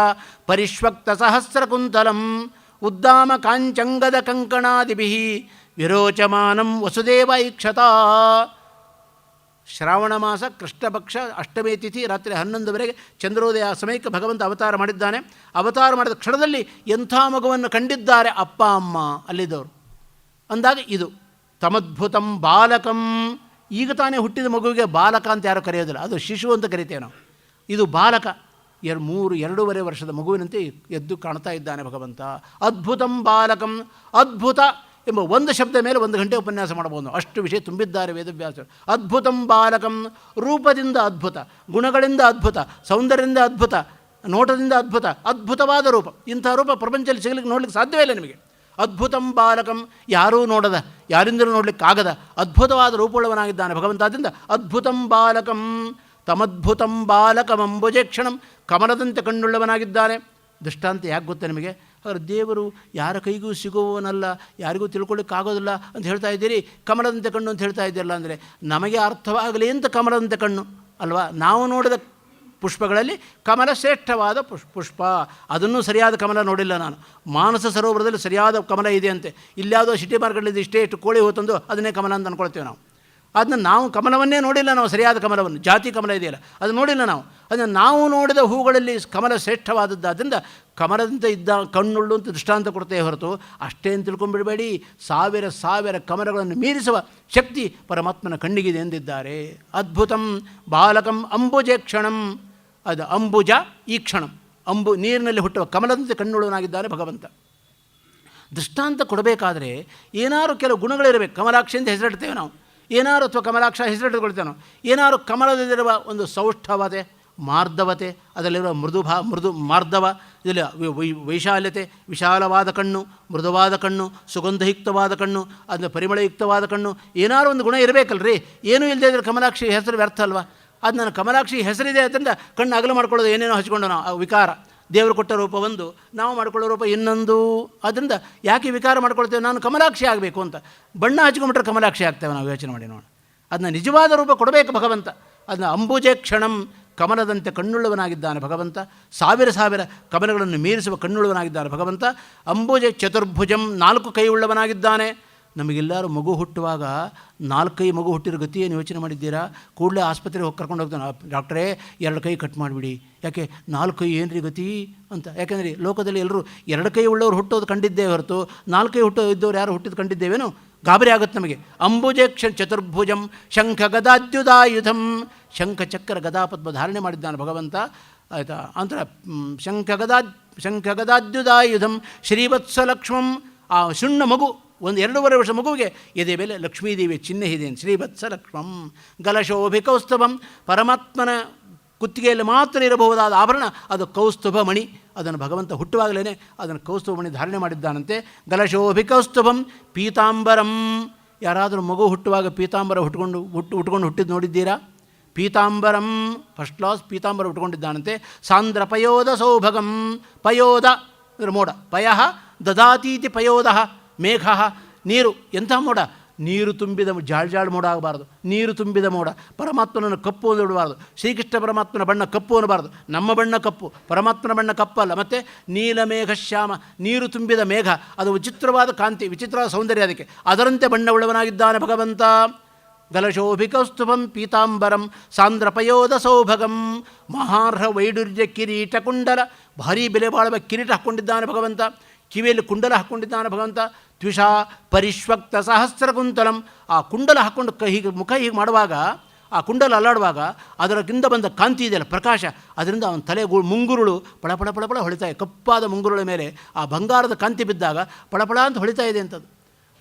ಪರಿಷ್ವಕ್ತ ಸಹಸ್ರಕುಂತಲಂ ಉದ್ದಾಮ ಕಾಂಚಂಗದ ಕಂಕಣಾದಿಭಿಃ ವಿರೋಚಮಾನಂ ವಸುದೇವ ಐಕ್ಷತಾ. ಶ್ರಾವಣ ಮಾಸ ಕೃಷ್ಣಪಕ್ಷ ಅಷ್ಟಮಿ ತಿಥಿ ರಾತ್ರಿ 11ವರೆಗೆ ಚಂದ್ರೋದಯ ಸಮಯಕ್ಕೆ ಭಗವಂತ ಅವತಾರ ಮಾಡಿದ್ದಾನೆ. ಅವತಾರ ಮಾಡಿದ ಕ್ಷಣದಲ್ಲಿ ಎಂಥ ಮಗುವನ್ನು ಕಂಡಿದ್ದಾರೆ ಅಪ್ಪ ಅಮ್ಮ ಅಲ್ಲಿದ್ದವರು ಅಂದಾಗ ಇದು ತಮದ್ಭುತಂ ಬಾಲಕಂ. ಈಗ ತಾನೇ ಹುಟ್ಟಿದ ಮಗುವಿಗೆ ಬಾಲಕ ಅಂತ ಯಾರು ಕರೆಯೋದಿಲ್ಲ, ಅದು ಶಿಶು ಅಂತ ಕರಿತೇವೆ ನಾವು. ಇದು ಬಾಲಕ, 2.5 ವರ್ಷದ ಮಗುವಿನಂತೆ ಎದ್ದು ಕಾಣ್ತಾ ಇದ್ದಾನೆ ಭಗವಂತ. ಅದ್ಭುತಂ ಬಾಲಕಂ. ಅದ್ಭುತ ಎಂಬ ಒಂದು ಶಬ್ದ ಮೇಲೆ 1 ಗಂಟೆ ಉಪನ್ಯಾಸ ಮಾಡಬಹುದು, ಅಷ್ಟು ವಿಷಯ ತುಂಬಿದ್ದಾರೆ ವೇದವ್ಯಾಸರು. ಅದ್ಭುತಂ ಬಾಲಕಂ. ರೂಪದಿಂದ ಅದ್ಭುತ, ಗುಣಗಳಿಂದ ಅದ್ಭುತ, ಸೌಂದರ್ಯದಿಂದ ಅದ್ಭುತ, ನೋಟದಿಂದ ಅದ್ಭುತ, ಅದ್ಭುತವಾದ ರೂಪ. ಇಂಥ ರೂಪ ಪ್ರಪಂಚದಲ್ಲಿ ಸಿಗಲಿಕ್ಕೆ ನೋಡಲಿಕ್ಕೆ ಸಾಧ್ಯವೇ ಇಲ್ಲ ನಿಮಗೆ. ಅದ್ಭುತಂ ಬಾಲಕಂ. ಯಾರೂ ನೋಡದ, ಯಾರಿಂದಲೂ ನೋಡಲಿಕ್ಕಾಗದ ಅದ್ಭುತವಾದ ರೂಪುಳ್ಳವನಾಗಿದ್ದಾನೆ ಭಗವಂತ. ಆದ್ದರಿಂದ ಅದ್ಭುತಂ ಬಾಲಕಂ. ತಮದ್ಭುತಂ ಬಾಲಕಮಂಬುಜೇಕ್ಷಣಂ. ಕಮಲದಂತೆ ಕಣ್ಣುಳ್ಳವನಾಗಿದ್ದಾನೆ. ದೃಷ್ಟಾಂತ ಯಾಕೆ ಗೊತ್ತಾ ನಿಮಗೆ? ಹಾಗಾದ್ರೆ ದೇವರು ಯಾರ ಕೈಗೂ ಸಿಗುವವನಲ್ಲ, ಯಾರಿಗೂ ತಿಳ್ಕೊಳ್ಳಿಕ್ಕಾಗೋದಿಲ್ಲ ಅಂತ ಹೇಳ್ತಾ ಇದ್ದೀರಿ. ಕಮಲದಂತೆ ಕಣ್ಣು ಅಂತ ಹೇಳ್ತಾ ಇದ್ದೀರಲ್ಲ ಅಂದರೆ ನಮಗೆ ಅರ್ಥವಾಗಲಿ ಅಂತ ಕಮಲದಂತೆ ಕಣ್ಣು ಅಲ್ವಾ? ನಾವು ನೋಡಿದ ಪುಷ್ಪಗಳಲ್ಲಿ ಕಮಲ ಶ್ರೇಷ್ಠವಾದ ಪುಷ್ಪ. ಅದನ್ನು ಸರಿಯಾದ ಕಮಲ ನೋಡಿಲ್ಲ ನಾನು. ಮಾನಸ ಸರೋವರದಲ್ಲಿ ಸರಿಯಾದ ಕಮಲ ಇದೆ ಅಂತೆ. ಇಲ್ಲಾವುದೋ ಸಿಟಿ ಮಾರ್ಕೆಟ್ಲಿದ್ದು ಇಷ್ಟು ಕೋಳಿ ಹೋತಂದು ಅದನ್ನೇ ಕಮಲ ಅಂತ ಅಂದ್ಕೊಳ್ತೇವೆ ನಾವು. ಅದನ್ನು ನಾವು ಕಮಲವನ್ನೇ ನೋಡಿಲ್ಲ ನಾವು, ಸರಿಯಾದ ಕಮಲವನ್ನು. ಜಾತಿ ಕಮಲ ಇದೆಯಲ್ಲ ಅದು ನೋಡಿಲ್ಲ ನಾವು. ಅದನ್ನು ನಾವು ನೋಡಿದ ಹೂಗಳಲ್ಲಿ ಕಮಲ ಶ್ರೇಷ್ಠವಾದದ್ದಾದ್ದರಿಂದ ಕಮಲದಂತೆ ಇದ್ದ ಕಣ್ಣುಳ್ಳು ಅಂತ ದೃಷ್ಟಾಂತ ಕೊಡ್ತೇ ಹೊರತು ಅಷ್ಟೇ ಅಂತ ತಿಳ್ಕೊಂಡ್ಬಿಡಬೇಡಿ. 1000 ಕಮಲಗಳನ್ನು ಮೀರಿಸುವ ಶಕ್ತಿ ಪರಮಾತ್ಮನ ಕಣ್ಣಿಗಿದೆ ಎಂದಿದ್ದಾರೆ. ಅದ್ಭುತಂ ಬಾಲಕಂ ಅಂಬುಜೇಕ್ಷಣಂ. ಅದು ಅಂಬುಜ ಈ ಕ್ಷಣಂ. ನೀರಿನಲ್ಲಿ ಹುಟ್ಟುವ ಕಮಲದಂತೆ ಕಣ್ಣುಳ್ಳವನಾಗಿದ್ದಾನೆ ಭಗವಂತ. ದೃಷ್ಟಾಂತ ಕೊಡಬೇಕಾದ್ರೆ ಏನಾರು ಕೆಲವು ಗುಣಗಳಿರಬೇಕು. ಕಮಲಾಕ್ಷಿ ಅಂತ ಹೆಸರಿಡ್ತೇವೆ ನಾವು, ಏನಾರು ಅಥವಾ ಕಮಲಾಕ್ಷ ಹೆಸರಿಟ್ಟುಕೊಳ್ತೇವೆ ನಾವು. ಏನಾರು ಕಮಲದಲ್ಲಿರುವ ಒಂದು ಸೌಷ್ಠವತೆ, ಮಾರ್ಧವತೆ, ಅದರಲ್ಲಿರುವ ಮೃದು ಮಾರ್ಧವ, ಇದರಲ್ಲಿ ವೈಶಾಲ್ಯತೆ, ವಿಶಾಲವಾದ ಕಣ್ಣು, ಮೃದುವಾದ ಕಣ್ಣು, ಸುಗಂಧಯುಕ್ತವಾದ ಕಣ್ಣು, ಅದನ್ನ ಪರಿಮಳಯುಕ್ತವಾದ ಕಣ್ಣು, ಏನಾರು ಒಂದು ಗುಣ ಇರಬೇಕಲ್ರಿ. ಏನೂ ಇಲ್ಲದೆ ಇದ್ದರೆ ಕಮಲಾಕ್ಷಿ ಹೆಸರು ವ್ಯರ್ಥ ಅಲ್ವಾ? ಅದು ನನ್ನ ಕಮಲಾಕ್ಷಿ ಹೆಸರಿದೆ ಅದರಿಂದ ಕಣ್ಣು ಅಗಲು ಮಾಡ್ಕೊಳ್ಳೋದು ಏನೇನೋ ಹಚ್ಕೊಂಡು ನಾವು ವಿಕಾರ. ದೇವರು ಕೊಟ್ಟ ರೂಪ ಒಂದು, ನಾವು ಮಾಡ್ಕೊಳ್ಳೋ ರೂಪ ಇನ್ನೊಂದು. ಅದರಿಂದ ಯಾಕೆ ವಿಕಾರ ಮಾಡ್ಕೊಳ್ತೇವೆ? ನಾನು ಕಮಲಾಕ್ಷಿ ಆಗಬೇಕು ಅಂತ. ಬಣ್ಣ ಹಚ್ಕೊಂಡ್ಬಿಟ್ರೆ ಕಮಲಾಕ್ಷಿ ಆಗ್ತೇವೆ ನಾವು. ಯೋಚನೆ ಮಾಡಿ ನೋಡಿ. ಅದನ್ನ ನಿಜವಾದ ರೂಪ ಕೊಡಬೇಕು ಭಗವಂತ. ಅದನ್ನ ಅಂಬುಜೇಕ್ಷಣಂ. ಕಮಲದಂತೆ ಕಣ್ಣುಳ್ಳವನಾಗಿದ್ದಾನೆ ಭಗವಂತ. 1000 ಕಮಲಗಳನ್ನು ಮೀರಿಸುವ ಕಣ್ಣುಳ್ಳವನಾಗಿದ್ದಾನೆ ಭಗವಂತ. ಅಂಬುಜ ಚತುರ್ಭುಜಂ. 4 ಕೈ ಉಳ್ಳವನಾಗಿದ್ದಾನೆ. ನಮಗೆಲ್ಲರೂ ಮಗು ಹುಟ್ಟುವಾಗ 4 ಕೈ ಮಗು ಹುಟ್ಟಿರೋ ಗತಿ ಏನು ಯೋಚನೆ ಮಾಡಿದ್ದೀರಾ? ಕೂಡಲೇ ಆಸ್ಪತ್ರೆಗೆ ಹೋಗಿ ಕರ್ಕೊಂಡು ಹೋಗ್ತಾನೆ. ಡಾಕ್ಟ್ರೇ 2 ಕೈ ಕಟ್ ಮಾಡಿಬಿಡಿ. ಯಾಕೆ 4 ಕೈ ಏನ್ರಿ ಗತಿ ಅಂತ. ಯಾಕೆಂದರೆ ಲೋಕದಲ್ಲಿ ಎಲ್ಲರೂ 2 ಕೈ ಉಳ್ಳವರು ಹುಟ್ಟೋದು ಕಂಡಿದ್ದೇವೆ ಹೊರತು 4 ಕೈ ಇದ್ದವ್ರು ಯಾರು ಹುಟ್ಟಿದ್ದು ಕಂಡಿದ್ದೇವೇನು? ಗಾಬರಿ ಆಗುತ್ತೆ ನಮಗೆ. ಅಂಬುಜೇಕ್ಷ ಚತುರ್ಭುಜಂ ಶಂಖ ಗದಾದ್ಯುತಾಯುಧಂ. ಶಂಖ ಚಕ್ರ ಗದಾಪದ್ಮ ಧಾರಣೆ ಮಾಡಿದ್ದಾನೆ ಭಗವಂತ. ಆಯಿತಾ? ಅಂತರ ಶಂಖ ಗದಾದ್ಯುತಾಯುಧಂ ಶ್ರೀವತ್ಸಲಕ್ಷ್ಮಂ. ಆ ಸುಣ್ಣ ಮಗು, 1-2.5 ವರ್ಷ ಮಗುವಿಗೆ ಎದೆ ಮೇಲೆ ಲಕ್ಷ್ಮೀದೇವಿಯ ಚಿಹ್ನೆ ಇದೆ. ಶ್ರೀವತ್ಸಲಕ್ಷ್ಮಂ ಗಲಶೋಭಿಕೌಸ್ತುಭಂ. ಪರಮಾತ್ಮನ ಕುತ್ತಿಗೆಯಲ್ಲಿ ಮಾತ್ರ ಇರಬಹುದಾದ ಆಭರಣ ಅದು ಕೌಸ್ತುಭ ಮಣಿ. ಅದನ್ನು ಭಗವಂತ ಹುಟ್ಟುವಾಗಲೇ ಅದನ್ನು ಕೌಸ್ತುಭ ಮಣಿ ಧಾರಣೆ ಮಾಡಿದ್ದಾನಂತೆ. ಗಲಶೋಭಿಕೌಸ್ತುಭಂ ಪೀತಾಂಬರಂ. ಯಾರಾದರೂ ಮಗು ಹುಟ್ಟುವಾಗ ಪೀತಾಂಬರ ಉಟ್ಕೊಂಡು ಹುಟ್ಟಿದ್ದು ನೋಡಿದ್ದೀರಾ? ಪೀತಾಂಬರಂ ಫಸ್ಟ್ ಕ್ಲಾಸ್ ಪೀತಾಂಬರ ಉಟ್ಕೊಂಡಿದ್ದಾನಂತೆ. ಸಾಂದ್ರ ಪಯೋದ ಸೌಭಗಂ. ಪಯೋದ ಅಂದರೆ ಮೋಡ. ಪಯಃ ದದಾತೀತಿ ಪಯೋದ. ಮೇಘ ನೀರು. ಎಂಥ ಮೋಡ? ನೀರು ತುಂಬಿದ ಜಾಳ್ ಮೋಡ ಆಗಬಾರ್ದು. ನೀರು ತುಂಬಿದ ಮೋಡ. ಪರಮಾತ್ಮನನ್ನು ಕಪ್ಪು ಅಂದಿಡಬಾರ್ದು. ಶ್ರೀಕೃಷ್ಣ ಪರಮಾತ್ಮನ ಬಣ್ಣ ಕಪ್ಪು ಅನ್ನಬಾರ್ದು. ನಮ್ಮ ಬಣ್ಣ ಕಪ್ಪು, ಪರಮಾತ್ಮನ ಬಣ್ಣ ಕಪ್ಪಲ್ಲ. ಮತ್ತು ನೀಲಮೇಘ ಶ್ಯಾಮ. ನೀರು ತುಂಬಿದ ಮೇಘ, ಅದು ವಿಚಿತ್ರವಾದ ಕಾಂತಿ, ವಿಚಿತ್ರವಾದ ಸೌಂದರ್ಯ. ಅದಕ್ಕೆ ಅದರಂತೆ ಬಣ್ಣವುಳ್ಳವನಾಗಿದ್ದಾನೆ ಭಗವಂತ. ಗಲಶೋಭಿಕೌಸ್ತುಭಂ ಪೀತಾಂಬರಂ ಸಾಂದ್ರಪಯೋದ ಸೌಭಗಂ. ಮಹಾರ್ಹ ವೈಡೂರ್ಯ ಕಿರೀಟ ಕುಂಡಲ. ಭಾರೀ ಬೆಲೆ ಬಾಳುವ ಕಿರೀಟ ಹಾಕ್ಕೊಂಡಿದ್ದಾನೆ ಭಗವಂತ. ಕಿವಿಯಲ್ಲಿ ಕುಂಡಲ ಹಾಕ್ಕೊಂಡಿದ್ದಾನೆ ಭಗವಂತ. ದ್ವಿಷಾ ಪರಿಷ್ವಕ್ತ ಸಹಸ್ರಕುಂತಲಂ. ಆ ಕುಂಡಲ ಹಾಕ್ಕೊಂಡು ಹೀಗೆ ಮುಖ ಹೀಗೆ ಮಾಡುವಾಗ, ಆ ಕುಂಡಲ ಅಲ್ಲಾಡುವಾಗ ಅದರಕ್ಕಿಂತ ಬಂದ ಕಾಂತಿ ಇದೆಯಲ್ಲ, ಪ್ರಕಾಶ, ಅದರಿಂದ ಅವನ ತಲೆ ಮುಂಗುರುಳು ಪಳಪಳ ಪಳಪಳ ಹೊಳಿತಾ ಇದೆ. ಕಪ್ಪಾದ ಮುಂಗುರುಳ ಮೇಲೆ ಆ ಬಂಗಾರದ ಕಾಂತಿ ಬಿದ್ದಾಗ ಪಳಪಳ ಅಂತ ಹೊಳಿತಾ ಇದೆ ಅಂಥದ್ದು.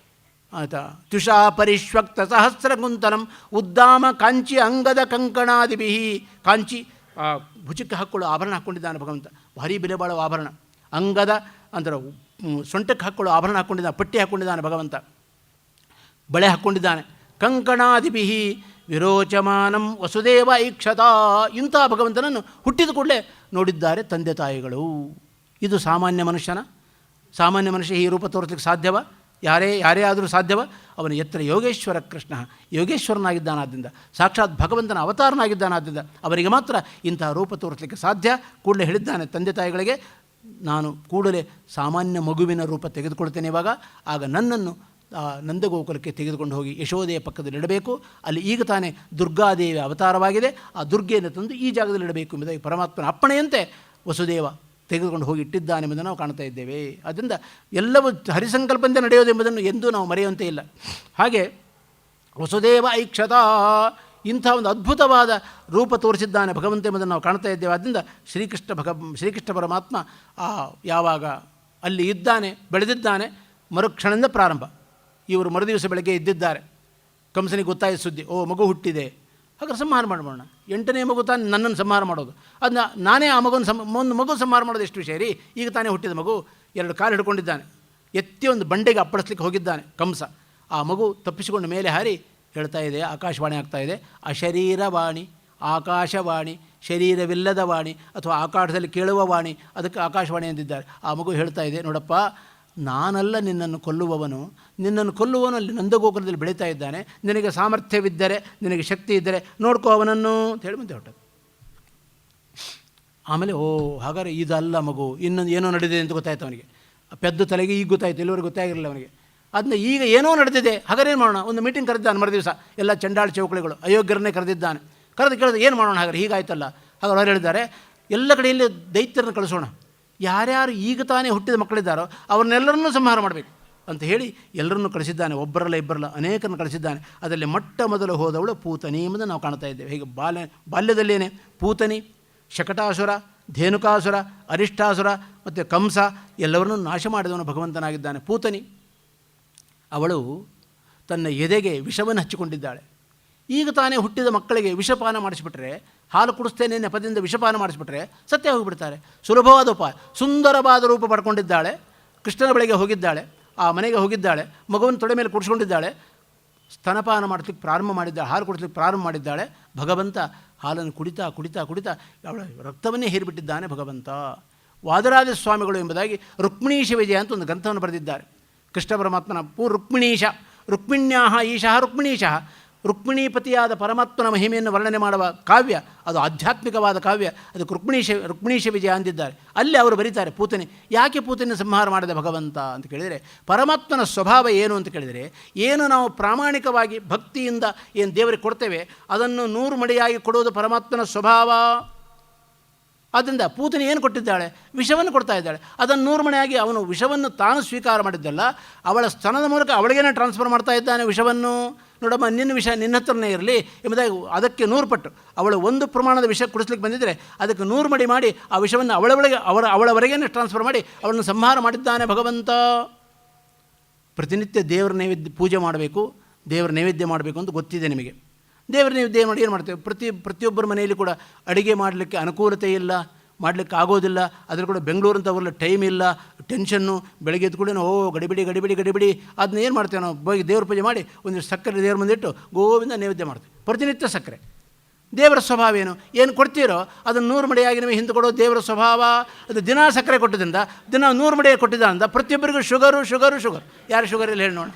ಆಯಿತಾ? ದ್ವಿಷಾ ಪರಿಷ್ವಕ್ತ ಸಹಸ್ರಕುಂತಲಂ ಉದ್ದಾಮ ಕಾಂಚಿ ಅಂಗದ ಕಂಕಣಾದಿಭಿ. ಕಾಂಚಿ ಭುಜಕ್ಕೆ ಹಾಕ್ಕೊಳ್ಳೋ ಆಭರಣ ಹಾಕ್ಕೊಂಡಿದ್ದಾನೆ ಭಗವಂತ, ಭಾರೀ ಬೆಲೆ ಬಾಳುವ ಆಭರಣ. ಅಂಗದ ಅಂದರೆ ಸೊಂಟಕ್ಕೆ ಹಾಕ್ಕೊಳ್ಳೋ ಆಭರಣ ಹಾಕ್ಕೊಂಡಿದ್ದಾನೆ, ಪಟ್ಟಿ ಹಾಕ್ಕೊಂಡಿದ್ದಾನೆ ಭಗವಂತ, ಬಳೆ ಹಾಕ್ಕೊಂಡಿದ್ದಾನೆ. ಕಂಕಣಾದಿಭಿ ವಿರೋಚಮಾನಂ ವಸುದೇವ ಈಕ್ಷತಾ. ಇಂಥ ಭಗವಂತನನ್ನು ಹುಟ್ಟಿದ ಕೂಡಲೇ ನೋಡಿದ್ದಾರೆ ತಂದೆ ತಾಯಿಗಳು. ಇದು ಸಾಮಾನ್ಯ ಮನುಷ್ಯ ಈ ರೂಪ ತೋರಿಸಲಿಕ್ಕೆ ಸಾಧ್ಯವ? ಯಾರೇ ಆದರೂ ಸಾಧ್ಯವ? ಅವನು ಎತ್ತರ ಯೋಗೇಶ್ವರ ಕೃಷ್ಣ, ಯೋಗೇಶ್ವರನಾಗಿದ್ದಾನಾದ್ದರಿಂದ, ಸಾಕ್ಷಾತ್ ಭಗವಂತನ ಅವತಾರನಾಗಿದ್ದಾನಾದ್ದರಿಂದ ಅವರಿಗೆ ಮಾತ್ರ ಇಂತಹ ರೂಪ ತೋರಿಸಲಿಕ್ಕೆ ಸಾಧ್ಯ. ಕೂಡಲೇ ಹೇಳಿದ್ದಾನೆ ತಂದೆ ತಾಯಿಗಳಿಗೆ, ನಾನು ಕೂಡಲೇ ಸಾಮಾನ್ಯ ಮಗುವಿನ ರೂಪ ತೆಗೆದುಕೊಳ್ತೇನೆ ಇವಾಗ, ಆಗ ನನ್ನನ್ನು ನಂದಗೋಕುಲಕ್ಕೆ ತೆಗೆದುಕೊಂಡು ಹೋಗಿ ಯಶೋದೆಯ ಪಕ್ಕದಲ್ಲಿ ಇಡಬೇಕು. ಅಲ್ಲಿ ಈಗ ತಾನೇ ದುರ್ಗಾದೇವಿ ಅವತಾರವಾಗಿದೆ, ಆ ದುರ್ಗೆಯನ್ನು ತಂದು ಈ ಜಾಗದಲ್ಲಿ ಇಡಬೇಕು ಎಂಬುದಾಗಿ ಪರಮಾತ್ಮನ ಅಪ್ಪಣೆಯಂತೆ ವಸುದೇವ ತೆಗೆದುಕೊಂಡು ಹೋಗಿ ಇಟ್ಟಿದ್ದಾನೆ ಎಂಬುದನ್ನು ನಾವು ಕಾಣ್ತಾ ಇದ್ದೇವೆ. ಆದ್ದರಿಂದ ಎಲ್ಲವೂ ಹರಿಸಂಕಲ್ಪಂತೆ ನಡೆಯೋದು ಎಂಬುದನ್ನು ಎಂದೂ ನಾವು ಮರೆಯುವಂತೆ ಇಲ್ಲ. ಹಾಗೆ ವಸುದೇವ ಐಕ್ಷತಾ, ಇಂಥ ಒಂದು ಅದ್ಭುತವಾದ ರೂಪ ತೋರಿಸಿದ್ದಾನೆ ಭಗವಂತ ಎಂಬುದನ್ನು ನಾವು ಕಾಣ್ತಾ ಇದ್ದೇವೆ. ಆದ್ದರಿಂದ ಶ್ರೀಕೃಷ್ಣ ಪರಮಾತ್ಮ ಯಾವಾಗ ಅಲ್ಲಿ ಇದ್ದಾನೆ, ಬೆಳೆದಿದ್ದಾನೆ, ಮರುಕ್ಷಣದಿಂದ ಪ್ರಾರಂಭ. ಇವರು ಮರುದಿವಸ ಬೆಳಗ್ಗೆ ಇದ್ದಿದ್ದಾರೆ, ಕಂಸನಿಗೆ ಗೊತ್ತಾಯಿತು ಸುದ್ದಿ, ಮಗು ಹುಟ್ಟಿದೆ, ಹಾಗಾದ್ರೆ ಸಂಹಾರ ಮಾಡೋಣ. 8ನೇ ಮಗು ತಾನು ನನ್ನನ್ನು ಸಂಹಾರ ಮಾಡೋದು, ಅದನ್ನ ನಾನೇ ಆ ಒಂದು ಮಗು ಸಂಹಾರ ಮಾಡೋದು ಎಷ್ಟು ವಿಷಯ ರೀ. ಈಗ ತಾನೇ ಹುಟ್ಟಿದ ಮಗು 2 ಕಾಲು ಹಿಡ್ಕೊಂಡಿದ್ದಾನೆ, ಎತ್ತಿ ಒಂದು ಬಂಡೆಗೆ ಅಪ್ಪಳಿಸ್ಲಿಕ್ಕೆ ಹೋಗಿದ್ದಾನೆ ಕಂಸ. ಆ ಮಗು ತಪ್ಪಿಸಿಕೊಂಡು ಮೇಲೆ ಹಾರಿ ಹೇಳ್ತಾ ಇದೆ, ಆಕಾಶವಾಣಿ ಆಗ್ತಾ ಇದೆ, ಅಶರೀರವಾಣಿ, ಆಕಾಶವಾಣಿ, ಶರೀರವಿಲ್ಲದ ವಾಣಿ ಅಥವಾ ಆಕಾಶದಲ್ಲಿ ಕೇಳುವ ವಾಣಿ, ಅದಕ್ಕೆ ಆಕಾಶವಾಣಿ ಎಂದಿದ್ದಾರೆ. ಆ ಮಗು ಹೇಳ್ತಾ ಇದೆ, ನೋಡಪ್ಪ, ನಾನಲ್ಲ ನಿನ್ನನ್ನು ಕೊಲ್ಲುವವನು ಅಲ್ಲಿ ನಂದಗೋಕುಲದಲ್ಲಿ ಬೆಳೀತಾ ಇದ್ದಾನೆ, ನಿನಗೆ ಸಾಮರ್ಥ್ಯವಿದ್ದರೆ, ನಿನಗೆ ಶಕ್ತಿ ಇದ್ದರೆ ನೋಡ್ಕೋ ಅವನನ್ನು ಅಂತ ಹೇಳಿ ಮುಂದೆ ಹೊರಟದ್ದು. ಆಮೇಲೆ ಹಾಗಾದ್ರೆ ಇದಲ್ಲ ಮಗು, ಇನ್ನೊಂದು ಏನೋ ನಡೆದಿದೆ ಅಂತ ಗೊತ್ತಾಯ್ತು ಅವನಿಗೆ. ಪೆದ್ದು ತಲೆಗೆ ಈಗ ಗೊತ್ತಾಯಿತು, ಎಲ್ಲವರೆಗೂ ಗೊತ್ತಾಗಿರಲಿಲ್ಲ ಅವನಿಗೆ. ಅದನ್ನ ಈಗ ಏನೋ ನಡೆದಿದೆ, ಹಾಗಾದ್ರೆ ಏನು ಮಾಡೋಣ? ಒಂದು ಮೀಟಿಂಗ್ ಕರೆದಿದ್ದಾನೆ ಮರುದಿವಸ, ಎಲ್ಲ ಚಂಡಾಳ ಚೌಕಳಿಗಳು ಅಯೋಗ್ಯರನ್ನೇ ಕರೆದಿದ್ದಾನೆ. ಕೇಳಿದ್ರೆ ಏನು ಮಾಡೋಣ, ಹಾಗಾದ್ರೆ ಹೀಗಾಯ್ತಲ್ಲ. ಹಾಗಾದ್ರೆ ಅವರು ಹೇಳಿದ್ದಾರೆ, ಎಲ್ಲ ಕಡೆಯಲ್ಲಿ ದೈತ್ಯರನ್ನು ಕಳಿಸೋಣ, ಯಾರ್ಯಾರು ಈಗ ತಾನೇ ಹುಟ್ಟಿದ ಮಕ್ಕಳಿದ್ದಾರೋ ಅವ್ರನ್ನೆಲ್ಲರನ್ನೂ ಸಂಹಾರ ಮಾಡಬೇಕು ಅಂತ ಹೇಳಿ ಎಲ್ಲರನ್ನೂ ಕಳಿಸಿದ್ದಾನೆ. ಒಬ್ಬರಲ್ಲ ಇಬ್ಬರಲ್ಲ ಅನೇಕರನ್ನು ಕಳಿಸಿದ್ದಾನೆ. ಅದರಲ್ಲಿ ಮೊದಲು ಹೋದವಳು ಪೂತನಿ ಎಂಬುದನ್ನು ನಾವು ಕಾಣ್ತಾ ಇದ್ದೇವೆ. ಹೀಗೆ ಬಾಲ್ಯದಲ್ಲೇನೆ ಪೂತನಿ, ಶಕಟಾಸುರ, ಧೇನುಕಾಸುರ, ಅರಿಷ್ಟಾಸುರ ಮತ್ತು ಕಂಸ ಎಲ್ಲವನ್ನೂ ನಾಶ ಮಾಡಿದವನು ಭಗವಂತನಾಗಿದ್ದಾನೆ. ಪೂತನಿ ಅವಳು ತನ್ನ ಎದೆಗೆ ವಿಷವನ್ನು ಹಚ್ಚಿಕೊಂಡಿದ್ದಾಳೆ. ಈಗ ತಾನೇ ಹುಟ್ಟಿದ ಮಕ್ಕಳಿಗೆ ವಿಷಪಾನ ಮಾಡಿಸಿಬಿಟ್ರೆ, ಹಾಲು ಕುಡಿಸ್ತೇನೆ ನೆಪದಿಂದ ವಿಷಪಾನ ಮಾಡಿಸಿಬಿಟ್ರೆ ಸತ್ಯ ಹೋಗಿಬಿಡ್ತಾರೆ. ಸುಲಭವಾದ ಉಪಾಯ, ಸುಂದರವಾದ ರೂಪ ಪಡ್ಕೊಂಡಿದ್ದಾಳೆ. ಕೃಷ್ಣನ ಬಳಿಗೆ ಹೋಗಿದ್ದಾಳೆ, ಆ ಮನೆಗೆ ಹೋಗಿದ್ದಾಳೆ, ಮಗುವನ್ನು ತೊಡೆ ಮೇಲೆ ಕುಡಿಸ್ಕೊಂಡಿದ್ದಾಳೆ, ಸ್ತನಪಾನ ಮಾಡಲಿಕ್ಕೆ ಪ್ರಾರಂಭ ಮಾಡಿದ್ದಾಳೆ, ಹಾಲು ಕುಡಿಸ್ಲಿಕ್ಕೆ ಪ್ರಾರಂಭ ಮಾಡಿದ್ದಾಳೆ. ಭಗವಂತ ಹಾಲನ್ನು ಕುಡಿತಾ ಕುಡಿತಾ ಕುಡಿತಾ ಅವಳ ರಕ್ತವನ್ನೇ ಹೇರಿಬಿಟ್ಟಿದ್ದಾನೆ ಭಗವಂತ. ವಾದರಾಜ ಸ್ವಾಮಿಗಳು ಎಂಬುದಾಗಿ ರುಕ್ಮಿಣೀಶ ವಿಜಯ ಅಂತ ಒಂದು ಗ್ರಂಥವನ್ನು ಬರೆದಿದ್ದಾರೆ. ಕೃಷ್ಣ ಪರಮಾತ್ಮನ ರುಕ್ಮಿಣ್ಯಾಹ ಈಶಃ ರುಕ್ಮಿಣೀಶಃ, ರುಕ್ಮಿಣೀಪತಿಯಾದ ಪರಮಾತ್ಮನ ಮಹಿಮೆಯನ್ನು ವರ್ಣನೆ ಮಾಡುವ ಕಾವ್ಯ, ಅದು ಆಧ್ಯಾತ್ಮಿಕವಾದ ಕಾವ್ಯ, ಅದಕ್ಕೆ ರುಕ್ಮಿಣೀಶ ವಿಜಯ ಅಂದಿದ್ದಾರೆ. ಅಲ್ಲಿ ಅವರು ಬರೀತಾರೆ, ಪೂತನಿ ಯಾಕೆ ಪೂತನಿ ಸಂಹಾರ ಮಾಡಿದ ಭಗವಂತ ಅಂತ ಕೇಳಿದರೆ, ಪರಮಾತ್ಮನ ಸ್ವಭಾವ ಏನು ಅಂತ ಕೇಳಿದರೆ, ಏನು ನಾವು ಪ್ರಾಮಾಣಿಕವಾಗಿ ಭಕ್ತಿಯಿಂದ ಏನು ದೇವರಿಗೆ ಕೊಡ್ತೇವೆ ಅದನ್ನು 100 ಮಡಿಯಾಗಿ ಕೊಡುವುದು ಪರಮಾತ್ಮನ ಸ್ವಭಾವ. ಆದ್ದರಿಂದ ಪೂತನಿ ಏನು ಕೊಟ್ಟಿದ್ದಾಳೆ? ವಿಷವನ್ನು ಕೊಡ್ತಾ ಇದ್ದಾಳೆ. ಅದನ್ನು 100 ಮಣಿಯಾಗಿ ಅವನು ವಿಷವನ್ನು ತಾನು ಸ್ವೀಕಾರ ಮಾಡಿದ್ದಲ್ಲ, ಅವಳ ಸ್ತನದ ಮೂಲಕ ಅವಳಿಗೇನೆ ಟ್ರಾನ್ಸ್ಫರ್ ಮಾಡ್ತಾ ಇದ್ದಾನೆ ವಿಷವನ್ನು. ನೋಡಮ್ಮ, ನಿನ್ನ ವಿಷ ನಿನ್ನ ಹತ್ರನೇ ಇರಲಿ ಎಂಬುದಾಗಿ ಅದಕ್ಕೆ 100 ಪಟ್ಟು, ಅವಳು ಒಂದು ಪ್ರಮಾಣದ ವಿಷ ಕುಡಿಸ್ಲಿಕ್ಕೆ ಬಂದಿದ್ದರೆ ಅದಕ್ಕೆ 100 ಮಡಿ ಮಾಡಿ ಆ ವಿಷವನ್ನು ಅವಳವರೆಗೇನೆ ಟ್ರಾನ್ಸ್ಫರ್ ಮಾಡಿ ಅವಳನ್ನು ಸಂಹಾರ ಮಾಡಿದ್ದಾನೆ ಭಗವಂತ. ಪ್ರತಿನಿತ್ಯ ದೇವರ ನೈವೇದ್ಯ ಪೂಜೆ ಮಾಡಬೇಕು, ದೇವರ ನೈವೇದ್ಯ ಮಾಡಬೇಕು ಅಂತ ಗೊತ್ತಿದೆ ನಿಮಗೆ. ದೇವರ ನೈವೇದ್ಯ ಮಾಡಿ ಏನು ಮಾಡ್ತೇವೆ? ಪ್ರತಿಯೊಬ್ಬರ ಮನೆಯಲ್ಲಿ ಕೂಡ ಅಡುಗೆ ಮಾಡಲಿಕ್ಕೆ ಅನುಕೂಲತೆ ಇಲ್ಲ, ಮಾಡಲಿಕ್ಕೆ ಆಗೋದಿಲ್ಲ. ಅದ್ರ ಕೂಡ ಬೆಂಗಳೂರಂತ ಅವರೆಲ್ಲ ಟೈಮ್ ಇಲ್ಲ, ಟೆನ್ಷನ್ನು, ಬೆಳಗ್ಗೆ ಎದ್ದು ಕೂಡ ಗಡಿಬಿಡಿ ಅದನ್ನ ಏನು ಮಾಡ್ತೇವೆ ನಾವು? ದೇವ್ರ ಪೂಜೆ ಮಾಡಿ ಒಂದಿಷ್ಟು ಸಕ್ಕರೆ ದೇವ್ರ ಮುಂದಿಟ್ಟು ಗೋವಿಂದ ನೈವೇದ್ಯ ಮಾಡ್ತೇವೆ. ಪ್ರತಿನಿತ್ಯ ಸಕ್ಕರೆ. ದೇವರ ಸ್ವಭಾವ ಏನು ಕೊಡ್ತೀರೋ ಅದನ್ನು 100 ಮಡಿಯಾಗಿ ನಿಮಗೆ ಹಿಂದೆ ಕೊಡೋ ದೇವರ ಸ್ವಭಾವ. ಅದು ದಿನ ಸಕ್ಕರೆ ಕೊಟ್ಟಿದ್ದರಿಂದ, ದಿನ 100 ಮಡಿಯಾಗಿ ಕೊಟ್ಟಿದ್ದರಿಂದ ಪ್ರತಿಯೊಬ್ಬರಿಗೂ ಶುಗರು. ಯಾರು ಶುಗರ್ ಇಲ್ಲ ಹೇಳಿ ನೋಡೋಣ.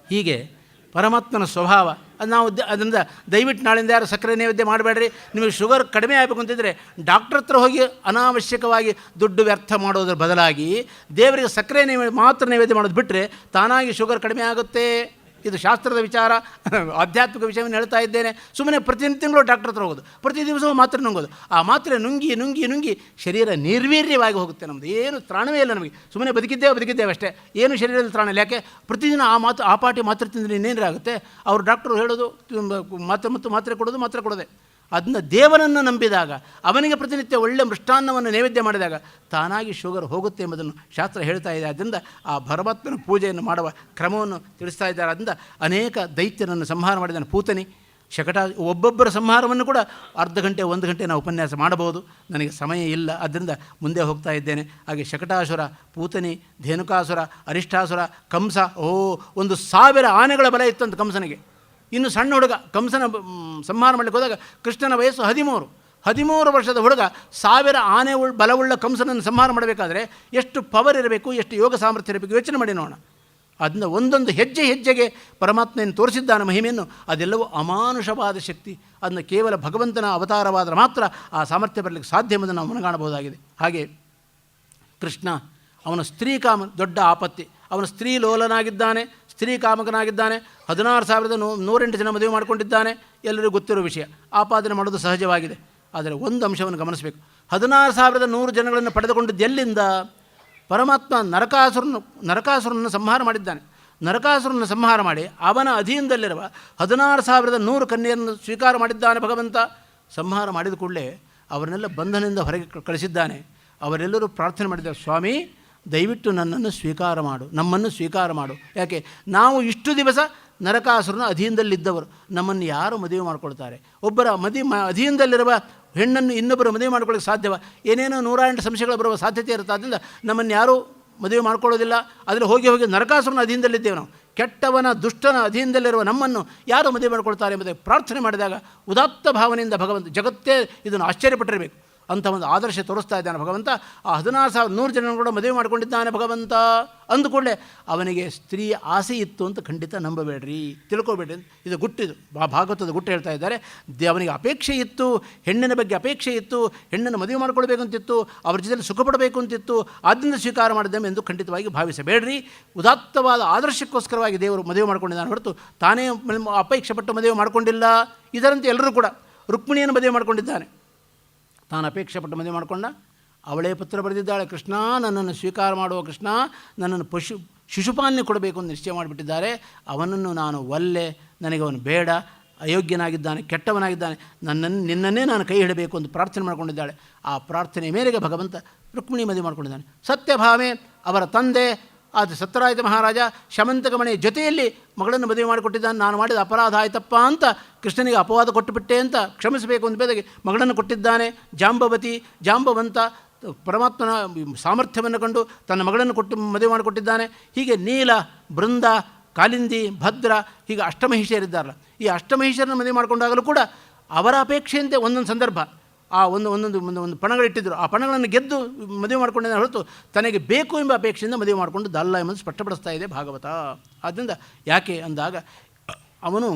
ಹೀಗೆ ಪರಮಾತ್ಮನ ಸ್ವಭಾವ ಅದು ನಾವು ಅದರಿಂದ ದಯವಿಟ್ಟು ನಾಳಿಂದ ಯಾರು ಸಕ್ಕರೆ ನೈವೇದ್ಯ ಮಾಡಬೇಡ್ರಿ. ನಿಮಗೆ ಶುಗರ್ ಕಡಿಮೆ ಆಗಬೇಕು ಅಂತಿದ್ದರೆ ಡಾಕ್ಟ್ರ್ ಹತ್ರ ಹೋಗಿ ಅನಾವಶ್ಯಕವಾಗಿ ದುಡ್ಡು ವ್ಯರ್ಥ ಮಾಡೋದ್ರ ಬದಲಾಗಿ ದೇವರಿಗೆ ಸಕ್ಕರೆ ಮಾತ್ರ ನೈವೇದ್ಯ ಮಾಡೋದು ಬಿಟ್ಟರೆ ತಾನಾಗಿ ಶುಗರ್ ಕಡಿಮೆ ಆಗುತ್ತೆ. ಇದು ಶಾಸ್ತ್ರದ ವಿಚಾರ, ಆಧ್ಯಾತ್ಮಿಕ ವಿಷಯವನ್ನು ಹೇಳ್ತಾ ಇದ್ದೇನೆ. ಸುಮ್ಮನೆ ಪ್ರತಿನಿತ್ಯ ತಿಂಗಳು ಡಾಕ್ಟ್ರ್ ಹತ್ರ ಹೋಗೋದು, ಪ್ರತಿ ದಿವಸವೂ ಮಾತ್ರೆ ನುಂಗೋದು, ಆ ಮಾತ್ರೆ ನುಂಗಿ ಶರೀರ ನಿರ್ವೀರ್ಯವಾಗಿ ಹೋಗುತ್ತೆ. ನಮ್ಮದು ಏನು ತ್ರಾಣವೇ ಇಲ್ಲ ನಮಗೆ. ಸುಮ್ಮನೆ ಬದುಕಿದ್ದೇವೆ ಅಷ್ಟೇ, ಏನು ಶರೀರದಲ್ಲಿ ತ್ರಾಣ ಇಲ್ಲ. ಯಾಕೆ? ಪ್ರತಿದಿನ ಆ ಪಾಟಿ ಮಾತ್ರೆ ತಿಂದರೆ ಇನ್ನೇನಾಗುತ್ತೆ? ಅವರು ಡಾಕ್ಟ್ರು ಹೇಳೋದು ಮಾತ್ರೆ ಕೊಡೋದೆ. ಅದನ್ನ ದೇವರನ್ನು ನಂಬಿದಾಗ, ಅವನಿಗೆ ಪ್ರತಿನಿತ್ಯ ಒಳ್ಳೆಯ ಮೃಷ್ಟಾನ್ನವನ್ನು ನೈವೇದ್ಯ ಮಾಡಿದಾಗ ತಾನಾಗಿ ಶುಗರ್ ಹೋಗುತ್ತೆ ಎಂಬುದನ್ನು ಶಾಸ್ತ್ರ ಹೇಳ್ತಾ ಇದೆ. ಆದ್ದರಿಂದ ಆ ಪರಮಾತ್ಮನ ಪೂಜೆಯನ್ನು ಮಾಡುವ ಕ್ರಮವನ್ನು ತಿಳಿಸ್ತಾ ಇದ್ದಾರೆ. ಅದರಿಂದ ಅನೇಕ ದೈತ್ಯರನ್ನು ಸಂಹಾರ ಮಾಡಿದ್ದಾನೆ ಪೂತನಿ. ಒಬ್ಬೊಬ್ಬರ ಸಂಹಾರವನ್ನು ಕೂಡ ಅರ್ಧ ಗಂಟೆ 1 ಗಂಟೆ ನಾವು ಉಪನ್ಯಾಸ ಮಾಡಬಹುದು. ನನಗೆ ಸಮಯ ಇಲ್ಲ, ಆದ್ದರಿಂದ ಮುಂದೆ ಹೋಗ್ತಾ ಇದ್ದೇನೆ. ಹಾಗೆ ಶಕಟಾಸುರ, ಪೂತನಿ, ಧೇನುಕಾಸುರ, ಅರಿಷ್ಟಾಸುರ, ಕಂಸ, 1000 ಆನೆಗಳ ಬಲ ಇತ್ತಂತ ಕಂಸನಿಗೆ. ಇನ್ನು ಸಣ್ಣ ಹುಡುಗ ಕಂಸನ ಸಂಹಾರ ಮಾಡಲಿಕ್ಕೆ ಹೋದಾಗ ಕೃಷ್ಣನ ವಯಸ್ಸು 13 ವರ್ಷದ ಹುಡುಗ 1000 ಆನೆ ಬಲವುಳ್ಳ ಕಂಸನನ್ನು ಸಂಹಾರ ಮಾಡಬೇಕಾದ್ರೆ ಎಷ್ಟು ಪವರ್ ಇರಬೇಕು, ಎಷ್ಟು ಯೋಗ ಸಾಮರ್ಥ್ಯ ಇರಬೇಕು, ಯೋಚನೆ ಮಾಡಿ ನೋಡೋಣ. ಅದನ್ನು ಒಂದೊಂದು ಹೆಜ್ಜೆಗೆ ಪರಮಾತ್ಮೆಯನ್ನು ತೋರಿಸಿದ್ದಾನೆ ಮಹಿಮೆಯನ್ನು. ಅದೆಲ್ಲವೂ ಅಮಾನುಷವಾದ ಶಕ್ತಿ. ಅದನ್ನು ಕೇವಲ ಭಗವಂತನ ಅವತಾರವಾದರೆ ಮಾತ್ರ ಆ ಸಾಮರ್ಥ್ಯ ಬರಲಿಕ್ಕೆ ಸಾಧ್ಯ ಎಂಬುದನ್ನು ನಾವು ಮನಗಾಣಬಹುದಾಗಿದೆ. ಹಾಗೆ ಕೃಷ್ಣ ಅವನ ಸ್ತ್ರೀಕಾಮ ದೊಡ್ಡ ಆಪತ್ತಿ. ಅವನು ಸ್ತ್ರೀ ಲೋಲನಾಗಿದ್ದಾನೆ, ಸ್ತ್ರೀ ಕಾಮಕನಾಗಿದ್ದಾನೆ. 16,108 ಜನ ಮದುವೆ ಮಾಡಿಕೊಂಡಿದ್ದಾನೆ. ಎಲ್ಲರಿಗೂ ಗೊತ್ತಿರೋ ವಿಷಯ. ಆಪಾದನೆ ಮಾಡೋದು ಸಹಜವಾಗಿದೆ. ಆದರೆ ಒಂದು ಅಂಶವನ್ನು ಗಮನಿಸಬೇಕು. 16,100 ಜನಗಳನ್ನು ಪಡೆದುಕೊಂಡಿದ್ದು ಎಲ್ಲಿಂದ? ಪರಮಾತ್ಮ ನರಕಾಸುರನ್ನು ಸಂಹಾರ ಮಾಡಿದ್ದಾನೆ. ನರಕಾಸುರನ್ನು ಸಂಹಾರ ಮಾಡಿ ಅವನ ಅಧೀನದಲ್ಲಿರುವ 16,100 ಕನ್ಯೆಯನ್ನು ಸ್ವೀಕಾರ ಮಾಡಿದ್ದಾನೆ ಭಗವಂತ. ಸಂಹಾರ ಮಾಡಿದ ಕೂಡಲೇ ಅವರನ್ನೆಲ್ಲ ಬಂಧನದಿಂದ ಹೊರಗೆ ಕಳಿಸಿದ್ದಾನೆ. ಅವರೆಲ್ಲರೂ ಪ್ರಾರ್ಥನೆ ಮಾಡಿದ್ದಾರೆ, ಸ್ವಾಮಿ ದಯವಿಟ್ಟು ನನ್ನನ್ನು ಸ್ವೀಕಾರ ಮಾಡು, ನಮ್ಮನ್ನು ಸ್ವೀಕಾರ ಮಾಡು. ಯಾಕೆ ನಾವು ಇಷ್ಟು ದಿವಸ ನರಕಾಸುರನ ಅಧೀನದಲ್ಲಿದ್ದವರು, ನಮ್ಮನ್ನು ಯಾರು ಮದುವೆ ಮಾಡಿಕೊಳ್ತಾರೆ? ಒಬ್ಬರ ಅಧೀನದಲ್ಲಿರುವ ಹೆಣ್ಣನ್ನು ಇನ್ನೊಬ್ಬರು ಮದುವೆ ಮಾಡ್ಕೊಳ್ಳೋಕ್ಕೆ ಸಾಧ್ಯವ? ಏನೇನೋ 108 ಸಂಶಯಗಳು ಬರುವ ಸಾಧ್ಯತೆ ಇರುತ್ತೆ. ಆದ್ದರಿಂದ ನಮ್ಮನ್ನು ಯಾರೂ ಮದುವೆ ಮಾಡ್ಕೊಳ್ಳೋದಿಲ್ಲ. ಆದರೆ ಹೋಗಿ ನರಕಾಸುರನ ಅಧೀನದಲ್ಲಿದ್ದೇವೆ ನಾವು. ಕೆಟ್ಟವನ ದುಷ್ಟನ ಅಧೀನದಲ್ಲಿರುವ ನಮ್ಮನ್ನು ಯಾರು ಮದುವೆ ಮಾಡಿಕೊಳ್ತಾರೆ ಎಂಬುದೇ ಪ್ರಾರ್ಥನೆ ಮಾಡಿದಾಗ ಉದಾತ್ತ ಭಾವನೆಯಿಂದ ಭಗವಂತ ಜಗತ್ತೇ ಇದನ್ನು ಆಶ್ಚರ್ಯಪಟ್ಟಿರಬೇಕು. ಅಂಥ ಒಂದು ಆದರ್ಶ ತೋರಿಸ್ತಾ ಇದ್ದಾನೆ ಭಗವಂತ. ಆ 16,100 ಜನರು ಕೂಡ ಮದುವೆ ಮಾಡಿಕೊಂಡಿದ್ದಾನೆ ಭಗವಂತ. ಅಂದುಕೊಳ್ಳೆ ಅವನಿಗೆ ಸ್ತ್ರೀ ಆಸೆ ಇತ್ತು ಅಂತ ಖಂಡಿತ ನಂಬಬೇಡ್ರಿ, ತಿಳ್ಕೊಬೇಡ್ರಿ. ಇದು ಗುಟ್ಟಿದು, ಭಾಗವತದ ಗುಟ್ಟು ಹೇಳ್ತಾ ಇದ್ದಾರೆ. ಅವನಿಗೆ ಅಪೇಕ್ಷೆ ಇತ್ತು, ಹೆಣ್ಣಿನ ಬಗ್ಗೆ ಅಪೇಕ್ಷೆ ಇತ್ತು, ಹೆಣ್ಣನ್ನು ಮದುವೆ ಮಾಡಿಕೊಳ್ಬೇಕು ಅಂತಿತ್ತು, ಅವರ ಜೊತೆಯಲ್ಲಿ ಸುಖ ಪಡಬೇಕು ಅಂತಿತ್ತು. ಆದ್ದರಿಂದ ಸ್ವೀಕಾರ ಮಾಡಿದ್ದೇವೆ ಎಂದು ಖಂಡಿತವಾಗಿ ಭಾವಿಸಬೇಡ್ರಿ. ಉದಾತ್ತವಾದ ಆದರ್ಶಕ್ಕೋಸ್ಕರವಾಗಿ ದೇವರು ಮದುವೆ ಮಾಡಿಕೊಂಡಿದ್ದಾನೆ ಹೊರತು ತಾನೇ ಅಪೇಕ್ಷೆ ಪಟ್ಟು ಮದುವೆ ಮಾಡಿಕೊಂಡಿಲ್ಲ. ಇದರಂತೆ ಎಲ್ಲರೂ ಕೂಡ ರುಕ್ಮಿಣಿಯನ್ನು ಮದುವೆ ಮಾಡಿಕೊಂಡಿದ್ದಾನೆ. ತಾನು ಅಪೇಕ್ಷೆ ಪಟ್ಟು ಮದುವೆ ಮಾಡಿಕೊಂಡ. ಅವಳೇ ಪತ್ರ ಬರೆದಿದ್ದಾಳೆ, ಕೃಷ್ಣ ನನ್ನನ್ನು ಸ್ವೀಕಾರ ಮಾಡುವ, ಕೃಷ್ಣ ನನ್ನನ್ನು ಶಿಶುಪಾಲನೆ ಕೊಡಬೇಕು ಅಂತ ನಿಶ್ಚಯ ಮಾಡಿಬಿಟ್ಟಿದ್ದಾರೆ. ಅವನನ್ನು ನಾನು ಒಲ್ಲೆ, ನನಗೆ ಅವನು ಬೇಡ, ಅಯೋಗ್ಯನಾಗಿದ್ದಾನೆ, ಕೆಟ್ಟವನಾಗಿದ್ದಾನೆ, ನಿನ್ನನ್ನೇ ನಾನು ಕೈ ಹಿಡಬೇಕು ಅಂತ ಪ್ರಾರ್ಥನೆ ಮಾಡಿಕೊಂಡಿದ್ದಾಳೆ. ಆ ಪ್ರಾರ್ಥನೆ ಮೇರೆಗೆ ಭಗವಂತ ರುಕ್ಮಿಣಿ ಮದುವೆ ಮಾಡಿಕೊಂಡಿದ್ದಾನೆ. ಸತ್ಯಭಾಮೆ ಅವರ ತಂದೆ ಆದರೆ ಸತ್ಯರಾಯತ ಮಹಾರಾಜ ಶಮಂತಕಮಣಿ ಜೊತೆಯಲ್ಲಿ ಮಗಳನ್ನು ಮದುವೆ ಮಾಡಿಕೊಟ್ಟಿದ್ದಾನೆ. ನಾನು ಮಾಡಿದ ಅಪರಾಧ ಆಯ್ತಪ್ಪ ಅಂತ ಕೃಷ್ಣನಿಗೆ ಅಪವಾದ ಕೊಟ್ಟುಬಿಟ್ಟೆ ಅಂತ ಕ್ಷಮಿಸಬೇಕು ಅಂತ ಬೇದಾಗಿ ಮಗಳನ್ನು ಕೊಟ್ಟಿದ್ದಾನೆ. ಜಾಂಬವಂತ ಪರಮಾತ್ಮನ ಸಾಮರ್ಥ್ಯವನ್ನು ಕಂಡು ತನ್ನ ಮಗಳನ್ನು ಮದುವೆ ಮಾಡಿಕೊಟ್ಟಿದ್ದಾನೆ. ಹೀಗೆ ನೀಲ, ಬೃಂದ, ಕಾಲಿಂದಿ, ಭದ್ರ, ಹೀಗೆ ಅಷ್ಟಮಹಿಷಿಯರಿದ್ದಾರಲ್ಲ, ಈ ಅಷ್ಟಮಹಿಷರನ್ನು ಮದುವೆ ಮಾಡಿಕೊಂಡಾಗಲೂ ಕೂಡ ಅವರ ಅಪೇಕ್ಷೆಯಂತೆ ಒಂದೊಂದು ಸಂದರ್ಭ ಒಂದು ಪಣಗಳಿಟ್ಟಿದ್ದರು. ಆ ಪಣಗಳನ್ನು ಗೆದ್ದು ಮದುವೆ ಮಾಡಿಕೊಂಡಿದ್ದ ಹೊರತು ತನಗೆ ಬೇಕು ಎಂಬ ಅಪೇಕ್ಷೆಯಿಂದ ಮದುವೆ ಮಾಡಿಕೊಂಡು ಅಲ್ಲ ಎಂಬುದು ಸ್ಪಷ್ಟಪಡಿಸ್ತಾ ಇದೆ ಭಾಗವತ. ಆದ್ದರಿಂದ ಯಾಕೆ ಅಂದಾಗ ಅವನು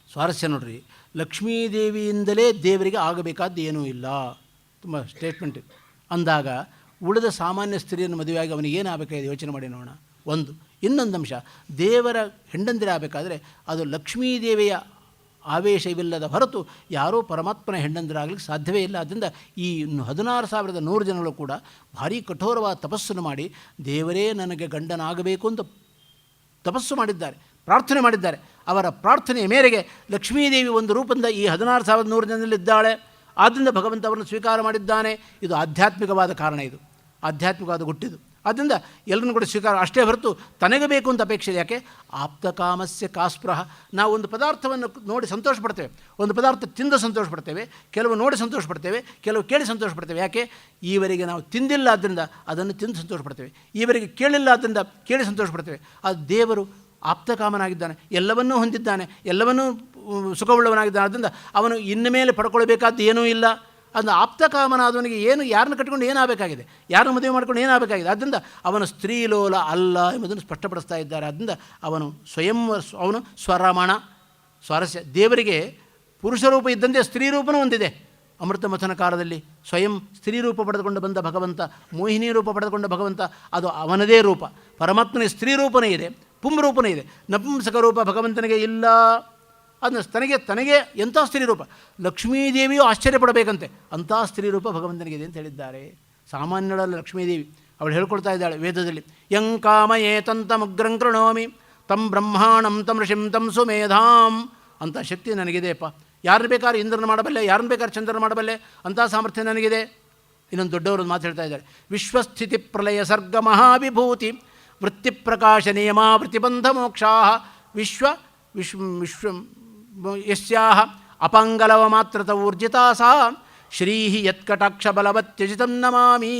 ಸ್ವಾರಸ್ಯ ನೋಡ್ರಿ, ಲಕ್ಷ್ಮೀದೇವಿಯಿಂದಲೇ ದೇವರಿಗೆ ಆಗಬೇಕಾದ್ದು ಏನೂ ಇಲ್ಲ. ತುಂಬ ಸ್ಟೇಟ್ಮೆಂಟ್ ಅಂದಾಗ ಉಳಿದ ಸಾಮಾನ್ಯ ಸ್ತ್ರೀಯನ್ನು ಮದುವೆಯಾಗಿ ಅವನಿಗೆ ಏನಾಗಬೇಕಾಗಿದೆ ಯೋಚನೆ ಮಾಡಿ ನೋಡೋಣ. ಇನ್ನೊಂದು ಅಂಶ, ದೇವರ ಹೆಂಡಂದಿರ ಆಗಬೇಕಾದ್ರೆ ಅದು ಲಕ್ಷ್ಮೀದೇವಿಯ ಆವೇಶವಿಲ್ಲದ ಹೊರತು ಯಾರೂ ಪರಮಾತ್ಮನ ಹೆಂಡಂದಿರಾಗಲಿಕ್ಕೆ ಸಾಧ್ಯವೇ ಇಲ್ಲ. ಆದ್ದರಿಂದ ಈ 16,100 ಜನಗಳು ಕೂಡ ಭಾರೀ ಕಠೋರವಾದ ತಪಸ್ಸನ್ನು ಮಾಡಿ ದೇವರೇ ನನಗೆ ಗಂಡನಾಗಬೇಕು ಅಂತ ತಪಸ್ಸು ಮಾಡಿದ್ದಾರೆ, ಪ್ರಾರ್ಥನೆ ಮಾಡಿದ್ದಾರೆ. ಅವರ ಪ್ರಾರ್ಥನೆಯ ಮೇರೆಗೆ ಲಕ್ಷ್ಮೀದೇವಿ ಒಂದು ರೂಪದಿಂದ ಈ 16,100 ಜನರಲ್ಲಿದ್ದಾಳೆ. ಆದ್ದರಿಂದ ಭಗವಂತ ಅವರನ್ನು ಸ್ವೀಕಾರ ಮಾಡಿದ್ದಾನೆ. ಇದು ಆಧ್ಯಾತ್ಮಿಕವಾದ ಕಾರಣ, ಇದು ಆಧ್ಯಾತ್ಮಿಕವಾದ ಗುಟ್ಟಿದು. ಆದ್ದರಿಂದ ಎಲ್ಲರನ್ನು ಕೂಡ ಸ್ವೀಕಾರ ಅಷ್ಟೇ ಹೊರತು ತನಗೆ ಬೇಕು ಅಂತ ಅಪೇಕ್ಷೆ. ಯಾಕೆ ಆಪ್ತಕಾಮಸ್ಯ ಕಾಸ್ಪೃಹ. ನಾವು ಒಂದು ಪದಾರ್ಥವನ್ನು ನೋಡಿ ಸಂತೋಷ ಪಡ್ತೇವೆ, ಒಂದು ಪದಾರ್ಥ ತಿಂದು ಸಂತೋಷ ಪಡ್ತೇವೆ, ಕೆಲವು ನೋಡಿ ಸಂತೋಷ ಪಡ್ತೇವೆ, ಕೆಲವು ಕೇಳಿ ಸಂತೋಷ ಪಡ್ತೇವೆ. ಯಾಕೆ ಈವರೆಗೆ ನಾವು ತಿಂದಿಲ್ಲ ಆದ್ದರಿಂದ ಅದನ್ನು ತಿಂದು ಸಂತೋಷ ಪಡ್ತೇವೆ, ಈವರೆಗೆ ಕೇಳಿಲ್ಲ ಆದ್ದರಿಂದ ಕೇಳಿ ಸಂತೋಷ ಪಡ್ತೇವೆ. ಅದು ದೇವರು ಆಪ್ತಕಾಮನಾಗಿದ್ದಾನೆ, ಎಲ್ಲವನ್ನೂ ಹೊಂದಿದ್ದಾನೆ, ಎಲ್ಲವನ್ನೂ ಸುಖವುಳ್ಳವನಾಗಿದ್ದಾನೆ. ಆದ್ದರಿಂದ ಅವನು ಇನ್ನು ಮೇಲೆ ಪಡ್ಕೊಳ್ಬೇಕಾದ್ದು ಏನೂ ಇಲ್ಲ. ಅದು ಆಪ್ತಕಾಮನಾದವನಿಗೆ ಯಾರನ್ನು ಕಟ್ಕೊಂಡು ಏನಾಗಬೇಕಾಗಿದೆ, ಯಾರನ್ನು ಮದುವೆ ಮಾಡ್ಕೊಂಡು ಏನಾಗಬೇಕಾಗಿದೆ. ಆದ್ದರಿಂದ ಅವನು ಸ್ತ್ರೀಲೋಲ ಅಲ್ಲ ಎಂಬುದನ್ನು ಸ್ಪಷ್ಟಪಡಿಸ್ತಾ ಇದ್ದಾರೆ. ಆದ್ದರಿಂದ ಅವನು ಸ್ವರಮಣ. ಸ್ವಾರಸ್ಯ, ದೇವರಿಗೆ ಪುರುಷ ರೂಪ ಇದ್ದಂತೆ ಸ್ತ್ರೀ ರೂಪನೂ ಒಂದಿದೆ. ಅಮೃತ ಮಥನ ಕಾಲದಲ್ಲಿ ಸ್ವಯಂ ಸ್ತ್ರೀ ರೂಪ ಪಡೆದುಕೊಂಡು ಬಂದ ಭಗವಂತ, ಮೋಹಿನಿ ರೂಪ ಪಡೆದುಕೊಂಡ ಭಗವಂತ, ಅದು ಅವನದೇ ರೂಪ. ಪರಮಾತ್ಮನಿಗೆ ಸ್ತ್ರೀ ರೂಪನೇ ಇದೆ, ಪುಂರೂಪನೇ ಇದೆ, ನಪುಂಸಕ ರೂಪ ಭಗವಂತನಿಗೆ ಇಲ್ಲ. ಅದನ್ನು ತನಗೆ ಎಂಥ ಸ್ತ್ರೀ ರೂಪ, ಲಕ್ಷ್ಮೀದೇವಿಯೂ ಆಶ್ಚರ್ಯಪಡಬೇಕಂತೆ ಅಂಥ ಸ್ತ್ರೀ ರೂಪ ಭಗವಂತನಿಗಿದೆ ಅಂತ ಹೇಳಿದ್ದಾರೆ. ಸಾಮಾನ್ಯಳಲ್ಲ ಲಕ್ಷ್ಮೀದೇವಿ, ಅವಳು ಹೇಳ್ಕೊಳ್ತಾ ಇದ್ದಾಳೆ ವೇದದಲ್ಲಿ, ಯಂಕಾಮಯೇ ತಂತಮಗ್ರಂ ಕೃಣೋಮಿ ತಂ ಬ್ರಹ್ಮಾಣಂ ತಂ ಋಷಿಂ ತಂ ಸುಮೇಧಾಂ. ಅಂಥ ಶಕ್ತಿ ನನಗಿದೆಯಪ್ಪ. ಯಾರನ್ನು ಬೇಕಾದ್ರೆ ಇಂದ್ರನ ಮಾಡಬಲ್ಲೆ, ಯಾರನ್ನು ಬೇಕಾದ್ರೆ ಚಂದ್ರನ ಮಾಡಬಲ್ಲೆ, ಅಂಥ ಸಾಮರ್ಥ್ಯ ನನಗಿದೆ. ಇನ್ನೊಂದು ದೊಡ್ಡವರು ಮಾತು ಹೇಳ್ತಾ ಇದ್ದಾರೆ, ವಿಶ್ವಸ್ಥಿತಿ ಪ್ರಲಯ ಸರ್ಗ ಮಹಾವಿಭೂತಿ ವೃತ್ತಿ ಪ್ರಕಾಶ ನಿಯಮ ವೃತ್ತಿಬಂಧ ಮೋಕ್ಷಾ ವಿಶ್ವ ಯಸ್ಯಾಹ ಅಪಂಗಲವ ಮಾತ್ರತ ಊರ್ಜಿತಾ ಸಾ ಶ್ರೀ ಯತ್ಕಟಾಕ್ಷ ಬಲವತ್ಯಜಿತಂ ನಮಾಮಿ.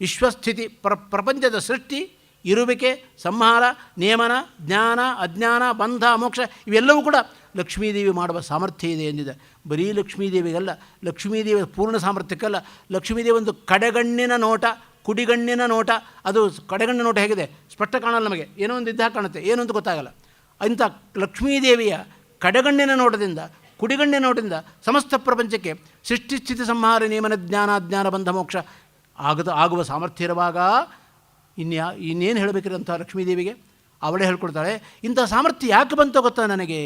ವಿಶ್ವಸ್ಥಿತಿ ಪ್ರಪಂಚದ ಸೃಷ್ಟಿ, ಇರುವಿಕೆ, ಸಂಹಾರ, ನಿಯಮನ, ಜ್ಞಾನ, ಅಜ್ಞಾನ, ಬಂಧ, ಮೋಕ್ಷ ಇವೆಲ್ಲವೂ ಕೂಡ ಲಕ್ಷ್ಮೀದೇವಿ ಮಾಡುವ ಸಾಮರ್ಥ್ಯ ಇದೆ ಎಂದಿದೆ. ಬರೀ ಲಕ್ಷ್ಮೀದೇವಿಗಲ್ಲ, ಲಕ್ಷ್ಮೀದೇವಿಯ ಪೂರ್ಣ ಸಾಮರ್ಥ್ಯಕ್ಕಲ್ಲ, ಲಕ್ಷ್ಮೀದೇವಿ ಒಂದು ಕಡೆಗಣ್ಣಿನ ನೋಟ, ಕುಡಿಗಣ್ಣಿನ ನೋಟ, ಅದು ಕಡೆಗಣ್ಣಿನ ನೋಟ ಹೇಗಿದೆ ಸ್ಪಷ್ಟ ಕಾಣಲ್ಲ ನಮಗೆ, ಏನೋ ಒಂದು ಇದ್ದಾಗ ಕಾಣುತ್ತೆ, ಏನು ಅಂತ ಗೊತ್ತಾಗಲ್ಲ. ಅಂಥ ಲಕ್ಷ್ಮೀದೇವಿಯ ಕಡೆಗಣ್ಣಿನ ನೋಟದಿಂದ, ಕುಡಿಗಣ್ಣಿನ ನೋಟದಿಂದ ಸಮಸ್ತ ಪ್ರಪಂಚಕ್ಕೆ ಸೃಷ್ಟಿಸ್ಥಿತಿ ಸಂಹಾರ ನಿಯಮನ ಜ್ಞಾನ ಅಜ್ಞಾನ ಬಂಧ ಮೋಕ್ಷ ಆಗುವ ಸಾಮರ್ಥ್ಯ ಇರುವಾಗ ಇನ್ನೇನು ಹೇಳಬೇಕಿರೋಂಥ ಲಕ್ಷ್ಮೀದೇವಿಗೆ ಅವಳೇ ಹೇಳ್ಕೊಡ್ತಾಳೆ. ಇಂಥ ಸಾಮರ್ಥ್ಯ ಯಾಕೆ ಬಂತೋ ಗೊತ್ತಾ ನನಗೆ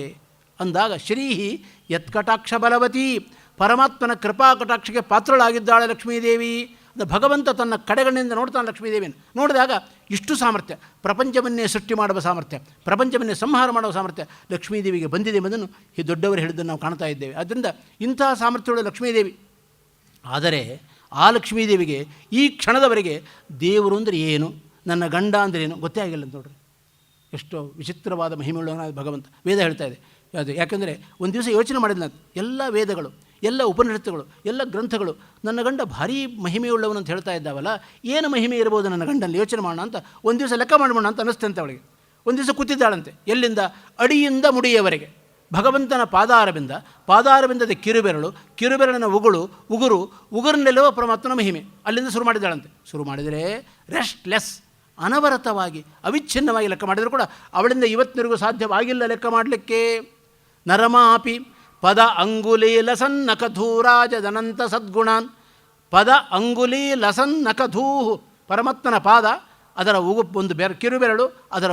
ಅಂದಾಗ, ಶ್ರೀ ಯತ್ಕಟಾಕ್ಷ ಬಲವತಿ, ಪರಮಾತ್ಮನ ಕೃಪಾ ಕಟಾಕ್ಷಕ್ಕೆ ಪಾತ್ರಳಾಗಿದ್ದಾಳೆ ಲಕ್ಷ್ಮೀದೇವಿ. ಭಗವಂತ ತನ್ನ ಕಡೆಗಣ್ಣಿಂದ ನೋಡ್ತಾನೆ ಲಕ್ಷ್ಮೀದೇವಿಯನ್ನು. ನೋಡಿದಾಗ ಇಷ್ಟು ಸಾಮರ್ಥ್ಯ, ಪ್ರಪಂಚವನ್ನೇ ಸೃಷ್ಟಿ ಮಾಡುವ ಸಾಮರ್ಥ್ಯ, ಪ್ರಪಂಚವನ್ನೇ ಸಂಹಾರ ಮಾಡುವ ಸಾಮರ್ಥ್ಯ ಲಕ್ಷ್ಮೀದೇವಿಗೆ ಬಂದಿದೆ ಎಂಬುದನ್ನು ಈ ದೊಡ್ಡವರು ಹೇಳಿದ್ದನ್ನು ನಾವು ಕಾಣ್ತಾ ಇದ್ದೇವೆ. ಆದ್ದರಿಂದ ಇಂತಹ ಸಾಮರ್ಥ್ಯಗಳು ಲಕ್ಷ್ಮೀದೇವಿ. ಆದರೆ ಆ ಲಕ್ಷ್ಮೀದೇವಿಗೆ ಈ ಕ್ಷಣದವರೆಗೆ ದೇವರು ಅಂದರೆ ಏನು, ನನ್ನ ಗಂಡ ಅಂದರೆ ಏನು ಗೊತ್ತೇ ಆಗಿಲ್ಲ ಅಂತ ನೋಡ್ರಿ. ಎಷ್ಟೋ ವಿಚಿತ್ರವಾದ ಮಹಿಮೆಯುಳ್ಳವನ ಭಗವಂತ. ವೇದ ಹೇಳ್ತಾ ಇದೆ ಅದು. ಯಾಕೆಂದರೆ ಒಂದು ದಿವಸ ಯೋಚನೆ ಮಾಡಿದ ಎಲ್ಲ ವೇದಗಳು, ಎಲ್ಲ ಉಪನಿಷತ್ತುಗಳು, ಎಲ್ಲ ಗ್ರಂಥಗಳು ನನ್ನ ಗಂಡ ಭಾರೀ ಮಹಿಮೆಯುಳ್ಳವನು ಅಂತ ಹೇಳ್ತಾ ಇದ್ದಾವಲ್ಲ, ಏನು ಮಹಿಮೆ ಇರ್ಬೋದು ನನ್ನ ಗಂಡನಲ್ಲಿ ಯೋಚನೆ ಮಾಡೋಣ ಅಂತ ಒಂದು ದಿವಸ ಲೆಕ್ಕ ಮಾಡೋಣ ಅಂತ ಅನ್ನಿಸ್ತಂತೆ ಅವಳಿಗೆ. ಒಂದು ದಿವಸ ಕೂತಿದ್ದಾಳಂತೆ. ಎಲ್ಲಿಂದ? ಅಡಿಯಿಂದ ಮುಡಿಯವರೆಗೆ ಭಗವಂತನ ಪಾದಾರವಿಂದದ ಕಿರುಬೆರಳು, ಕಿರುಬೆರಳಿನ ಉಗುರಿನಲ್ಲಿರುವ ಪರಮಾತ್ಮನ ಮಹಿಮೆ ಅಲ್ಲಿಂದ ಶುರು ಮಾಡಿದ್ದಾಳಂತೆ. ಶುರು ಮಾಡಿದರೆ ರೆಸ್ಟ್ಲೆಸ್, ಅನವರತವಾಗಿ ಅವಿಚ್ಛಿನ್ನವಾಗಿ ಲೆಕ್ಕ ಮಾಡಿದರೂ ಕೂಡ ಅವಳಿಂದ ಇವತ್ತಿನವರೆಗೂ ಸಾಧ್ಯವಾಗಿಲ್ಲ ಲೆಕ್ಕ ಮಾಡಲಿಕ್ಕೆ. ನರಮಾಪಿ ಪದ ಅಂಗುಲೀಲಸನ್ನಕಧೂರಾಜದನಂತ ಸದ್ಗುಣಾನ್. ಪದ ಅಂಗುಲೀಲಸನ್ನಕಧೂ, ಪರಮಾತ್ಮನ ಪಾದ, ಅದರ ಒಂದು ಕಿರುಬೆರಳು, ಅದರ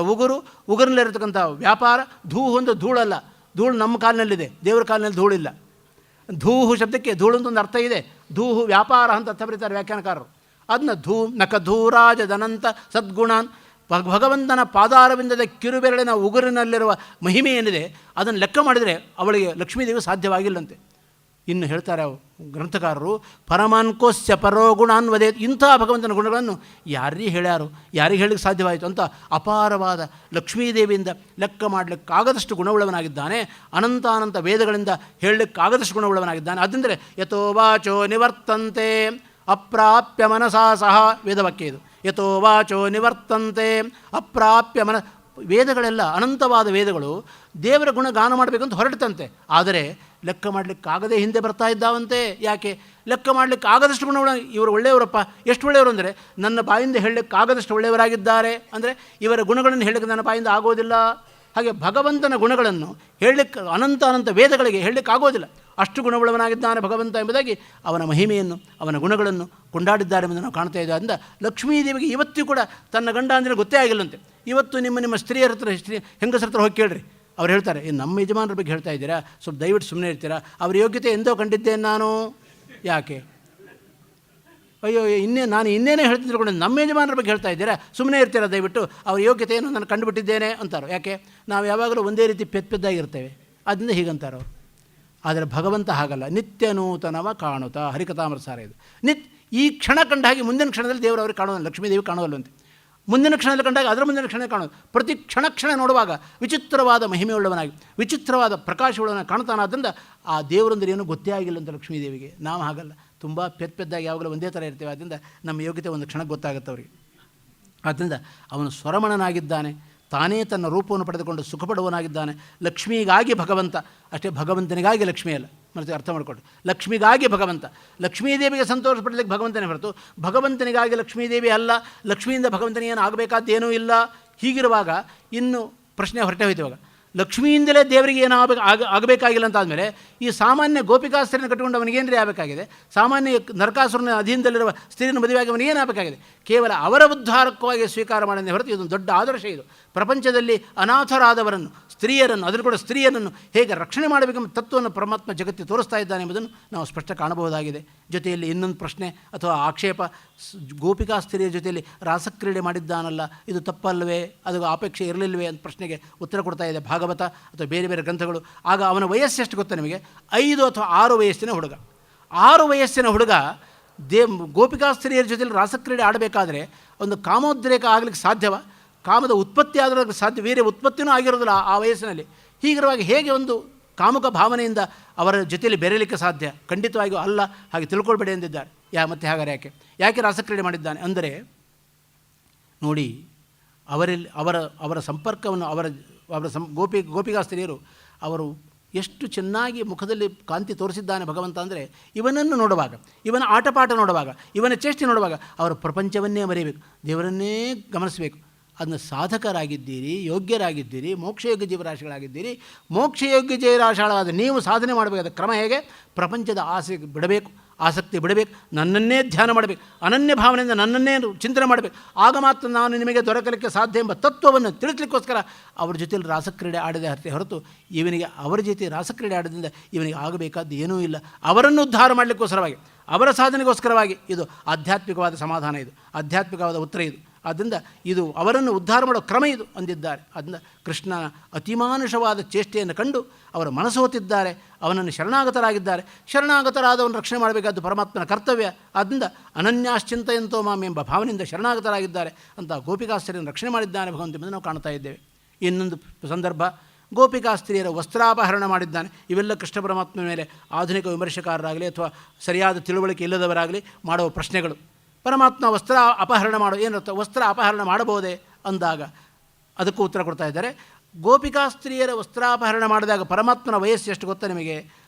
ಉಗುರಿನಲ್ಲಿರತಕ್ಕಂಥ ವ್ಯಾಪಾರ. ಧೂಹು ಒಂದು ಧೂಳಲ್ಲ, ಧೂಳು ನಮ್ಮ ಕಾಲಿನಲ್ಲಿದೆ, ದೇವರ ಕಾಲಿನಲ್ಲಿ ಧೂಳಿಲ್ಲ. ಧೂಹು ಶಬ್ದಕ್ಕೆ ಧೂಳು ಅಂತ ಒಂದು ಅರ್ಥ ಇದೆ. ಧೂಹು ವ್ಯಾಪಾರ ಅಂತ ಅರ್ಥ ಬರೀತಾರೆ ವ್ಯಾಖ್ಯಾನಕಾರರು. ಅದನ್ನ ನಖಧೂರಾಜದನಂತ ಸದ್ಗುಣಾನ್. ಭಗವಂತನ ಪಾದಾರವಿಂದದ ಕಿರುಬೆರಳಿನ ಉಗುರಿನಲ್ಲಿರುವ ಮಹಿಮೆ ಏನಿದೆ ಅದನ್ನು ಲೆಕ್ಕ ಮಾಡಿದರೆ ಅವಳಿಗೆ ಲಕ್ಷ್ಮೀದೇವಿ ಸಾಧ್ಯವಾಗಿಲ್ಲಂತೆ. ಇನ್ನು ಹೇಳ್ತಾರೆ ಗ್ರಂಥಕಾರರು, ಪರಮಾನ್ಕೋಸ್ಯ ಪರೋ ಗುಣಾನ್ ವದೇತ್. ಇಂಥ ಭಗವಂತನ ಗುಣಗಳನ್ನು ಯಾರಿಗೆ ಹೇಳಲಿಕ್ಕೆ ಸಾಧ್ಯವಾಯಿತು ಅಂತ ಅಪಾರವಾದ ಲಕ್ಷ್ಮೀದೇವಿಯಿಂದ ಲೆಕ್ಕ ಮಾಡಲಿಕ್ಕಾಗದಷ್ಟು ಗುಣವುಳ್ಳವನಾಗಿದ್ದಾನೆ. ಅನಂತಾನಂತ ವೇದಗಳಿಂದ ಹೇಳಲಿಕ್ಕಾಗದಷ್ಟು ಗುಣವುಳ್ಳವನಾಗಿದ್ದಾನೆ. ಅದಂದರೆ ಯಥೋ ವಾಚೋ ನಿವರ್ತಂತೆ ಅಪ್ರಾಪ್ಯ ಮನಸಾ ಸಹ, ವೇದವಾಕ್ಯ ಇದು. ಯಥೋ ವಾಚೋ ನಿವರ್ತಂತೆ ಅಪ್ರಾಪ್ಯ ವೇದಗಳೆಲ್ಲ, ಅನಂತವಾದ ವೇದಗಳು ದೇವರ ಗುಣ ಗಾನ ಮಾಡಬೇಕಂತ ಹೊರಟಂತೆ. ಆದರೆ ಲೆಕ್ಕ ಮಾಡಲಿಕ್ಕಾಗದೆ ಹಿಂದೆ ಬರ್ತಾ ಇದ್ದಾವಂತೆ. ಯಾಕೆ? ಲೆಕ್ಕ ಮಾಡಲಿಕ್ಕೆ ಆಗದಷ್ಟು ಗುಣಗಳು. ಇವರು ಒಳ್ಳೆಯವರಪ್ಪ, ಎಷ್ಟು ಒಳ್ಳೆಯವರು ಅಂದರೆ ನನ್ನ ಬಾಯಿಂದ ಹೇಳಲಿಕ್ಕಾಗದಷ್ಟು ಒಳ್ಳೆಯವರಾಗಿದ್ದಾರೆ. ಅಂದರೆ ಇವರ ಗುಣಗಳನ್ನು ಹೇಳಲಿಕ್ಕೆ ನನ್ನ ಬಾಯಿಂದ ಆಗೋದಿಲ್ಲ. ಹಾಗೆ ಭಗವಂತನ ಗುಣಗಳನ್ನು ಹೇಳಲಿಕ್ಕೆ ಅನಂತ ವೇದಗಳಿಗೆ ಹೇಳಲಿಕ್ಕೆ ಆಗೋದಿಲ್ಲ, ಅಷ್ಟು ಗುಣವುಳ್ಳವನಾಗಿದ್ದಾನೆ ಭಗವಂತ ಎಂಬುದಾಗಿ ಅವನ ಮಹಿಮೆಯನ್ನು, ಅವನ ಗುಣಗಳನ್ನು ಕೊಂಡಾಡಿದ್ದಾರೆ ಎಂದು ನಾವು ಕಾಣ್ತಾ ಇದ್ದೇವೆ. ಆದ್ದರಿಂದ ಲಕ್ಷ್ಮೀದೇವಿಗೆ ಇವತ್ತೂ ಕೂಡ ತನ್ನ ಗಂಡ ಅಂದರೆ ಗೊತ್ತೇ ಆಗಿಲ್ಲಂತೆ. ಇವತ್ತು ನಿಮ್ಮ ಸ್ತ್ರೀಯರ ಹತ್ರ, ಹೆಂಗಸರ ಹತ್ರ ಹೋಗಿ ಕೇಳ್ರಿ, ಅವ್ರು ಹೇಳ್ತಾರೆ, ನಮ್ಮ ಯಜಮಾನರ ಬಗ್ಗೆ ಹೇಳ್ತಾ ಇದ್ದೀರಾ, ಸ್ವಲ್ಪ ದಯವಿಟ್ಟು ಸುಮ್ಮನೆ ಇರ್ತೀರಾ, ಅವ್ರ ಯೋಗ್ಯತೆ ಎಂದೋ ಕಂಡಿದ್ದೇನೆ ನಾನು. ಯಾಕೆ? ಅಯ್ಯೋ ನಾನು ಇನ್ನೇನೇ ಹೇಳ್ತಿದ್ರು, ನಮ್ಮ ಯಜಮಾನರ ಬಗ್ಗೆ ಹೇಳ್ತಾ ಇದ್ದೀರಾ, ಸುಮ್ಮನೆ ಇರ್ತೀರಾ ದಯವಿಟ್ಟು, ಅವ್ರ ಯೋಗ್ಯತೆಯನ್ನು ನಾನು ಕಂಡುಬಿಟ್ಟಿದ್ದೇನೆ ಅಂತಾರೋ. ಯಾಕೆ? ನಾವು ಯಾವಾಗಲೂ ಒಂದೇ ರೀತಿ ಪೆದ್ದಾಗಿರ್ತೇವೆ, ಅದರಿಂದ ಹೀಗಂತಾರೋ. ಆದರೆ ಭಗವಂತ ಹಾಗಲ್ಲ, ನಿತ್ಯ ನೂತನವ ಕಾಣುತ್ತಾ. ಹರಿಕಥಾಮೃತ ಸಾರ ಇದು. ಈ ಕ್ಷಣ ಕಂಡ ಹಾಗೆ ಮುಂದಿನ ಕ್ಷಣದಲ್ಲಿ ದೇವರು ಅವ್ರಿಗೆ ಕಾಣೋದು, ಲಕ್ಷ್ಮೀದೇವಿ ಕಾಣುವಲ್ಲಂತೆ. ಮುಂದಿನ ಕ್ಷಣದಲ್ಲಿ ಕಂಡಾಗ ಅದರ ಮುಂದಿನ ಕ್ಷಣ ಕಾಣೋದು. ಪ್ರತಿ ಕ್ಷಣ ನೋಡುವಾಗ ವಿಚಿತ್ರವಾದ ಮಹಿಮೆಯುಳ್ಳವನಾಗಿ, ವಿಚಿತ್ರವಾದ ಪ್ರಕಾಶವುಳ್ಳವನಾಗಿ ಕಾಣ್ತಾನಾದ್ದರಿಂದ ಆ ದೇವರಂದ್ರೆ ಏನೂ ಗೊತ್ತೇ ಆಗಿಲ್ಲ ಅಂತ ಲಕ್ಷ್ಮೀದೇವಿಗೆ. ನಾವು ಹಾಗಲ್ಲ, ತುಂಬ ಪೆದ್ದಾಗಿ ಯಾವಾಗಲೂ ಒಂದೇ ಥರ ಇರ್ತೇವೆ. ಆದ್ದರಿಂದ ನಮ್ಮ ಯೋಗ್ಯತೆ ಒಂದು ಕ್ಷಣಕ್ಕೆ ಗೊತ್ತಾಗುತ್ತೆ ಅವರಿಗೆ. ಆದ್ದರಿಂದ ಅವನು ಸ್ವರಮಣನಾಗಿದ್ದಾನೆ, ತಾನೇ ತನ್ನ ರೂಪವನ್ನು ಪಡೆದುಕೊಂಡು ಸುಖಪಡುವನಾಗಿದ್ದಾನೆ. ಲಕ್ಷ್ಮಿಗಾಗಿ ಭಗವಂತ, ಅಷ್ಟೇ, ಭಗವಂತನಿಗಾಗಿ ಲಕ್ಷ್ಮಿ ಅಲ್ಲ. ಮತ್ತೆ ಅರ್ಥ ಮಾಡಿಕೊಂಡು, ಲಕ್ಷ್ಮಿಗಾಗಿ ಭಗವಂತ, ಲಕ್ಷ್ಮೀದೇವಿಗೆ ಸಂತೋಷ ಪಡಲಿಕ್ಕೆ ಭಗವಂತನೇ ಹೊರತು ಭಗವಂತನಿಗಾಗಿ ಲಕ್ಷ್ಮೀದೇವಿ ಅಲ್ಲ. ಲಕ್ಷ್ಮಿಯಿಂದ ಭಗವಂತನಿಗೇನು ಆಗಬೇಕಾದ್ದೇನೂ ಇಲ್ಲ. ಹೀಗಿರುವಾಗ ಇನ್ನು ಪ್ರಶ್ನೆ ಹೊರಟೆ ಹೋಯ್ತು. ಇವಾಗ ಲಕ್ಷ್ಮಿಯಿಂದಲೇ ದೇವರಿಗೆ ಏನು ಆಗಬೇಕಾಗಿಲ್ಲ ಅಂತಾದಮೇಲೆ ಈ ಸಾಮಾನ್ಯ ಗೋಪಿಕಾಸ್ತ್ರೀಯನ್ನು ಕಟ್ಟಿಕೊಂಡು ಅವನಿಗೇನ್ರಿ ಆಗಬೇಕಾಗಿದೆ? ಸಾಮಾನ್ಯ ನರಕಾಸುರನ ಅಧೀನದಲ್ಲಿರುವ ಸ್ತ್ರೀಯನ್ನು ಮದುವೆಯಾಗಿ ಅವನಿಗೇನು ಆಗಬೇಕಾಗಿದೆ? ಕೇವಲ ಅವರ ಉದ್ಧಾರಕ್ಕಾಗಿ ಸ್ವೀಕಾರ ಮಾಡಿದ ಹೊರತು ಇದೊಂದು ದೊಡ್ಡ ಆದರ್ಶ. ಇದು ಪ್ರಪಂಚದಲ್ಲಿ ಅನಾಥರಾದವರನ್ನು, ಸ್ತ್ರೀಯರನ್ನು, ಅದನ್ನು ಕೂಡ ಸ್ತ್ರೀಯರನ್ನು ಹೇಗೆ ರಕ್ಷಣೆ ಮಾಡಬೇಕೆಂಬ ತತ್ವವನ್ನು ಪರಮಾತ್ಮ ಜಗತ್ತಿಗೆ ತೋರಿಸ್ತಾ ಇದ್ದಾನೆ ಎಂಬುದನ್ನು ನಾವು ಸ್ಪಷ್ಟ ಕಾಣಬಹುದಾಗಿದೆ. ಜೊತೆಯಲ್ಲಿ ಇನ್ನೊಂದು ಪ್ರಶ್ನೆ ಅಥವಾ ಆಕ್ಷೇಪ, ಗೋಪಿಕಾ ಸ್ತ್ರೀಯರ ಜೊತೆಯಲ್ಲಿ ರಾಸಕ್ರೀಡೆ ಮಾಡಿದ್ದಾನಲ್ಲ, ಇದು ತಪ್ಪಲ್ಲವೇ, ಅದು ಅಪೇಕ್ಷೆ ಇರಲಿಲ್ಲವೇ ಅಂತ ಪ್ರಶ್ನೆಗೆ ಉತ್ತರ ಕೊಡ್ತಾ ಇದೆ ಭಾಗವತ ಅಥವಾ ಬೇರೆ ಬೇರೆ ಗ್ರಂಥಗಳು. ಆಗ ಅವನ ವಯಸ್ಸು ಎಷ್ಟು ಗೊತ್ತಾ ನಿಮಗೆ? 5 ಅಥವಾ 6 ವಯಸ್ಸಿನ ಹುಡುಗ. 6 ವಯಸ್ಸಿನ ಹುಡುಗ ಗೋಪಿಕಾ ಸ್ತ್ರೀಯರ ಜೊತೆಯಲ್ಲಿ ರಾಸಕ್ರೀಡೆ ಆಡಬೇಕಾದ್ರೆ ಒಂದು ಕಾಮೋದ್ರೇಕ ಆಗಲಿಕ್ಕೆ ಸಾಧ್ಯವ? ಕಾಮದ ಉತ್ಪತ್ತಿ ಆದರೂ ಸಾಧ್ಯ, ವೀರ್ಯ ಉತ್ಪತ್ತಿನೂ ಆಗಿರೋದಿಲ್ಲ ಆ ವಯಸ್ಸಿನಲ್ಲಿ. ಹೀಗಿರುವಾಗ ಹೇಗೆ ಒಂದು ಕಾಮುಕ ಭಾವನೆಯಿಂದ ಅವರ ಜೊತೆಯಲ್ಲಿ ಬೆರೆಯಲಿಕ್ಕೆ ಸಾಧ್ಯ? ಖಂಡಿತವಾಗಿಯೂ ಅಲ್ಲ, ಹಾಗೆ ತಿಳ್ಕೊಳ್ಬೇಡಿ ಎಂದಿದ್ದಾರೆ. ಮತ್ತೆ ಹಾಗಾದ್ರೆ ಯಾಕೆ ರಾಸಕ್ರೀಡೆ ಮಾಡಿದ್ದಾನೆ ಅಂದರೆ, ನೋಡಿ, ಅವರ ಸಂಪರ್ಕವನ್ನು ಗೋಪಿಕಾ ಸ್ತ್ರೀಯರು ಅವರು ಎಷ್ಟು ಚೆನ್ನಾಗಿ ಮುಖದಲ್ಲಿ ಕಾಂತಿ ತೋರಿಸಿದ್ದಾನೆ ಭಗವಂತ ಅಂದರೆ, ಇವನನ್ನು ನೋಡುವಾಗ, ಇವನ ಆಟಪಾಠ ನೋಡುವಾಗ, ಇವನ ಚೇಷ್ಟೆ ನೋಡುವಾಗ ಅವರ ಪ್ರಪಂಚವನ್ನೇ ಮರೆಯಬೇಕು, ದೇವರನ್ನೇ ಗಮನಿಸಬೇಕು. ಅದನ್ನು ಸಾಧಕರಾಗಿದ್ದೀರಿ, ಯೋಗ್ಯರಾಗಿದ್ದೀರಿ, ಮೋಕ್ಷಯೋಗ್ಯ ಜೀವರಾಶಿಗಳಾಗಿದ್ದೀರಿ. ಮೋಕ್ಷಯೋಗ್ಯ ಜೀವರಾಶಿಗಳಾದ ನೀವು ಸಾಧನೆ ಮಾಡಬೇಕಾದ ಕ್ರಮ ಹೇಗೆ? ಪ್ರಪಂಚದ ಆಸೆ ಬಿಡಬೇಕು, ಆಸಕ್ತಿ ಬಿಡಬೇಕು, ನನ್ನನ್ನೇ ಧ್ಯಾನ ಮಾಡಬೇಕು, ಅನನ್ಯ ಭಾವನೆಯಿಂದ ನನ್ನನ್ನೇ ಚಿಂತನೆ ಮಾಡಬೇಕು. ಆಗ ಮಾತ್ರ ನಾನು ನಿಮಗೆ ದೊರಕಲಿಕ್ಕೆ ಸಾಧ್ಯ ಎಂಬ ತತ್ವವನ್ನು ತಿಳಿಸಲಿಕ್ಕೋಸ್ಕರ ಅವ್ರ ಜೊತೆಯಲ್ಲಿ ರಾಸಕ್ರೀಡೆ ಆಡಿದ ಹೊರತು ಇವನಿಗೆ ಅವರ ಜೊತೆ ರಾಸಕ್ರೀಡೆ ಆಡೋದ್ರಿಂದ ಇವನಿಗೆ ಆಗಬೇಕಾದ್ದು ಏನೂ ಇಲ್ಲ. ಅವರನ್ನು ಉದ್ಧಾರ ಮಾಡಲಿಕ್ಕೋಸ್ಕರವಾಗಿ, ಅವರ ಸಾಧನೆಗೋಸ್ಕರವಾಗಿ ಇದು ಆಧ್ಯಾತ್ಮಿಕವಾದ ಸಮಾಧಾನ, ಇದು ಆಧ್ಯಾತ್ಮಿಕವಾದ ಉತ್ತರ, ಇದು ಆದ್ದರಿಂದ ಇದು ಅವರನ್ನು ಉದ್ಧಾರ ಮಾಡೋ ಕ್ರಮ ಇದು ಅಂದಿದ್ದಾರೆ. ಅದರಿಂದ ಕೃಷ್ಣನ ಅತಿಮಾನುಷವಾದ ಚೇಷ್ಟೆಯನ್ನು ಕಂಡು ಅವರು ಮನಸೋತಿದ್ದಾರೆ, ಅವನನ್ನು ಶರಣಾಗತರಾಗಿದ್ದಾರೆ. ಶರಣಾಗತರಾದವನು ರಕ್ಷಣೆ ಮಾಡಬೇಕಾದ್ದು ಪರಮಾತ್ಮನ ಕರ್ತವ್ಯ. ಆದ್ದರಿಂದ ಅನನ್ಯಾಶ್ಚಿಂತೆಯಂತೋ ಮಾಂ ಎಂಬ ಭಾವನೆಯಿಂದ ಶರಣಾಗತರಾಗಿದ್ದಾರೆ ಅಂತ ಗೋಪಿಕಾಸ್ತ್ರೀಯನ್ನು ರಕ್ಷಣೆ ಮಾಡಿದ್ದಾನೆ ಭಗವಂತ ಎಂದು ನಾವು ಕಾಣ್ತಾ ಇದ್ದೇವೆ. ಇನ್ನೊಂದು ಸಂದರ್ಭ, ಗೋಪಿಕಾಸ್ತ್ರೀಯರ ವಸ್ತ್ರಾಪಹರಣ ಮಾಡಿದ್ದಾನೆ. ಇವೆಲ್ಲ ಕೃಷ್ಣ ಪರಮಾತ್ಮನ ಮೇಲೆ ಆಧುನಿಕ ವಿಮರ್ಶಕಾರರಾಗಲಿ ಅಥವಾ ಸರಿಯಾದ ತಿಳುವಳಿಕೆ ಇಲ್ಲದವರಾಗಲಿ ಮಾಡುವ ಪ್ರಶ್ನೆಗಳು. ಪರಮಾತ್ಮ ವಸ್ತ್ರ ಅಪಹರಣ ಏನರ್ಥ? ವಸ್ತ್ರ ಅಪಹರಣ ಮಾಡಬಹುದೇ ಅಂದಾಗ ಅದಕ್ಕೂ ಉತ್ತರ ಕೊಡ್ತಾ ಇದ್ದಾರೆ. ಗೋಪಿಕಾಸ್ತ್ರೀಯರ ವಸ್ತ್ರಾಪಹರಣ ಮಾಡಿದಾಗ ಪರಮಾತ್ಮನ ವಯಸ್ಸು ಎಷ್ಟು ಗೊತ್ತಾ ನಿಮಗೆ?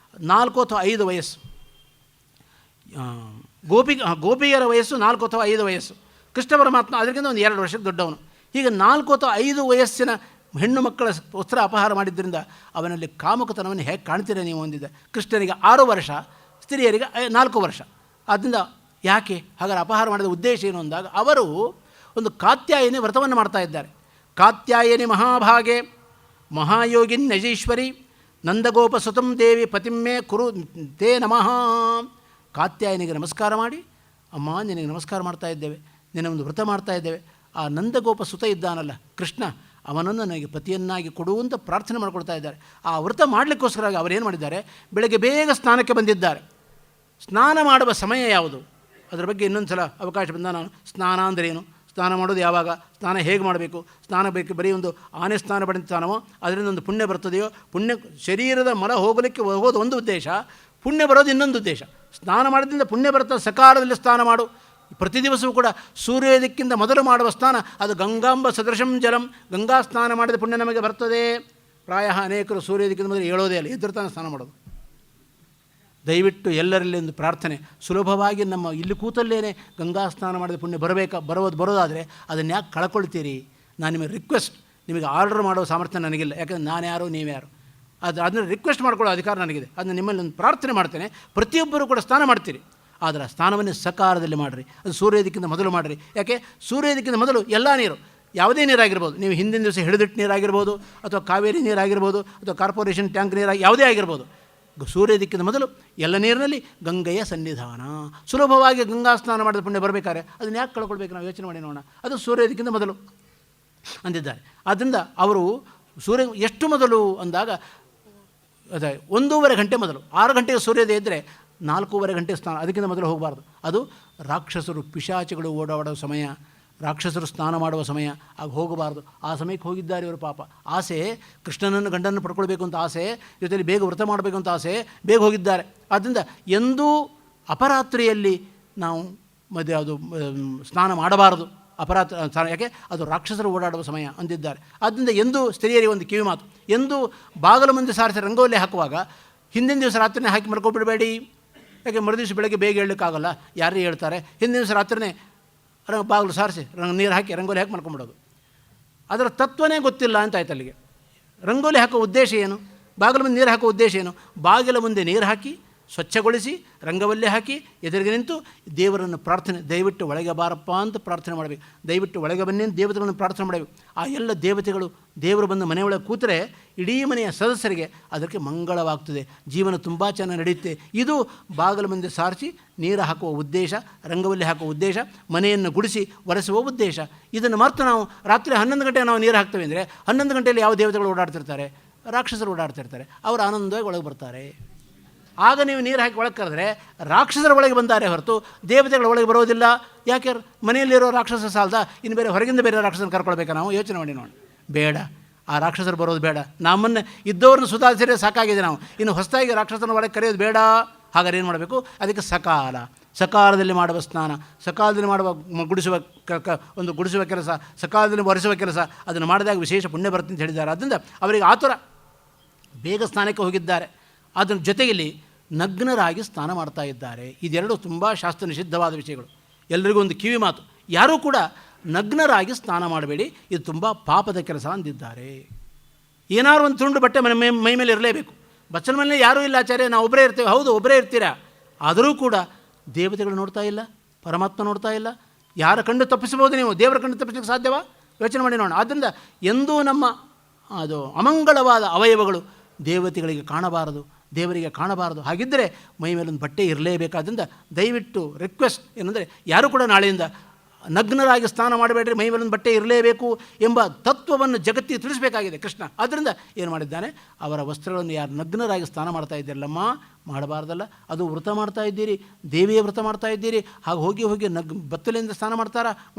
4 ಅಥವಾ 5 ವಯಸ್ಸು. ಗೋಪಿಯರ ವಯಸ್ಸು 4 ಅಥವಾ 5 ವಯಸ್ಸು. ಕೃಷ್ಣ ಪರಮಾತ್ಮ ಅದಕ್ಕಿಂತ ಒಂದು 2 ವರ್ಷಕ್ಕೆ ದೊಡ್ಡವನು. ಹೀಗೆ 4 ಅಥವಾ 5 ವಯಸ್ಸಿನ ಹೆಣ್ಣು ಮಕ್ಕಳ ವಸ್ತ್ರ ಅಪಹಾರ ಮಾಡಿದ್ದರಿಂದ ಅವನಲ್ಲಿ ಕಾಮುಕತನವನ್ನು ಹೇಗೆ ಕಾಣ್ತೀರ ನೀವು ಹೊಂದಿದೆ. ಕೃಷ್ಣನಿಗೆ 6 ವರ್ಷ, ಸ್ತ್ರೀಯರಿಗೆ 4 ವರ್ಷ. ಆದ್ದರಿಂದ ಯಾಕೆ ಹಾಗಾದ್ರೆ ಅಪಹಾರ ಮಾಡಿದ ಉದ್ದೇಶ ಏನು ಅಂದಾಗ, ಅವರು ಒಂದು ಕಾತ್ಯಾಯನಿ ವ್ರತವನ್ನು ಮಾಡ್ತಾ ಇದ್ದಾರೆ. ಕಾತ್ಯಾಯನಿ ಮಹಾಭಾಗೆ ಮಹಾಯೋಗಿನ್ ನಜೀಶ್ವರಿ ನಂದಗೋಪ ಸುತಂ ದೇವಿ ಪತಿಮ್ಮೆ ಕುರು ತೇ ನಮಃ. ಕಾತ್ಯಾಯನಿಗೆ ನಮಸ್ಕಾರ ಮಾಡಿ, ಅಮ್ಮ ನಿನಗೆ ನಮಸ್ಕಾರ ಮಾಡ್ತಾ ಇದ್ದೇವೆ, ನಿನ್ನ ಒಂದು ವ್ರತ ಮಾಡ್ತಾ ಇದ್ದೇವೆ. ಆ ನಂದಗೋಪ ಸುತ ಇದ್ದಾನಲ್ಲ ಕೃಷ್ಣ, ಅವನನ್ನು ನನಗೆ ಪತಿಯನ್ನಾಗಿ ಕೊಡುವಂತ ಪ್ರಾರ್ಥನೆ ಮಾಡಿಕೊಡ್ತಾ ಇದ್ದಾರೆ. ಆ ವ್ರತ ಮಾಡಲಿಕ್ಕೋಸ್ಕರ ಅವರೇನು ಮಾಡಿದ್ದಾರೆ, ಬೆಳಗ್ಗೆ ಬೇಗ ಸ್ನಾನಕ್ಕೆ ಬಂದಿದ್ದಾರೆ. ಸ್ನಾನ ಮಾಡುವ ಸಮಯ ಯಾವುದು ಅದರ ಬಗ್ಗೆ ಇನ್ನೊಂದು ಸಲ ಅವಕಾಶ ಬಂದ ನಾನು ಸ್ನಾನ ಅಂದರೆ ಏನು, ಸ್ನಾನ ಮಾಡೋದು ಯಾವಾಗ, ಸ್ನಾನ ಹೇಗೆ ಮಾಡಬೇಕು, ಸ್ನಾನ ಬೇಕು ಬರೀ ಒಂದು ಆನೆ ಸ್ನಾನ ಪಡೆದ ಸ್ನಾನವೋ ಅದರಿಂದ ಒಂದು ಪುಣ್ಯ ಬರ್ತದೆಯೋ, ಪುಣ್ಯ ಶರೀರದ ಮಲ ಹೋಗೋದು ಒಂದು ಉದ್ದೇಶ, ಪುಣ್ಯ ಬರೋದು ಇನ್ನೊಂದು ಉದ್ದೇಶ. ಸ್ನಾನ ಮಾಡೋದ್ರಿಂದ ಪುಣ್ಯ ಬರ್ತದೆ, ಸಕಾಲದಲ್ಲಿ ಸ್ನಾನ ಮಾಡು. ಪ್ರತಿ ದಿವಸವೂ ಕೂಡ ಸೂರ್ಯೋದಯಕ್ಕಿಂತ ಮೊದಲು ಮಾಡುವ ಸ್ನಾನ ಅದು ಗಂಗಾಂಬ ಸದೃಶಂ ಜಲಂ. ಗಂಗಾ ಸ್ನಾನ ಮಾಡಿದ ಪುಣ್ಯ ನಮಗೆ ಬರ್ತದೆ. ಪ್ರಾಯ ಅನೇಕರು ಸೂರ್ಯೋದಯಕ್ಕಿಂತ ಮೊದಲು ಹೇಳೋದೇ ಅಲ್ಲ, ಎದುರುತಾನೆ ಸ್ನಾನ ಮಾಡೋದು. ದಯವಿಟ್ಟು ಎಲ್ಲರಲ್ಲಿ ಒಂದು ಪ್ರಾರ್ಥನೆ, ಸುಲಭವಾಗಿ ನಮ್ಮ ಇಲ್ಲಿ ಕೂತಲ್ಲೇನೆ ಗಂಗಾ ಸ್ನಾನ ಮಾಡಿದ ಪುಣ್ಯ ಬರೋದಾದರೆ ಅದನ್ನು ಯಾಕೆ ಕಳ್ಕೊಳ್ತೀರಿ? ನಾನು ನಿಮಗೆ ರಿಕ್ವೆಸ್ಟ್, ನಿಮಗೆ ಆರ್ಡರ್ ಮಾಡೋ ಸಾಮರ್ಥ್ಯ ನನಗಿಲ್ಲ, ಯಾಕಂದರೆ ನಾನು ಯಾರು ನೀವು ಯಾರು, ಅದನ್ನು ರಿಕ್ವೆಸ್ಟ್ ಮಾಡ್ಕೊಳ್ಳೋ ಅಧಿಕಾರ ನನಗಿದೆ. ಅದನ್ನು ನಿಮ್ಮಲ್ಲಿ ಒಂದು ಪ್ರಾರ್ಥನೆ ಮಾಡ್ತೇನೆ, ಪ್ರತಿಯೊಬ್ಬರು ಕೂಡ ಸ್ನಾನ ಮಾಡ್ತೀರಿ, ಆದರೆ ಸ್ನಾನವನ್ನೇ ಸಕಾಲದಲ್ಲಿ ಮಾಡಿರಿ. ಅದು ಸೂರ್ಯೋದಯಕ್ಕಿಂತ ಮೊದಲು ಮಾಡಿರಿ. ಯಾಕೆ? ಸೂರ್ಯೋದಯಕ್ಕಿಂತ ಮೊದಲು ಎಲ್ಲ ನೀರು, ಯಾವುದೇ ನೀರಾಗಿರ್ಬೋದು, ನೀವು ಹಿಂದಿನ ದಿವಸ ಹಿಡಿದಿಟ್ಟು ನೀರಾಗಿರ್ಬೋದು, ಅಥವಾ ಕಾವೇರಿ ನೀರಾಗಿರ್ಬೋದು, ಅಥವಾ ಕಾರ್ಪೊರೇಷನ್ ಟ್ಯಾಂಕ್ ನೀರಾಗಿ ಯಾವುದೇ ಆಗಿರ್ಬೋದು, ಸೂರ್ಯೋದಯಕ್ಕಿಂತ ಮೊದಲು ಎಲ್ಲ ನೀರಿನಲ್ಲಿ ಗಂಗೆಯ ಸನ್ನಿಧಾನ. ಸುಲಭವಾಗಿ ಗಂಗಾ ಸ್ನಾನ ಮಾಡಿದ ಪುಣ್ಯ ಬರಬೇಕಾದ್ರೆ ಅದನ್ನು ಯಾಕೆ ಕಳ್ಕೊಳ್ಬೇಕು? ನಾವು ಯೋಚನೆ ಮಾಡಿ ನೋಡೋಣ. ಅದು ಸೂರ್ಯೋದಯಕ್ಕಿಂತ ಮೊದಲು ಅಂದಿದ್ದಾರೆ. ಆದ್ದರಿಂದ ಅವರು ಸೂರ್ಯ ಎಷ್ಟು ಮೊದಲು ಅಂದಾಗ ಅದೇ 1.5 ಗಂಟೆ ಮೊದಲು. 6 ಗಂಟೆಗೆ ಸೂರ್ಯೋದಯ ಇದ್ದರೆ 4.5 ಗಂಟೆ ಸ್ನಾನ, ಅದಕ್ಕಿಂತ ಮೊದಲು ಹೋಗಬಾರ್ದು. ಅದು ರಾಕ್ಷಸರು ಪಿಶಾಚಿಗಳು ಓಡಾಡೋ ಸಮಯ, ರಾಕ್ಷಸರು ಸ್ನಾನ ಮಾಡುವ ಸಮಯ, ಆಗ ಹೋಗಬಾರ್ದು. ಆ ಸಮಯಕ್ಕೆ ಹೋಗಿದ್ದಾರೆ ಇವರು. ಪಾಪ ಆಸೆ, ಕೃಷ್ಣನನ್ನು ಗಂಡನ್ನು ಪಡ್ಕೊಳ್ಬೇಕು ಅಂತ ಆಸೆ, ಜೊತೆಯಲ್ಲಿ ಬೇಗ ವ್ರತ ಮಾಡಬೇಕು ಅಂತ ಆಸೆ, ಬೇಗ ಹೋಗಿದ್ದಾರೆ. ಆದ್ದರಿಂದ ಎಂದೂ ಅಪರಾತ್ರಿಯಲ್ಲಿ ನಾವು ಅದು ಸ್ನಾನ ಮಾಡಬಾರದು. ಸ್ನಾನ ಯಾಕೆ? ಅದು ರಾಕ್ಷಸರು ಓಡಾಡುವ ಸಮಯ ಅಂದಿದ್ದಾರೆ. ಆದ್ದರಿಂದ ಎಂದೂ ಸ್ತ್ರೀಯರಿಗೆ ಒಂದು ಕಿವಿ ಮಾತು, ಎಂದೂ ಬಾಗಿಲು ಮುಂದೆ ಸಾರಿಸಿ ರಂಗೋಲಿ ಹಾಕುವಾಗ ಹಿಂದಿನ ದಿವಸ ರಾತ್ರಿನೇ ಹಾಕಿ ಮಲ್ಕೊಬಿಡಬೇಡಿ. ಯಾಕೆ? ಮರುದಿವಸ ಬೆಳಗ್ಗೆ ಬೇಗ ಹೇಳಲಿಕ್ಕಾಗಲ್ಲ, ಯಾರೇ ಹೇಳ್ತಾರೆ. ಹಿಂದಿನ ದಿವಸ ರಾತ್ರಿನೇ ಬಾಗಿಲು ಸಾರಿಸಿ ನೀರು ಹಾಕಿ ರಂಗೋಲಿ ಹಾಕಿ ಮಾಡ್ಕೊಂಬಿಡೋದು. ಅದರ ತತ್ವನೇ ಗೊತ್ತಿಲ್ಲ ಅಂತ ಆಯ್ತು ಅಲ್ಲಿಗೆ. ರಂಗೋಲಿ ಹಾಕೋ ಉದ್ದೇಶ ಏನು? ಬಾಗಿಲ ಮುಂದೆ ನೀರು ಹಾಕೋ ಉದ್ದೇಶ ಏನು? ಬಾಗಿಲ ಮುಂದೆ ನೀರು ಹಾಕಿ ಸ್ವಚ್ಛಗೊಳಿಸಿ ರಂಗವಲ್ಲೇ ಹಾಕಿ ಎದುರಿಗೆ ನಿಂತು ದೇವರನ್ನು ಪ್ರಾರ್ಥನೆ, ದಯವಿಟ್ಟು ಒಳಗೆ ಬಾರಪ್ಪ ಅಂತ ಪ್ರಾರ್ಥನೆ ಮಾಡಬೇಕು. ದಯವಿಟ್ಟು ಒಳಗೆ ಬನ್ನಿ ಅಂತ ದೇವತೆಗಳನ್ನು ಪ್ರಾರ್ಥನೆ ಮಾಡಬೇಕು. ಆ ಎಲ್ಲ ದೇವತೆಗಳು ದೇವರು ಬಂದು ಮನೆಯೊಳಗೆ ಕೂತರೆ ಇಡೀ ಮನೆಯ ಸದಸ್ಯರಿಗೆ ಅದಕ್ಕೆ ಮಂಗಳವಾಗ್ತದೆ, ಜೀವನ ತುಂಬ ಚೆನ್ನಾಗಿ ನಡೆಯುತ್ತೆ. ಇದು ಬಾಗಿಲ ಮುಂದೆ ಸಾರಿಸಿ ನೀರು ಹಾಕುವ ಉದ್ದೇಶ, ರಂಗವಲ್ಲಿ ಹಾಕುವ ಉದ್ದೇಶ, ಮನೆಯನ್ನು ಗುಡಿಸಿ ಒರೆಸುವ ಉದ್ದೇಶ. ಇದನ್ನು ಮರೆತು ನಾವು ರಾತ್ರಿ 11 ಗಂಟೆಗೆ ನಾವು ನೀರು ಹಾಕ್ತೇವೆ ಅಂದರೆ 11 ಗಂಟೆಯಲ್ಲಿ ಯಾವ ದೇವತೆಗಳು ಓಡಾಡ್ತಿರ್ತಾರೆ? ರಾಕ್ಷಸರು ಓಡಾಡ್ತಿರ್ತಾರೆ. ಅವರು ಆನಂದವಾಗಿ ಒಳಗೆ ಬರ್ತಾರೆ. ಆಗ ನೀವು ನೀರು ಹಾಕಿ ಒಳಗೆ ಕರೆದ್ರೆ ರಾಕ್ಷಸರ ಒಳಗೆ ಬಂದಾರೆ ಹೊರತು ದೇವತೆಗಳ ಒಳಗೆ ಬರೋದಿಲ್ಲ. ಯಾಕೆ? ಮನೆಯಲ್ಲಿರೋ ರಾಕ್ಷಸ ಸಾಲದ, ಇನ್ನು ಬೇರೆ ಹೊರಗಿಂದ ಬೇರೆ ರಾಕ್ಷಸನ ಕರ್ಕೊಳ್ಬೇಕಾ ನಾವು? ಯೋಚನೆ ಮಾಡಿ ನೋಡಿ. ಬೇಡ. ಆ ರಾಕ್ಷಸರು ಬರೋದು ಬೇಡ, ನಮ್ಮನ್ನು ಇದ್ದವ್ರನ್ನ ಸುಧಾರಿಸಿದ್ರೆ ಸಾಕಾಗಿದೆ, ನಾವು ಇನ್ನು ಹೊಸದಾಗಿ ರಾಕ್ಷಸನ ಒಳಗೆ ಕರೆಯೋದು ಬೇಡ. ಹಾಗಾದ್ರೆ ಏನು ಮಾಡಬೇಕು? ಅದಕ್ಕೆ ಸಕಾಲ, ಸಕಾಲದಲ್ಲಿ ಮಾಡುವ ಸ್ನಾನ, ಸಕಾಲದಲ್ಲಿ ಮಾಡುವ ಗುಡಿಸುವ ಕೆಲಸ, ಸಕಾಲದಲ್ಲಿ ಒರೆಸುವ ಕೆಲಸ, ಅದನ್ನು ಮಾಡಿದಾಗ ವಿಶೇಷ ಪುಣ್ಯ ಬರುತ್ತೆ ಅಂತ ಹೇಳಿದ್ದಾರೆ. ಆದ್ದರಿಂದ ಅವರಿಗೆ ಆತುರ, ಬೇಗ ಸ್ನಾನಕ್ಕೆ ಹೋಗಿದ್ದಾರೆ. ಅದರ ಜೊತೆಯಲ್ಲಿ ನಗ್ನರಾಗಿ ಸ್ನಾನ ಮಾಡ್ತಾ ಇದ್ದಾರೆ. ಇದೆರಡು ತುಂಬ ಶಾಸ್ತ್ರ ನಿಷಿದ್ಧವಾದ ವಿಷಯಗಳು. ಎಲ್ಲರಿಗೂ ಒಂದು ಕಿವಿ ಮಾತು, ಯಾರೂ ಕೂಡ ನಗ್ನರಾಗಿ ಸ್ನಾನ ಮಾಡಬೇಡಿ, ಇದು ತುಂಬ ಪಾಪದ ಕೆಲಸ ಅಂದಿದ್ದಾರೆ. ಏನಾದ್ರು ಒಂದು ತುಂಡು ಬಟ್ಟೆ ಮೈ ಮೇಲೆ ಇರಲೇಬೇಕು. ಬಚ್ಚಲ ಮೇಲೆ ಯಾರೂ ಇಲ್ಲ ಆಚಾರ್ಯ, ನಾವು ಒಬ್ಬರೇ ಇರ್ತೇವೆ. ಹೌದು, ಒಬ್ಬರೇ ಇರ್ತೀರಾ, ಆದರೂ ಕೂಡ ದೇವತೆಗಳು ನೋಡ್ತಾ ಇಲ್ಲ, ಪರಮಾತ್ಮ ನೋಡ್ತಾ ಇಲ್ಲ. ಯಾರ ಕಣ್ಣು ತಪ್ಪಿಸಬಹುದು ನೀವು? ದೇವರ ಕಣ್ಣು ತಪ್ಪಿಸಲಿಕ್ಕೆ ಸಾಧ್ಯವಾ? ಯೋಚನೆ ಮಾಡಿ ನೋಡೋಣ. ಆದ್ದರಿಂದ ಎಂದೂ ನಮ್ಮ ಅದು ಅಮಂಗಳವಾದ ಅವಯವಗಳು ದೇವತೆಗಳಿಗೆ ಕಾಣಬಾರದು, ದೇವರಿಗೆ ಕಾಣಬಾರದು. ಹಾಗಿದ್ದರೆ ಮೈ ಮೇಲೊಂದು ಬಟ್ಟೆ ಇರಲೇಬೇಕಾದ್ರಿಂದ ದಯವಿಟ್ಟು ರಿಕ್ವೆಸ್ಟ್ ಏನಂದರೆ, ಯಾರೂ ಕೂಡ ನಾಳೆಯಿಂದ ನಗ್ನರಾಗಿ ಸ್ನಾನ ಮಾಡಬೇಡ್ರಿ, ಮೈ ಮೇಲೊಂದು ಬಟ್ಟೆ ಇರಲೇಬೇಕು ಎಂಬ ತತ್ವವನ್ನು ಜಗತ್ತಿಗೆ ತಿಳಿಸಬೇಕಾಗಿದೆ ಕೃಷ್ಣ. ಆದ್ದರಿಂದ ಏನು ಮಾಡಿದ್ದಾನೆ, ಅವರ ವಸ್ತ್ರಗಳನ್ನು ಯಾರು ನಗ್ನರಾಗಿ ಸ್ನಾನ ಮಾಡ್ತಾ ಇದ್ದೀರಲ್ಲಮ್ಮ, ಮಾಡಬಾರ್ದಲ್ಲ, ಅದು ವ್ರತ ಮಾಡ್ತಾ ಇದ್ದೀರಿ, ದೇವಿಯ ವ್ರತ ಮಾಡ್ತಾ ಇದ್ದೀರಿ, ಹಾಗೆ ಹೋಗಿ ಬತ್ತಲೆಯಿಂದ ಸ್ನಾನ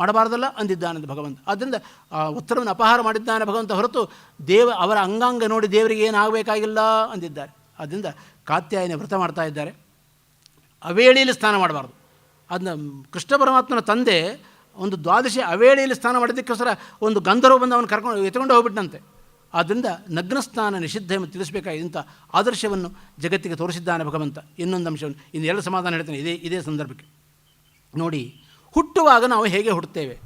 ಮಾಡಬಾರ್ದಲ್ಲ ಅಂದಿದ್ದಾನೆ ಭಗವಂತ. ಆದ್ದರಿಂದ ಆ ವಸ್ತ್ರವನ್ನು ಅಪಹಾರ ಮಾಡಿದ್ದಾನೆ ಭಗವಂತ ಹೊರತು ಅವರ ಅಂಗಾಂಗ ನೋಡಿ ದೇವರಿಗೆ ಏನಾಗಬೇಕಾಗಿಲ್ಲ ಅಂದಿದ್ದಾರೆ. ಆದ್ದರಿಂದ ಕಾತ್ಯಾಯನ ವ್ರತ ಮಾಡ್ತಾ ಇದ್ದಾರೆ, ಅವೇಳೆಯಲ್ಲಿ ಸ್ನಾನ ಮಾಡಬಾರ್ದು. ಅದನ್ನ ಕೃಷ್ಣ ಪರಮಾತ್ಮನ ತಂದೆ ಒಂದು ದ್ವಾದಶಿ ಅವೇಳೆಯಲ್ಲಿ ಸ್ನಾನ ಮಾಡೋದಕ್ಕೋಸ್ಕರ ಒಂದು ಗಂಧರ್ವ ಬಂದು ಅವನು ಎತ್ಕೊಂಡು ಹೋಗ್ಬಿಟ್ಟಂತೆ. ಆದ್ದರಿಂದ ನಗ್ನ ಸ್ನಾನ ನಿಷಿದ್ಧ ಎಂದು ತಿಳಿಸಬೇಕಾಗಿ ಇಂಥ ಆದರ್ಶವನ್ನು ಜಗತ್ತಿಗೆ ತೋರಿಸಿದ್ದಾನೆ ಭಗವಂತ. ಇನ್ನೊಂದು ಅಂಶವನ್ನು ಇನ್ನು ಎರಡು ಸಮಾಧಾನ ಹೇಳ್ತೇನೆ ಇದೇ ಸಂದರ್ಭಕ್ಕೆ. ನೋಡಿ, ಹುಟ್ಟುವಾಗ ನಾವು ಹೇಗೆ ಹುಟ್ಟುತ್ತೇವೆ?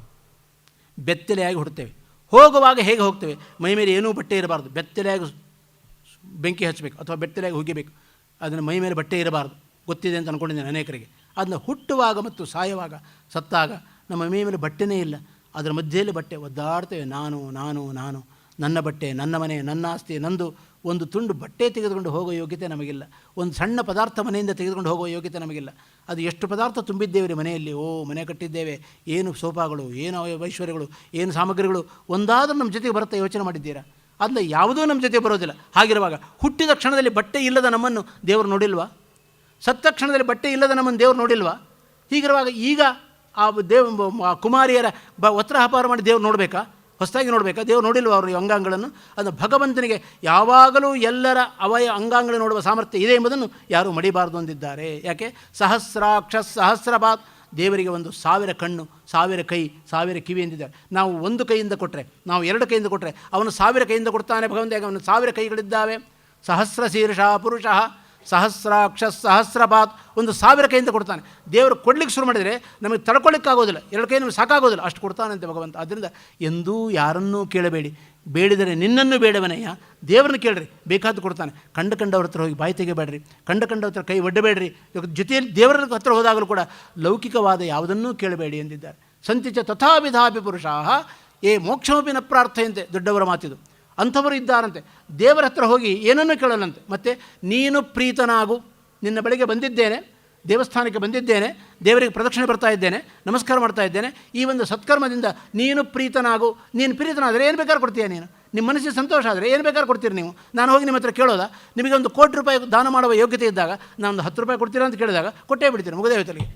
ಬೆತ್ತಲೆಯಾಗಿ ಹುಟ್ಟುತ್ತೇವೆ. ಹೋಗುವಾಗ ಹೇಗೆ ಹೋಗ್ತೇವೆ? ಮೈ ಮೇಲೆ ಏನೂ ಬಟ್ಟೆ ಇರಬಾರ್ದು, ಬೆತ್ತಲೆಯಾಗಿ ಬೆಂಕಿ ಹಚ್ಚಬೇಕು ಅಥವಾ ಬೆತ್ತಲೆಯಾಗಿ ಹೋಗಿಬೇಕು. ಅದನ್ನು ಮೈ ಮೇಲೆ ಬಟ್ಟೆ ಇರಬಾರ್ದು, ಗೊತ್ತಿದೆ ಅಂತ ಅಂದ್ಕೊಂಡಿದ್ದೇನೆ ಅನೇಕರಿಗೆ. ಅದನ್ನು ಹುಟ್ಟುವಾಗ ಮತ್ತು ಸಾಯುವಾಗ, ಸತ್ತಾಗ ನಮ್ಮ ಮೈ ಮೇಲೆ ಬಟ್ಟೆನೇ ಇಲ್ಲ, ಅದರ ಮಧ್ಯೆಯಲ್ಲಿ ಬಟ್ಟೆ ಒದ್ದಾಡ್ತೇವೆ. ನಾನು ನನ್ನ ಬಟ್ಟೆ, ನನ್ನ ಮನೆ, ನನ್ನ ಆಸ್ತಿ, ನಂದು. ಒಂದು ತುಂಡು ಬಟ್ಟೆ ತೆಗೆದುಕೊಂಡು ಹೋಗೋ ಯೋಗ್ಯತೆ ನಮಗಿಲ್ಲ. ಒಂದು ಸಣ್ಣ ಪದಾರ್ಥ ಮನೆಯಿಂದ ತೆಗೆದುಕೊಂಡು ಹೋಗೋ ಯೋಗ್ಯತೆ ನಮಗಿಲ್ಲ. ಅದು ಎಷ್ಟು ಪದಾರ್ಥ ತುಂಬಿದ್ದೇವೆ ಮನೆಯಲ್ಲಿ. ಮನೆ ಕಟ್ಟಿದ್ದೇವೆ, ಏನು ಸೋಫಾಗಳು, ಏನು ಐಶ್ವರ್ಯಗಳು, ಏನು ಸಾಮಗ್ರಿಗಳು ಒಂದಾದರೂ ನಮ್ಮ ಜೊತೆಗೆ ಬರುತ್ತೆ, ಯೋಚನೆ ಮಾಡಿದ್ದೀರಾ? ಅದನ್ನ ಯಾವುದೂ ನಮ್ಮ ಜೊತೆ ಬರೋದಿಲ್ಲ. ಹಾಗಿರುವಾಗ ಹುಟ್ಟಿದ ಕ್ಷಣದಲ್ಲಿ ಬಟ್ಟೆ ಇಲ್ಲದ ನಮ್ಮನ್ನು ದೇವರು ನೋಡಿಲ್ವಾ? ಸತ್ತ ಕ್ಷಣದಲ್ಲಿ ಬಟ್ಟೆ ಇಲ್ಲದ ನಮ್ಮನ್ನು ದೇವರು ನೋಡಿಲ್ವಾ? ಹೀಗಿರುವಾಗ ಈಗ ಆ ಕುಮಾರಿಯರ ವಸ್ತ್ರ ಅಪಹಾರ ಮಾಡಿ ದೇವ್ರು ನೋಡಬೇಕಾ? ಹೊಸದಾಗಿ ನೋಡಬೇಕಾ? ದೇವ್ರು ನೋಡಿಲ್ವ ಅವರು ಅಂಗಾಂಗಗಳನ್ನು? ಅದು ಭಗವಂತನಿಗೆ ಯಾವಾಗಲೂ ಎಲ್ಲರ ಅಂಗಾಂಗಗಳನ್ನು ನೋಡುವ ಸಾಮರ್ಥ್ಯ ಇದೆ ಎಂಬುದನ್ನು ಯಾರೂ ಮಡಿಬಾರದು ಅಂದಿದ್ದಾರೆ. ಯಾಕೆ? ಸಹಸ್ರಾಕ್ಷ ಸಹಸ್ರಪಾತ್, ದೇವರಿಗೆ 1,000 ಕಣ್ಣು, 1,000 ಕೈ, 1,000 ಕಿವಿ ಎಂದಿದ್ದಾರೆ. ನಾವು ಒಂದು ಕೈಯಿಂದ ಕೊಟ್ಟರೆ, ನಾವು 2 ಕೈಯಿಂದ ಕೊಟ್ಟರೆ, ಅವನು 1,000 ಕೈಯಿಂದ ಕೊಡ್ತಾನೆ ಭಗವಂತ. ಅವನು 1,000 ಕೈಗಳಿದ್ದಾವೆ. ಸಹಸ್ರ ಶೀರ್ಷ ಪುರುಷ ಸಹಸ್ರಾಕ್ಷ ಸಹಸ್ರಪಾತ್, 1,000 ಕೈಯಿಂದ ಕೊಡ್ತಾನೆ. ದೇವರು ಕೊಡ್ಲಿಕ್ಕೆ ಶುರು ಮಾಡಿದರೆ ನಮಗೆ ತಡ್ಕೊಳ್ಳಿಕ್ಕಾಗೋದಿಲ್ಲ, 2 ಕೈ ನಮಗೆ ಸಾಕಾಗೋದಿಲ್ಲ, ಅಷ್ಟು ಕೊಡ್ತಾನಂತೆ ಭಗವಂತ. ಆದ್ದರಿಂದ ಎಂದೂ ಯಾರನ್ನೂ ಕೇಳಬೇಡಿ, ಬೇಡಿದರೆ ನಿನ್ನನ್ನು ಬೇಡವನಯ್ಯ, ದೇವರನ್ನು ಕೇಳ್ರಿ, ಬೇಕಾದ್ದು ಕೊಡ್ತಾನೆ. ಕಂಡವ್ರ ಹತ್ರ ಹೋಗಿ ಬಾಯಿ ತೆಗೆಬೇಡ್ರಿ, ಕಂಡವ್ರ ಹತ್ರ ಕೈ ಒಡ್ಡಬೇಡ್ರಿ. ಜೊತೆಯಲ್ಲಿ ದೇವರ ಹತ್ರ ಹೋದಾಗಲೂ ಕೂಡ ಲೌಕಿಕವಾದ ಯಾವುದನ್ನೂ ಕೇಳಬೇಡಿ ಎಂದಿದ್ದಾರೆ. ಸಂತಿಚ ತಥಾವಿಧಾಪಿ ಪುರುಷಾಹ ಏ ಮೋಕ್ಷಮಪಿ ನ ಪ್ರಾರ್ಥೆಯಂತೆ, ದೊಡ್ಡವರ ಮಾತಿದು. ಅಂಥವರು ಇದ್ದಾರಂತೆ. ದೇವರ ಹತ್ರ ಹೋಗಿ ಏನನ್ನೂ ಕೇಳಲ್ಲಂತೆ. ಮತ್ತು ನೀನು ಪ್ರೀತನಾಗು, ನಿನ್ನ ಬಳಿಗೆ ಬಂದಿದ್ದೇನೆ, ದೇವಸ್ಥಾನಕ್ಕೆ ಬಂದಿದ್ದೇನೆ, ದೇವರಿಗೆ ಪ್ರದಕ್ಷಿಣೆ ಬರ್ತಾ ಇದ್ದೇನೆ, ನಮಸ್ಕಾರ ಮಾಡ್ತಾ ಇದ್ದೇನೆ, ಈ ಒಂದು ಸತ್ಕರ್ಮದಿಂದ ನೀನು ಪ್ರೀತನಾಗು. ನೀನು ಪ್ರೀತನಾದರೆ ಏನು ಬೇಕಾದ್ರೂ ಕೊಡ್ತೀಯ ನೀನು. ನಿಮ್ಮ ಮನಸ್ಸಿಗೆ ಸಂತೋಷ ಆದರೆ ಏನು ಬೇಕಾದ್ರೂ ಕೊಡ್ತೀರಿ ನೀವು. ನಾನು ಹೋಗಿ ನಿಮ್ಮ ಹತ್ರ ಕೇಳೋದಾ? ನಿಮಗೆ ಒಂದು 1 ಕೋಟಿ ರೂಪಾಯಿ ದಾನ ಮಾಡುವ ಯೋಗ್ಯತೆ ಇದ್ದಾಗ ನಾನು 10 ರೂಪಾಯಿ ಕೊಡ್ತೀರಾ ಅಂತ ಕೇಳಿದಾಗ ಕೊಟ್ಟೇ ಬಿಡ್ತೀನಿ, ಮುಗದೇ ಹೋಯ್ತಲ್ಲಿ.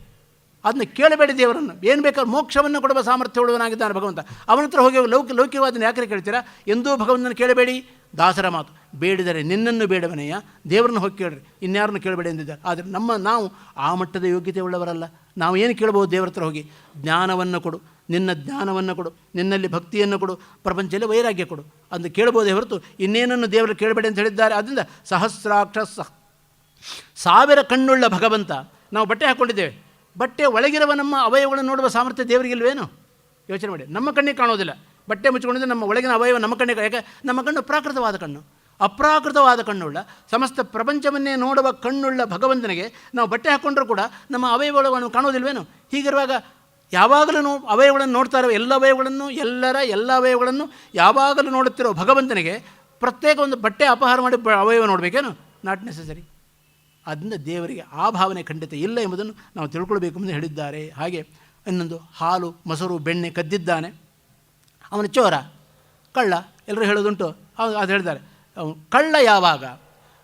ಅದನ್ನ ಕೇಳಬೇಡಿ ದೇವರನ್ನು. ಏನು ಬೇಕಾದ್ರೂ ಮೋಕ್ಷವನ್ನು ಕೊಡುವ ಸಾಮರ್ಥ್ಯ ಉಳ್ಳವನಾಗಿದ್ದಾನೆ ಭಗವಂತ. ಅವನ ಹತ್ರ ಹೋಗಿ ಲೌಕಿಕವಾದನ್ನು ಯಾಕೆ ಕೇಳ್ತೀರಾ? ಎಂದೂ ಭಗವಂತನ ಕೇಳಬೇಡಿ. ದಾಸರ ಮಾತು, ಬೇಡಿದರೆ ನಿನ್ನನ್ನು ಬೇಡವನೆಯ, ದೇವರನ್ನು ಹೋಗಿ ಕೇಳ್ರಿ, ಇನ್ಯಾರನ್ನು ಕೇಳಬೇಡಿ ಎಂದಿದ್ದಾರೆ. ಆದರೆ ನಾವು ಆ ಮಟ್ಟದ ಯೋಗ್ಯತೆ ಉಳ್ಳವರಲ್ಲ. ನಾವು ಏನು ಕೇಳ್ಬೋದು ದೇವರ ಹತ್ರ ಹೋಗಿ? ಜ್ಞಾನವನ್ನು ಕೊಡು, ನಿನ್ನ ಜ್ಞಾನವನ್ನು ಕೊಡು, ನಿನ್ನಲ್ಲಿ ಭಕ್ತಿಯನ್ನು ಕೊಡು, ಪ್ರಪಂಚದಲ್ಲಿ ವೈರಾಗ್ಯ ಕೊಡು ಅಂತ ಕೇಳ್ಬೋದೇ ಹೊರತು ಇನ್ನೇನನ್ನು ದೇವರು ಕೇಳಬೇಡಿ ಅಂತ ಹೇಳಿದ್ದಾರೆ. ಆದ್ದರಿಂದ ಸಹಸ್ರಾಕ್ಷ 1,000 ಕಣ್ಣುಳ್ಳ ಭಗವಂತ. ನಾವು ಬಟ್ಟೆ ಹಾಕ್ಕೊಂಡಿದ್ದೇವೆ, ಬಟ್ಟೆ ಒಳಗಿರುವ ನಮ್ಮ ಅವಯವಗಳನ್ನು ನೋಡುವ ಸಾಮರ್ಥ್ಯ ದೇವರಿಗಿಲ್ವೇನು? ಯೋಚನೆ ಮಾಡಿ. ನಮ್ಮ ಕಣ್ಣಿಗೆ ಕಾಣೋದಿಲ್ಲ, ಬಟ್ಟೆ ಮುಚ್ಚಿಕೊಂಡಿದ್ದರೆ ನಮ್ಮ ಒಳಗಿನ ಅವಯವ ನಮ್ಮ ಕಣ್ಣಿಗೆ. ಯಾಕೆ? ನಮ್ಮ ಕಣ್ಣು ಪ್ರಾಕೃತವಾದ ಕಣ್ಣು, ಅಪ್ರಾಕೃತವಾದ ಕಣ್ಣುಳ್ಳ ಸಮಸ್ತ ಪ್ರಪಂಚವನ್ನೇ ನೋಡುವ ಕಣ್ಣುಳ್ಳ ಭಗವಂತನಿಗೆ ನಾವು ಬಟ್ಟೆ ಹಾಕ್ಕೊಂಡ್ರೂ ಕೂಡ ನಮ್ಮ ಅವಯವಗಳನ್ನು ಕಾಣೋದಿಲ್ವೇನು? ಹೀಗಿರುವಾಗ ಯಾವಾಗಲೂ ಅವಯವಗಳನ್ನು ನೋಡ್ತಾ ಇರೋ ಎಲ್ಲ ಅವಯವಗಳನ್ನು ಯಾವಾಗಲೂ ನೋಡುತ್ತಿರೋ ಭಗವಂತನಿಗೆ ಪ್ರತ್ಯೇಕ ಒಂದು ಬಟ್ಟೆ ಅಪಹಾರ ಮಾಡಿ ಅವಯವ ನೋಡಬೇಕೇನು? Not necessary. ಅದರಿಂದ ದೇವರಿಗೆ ಆ ಭಾವನೆ ಖಂಡಿತ ಇಲ್ಲ ಎಂಬುದನ್ನು ನಾವು ತಿಳ್ಕೊಳ್ಬೇಕು ಎಂದು ಹೇಳಿದ್ದಾರೆ. ಹಾಗೆ ಇನ್ನೊಂದು, ಹಾಲು ಮೊಸರು ಬೆಣ್ಣೆ ಕದ್ದಿದ್ದಾನೆ, ಅವನು ಚೋರ, ಕಳ್ಳ, ಎಲ್ಲರೂ ಹೇಳೋದುಂಟು. ಅದು ಹೇಳಿದ್ದಾರೆ, ಕಳ್ಳ ಯಾವಾಗ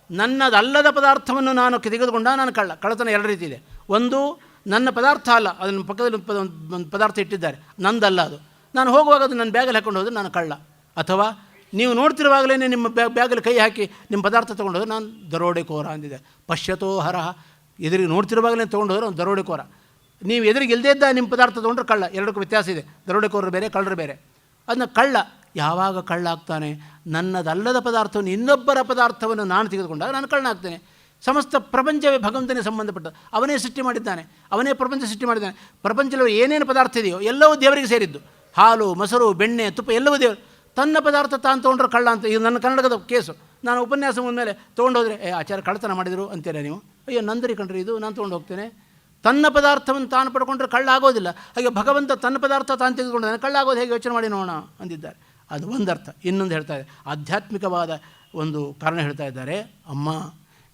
ನನ್ನದಲ್ಲದ ಪದಾರ್ಥವನ್ನು ನಾನು ತೆಗೆದುಕೊಂಡ ನಾನು ಕಳ್ಳ. ಕಳ್ಳತನ 2 ರೀತಿ ಇದೆ. ಒಂದು, ನನ್ನ ಪದಾರ್ಥ ಅಲ್ಲ, ಅದನ್ನು ಪಕ್ಕದಲ್ಲಿ ಒಂದು ಪದಾರ್ಥ ಇಟ್ಟಿದ್ದಾರೆ, ನಂದಲ್ಲ ಅದು, ನಾನು ಹೋಗುವಾಗ ಅದು ನನ್ನ ಬ್ಯಾಗಲ್ಲಿ ಹಾಕ್ಕೊಂಡು ಹೋದರೆ ನಾನು ಕಳ್ಳ. ಅಥವಾ ನೀವು ನೋಡ್ತಿರುವಾಗಲೇ ನಿಮ್ಮ ಬ್ಯಾಗಲ್ಲಿ ಕೈ ಹಾಕಿ ನಿಮ್ಮ ಪದಾರ್ಥ ತೊಗೊಂಡೋದ್ರೆ ನಾನು ದರೋಡೆಕೋರ ಅಂದಿದೆ. ಪಶ್ಯತೋ ಹರಹ, ಎದುರಿಗೆ ನೋಡ್ತಿರುವಾಗಲೇ ತೊಗೊಂಡೋದ್ರೆ ಅವ್ನು ದರೋಡೆಕೋರ. ನೀವು ಎದುರಿಗೆ ಇಲ್ಲದೇ ಇದ್ದ ನಿಮ್ಮ ಪದಾರ್ಥ ತೊಗೊಂಡ್ರೆ ಕಳ್ಳ. ಎರಡಕ್ಕೂ ವ್ಯತ್ಯಾಸ ಇದೆ. ದರೋಡೆಕೋರರು ಬೇರೆ, ಕಳ್ಳರು ಬೇರೆ. ಅದನ್ನ ಕಳ್ಳ ಯಾವಾಗ ಕಳ್ಳ ಆಗ್ತಾನೆ? ನನ್ನದಲ್ಲದ ಪದಾರ್ಥವನ್ನು, ಇನ್ನೊಬ್ಬರ ಪದಾರ್ಥವನ್ನು ನಾನು ತೆಗೆದುಕೊಂಡಾಗ ನಾನು ಕಳ್ಳ ಆಗ್ತೇನೆ. ಸಮಸ್ತ ಪ್ರಪಂಚವೇ ಭಗವಂತನೇ ಸಂಬಂಧಪಟ್ಟ. ಅವನೇ ಸೃಷ್ಟಿ ಮಾಡಿದ್ದಾನೆ, ಅವನೇ ಪ್ರಪಂಚ ಸೃಷ್ಟಿ ಮಾಡಿದ್ದಾನೆ. ಪ್ರಪಂಚದಲ್ಲಿ ಏನೇನು ಪದಾರ್ಥ ಇದೆಯೋ ಎಲ್ಲವೂ ದೇವರಿಗೆ ಸೇರಿದ್ದು. ಹಾಲು, ಮೊಸರು, ಬೆಣ್ಣೆ, ತುಪ್ಪ ಎಲ್ಲವೂ ದೇವರು. ತನ್ನ ಪದಾರ್ಥ ತಾನು ತೊಗೊಂಡ್ರೆ ಕಳ್ಳ ಅಂತ. ಇದು ನನ್ನ ಕನ್ನಡದ ಕೇಸು. ನಾನು ಉಪನ್ಯಾಸ ಮುಂದಮೇಲೆ ತೊಗೊಂಡೋದ್ರೆ ಆಚಾರ್ಯ ಕಳ್ಳತನ ಮಾಡಿದರು ಅಂತೀರ ನೀವು? ಅಯ್ಯೋ ನಂದರಿ ಕಂಡ್ರಿ, ಇದು ನಾನು ತೊಗೊಂಡು ಹೋಗ್ತೇನೆ. ತನ್ನ ಪದಾರ್ಥವನ್ನು ತಾನು ಪಡ್ಕೊಂಡ್ರೆ ಕಳ್ಳ ಆಗೋದಿಲ್ಲ. ಹಾಗೆ ಭಗವಂತ ತನ್ನ ಪದಾರ್ಥ ತಾನು ತೆಗೆದುಕೊಂಡಿದ್ದಾನೆ, ಕಳ್ಳ ಆಗೋದು ಹೇಗೆ ಯೋಚನೆ ಮಾಡಿ ನೋಡೋಣ ಅಂದಿದ್ದಾರೆ. ಅದು ಒಂದರ್ಥ. ಇನ್ನೊಂದು ಹೇಳ್ತಾ ಇದೆ, ಆಧ್ಯಾತ್ಮಿಕವಾದ ಒಂದು ಕಾರಣ ಹೇಳ್ತಾ ಇದ್ದಾರೆ. ಅಮ್ಮ,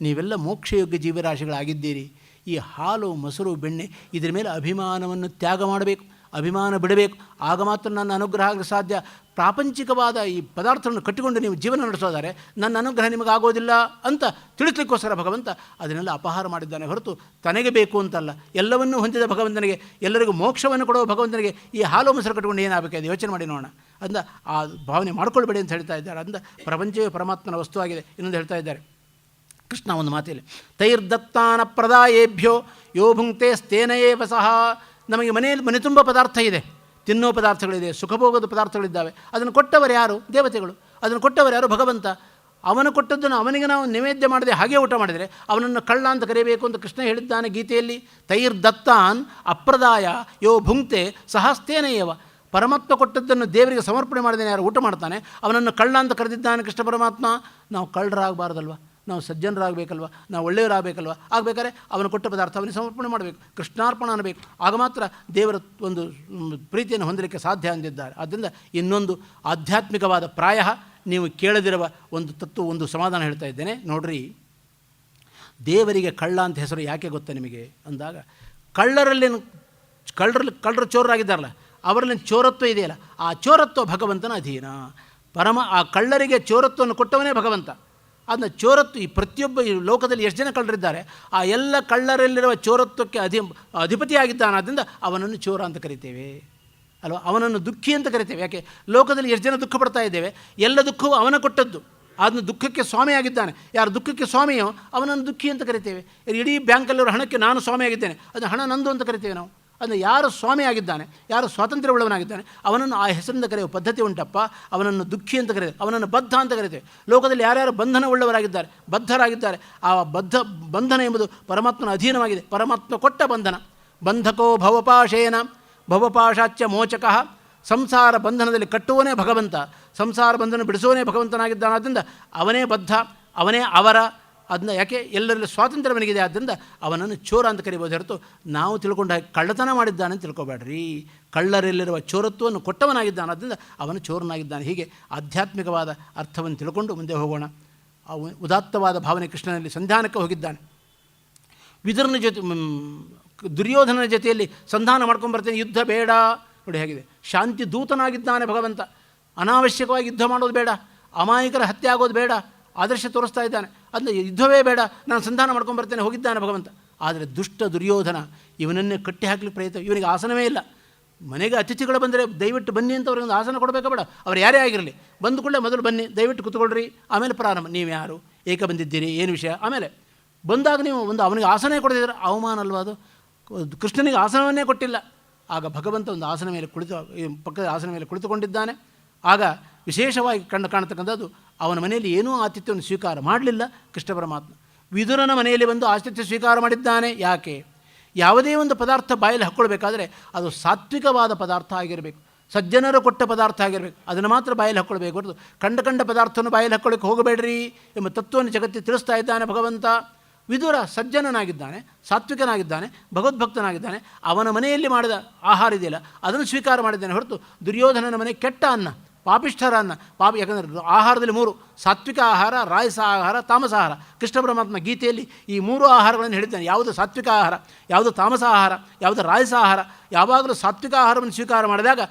ನೀವೆಲ್ಲ ಮೋಕ್ಷಯೋಗ್ಯ ಜೀವರಾಶಿಗಳಾಗಿದ್ದೀರಿ. ಈ ಹಾಲು, ಮೊಸರು, ಬೆಣ್ಣೆ ಇದರ ಮೇಲೆ ಅಭಿಮಾನವನ್ನು ತ್ಯಾಗ ಮಾಡಬೇಕು, ಅಭಿಮಾನ ಬಿಡಬೇಕು. ಆಗ ಮಾತ್ರ ನನ್ನ ಅನುಗ್ರಹ ಆಗಲು ಸಾಧ್ಯ. ಪ್ರಾಪಂಚಿಕವಾದ ಈ ಪದಾರ್ಥವನ್ನು ಕಟ್ಟಿಕೊಂಡು ನೀವು ಜೀವನ ನಡೆಸೋದಾರೆ ನನ್ನ ಅನುಗ್ರಹ ನಿಮಗಾಗೋದಿಲ್ಲ ಅಂತ ತಿಳಿಸ್ಲಿಕ್ಕೋಸ್ಕರ ಭಗವಂತ ಅದನ್ನೆಲ್ಲ ಅಪಹಾರ ಮಾಡಿದ್ದಾನೆ ಹೊರತು ತನಗೆ ಬೇಕು ಅಂತಲ್ಲ. ಎಲ್ಲವನ್ನೂ ಹೊಂದಿದ ಭಗವಂತನಿಗೆ, ಎಲ್ಲರಿಗೂ ಮೋಕ್ಷವನ್ನು ಕೊಡುವ ಭಗವಂತನಿಗೆ ಈ ಹಾಲು ಮೊಸರು ಕಟ್ಟಿಕೊಂಡು ಏನಾಗಬೇಕಾಗಿದೆ ಯೋಚನೆ ಮಾಡಿ ನೋಡೋಣ ಅಂದ ಆ ಭಾವನೆ ಮಾಡ್ಕೊಳ್ಬೇಡಿ ಅಂತ ಹೇಳ್ತಾ ಇದ್ದಾರೆ. ಅಂದ ಪ್ರಪಂಚವೇ ಪರಮಾತ್ಮನ ವಸ್ತುವಾಗಿದೆ. ಇನ್ನೊಂದು ಹೇಳ್ತಾ ಇದ್ದಾರೆ ಕೃಷ್ಣ ಒಂದು ಮಾತಿಲ್ಲ, ತೈರ್ದತ್ತಾನ ಪ್ರದಾಯೇಭ್ಯೋ ಯೋ ಭುಂಕ್ತೆ ಸ್ಥೇನಯೇವ ಸಹ. ನಮಗೆ ಮನೆಯಲ್ಲಿ ಮನೆ ತುಂಬ ಪದಾರ್ಥ ಇದೆ, ತಿನ್ನೋ ಪದಾರ್ಥಗಳಿದೆ, ಸುಖಭೋಗದ ಪದಾರ್ಥಗಳಿದ್ದಾವೆ. ಅದನ್ನು ಕೊಟ್ಟವರು ಯಾರು? ದೇವತೆಗಳು. ಅದನ್ನು ಕೊಟ್ಟವರು ಯಾರು? ಭಗವಂತ. ಅವನು ಕೊಟ್ಟದ್ದನ್ನು ಅವನಿಗೆ ನಾವು ನೈವೇದ್ಯ ಮಾಡದೆ ಹಾಗೆ ಊಟ ಮಾಡಿದರೆ ಅವನನ್ನು ಕಳ್ಳ ಅಂತ ಕರೆಯಬೇಕು ಅಂತ ಕೃಷ್ಣ ಹೇಳಿದ್ದಾನೆ ಗೀತೆಯಲ್ಲಿ. ತೈರ್ದತ್ತಾನ್ ಅಪ್ರದಾಯ ಯೋ ಭುಂಕ್ತೆ ಸಹಸ್ತೇನೆಯವ. ಪರಮಾತ್ಮ ಕೊಟ್ಟದ್ದನ್ನು ದೇವರಿಗೆ ಸಮರ್ಪಣೆ ಮಾಡಿದ್ದೇನೆ ಯಾರು ಊಟ ಮಾಡ್ತಾನೆ ಅವನನ್ನು ಕಳ್ಳ ಅಂತ ಕರೆದಿದ್ದಾನೆ ಕೃಷ್ಣ ಪರಮಾತ್ಮ. ನಾವು ಕಳ್ಳರಾಗಬಾರ್ದಲ್ವ, ನಾವು ಸಜ್ಜನರಾಗಬೇಕಲ್ವ, ನಾವು ಒಳ್ಳೆಯವರಾಗಬೇಕಲ್ವ. ಆಗಬೇಕಾದ್ರೆ ಅವನು ಕೊಟ್ಟ ಪದಾರ್ಥ ಅವನಿಗೆ ಸಮರ್ಪಣೆ ಮಾಡಬೇಕು, ಕೃಷ್ಣಾರ್ಪಣ ಅನ್ನಬೇಕು. ಆಗ ಮಾತ್ರ ದೇವರ ಒಂದು ಪ್ರೀತಿಯನ್ನು ಹೊಂದಲಿಕ್ಕೆ ಸಾಧ್ಯ ಅಂದಿದ್ದಾರೆ. ಆದ್ದರಿಂದ ಇನ್ನೊಂದು ಆಧ್ಯಾತ್ಮಿಕವಾದ ಪ್ರಾಯ ನೀವು ಕೇಳದಿರುವ ಒಂದು ತತ್ವ, ಒಂದು ಸಮಾಧಾನ ಹೇಳ್ತಾ ಇದ್ದೇನೆ ನೋಡ್ರಿ. ದೇವರಿಗೆ ಕಳ್ಳ ಅಂತ ಹೆಸರು ಯಾಕೆ ಗೊತ್ತಾ ನಿಮಗೆ ಅಂದಾಗ, ಕಳ್ಳರು ಚೋರರಾಗಿದ್ದಾರಲ್ಲ ಅವರಲ್ಲಿ ಚೋರತ್ವ ಇದೆಯಲ್ಲ, ಆ ಚೋರತ್ವ ಭಗವಂತನ ಅಧೀನ. ಆ ಕಳ್ಳರಿಗೆ ಚೋರತ್ವವನ್ನು ಕೊಟ್ಟವನೇ ಭಗವಂತ. ಅದನ್ನ ಚೋರತ್ವ ಈ ಪ್ರತಿಯೊಬ್ಬ ಈ ಲೋಕದಲ್ಲಿ ಎಷ್ಟು ಜನ ಕಳ್ಳರಿದ್ದಾರೆ ಆ ಎಲ್ಲ ಕಳ್ಳರಲ್ಲಿರುವ ಚೋರತ್ವಕ್ಕೆ ಅಧಿಪತಿಯಾಗಿದ್ದಾನೆ. ಆದ್ದರಿಂದ ಅವನನ್ನು ಚೋರ ಅಂತ ಕರಿತೇವೆ ಅಲ್ವ, ಅವನನ್ನು ದುಃಖಿ ಅಂತ ಕರಿತೇವೆ. ಯಾಕೆ? ಲೋಕದಲ್ಲಿ ಎಷ್ಟು ಜನ ದುಃಖ ಪಡ್ತಾ ಇದ್ದೇವೆ, ಎಲ್ಲ ದುಃಖವೂ ಅವನ ಕೊಟ್ಟದ್ದು. ಅದನ್ನು ದುಃಖಕ್ಕೆ ಸ್ವಾಮಿಯಾಗಿದ್ದಾನೆ. ಯಾರು ದುಃಖಕ್ಕೆ ಸ್ವಾಮಿಯೋ ಅವನನ್ನು ದುಃಖಿ ಅಂತ ಕರಿತೇವೆ. ಇಡೀ ಬ್ಯಾಂಕಲ್ಲಿರೋ ಹಣಕ್ಕೆ ನಾನು ಸ್ವಾಮಿಯಾಗಿದ್ದೇನೆ, ಅದು ಹಣ ನಂದು ಅಂತ ಕರಿತೇವೆ ನಾವು. ಅಂದರೆ ಯಾರು ಸ್ವಾಮಿ ಆಗಿದ್ದಾನೆ, ಯಾರು ಸ್ವಾತಂತ್ರ್ಯವುಳ್ಳವನಾಗಿದ್ದಾನೆ ಅವನನ್ನು ಆ ಹೆಸರಿಂದ ಕರೆಯುವ ಪದ್ಧತಿ ಉಂಟಪ್ಪ. ಅವನನ್ನು ದುಃಖಿ ಅಂತ ಕರೀತೇವೆ, ಅವನನ್ನು ಬದ್ಧ ಅಂತ ಕರಿತೇವೆ. ಲೋಕದಲ್ಲಿ ಯಾರ್ಯಾರು ಬಂಧನ ಉಳ್ಳವರಾಗಿದ್ದಾರೆ, ಬದ್ಧರಾಗಿದ್ದಾರೆ, ಆ ಬಂಧನ ಎಂಬುದು ಪರಮಾತ್ಮನ ಅಧೀನವಾಗಿದೆ. ಪರಮಾತ್ಮ ಕೊಟ್ಟ ಬಂಧನ. ಬಂಧಕೋ ಭವಪಾಶೇನ ಭವಪಾಶಾಚ್ಯ ಮೋಚಕಃ. ಸಂಸಾರ ಬಂಧನದಲ್ಲಿ ಕಟ್ಟುವನೇ ಭಗವಂತ, ಸಂಸಾರ ಬಂಧನ ಬಿಡಿಸುವನೇ ಭಗವಂತನಾಗಿದ್ದಾನೆ. ಆದ್ದರಿಂದ ಅವನೇ ಬದ್ಧ, ಅವನೇ ಅವರ. ಅದನ್ನ ಯಾಕೆ ಎಲ್ಲರಲ್ಲಿ ಸ್ವಾತಂತ್ರ್ಯ ಅವನಿಗಿದೆ. ಆದ್ದರಿಂದ ಅವನನ್ನು ಚೋರ ಅಂತ ಕರಿಬೋದು ಹೊರತು ನಾವು ತಿಳ್ಕೊಂಡ ಕಳ್ಳತನ ಮಾಡಿದ್ದಾನೆ ಅಂತ ತಿಳ್ಕೊಬೇಡ್ರಿ. ಕಳ್ಳರಲ್ಲಿರುವ ಚೋರತ್ವವನ್ನು ಕೊಟ್ಟವನಾಗಿದ್ದಾನೆ, ಆದ್ದರಿಂದ ಅವನು ಚೋರನಾಗಿದ್ದಾನೆ. ಹೀಗೆ ಆಧ್ಯಾತ್ಮಿಕವಾದ ಅರ್ಥವನ್ನು ತಿಳ್ಕೊಂಡು ಮುಂದೆ ಹೋಗೋಣ. ಉದಾತ್ತವಾದ ಭಾವನೆ ಕೃಷ್ಣನಲ್ಲಿ ಸಂಧಾನಕ್ಕೆ ಹೋಗಿದ್ದಾನೆ. ವಿದುರನ ಜೊತೆ ದುರ್ಯೋಧನನ ಜೊತೆಯಲ್ಲಿ ಸಂಧಾನ ಮಾಡ್ಕೊಂಡ್ಬರ್ತೇನೆ, ಯುದ್ಧ ಬೇಡ. ನೋಡಿ ಹೇಗಿದೆ, ಶಾಂತಿ ದೂತನಾಗಿದ್ದಾನೆ ಭಗವಂತ. ಅನಾವಶ್ಯಕವಾಗಿ ಯುದ್ಧ ಮಾಡೋದು ಬೇಡ, ಅಮಾಯಕರ ಹತ್ಯೆ ಆಗೋದು ಬೇಡ, ಆದರ್ಶ ತೋರಿಸ್ತಾ ಇದ್ದಾನೆ. ಅದನ್ನ ಯುದ್ಧವೇ ಬೇಡ, ನಾನು ಸಂಧಾನ ಮಾಡ್ಕೊಂಡ್ಬರ್ತೇನೆ ಹೋಗಿದ್ದಾನೆ ಭಗವಂತ. ಆದರೆ ದುಷ್ಟ ದುರ್ಯೋಧನ ಇವನನ್ನೇ ಕಟ್ಟಿ ಹಾಕಲಿಕ್ಕೆ ಪ್ರಯತ್ನ. ಇವನಿಗೆ ಆಸನವೇ ಇಲ್ಲ. ಮನೆಗೆ ಅತಿಥಿಗಳು ಬಂದರೆ ದಯವಿಟ್ಟು ಬನ್ನಿ ಅಂತ ಅವ್ರಿಗೆ ಒಂದು ಆಸನ ಕೊಡಬೇಕಾ ಬೇಡ? ಅವ್ರು ಯಾರೇ ಆಗಿರಲಿ, ಬಂದು ಕೂಡಲೇ ಮೊದಲು ಬನ್ನಿ, ದಯವಿಟ್ಟು ಕೂತ್ಕೊಳ್ರಿ, ಆಮೇಲೆ ಪ್ರಾರಂಭ. ನೀವು ಯಾರು, ಏಕ ಬಂದಿದ್ದೀರಿ, ಏನು ವಿಷಯ. ಆಮೇಲೆ ಬಂದಾಗ ನೀವು ಒಂದು ಅವನಿಗೆ ಆಸನೇ ಕೊಡದಿದ್ರೆ ಅವಮಾನ ಅಲ್ವಾ ಅದು? ಕೃಷ್ಣನಿಗೆ ಆಸನವನ್ನೇ ಕೊಟ್ಟಿಲ್ಲ. ಆಗ ಭಗವಂತ ಒಂದು ಆಸನ ಮೇಲೆ ಪಕ್ಕದ ಆಸನ ಮೇಲೆ ಕುಳಿತುಕೊಂಡಿದ್ದಾನೆ. ಆಗ ವಿಶೇಷವಾಗಿ ಕಾಣತಕ್ಕಂಥದ್ದು, ಅವನ ಮನೆಯಲ್ಲಿ ಏನೂ ಆತಿಥ್ಯವನ್ನು ಸ್ವೀಕಾರ ಮಾಡಲಿಲ್ಲ ಕೃಷ್ಣ ಪರಮಾತ್ಮ. ವಿದುರನ ಮನೆಯಲ್ಲಿ ಬಂದು ಆತಿಥ್ಯ ಸ್ವೀಕಾರ ಮಾಡಿದ್ದಾನೆ. ಯಾಕೆ? ಯಾವುದೇ ಒಂದು ಪದಾರ್ಥ ಬಾಯಲ್ಲಿ ಹಾಕ್ಕೊಳ್ಬೇಕಾದ್ರೆ ಅದು ಸಾತ್ವಿಕವಾದ ಪದಾರ್ಥ ಆಗಿರಬೇಕು, ಸಜ್ಜನರು ಕೊಟ್ಟ ಪದಾರ್ಥ ಆಗಿರಬೇಕು. ಅದನ್ನು ಮಾತ್ರ ಬಾಯಲ್ಲಿ ಹಾಕ್ಕೊಳ್ಬೇಕು ಹೊರತು ಕಂಡ ಪದಾರ್ಥವನ್ನು ಬಾಯಲ್ಲಿ ಹಾಕ್ಕೊಳ್ಳಿಕ್ಕೆ ಹೋಗಬೇಡ್ರಿ ಎಂಬ ತತ್ವವನ್ನು ಜಗತ್ತಿಗೆ ತಿಳಿಸ್ತಾ ಇದ್ದಾನೆ ಭಗವಂತ. ವಿದುರ ಸಜ್ಜನನಾಗಿದ್ದಾನೆ, ಸಾತ್ವಿಕನಾಗಿದ್ದಾನೆ, ಭಗವದ್ಭಕ್ತನಾಗಿದ್ದಾನೆ. ಅವನ ಮನೆಯಲ್ಲಿ ಮಾಡಿದ ಆಹಾರ ಇದೆಯಲ್ಲ ಅದನ್ನು ಸ್ವೀಕಾರ ಮಾಡಿದ್ದಾನೆ ಹೊರತು ದುರ್ಯೋಧನನ ಮನೆ ಕೆಟ್ಟ ಅನ್ನ, ಪಾಪಿಷ್ಠರ ಅನ್ನ. ಯಾಕಂದರೆ ಆಹಾರದಲ್ಲಿ 3: ಸಾತ್ವಿಕ ಆಹಾರ, ರಾಯಸ ಆಹಾರ, ತಾಮಸ ಆಹಾರ. ಕೃಷ್ಣ ಪರಮಾತ್ಮ ಗೀತೆಯಲ್ಲಿ ಈ 3 ಆಹಾರಗಳನ್ನು ಹೇಳಿದ್ದಾನೆ. ಯಾವುದು ಸಾತ್ವಿಕ ಆಹಾರ, ಯಾವುದು ತಾಮಸ ಆಹಾರ, ಯಾವುದು ರಾಯಸ ಆಹಾರ. ಯಾವಾಗಲೂ ಸಾತ್ವಿಕ ಆಹಾರವನ್ನು ಸ್ವೀಕಾರ ಮಾಡಿದಾಗ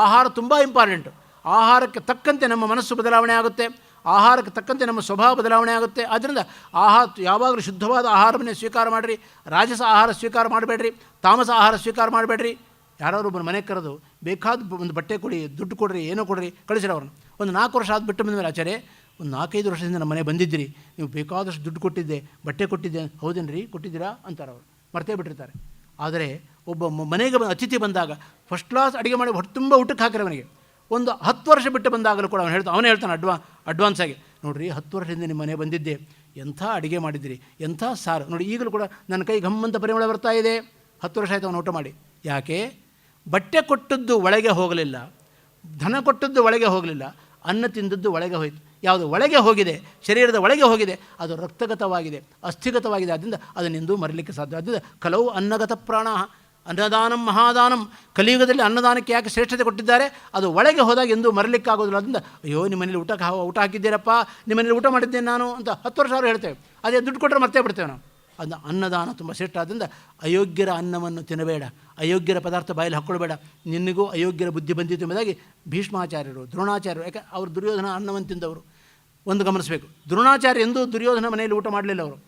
ಆಹಾರ ತುಂಬ ಇಂಪಾರ್ಟೆಂಟು. ಆಹಾರಕ್ಕೆ ತಕ್ಕಂತೆ ನಮ್ಮ ಮನಸ್ಸು ಬದಲಾವಣೆ ಆಗುತ್ತೆ, ಆಹಾರಕ್ಕೆ ತಕ್ಕಂತೆ ನಮ್ಮ ಸ್ವಭಾವ ಬದಲಾವಣೆ ಆಗುತ್ತೆ. ಆದ್ದರಿಂದ ಯಾವಾಗಲೂ ಶುದ್ಧವಾದ ಆಹಾರವನ್ನೇ ಸ್ವೀಕಾರ ಮಾಡಿರಿ. ರಾಜಸ ಆಹಾರ ಸ್ವೀಕಾರ ಮಾಡಬೇಡ್ರಿ, ತಾಮಸ ಆಹಾರ ಸ್ವೀಕಾರ ಮಾಡಬೇಡ್ರಿ. ಯಾರಾದ್ರು ಒಬ್ಬರು ಮನೆ ಕರೆದು ಬೇಕಾದ ಒಂದು ಬಟ್ಟೆ ಕೊಡಿ, ದುಡ್ಡು ಕೊಡ್ರಿ, ಏನೋ ಕೊಡ್ರಿ, ಕಳಿಸಿರಿ ಅವ್ರನ್ನ. ಒಂದು 4 ವರ್ಷ ಆದ ಬಿಟ್ಟು ಬಂದಮೇಲೆ, ಆಚಾರ್ಯ ಒಂದು 4-5 ವರ್ಷದಿಂದ ನಮ್ಮ ಮನೆ ಬಂದಿದ್ದೀರಿ, ನೀವು ಬೇಕಾದಷ್ಟು ದುಡ್ಡು ಕೊಟ್ಟಿದ್ದೆ, ಬಟ್ಟೆ ಕೊಟ್ಟಿದ್ದೆ, ಹೌದೇನ್ರಿ ಕೊಟ್ಟಿದ್ದೀರಾ ಅಂತಾರೆ ಅವರು. ಮರ್ತೇ ಬಿಟ್ಟಿರ್ತಾರೆ. ಆದರೆ ಒಬ್ಬ ಮನೆಗೆ ಅತಿಥಿ ಬಂದಾಗ ಫಸ್ಟ್ ಕ್ಲಾಸ್ ಅಡುಗೆ ಮಾಡಿ ಹೊಟ್ಟೆ ತುಂಬ ಊಟಕ್ಕೆ ಹಾಕಿರಿ ಅವನಿಗೆ. ಒಂದು 10 ವರ್ಷ ಬಿಟ್ಟು ಬಂದಾಗಲೂ ಕೂಡ ಅವನೇ ಹೇಳ್ತಾನೆ ಅಡ್ವಾನ್ಸಾಗಿ, ನೋಡಿರಿ 10 ವರ್ಷದಿಂದ ನಿಮ್ಮ ಮನೆ ಬಂದಿದ್ದೆ, ಎಂಥ ಅಡುಗೆ ಮಾಡಿದ್ದೀರಿ, ಎಂಥ ಸಾರು ನೋಡಿ, ಈಗಲೂ ಕೂಡ ನನ್ನ ಕೈ ಗಮ್ಮಂತ ಪರಿಮಳ ಬರ್ತಾ ಇದೆ. 10 ವರ್ಷ ಆಯಿತು ಅವನು ಊಟ ಮಾಡಿ. ಯಾಕೆ? ಬಟ್ಟೆ ಕೊಟ್ಟದ್ದು ಒಳಗೆ ಹೋಗಲಿಲ್ಲ, ಧನ ಕೊಟ್ಟದ್ದು ಒಳಗೆ ಹೋಗಲಿಲ್ಲ, ಅನ್ನ ತಿಂದದ್ದು ಒಳಗೆ ಹೋಯಿತು. ಯಾವುದು ಒಳಗೆ ಹೋಗಿದೆ, ಶರೀರದ ಒಳಗೆ ಹೋಗಿದೆ, ಅದು ರಕ್ತಗತವಾಗಿದೆ, ಅಸ್ಥಿಗತವಾಗಿದೆ. ಆದ್ದರಿಂದ ಅದನ್ನೆಂದೂ ಮರಲಿಕ್ಕೆ ಸಾಧ್ಯ. ಆದ್ದರಿಂದ ಕಲವು ಅನ್ನಗತ ಪ್ರಾಣ, ಅನ್ನದಾನಂ ಮಹಾದಾನಂ. ಕಲಿಯುಗದಲ್ಲಿ ಅನ್ನದಾನಕ್ಕೆ ಯಾಕೆ ಶ್ರೇಷ್ಠತೆ ಕೊಟ್ಟಿದ್ದಾರೆ? ಅದು ಒಳಗೆ ಹೋದಾಗ ಎಂದೂ ಮರಲಿಕ್ಕಾಗೋದಿಲ್ಲ. ಅದರಿಂದ ಅಯ್ಯೋ ನಿಮ್ಮ ಮನೇಲಿ ಊಟ ಹಾಕಿದ್ದೀರಪ್ಪ, ನಿಮ್ಮ ಮನೇಲಿ ಊಟ ಮಾಡಿದ್ದೇನೆ ನಾನು ಅಂತ 10 ವರ್ಷ ಅವರು ಹೇಳ್ತೇವೆ. ಅದೇ ದುಡ್ಡು ಕೊಟ್ಟರೆ ಮರ್ತೇ ಬಿಡ್ತೇವೆ ನಾವು. ಅದು ಅನ್ನದಾನ ತುಂಬ ಶ್ರೇಷ್ಠ. ಆದ್ದರಿಂದ ಅಯೋಗ್ಯರ ಅನ್ನವನ್ನು ತಿನ್ನಬೇಡ, ಅಯೋಗ್ಯರ ಪದಾರ್ಥ ಬಾಯಲ್ಲಿ ಹಾಕ್ಕೊಳ್ಬೇಡ, ನಿನಗೂ ಅಯೋಗ್ಯರ ಬುದ್ಧಿ ಬಂದಿತ್ತು ಎಂಬುದಾಗಿ ಭೀಷ್ಮಾಚಾರ್ಯರು, ದ್ರೋಣಾಚಾರ್ಯರು, ಯಾಕೆ ಅವರು ದುರ್ಯೋಧನ ಅನ್ನವನ್ನು ತಿಂದವರು. ಒಂದು ಗಮನಿಸಬೇಕು, ದ್ರೋಣಾಚಾರ್ಯ ಎಂದೂ ದುರ್ಯೋಧನ ಮನೆಯಲ್ಲಿ ಊಟ ಮಾಡಲಿಲ್ಲ ಅವರು.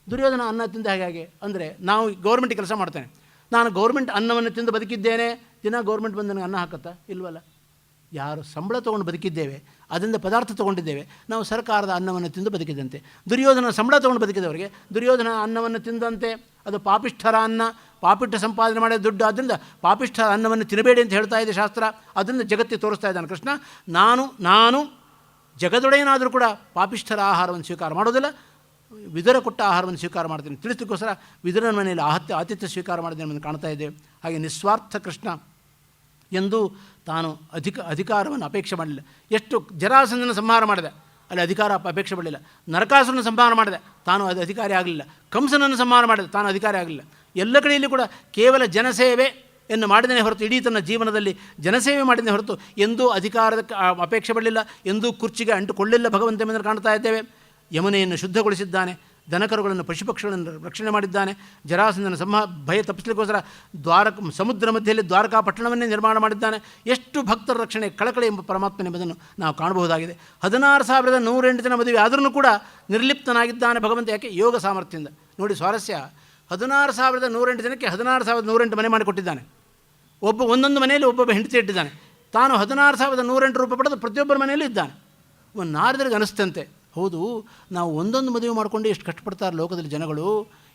ದುರ್ಯೋಧನ ಅನ್ನ ತಿಂದ ಹಾಗೆ. ಅಂದರೆ ನಾವು ಗೌರ್ಮೆಂಟ್ ಕೆಲಸ ಮಾಡ್ತೇನೆ, ನಾನು ಗೌರ್ಮೆಂಟ್ ಅನ್ನವನ್ನು ತಿಂದು ಬದುಕಿದ್ದೇನೆ, ದಿನ ಗೌರ್ಮೆಂಟ್ ಬಂದು ನನಗೆ ಅನ್ನ ಹಾಕತ್ತಾ? ಇಲ್ವಲ್ಲ. ಯಾರು ಸಂಬಳ ತೊಗೊಂಡು ಬದುಕಿದ್ದೇವೆ, ಅದರಿಂದ ಪದಾರ್ಥ ತೊಗೊಂಡಿದ್ದೇವೆ, ನಾವು ಸರ್ಕಾರದ ಅನ್ನವನ್ನು ತಿಂದು ಬದುಕಿದಂತೆ. ದುರ್ಯೋಧನ ಸಂಬಳ ತೊಗೊಂಡು ಬದುಕಿದವರಿಗೆ ದುರ್ಯೋಧನ ಅನ್ನವನ್ನು ತಿಂದಂತೆ. ಅದು ಪಾಪಿಷ್ಠರ ಅನ್ನ, ಪಾಪಿಷ್ಠ ಸಂಪಾದನೆ ಮಾಡಿದ ದುಡ್ಡು. ಆದ್ದರಿಂದ ಪಾಪಿಷ್ಠರ ಅನ್ನವನ್ನು ತಿನ್ನಬೇಡಿ ಅಂತ ಹೇಳ್ತಾ ಇದೆ ಶಾಸ್ತ್ರ. ಅದರಿಂದ ಜಗತ್ತಿಗೆ ತೋರಿಸ್ತಾ ಇದ್ದಾನೆ ಕೃಷ್ಣ, ನಾನು ಜಗದೊಡೆಯನಾದರೂ ಕೂಡ ಪಾಪಿಷ್ಠರ ಆಹಾರವನ್ನು ಸ್ವೀಕಾರ ಮಾಡೋದಿಲ್ಲ, ವಿದುರ ಕೊಟ್ಟ ಆಹಾರವನ್ನು ಸ್ವೀಕಾರ ಮಾಡ್ತೀನಿ. ತಿಳಿಸಲಿಕ್ಕೋಸ್ಕರ ವಿದುರನ ಮನೆಯಲ್ಲಿ ಆತಿಥ್ಯ ಸ್ವೀಕಾರ ಮಾಡಿದ್ದೇನೆ ಎಂದು ಕಾಣ್ತಾ ಇದ್ದೇವೆ. ಹಾಗೆ ನಿಸ್ವಾರ್ಥ ಕೃಷ್ಣ ಎಂದು ತಾನು ಅಧಿಕಾರವನ್ನು ಅಪೇಕ್ಷೆ ಮಾಡಲಿಲ್ಲ. ಎಷ್ಟು ಜರಾಸಂಧನ ಸಂಹಾರ ಮಾಡಿದೆ, ಅಲ್ಲಿ ಅಧಿಕಾರ ಅಪೇಕ್ಷೆ ಪಡಲಿಲ್ಲ. ನರಕಾಸುರನ ಸಂಹಾರ ಮಾಡಿದೆ, ತಾನು ಅದು ಅಧಿಕಾರಿ ಆಗಲಿಲ್ಲ. ಕಂಸನನ್ನು ಸಂಹಾರ ಮಾಡಿದೆ, ತಾನು ಅಧಿಕಾರಿ ಆಗಲಿಲ್ಲ. ಎಲ್ಲ ಕಡೆಯಲ್ಲಿ ಕೂಡ ಕೇವಲ ಜನಸೇವೆ ಎಂದು ಮಾಡಿದನೇ ಹೊರತು, ಇಡೀ ತನ್ನ ಜೀವನದಲ್ಲಿ ಜನಸೇವೆ ಮಾಡಿದನೇ ಹೊರತು ಎಂದೂ ಅಧಿಕಾರದ ಅಪೇಕ್ಷೆ ಪಡಲಿಲ್ಲ, ಎಂದೂ ಕುರ್ಚಿಗೆ ಅಂಟುಕೊಳ್ಳಿಲ್ಲ ಭಗವಂತ ಎಂಬುದನ್ನು ಕಾಣ್ತಾ ಇದ್ದೇವೆ. ಯಮುನೆಯನ್ನು ಶುದ್ಧಗೊಳಿಸಿದ್ದಾನೆ, ದನಕರುಗಳನ್ನು ಪಶುಪಕ್ಷಿಗಳನ್ನು ರಕ್ಷಣೆ ಮಾಡಿದ್ದಾನೆ. ಜರಾಸಂಧನ ಭಯ ತಪ್ಪಿಸಲಿಕ್ಕೋಸ್ಕರ ಸಮುದ್ರ ಮಧ್ಯೆಯಲ್ಲಿ ದ್ವಾರಕಾ ಪಟ್ಟಣವನ್ನೇ ನಿರ್ಮಾಣ ಮಾಡಿದ್ದಾನೆ. ಎಷ್ಟು ಭಕ್ತರ ರಕ್ಷಣೆ, ಕಳಕಳಿ ಎಂಬ ಪರಮಾತ್ಮನ ಎಂಬುದನ್ನು ನಾವು ಕಾಣಬಹುದಾಗಿದೆ. 16,108 ಜನ ಮದುವೆ ಆದರೂ ಕೂಡ ನಿರ್ಲಿಪ್ತನಾಗಿದ್ದಾನೆ ಭಗವಂತ. ಯಾಕೆ? ಯೋಗ ಸಾಮರ್ಥ್ಯದಿಂದ. ನೋಡಿ ಸ್ವಾರಸ್ಯ, 16,108 ಜನಕ್ಕೆ 16,108 ಮನೆ ಮಾಡಿಕೊಟ್ಟಿದ್ದಾನೆ. ಒಂದೊಂದು ಮನೆಯಲ್ಲಿ ಒಬ್ಬೊಬ್ಬ ಹೆಂಡತಿ ಇಟ್ಟಿದ್ದಾನೆ. ತಾನು 16,108 ರೂಪಾಯಿ ಪಡೆದು ಪ್ರತಿಯೊಬ್ಬರ ಮನೆಯಲ್ಲೂ ಇದ್ದಾನೆ. ಒಂದು ನಾರದರಿಗೆ ಅನಿಸ್ತಂತೆ, ಹೌದು ನಾವು ಒಂದೊಂದು ಮದುವೆ ಮಾಡಿಕೊಂಡು ಎಷ್ಟು ಕಷ್ಟಪಡ್ತಾರೆ ಲೋಕದಲ್ಲಿ ಜನಗಳು,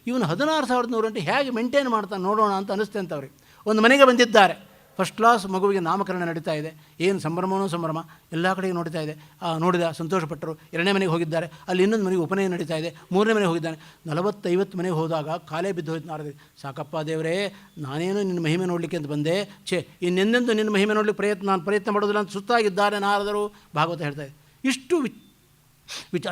ಇವನು 16,108 ಹೇಗೆ ಮೇಂಟೈನ್ ಮಾಡ್ತಾನೆ ನೋಡೋಣ ಅಂತ ಅನಿಸ್ತಂತೆ ಅವ್ರಿಗೆ. ಒಂದು ಮನೆಗೆ ಬಂದಿದ್ದಾರೆ, ಫಸ್ಟ್ ಕ್ಲಾಸ್ ಮಗುವಿಗೆ ನಾಮಕರಣ ನಡೀತಾ ಇದೆ, ಏನು ಸಂಭ್ರಮವೂ ಸಂಭ್ರಮ, ಎಲ್ಲ ಕಡೆಗೆ ನೋಡ್ತಾ ಇದೆ. ನೋಡಿದ ಸಂತೋಷಪಟ್ಟರು. 2ನೇ ಮನೆಗೆ ಹೋಗಿದ್ದಾರೆ, ಅಲ್ಲಿ ಇನ್ನೊಂದು ಮನೆಗೆ ಉಪನಯನ ನಡೀತಾ ಇದೆ. 3ನೇ ಮನೆಗೆ ಹೋಗಿದ್ದಾನೆ. 40-50 ಮನೆಗೆ ಹೋದಾಗ ಕಾಲೇ ಬಿದ್ದು ಹೋಯ್ತು ನಾರದೆ. ಸಾಕಪ್ಪ ದೇವರೇ, ನಾನೇನು ನಿನ್ನ ಮಹಿಮೆ ನೋಡಲಿಕ್ಕೆ ಅಂತ ಬಂದೆ, ಇನ್ನೆಂದೆಂದು ನಿನ್ನ ಮಹಿಮೆ ನೋಡಲಿಕ್ಕೆ ನಾನು ಪ್ರಯತ್ನ ಮಾಡೋದಿಲ್ಲ ಅಂತ ಸುತ್ತಾಗಿದ್ದಾರೆ ನಾರದರು. ಭಾಗವತ ಹೇಳ್ತಾ ಇದೆ. ಇಷ್ಟು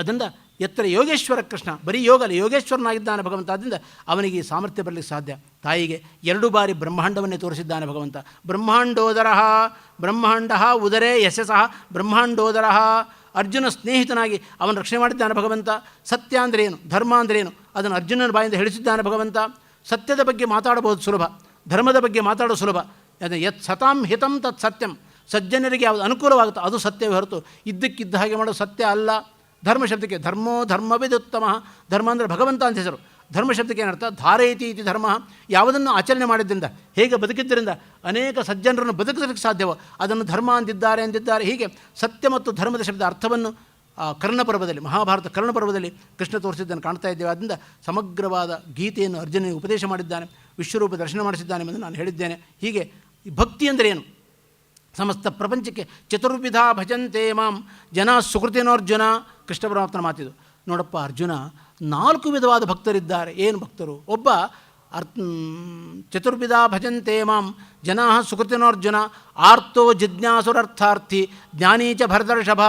ಅದರಿಂದ ಎತ್ತರ ಯೋಗೇಶ್ವರ ಕೃಷ್ಣ, ಬರೀ ಯೋಗ ಅಲ್ಲ, ಯೋಗೇಶ್ವರನಾಗಿದ್ದಾನೆ ಭಗವಂತ. ಆದ್ದರಿಂದ ಅವನಿಗೆ ಈ ಸಾಮರ್ಥ್ಯ ಬರಲಿಕ್ಕೆ ಸಾಧ್ಯ. ತಾಯಿಗೆ 2 ಬಾರಿ ಬ್ರಹ್ಮಾಂಡವನ್ನೇ ತೋರಿಸಿದ್ದಾನೆ ಭಗವಂತ. ಬ್ರಹ್ಮಾಂಡೋದರ ಬ್ರಹ್ಮಾಂಡ ಉದರೇ ಯಶಸಃ ಬ್ರಹ್ಮಾಂಡೋದರ. ಅರ್ಜುನ ಸ್ನೇಹಿತನಾಗಿ ಅವನು ರಕ್ಷಣೆ ಮಾಡಿದ್ದಾನೆ ಭಗವಂತ. ಸತ್ಯ ಅಂದರೆ ಏನು, ಧರ್ಮ ಅಂದರೆ ಏನು, ಅದನ್ನು ಅರ್ಜುನನ ಬಾಯಿಂದ ಹೇಳಿಸಿದ್ದಾನೆ ಭಗವಂತ. ಸತ್ಯದ ಬಗ್ಗೆ ಮಾತಾಡಬಹುದು ಸುಲಭ, ಧರ್ಮದ ಬಗ್ಗೆ ಮಾತಾಡೋದು ಸುಲಭ. ಅದು ಯತ್ ಸತಾಂ ಹಿತಂ ತತ್ ಸತ್ಯಂ. ಸಜ್ಜನರಿಗೆ ಯಾವುದು ಅನುಕೂಲವಾಗುತ್ತೋ ಅದು ಸತ್ಯವೇ ಹೊರತು ಇದ್ದಕ್ಕಿದ್ದ ಹಾಗೆ ಮಾಡೋದು ಸತ್ಯ ಅಲ್ಲ. ಧರ್ಮ ಶಬ್ದಕ್ಕೆ ಧರ್ಮೋ ಧರ್ಮವಿದುತ್ತಮ. ಧರ್ಮ ಅಂದರೆ ಭಗವಂತ ಅಂತ ಹೆಸರು. ಧರ್ಮ ಶಬ್ದಕ್ಕೆ ಏನರ್ಥ? ಧಾರಯತಿ ಇತಿ ಧರ್ಮ. ಯಾವುದನ್ನು ಆಚರಣೆ ಮಾಡಿದ್ದರಿಂದ, ಹೇಗೆ ಬದುಕಿದ್ದರಿಂದ ಅನೇಕ ಸಜ್ಜನರನ್ನು ಬದುಕಲಿಕ್ಕೆ ಸಾಧ್ಯವೋ ಅದನ್ನು ಧರ್ಮ ಅಂದಿದ್ದಾರೆ. ಹೀಗೆ ಸತ್ಯ ಮತ್ತು ಧರ್ಮದ ಶಬ್ದ ಅರ್ಥವನ್ನು ಕರ್ಣಪರ್ವದಲ್ಲಿ, ಮಹಾಭಾರತ ಕರ್ಣಪರ್ವದಲ್ಲಿ ಕೃಷ್ಣ ತೋರಿಸಿದ್ದನ್ನು ಕಾಣ್ತಾ ಇದ್ದೇವೆ. ಆದ್ದರಿಂದ ಸಮಗ್ರವಾದ ಗೀತೆಯನ್ನು ಅರ್ಜುನಿಗೆ ಉಪದೇಶ ಮಾಡಿದ್ದಾನೆ, ವಿಶ್ವರೂಪ ದರ್ಶನ ಮಾಡಿಸಿದ್ದಾನೆ ಎಂದು ನಾನು ಹೇಳಿದ್ದೇನೆ. ಹೀಗೆ ಭಕ್ತಿ ಅಂದರೆ ಏನು? ಸಮಸ್ತ ಪ್ರಪಂಚಕ್ಕೆ ಚತುರ್ವಿಧ ಭಜಂತೆ ಮಾಂ ಜನ ಸುಕೃತಿನೋರ್ಜುನ. ಕೃಷ್ಣ ಪರಮಾತ್ಮನ ಮಾತಿದು. ನೋಡಪ್ಪ ಅರ್ಜುನ, 4 ವಿಧವಾದ ಭಕ್ತರಿದ್ದಾರೆ. ಏನು ಭಕ್ತರು? ಒಬ್ಬ ಚತುರ್ವಿಧ ಭಜಂತೆ ಮಾಂ ಜನ ಸುಕೃತಿನೋರ್ಜುನ ಆರ್ತೋ ಜಿಜ್ಞಾಸುರರ್ಥಾರ್ಥಿ ಜ್ಞಾನೀಚ ಭರತರ್ಷಭ.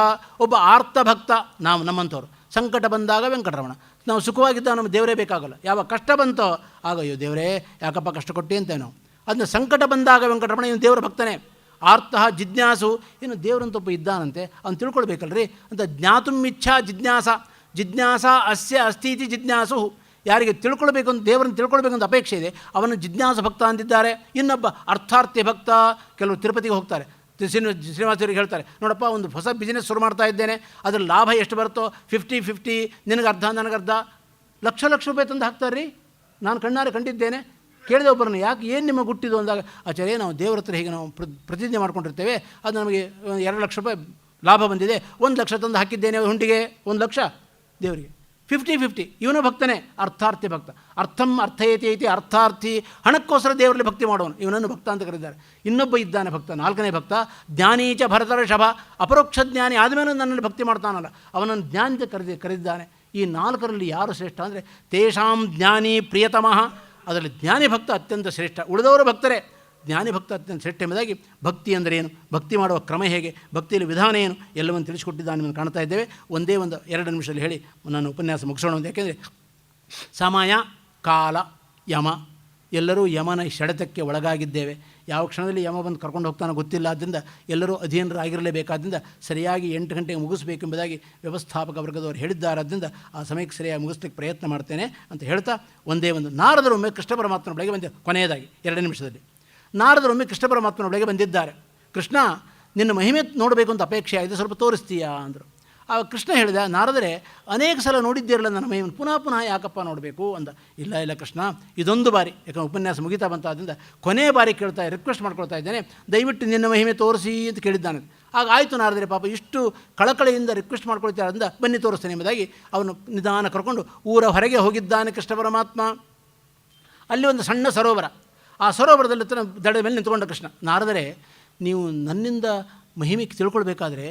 ಒಬ್ಬ ಆರ್ತ ಭಕ್ತ ನಾವು, ನಮ್ಮಂಥವ್ರು. ಸಂಕಟ ಬಂದಾಗ ವೆಂಕಟರಮಣ. ನಾವು ಸುಖವಾಗಿದ್ದಾಗ ನಮ್ಮ ದೇವರೇ ಬೇಕಾಗಲ್ಲ. ಯಾವ ಕಷ್ಟ ಬಂತೋ ಆಗ ಅಯ್ಯೋ ದೇವರೇ ಯಾಕಪ್ಪ ಕಷ್ಟ ಕೊಟ್ಟಿ ಅಂತೇವೆ ನಾವು. ಅದನ್ನ ಸಂಕಟ ಬಂದಾಗ ವೆಂಕಟರಮಣ, ಇವನು ದೇವರ ಭಕ್ತನೇ. ಆರ್ತಃ ಜಿಜ್ಞಾಸು, ಏನು ದೇವರಂತೊಬ್ಬ ಇದ್ದಾನಂತೆ, ಅವ್ನು ತಿಳ್ಕೊಳ್ಬೇಕಲ್ರಿ ಅಂತ. ಜ್ಞಾತುಮಿಚ್ಛಾ ಜಿಜ್ಞಾಸ ಅಸ್ಯ ಅಸ್ತೀತಿ ಜಿಜ್ಞಾಸು. ಯಾರಿಗೆ ತಿಳ್ಕೊಳ್ಬೇಕು ಅಂತ, ದೇವರನ್ನು ತಿಳ್ಕೊಳ್ಬೇಕು ಅಂತ ಅಪೇಕ್ಷೆ ಇದೆ, ಅವನು ಜಿಜ್ಞಾಸ ಭಕ್ತ ಅಂತಿದ್ದಾರೆ. ಇನ್ನೊಬ್ಬ ಅರ್ಥಾರ್ಥಿ ಭಕ್ತ. ಕೆಲವರು ತಿರುಪತಿಗೆ ಹೋಗ್ತಾರೆ, ಶ್ರೀನಿವಾಸರಿಗೆ ಹೇಳ್ತಾರೆ, ನೋಡಪ್ಪ ಒಂದು ಹೊಸ ಬಿಸ್ನೆಸ್ ಶುರು ಮಾಡ್ತಾ ಇದ್ದೇನೆ, ಅದರ ಲಾಭ ಎಷ್ಟು ಬರುತ್ತೋ 50-50, ನಿನಗೆ ಅರ್ಧ ನನಗರ್ಧ. ಲಕ್ಷ ರೂಪಾಯಿ ತಂದು ಹಾಕ್ತಾರೆ ರೀ. ನಾನು ಕಣ್ಣಾರೆ ಕಂಡಿದ್ದೇನೆ. ಕೇಳಿದ ಒಬ್ಬರನ್ನು, ಯಾಕೆ ಏನು ನಿಮಗೆ ಹುಟ್ಟಿದ್ದು ಅಂದಾಗ, ಆಚಾರ್ಯ ನಾವು ದೇವರ ಹತ್ರ ಹೀಗೆ ನಾವು ಪ್ರತಿಜ್ಞೆ ಮಾಡ್ಕೊಂಡಿರ್ತೇವೆ, ಅದು ನಮಗೆ 2 ಲಕ್ಷ ರೂಪಾಯಿ ಲಾಭ ಬಂದಿದೆ, 1 ಲಕ್ಷ ತಂದು ಹಾಕಿದ್ದೇನೆ ಹುಂಡಿಗೆ, 1 ಲಕ್ಷ ದೇವರಿಗೆ, 50-50. ಇವನು ಭಕ್ತನೇ, ಅರ್ಥಾರ್ಥಿ ಭಕ್ತ. ಅರ್ಥಂ ಅರ್ಥಯತಿ ಐತಿ ಅರ್ಥಾರ್ಥಿ, ಹಣಕ್ಕೋಸ್ಕರ ದೇವರಲ್ಲಿ ಭಕ್ತಿ ಮಾಡೋನು, ಇವನನ್ನು ಭಕ್ತ ಅಂತ ಕರೀತಾರೆ. ಇನ್ನೊಬ್ಬ ಇದ್ದಾನೆ ಭಕ್ತ, 4ನೇ ಭಕ್ತ, ಜ್ಞಾನೀಚ ಭರತರ್ಷಭ, ಅಪರೋಕ್ಷ ಜ್ಞಾನಿ ಆದಮೇಲೆ ನನ್ನನ್ನು ಭಕ್ತಿ ಮಾಡ್ತಾನಲ್ಲ, ಅವನನ್ನು ಜ್ಞಾನಿ ಅಂತ ಕರೆದಿದ್ದಾನೆ. ಈ 4ರಲ್ಲಿ ಯಾರು ಶ್ರೇಷ್ಠ ಅಂದರೆ ತೇಷಾಂ ಜ್ಞಾನಿ ಪ್ರಿಯತಮಃ, ಅದರಲ್ಲಿ ಜ್ಞಾನಿ ಭಕ್ತ ಅತ್ಯಂತ ಶ್ರೇಷ್ಠ, ಉಳಿದವರು ಭಕ್ತರೇ, ಜ್ಞಾನಿ ಭಕ್ತ ಅತ್ಯಂತ ಶ್ರೇಷ್ಠ ಎಂಬುದಾಗಿ ಭಕ್ತಿ ಅಂದರೆ ಏನು, ಭಕ್ತಿ ಮಾಡುವ ಕ್ರಮ ಹೇಗೆ, ಭಕ್ತಿಯಲ್ಲಿ ವಿಧಾನ ಏನು ಎಲ್ಲವನ್ನು ತಿಳಿಸಿಕೊಟ್ಟಿದ್ದಾನೆ ಎಂದು ಕಾಣ್ತಾ ಇದ್ದೇವೆ. ಒಂದೇ 2 ನಿಮಿಷದಲ್ಲಿ ಹೇಳಿ ನಾನು ಉಪನ್ಯಾಸ ಮುಗಿಸೋಣ ಅಂತ. ಯಾಕೆಂದರೆ ಸಮಯ, ಕಾಲ, ಯಮ, ಎಲ್ಲರೂ ಯಮನ ಸೆಳೆತಕ್ಕೆ ಒಳಗಾಗಿದ್ದೇವೆ. ಯಾವ ಕ್ಷಣದಲ್ಲಿ ಯಮ ಬಂದು ಕರ್ಕೊಂಡು ಹೋಗ್ತಾನೋ ಗೊತ್ತಿಲ್ಲ. ಆದ್ದರಿಂದ ಎಲ್ಲರೂ ಅಧೀನರಾಗಿರಲೇಬೇಕಾದ್ದರಿಂದ ಸರಿಯಾಗಿ 8 ಗಂಟೆಗೆ ಮುಗಿಸಬೇಕೆಂಬುದಾಗಿ ವ್ಯವಸ್ಥಾಪಕ ವರ್ಗದವರು ಹೇಳಿದ್ದಾರಾದ್ದರಿಂದ ಆ ಸಮಯಕ್ಕೆ ಸರಿಯಾಗಿ ಮುಗಿಸ್ಲಿಕ್ಕೆ ಪ್ರಯತ್ನ ಮಾಡ್ತೇನೆ ಅಂತ ಹೇಳ್ತಾ, ಒಂದೇ ನಾರದರು ಒಮ್ಮೆ ಕೃಷ್ಣ ಪರಮಾತ್ಮನ ಬಳಿಗೆ ಬಂದ, ಕೊನೆಯದಾಗಿ 2 ನಿಮಿಷದಲ್ಲಿ ನಾರದರು ಒಮ್ಮೆ ಕೃಷ್ಣ ಪರಮಾತ್ಮನ ಬಳಿಗೆ ಬಂದಿದ್ದಾರೆ. ಕೃಷ್ಣ, ನಿನ್ನ ಮಹಿಮೆ ನೋಡಬೇಕು ಅಂತ ಅಪೇಕ್ಷೆ ಆಗಿದೆ, ಸ್ವಲ್ಪ ತೋರಿಸ್ತೀಯಾ ಅಂದರು. ಆ ಕೃಷ್ಣ ಹೇಳಿದ, ನಾರದರೆ ಅನೇಕ ಸಲ ನೋಡಿದ್ದೀರಲ್ಲ ನನ್ನ ಮಹಿಮೆಯನ್ನು, ಪುನಃ ಯಾಕಪ್ಪ ನೋಡಬೇಕು ಅಂದ. ಇಲ್ಲ ಕೃಷ್ಣ, ಇದೊಂದು ಬಾರಿ, ಯಾಕಂದ್ರೆ ಉಪನ್ಯಾಸ ಮುಗಿತಾ ಬಂತಾದ್ದರಿಂದ ಕೊನೆಯ ಬಾರಿ ರಿಕ್ವೆಸ್ಟ್ ಮಾಡ್ಕೊಳ್ತಾ ಇದ್ದೇನೆ, ದಯವಿಟ್ಟು ನಿನ್ನ ಮಹಿಮೆ ತೋರಿಸಿ ಅಂತ ಕೇಳಿದ್ದಾನೆ. ಆಗ ಆಯಿತು ನಾರದರೆ, ಪಾಪ ಇಷ್ಟು ಕಳಕಳಿಯಿಂದ ರಿಕ್ವೆಸ್ಟ್ ಮಾಡ್ಕೊಳ್ತಾರಿಂದ ಬನ್ನಿ ತೋರಿಸ್ತೇನೆ ಎಂಬುದಾಗಿ ಅವನು ನಿಧಾನ ಕರ್ಕೊಂಡು ಊರ ಹೊರಗೆ ಹೋಗಿದ್ದಾನೆ ಕೃಷ್ಣ ಪರಮಾತ್ಮ. ಅಲ್ಲಿ ಒಂದು ಸಣ್ಣ ಸರೋವರ, ಆ ಸರೋವರದಲ್ಲಿ ದಡ ಮೇಲೆ ನಿಂತ್ಕೊಂಡ ಕೃಷ್ಣ. ನಾರದರೆ, ನೀವು ನನ್ನಿಂದ ಮಹಿಮೆ ತಿಳ್ಕೊಳ್ಬೇಕಾದ್ರೆ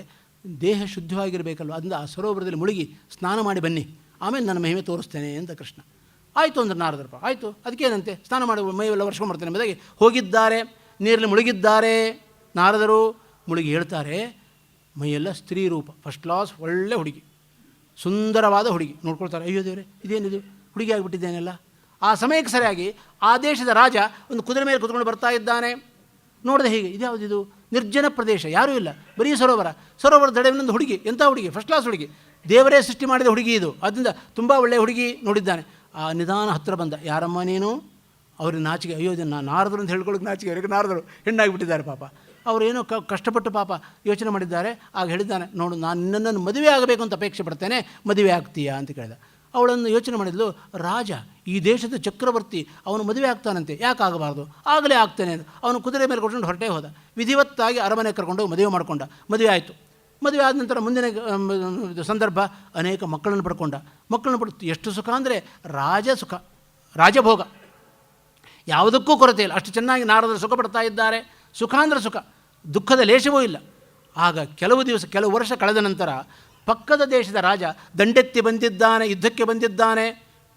ದೇಹ ಶುದ್ಧವಾಗಿರಬೇಕಲ್ವ, ಅದರಿಂದ ಆ ಸರೋವರದಲ್ಲಿ ಮುಳುಗಿ ಸ್ನಾನ ಮಾಡಿ ಬನ್ನಿ, ಆಮೇಲೆ ನನ್ನ ಮಹಿಮೆ ತೋರಿಸ್ತೇನೆ ಅಂತ ಕೃಷ್ಣ. ಆಯಿತು ಅಂದ್ರೆ ನಾರದರಪ್ಪ, ಆಯಿತು ಅದಕ್ಕೇನಂತೆ, ಸ್ನಾನ ಮಾಡಿ ಮೈಯೆಲ್ಲ ವರ್ಷಕೊಂಡ್ಬರ್ತೇನೆ ಎಂಬುದಾಗಿ ಹೋಗಿದ್ದಾರೆ. ನೀರಲ್ಲಿ ಮುಳುಗಿದ್ದಾರೆ. ನಾರದರು ಮುಳುಗಿ ಹೇಳ್ತಾರೆ, ಮೈಯೆಲ್ಲ ಸ್ತ್ರೀ ರೂಪ, ಫಸ್ಟ್ ಕ್ಲಾಸ್, ಒಳ್ಳೆ ಹುಡುಗಿ, ಸುಂದರವಾದ ಹುಡುಗಿ. ನೋಡ್ಕೊಳ್ತಾರೆ, ಅಯ್ಯೋ ದೇವರೇ ಇದೇನಿದು, ಹುಡುಗಿ ಆಗಿಬಿಟ್ಟಿದ್ದೇನೆಲ್ಲ. ಆ ಸಮಯಕ್ಕೆ ಸರಿಯಾಗಿ ಆ ದೇಶದ ರಾಜ ಒಂದು ಕುದುರೆ ಮೇಲೆ ಕುತ್ಕೊಂಡು ಬರ್ತಾ ಇದ್ದಾನೆ. ನೋಡಿದೆ, ಹೀಗೆ ಇದ್ಯಾವುದಿದು, ನಿರ್ಜನ ಪ್ರದೇಶ, ಯಾರೂ ಇಲ್ಲ, ಬರೀ ಸರೋವರ ದಡವಿನೊಂದು ಹುಡುಗಿ, ಎಂಥ ಹುಡುಗಿ, ಫಸ್ಟ್ ಕ್ಲಾಸ್ ಹುಡುಗಿ, ದೇವರೇ ಸೃಷ್ಟಿ ಮಾಡಿದ ಹುಡುಗಿ ಇದು. ಆದ್ದರಿಂದ ತುಂಬ ಒಳ್ಳೆಯ ಹುಡುಗಿ ನೋಡಿದ್ದಾನೆ. ಆ ನಿಧಾನ ಹತ್ತಿರ ಬಂದ, ಯಾರಮ್ಮ ನೀನು? ಅವ್ರಿಗೆ ನಾಚಿಕೆ, ಅಯ್ಯೋ ನಾರದರು ಅಂತ ಹೇಳ್ಕೊಳ್ಳೋಕೆ ನಾಚಿಕೆ, ಅವರಿಗೆ ನಾರದರು ಹೆಣ್ಣಾಗಿಬಿಟ್ಟಿದ್ದಾರೆ ಪಾಪ. ಅವರೇನೋ ಕಷ್ಟಪಟ್ಟು ಪಾಪ ಯೋಚನೆ ಮಾಡಿದ್ದಾರೆ. ಆಗ ಹೇಳಿದ್ದಾನೆ, ನೋಡು, ನಾನು ನಿನ್ನನ್ನು ಮದುವೆ ಆಗಬೇಕು ಅಂತ ಅಪೇಕ್ಷೆ ಪಡ್ತೇನೆ, ಮದುವೆ ಆಗ್ತೀಯಾ ಅಂತ ಕೇಳಿದ. ಅವಳನ್ನು ಯೋಚನೆ ಮಾಡಿದ್ಲು, ರಾಜ, ಈ ದೇಶದ ಚಕ್ರವರ್ತಿ, ಅವನು ಮದುವೆ ಆಗ್ತಾನಂತೆ, ಯಾಕೆ ಆಗಬಾರ್ದು, ಆಗಲೇ ಆಗ್ತಾನೆ ಅಂತ ಅವನು ಕುದುರೆ ಮೇಲೆ ಕೊಟ್ಕೊಂಡು ಹೊರಟೇ ಹೋದ. ವಿಧಿವತ್ತಾಗಿ ಅರಮನೆ ಕರ್ಕೊಂಡು ಮದುವೆ ಮಾಡಿಕೊಂಡ. ಮದುವೆ ಆಯಿತು. ಮದುವೆ ಆದ ನಂತರ ಮುಂದಿನ ಸಂದರ್ಭ, ಅನೇಕ ಮಕ್ಕಳನ್ನು ಪಡ್ತು. ಎಷ್ಟು ಸುಖ ಅಂದರೆ ರಾಜಸುಖ, ರಾಜಭೋಗ, ಯಾವುದಕ್ಕೂ ಕೊರತೆ ಇಲ್ಲ, ಅಷ್ಟು ಚೆನ್ನಾಗಿ ನಾರದರು ಸುಖ ಪಡ್ತಾ ಇದ್ದಾರೆ. ಸುಖ ಅಂದರೆ ಸುಖ, ದುಃಖದ ಲೇಷವೂ ಇಲ್ಲ. ಆಗ ಕೆಲವು ವರ್ಷ ಕಳೆದ ನಂತರ ಪಕ್ಕದ ದೇಶದ ರಾಜ ದಂಡೆತ್ತಿ ಬಂದಿದ್ದಾನೆ, ಯುದ್ಧಕ್ಕೆ ಬಂದಿದ್ದಾನೆ.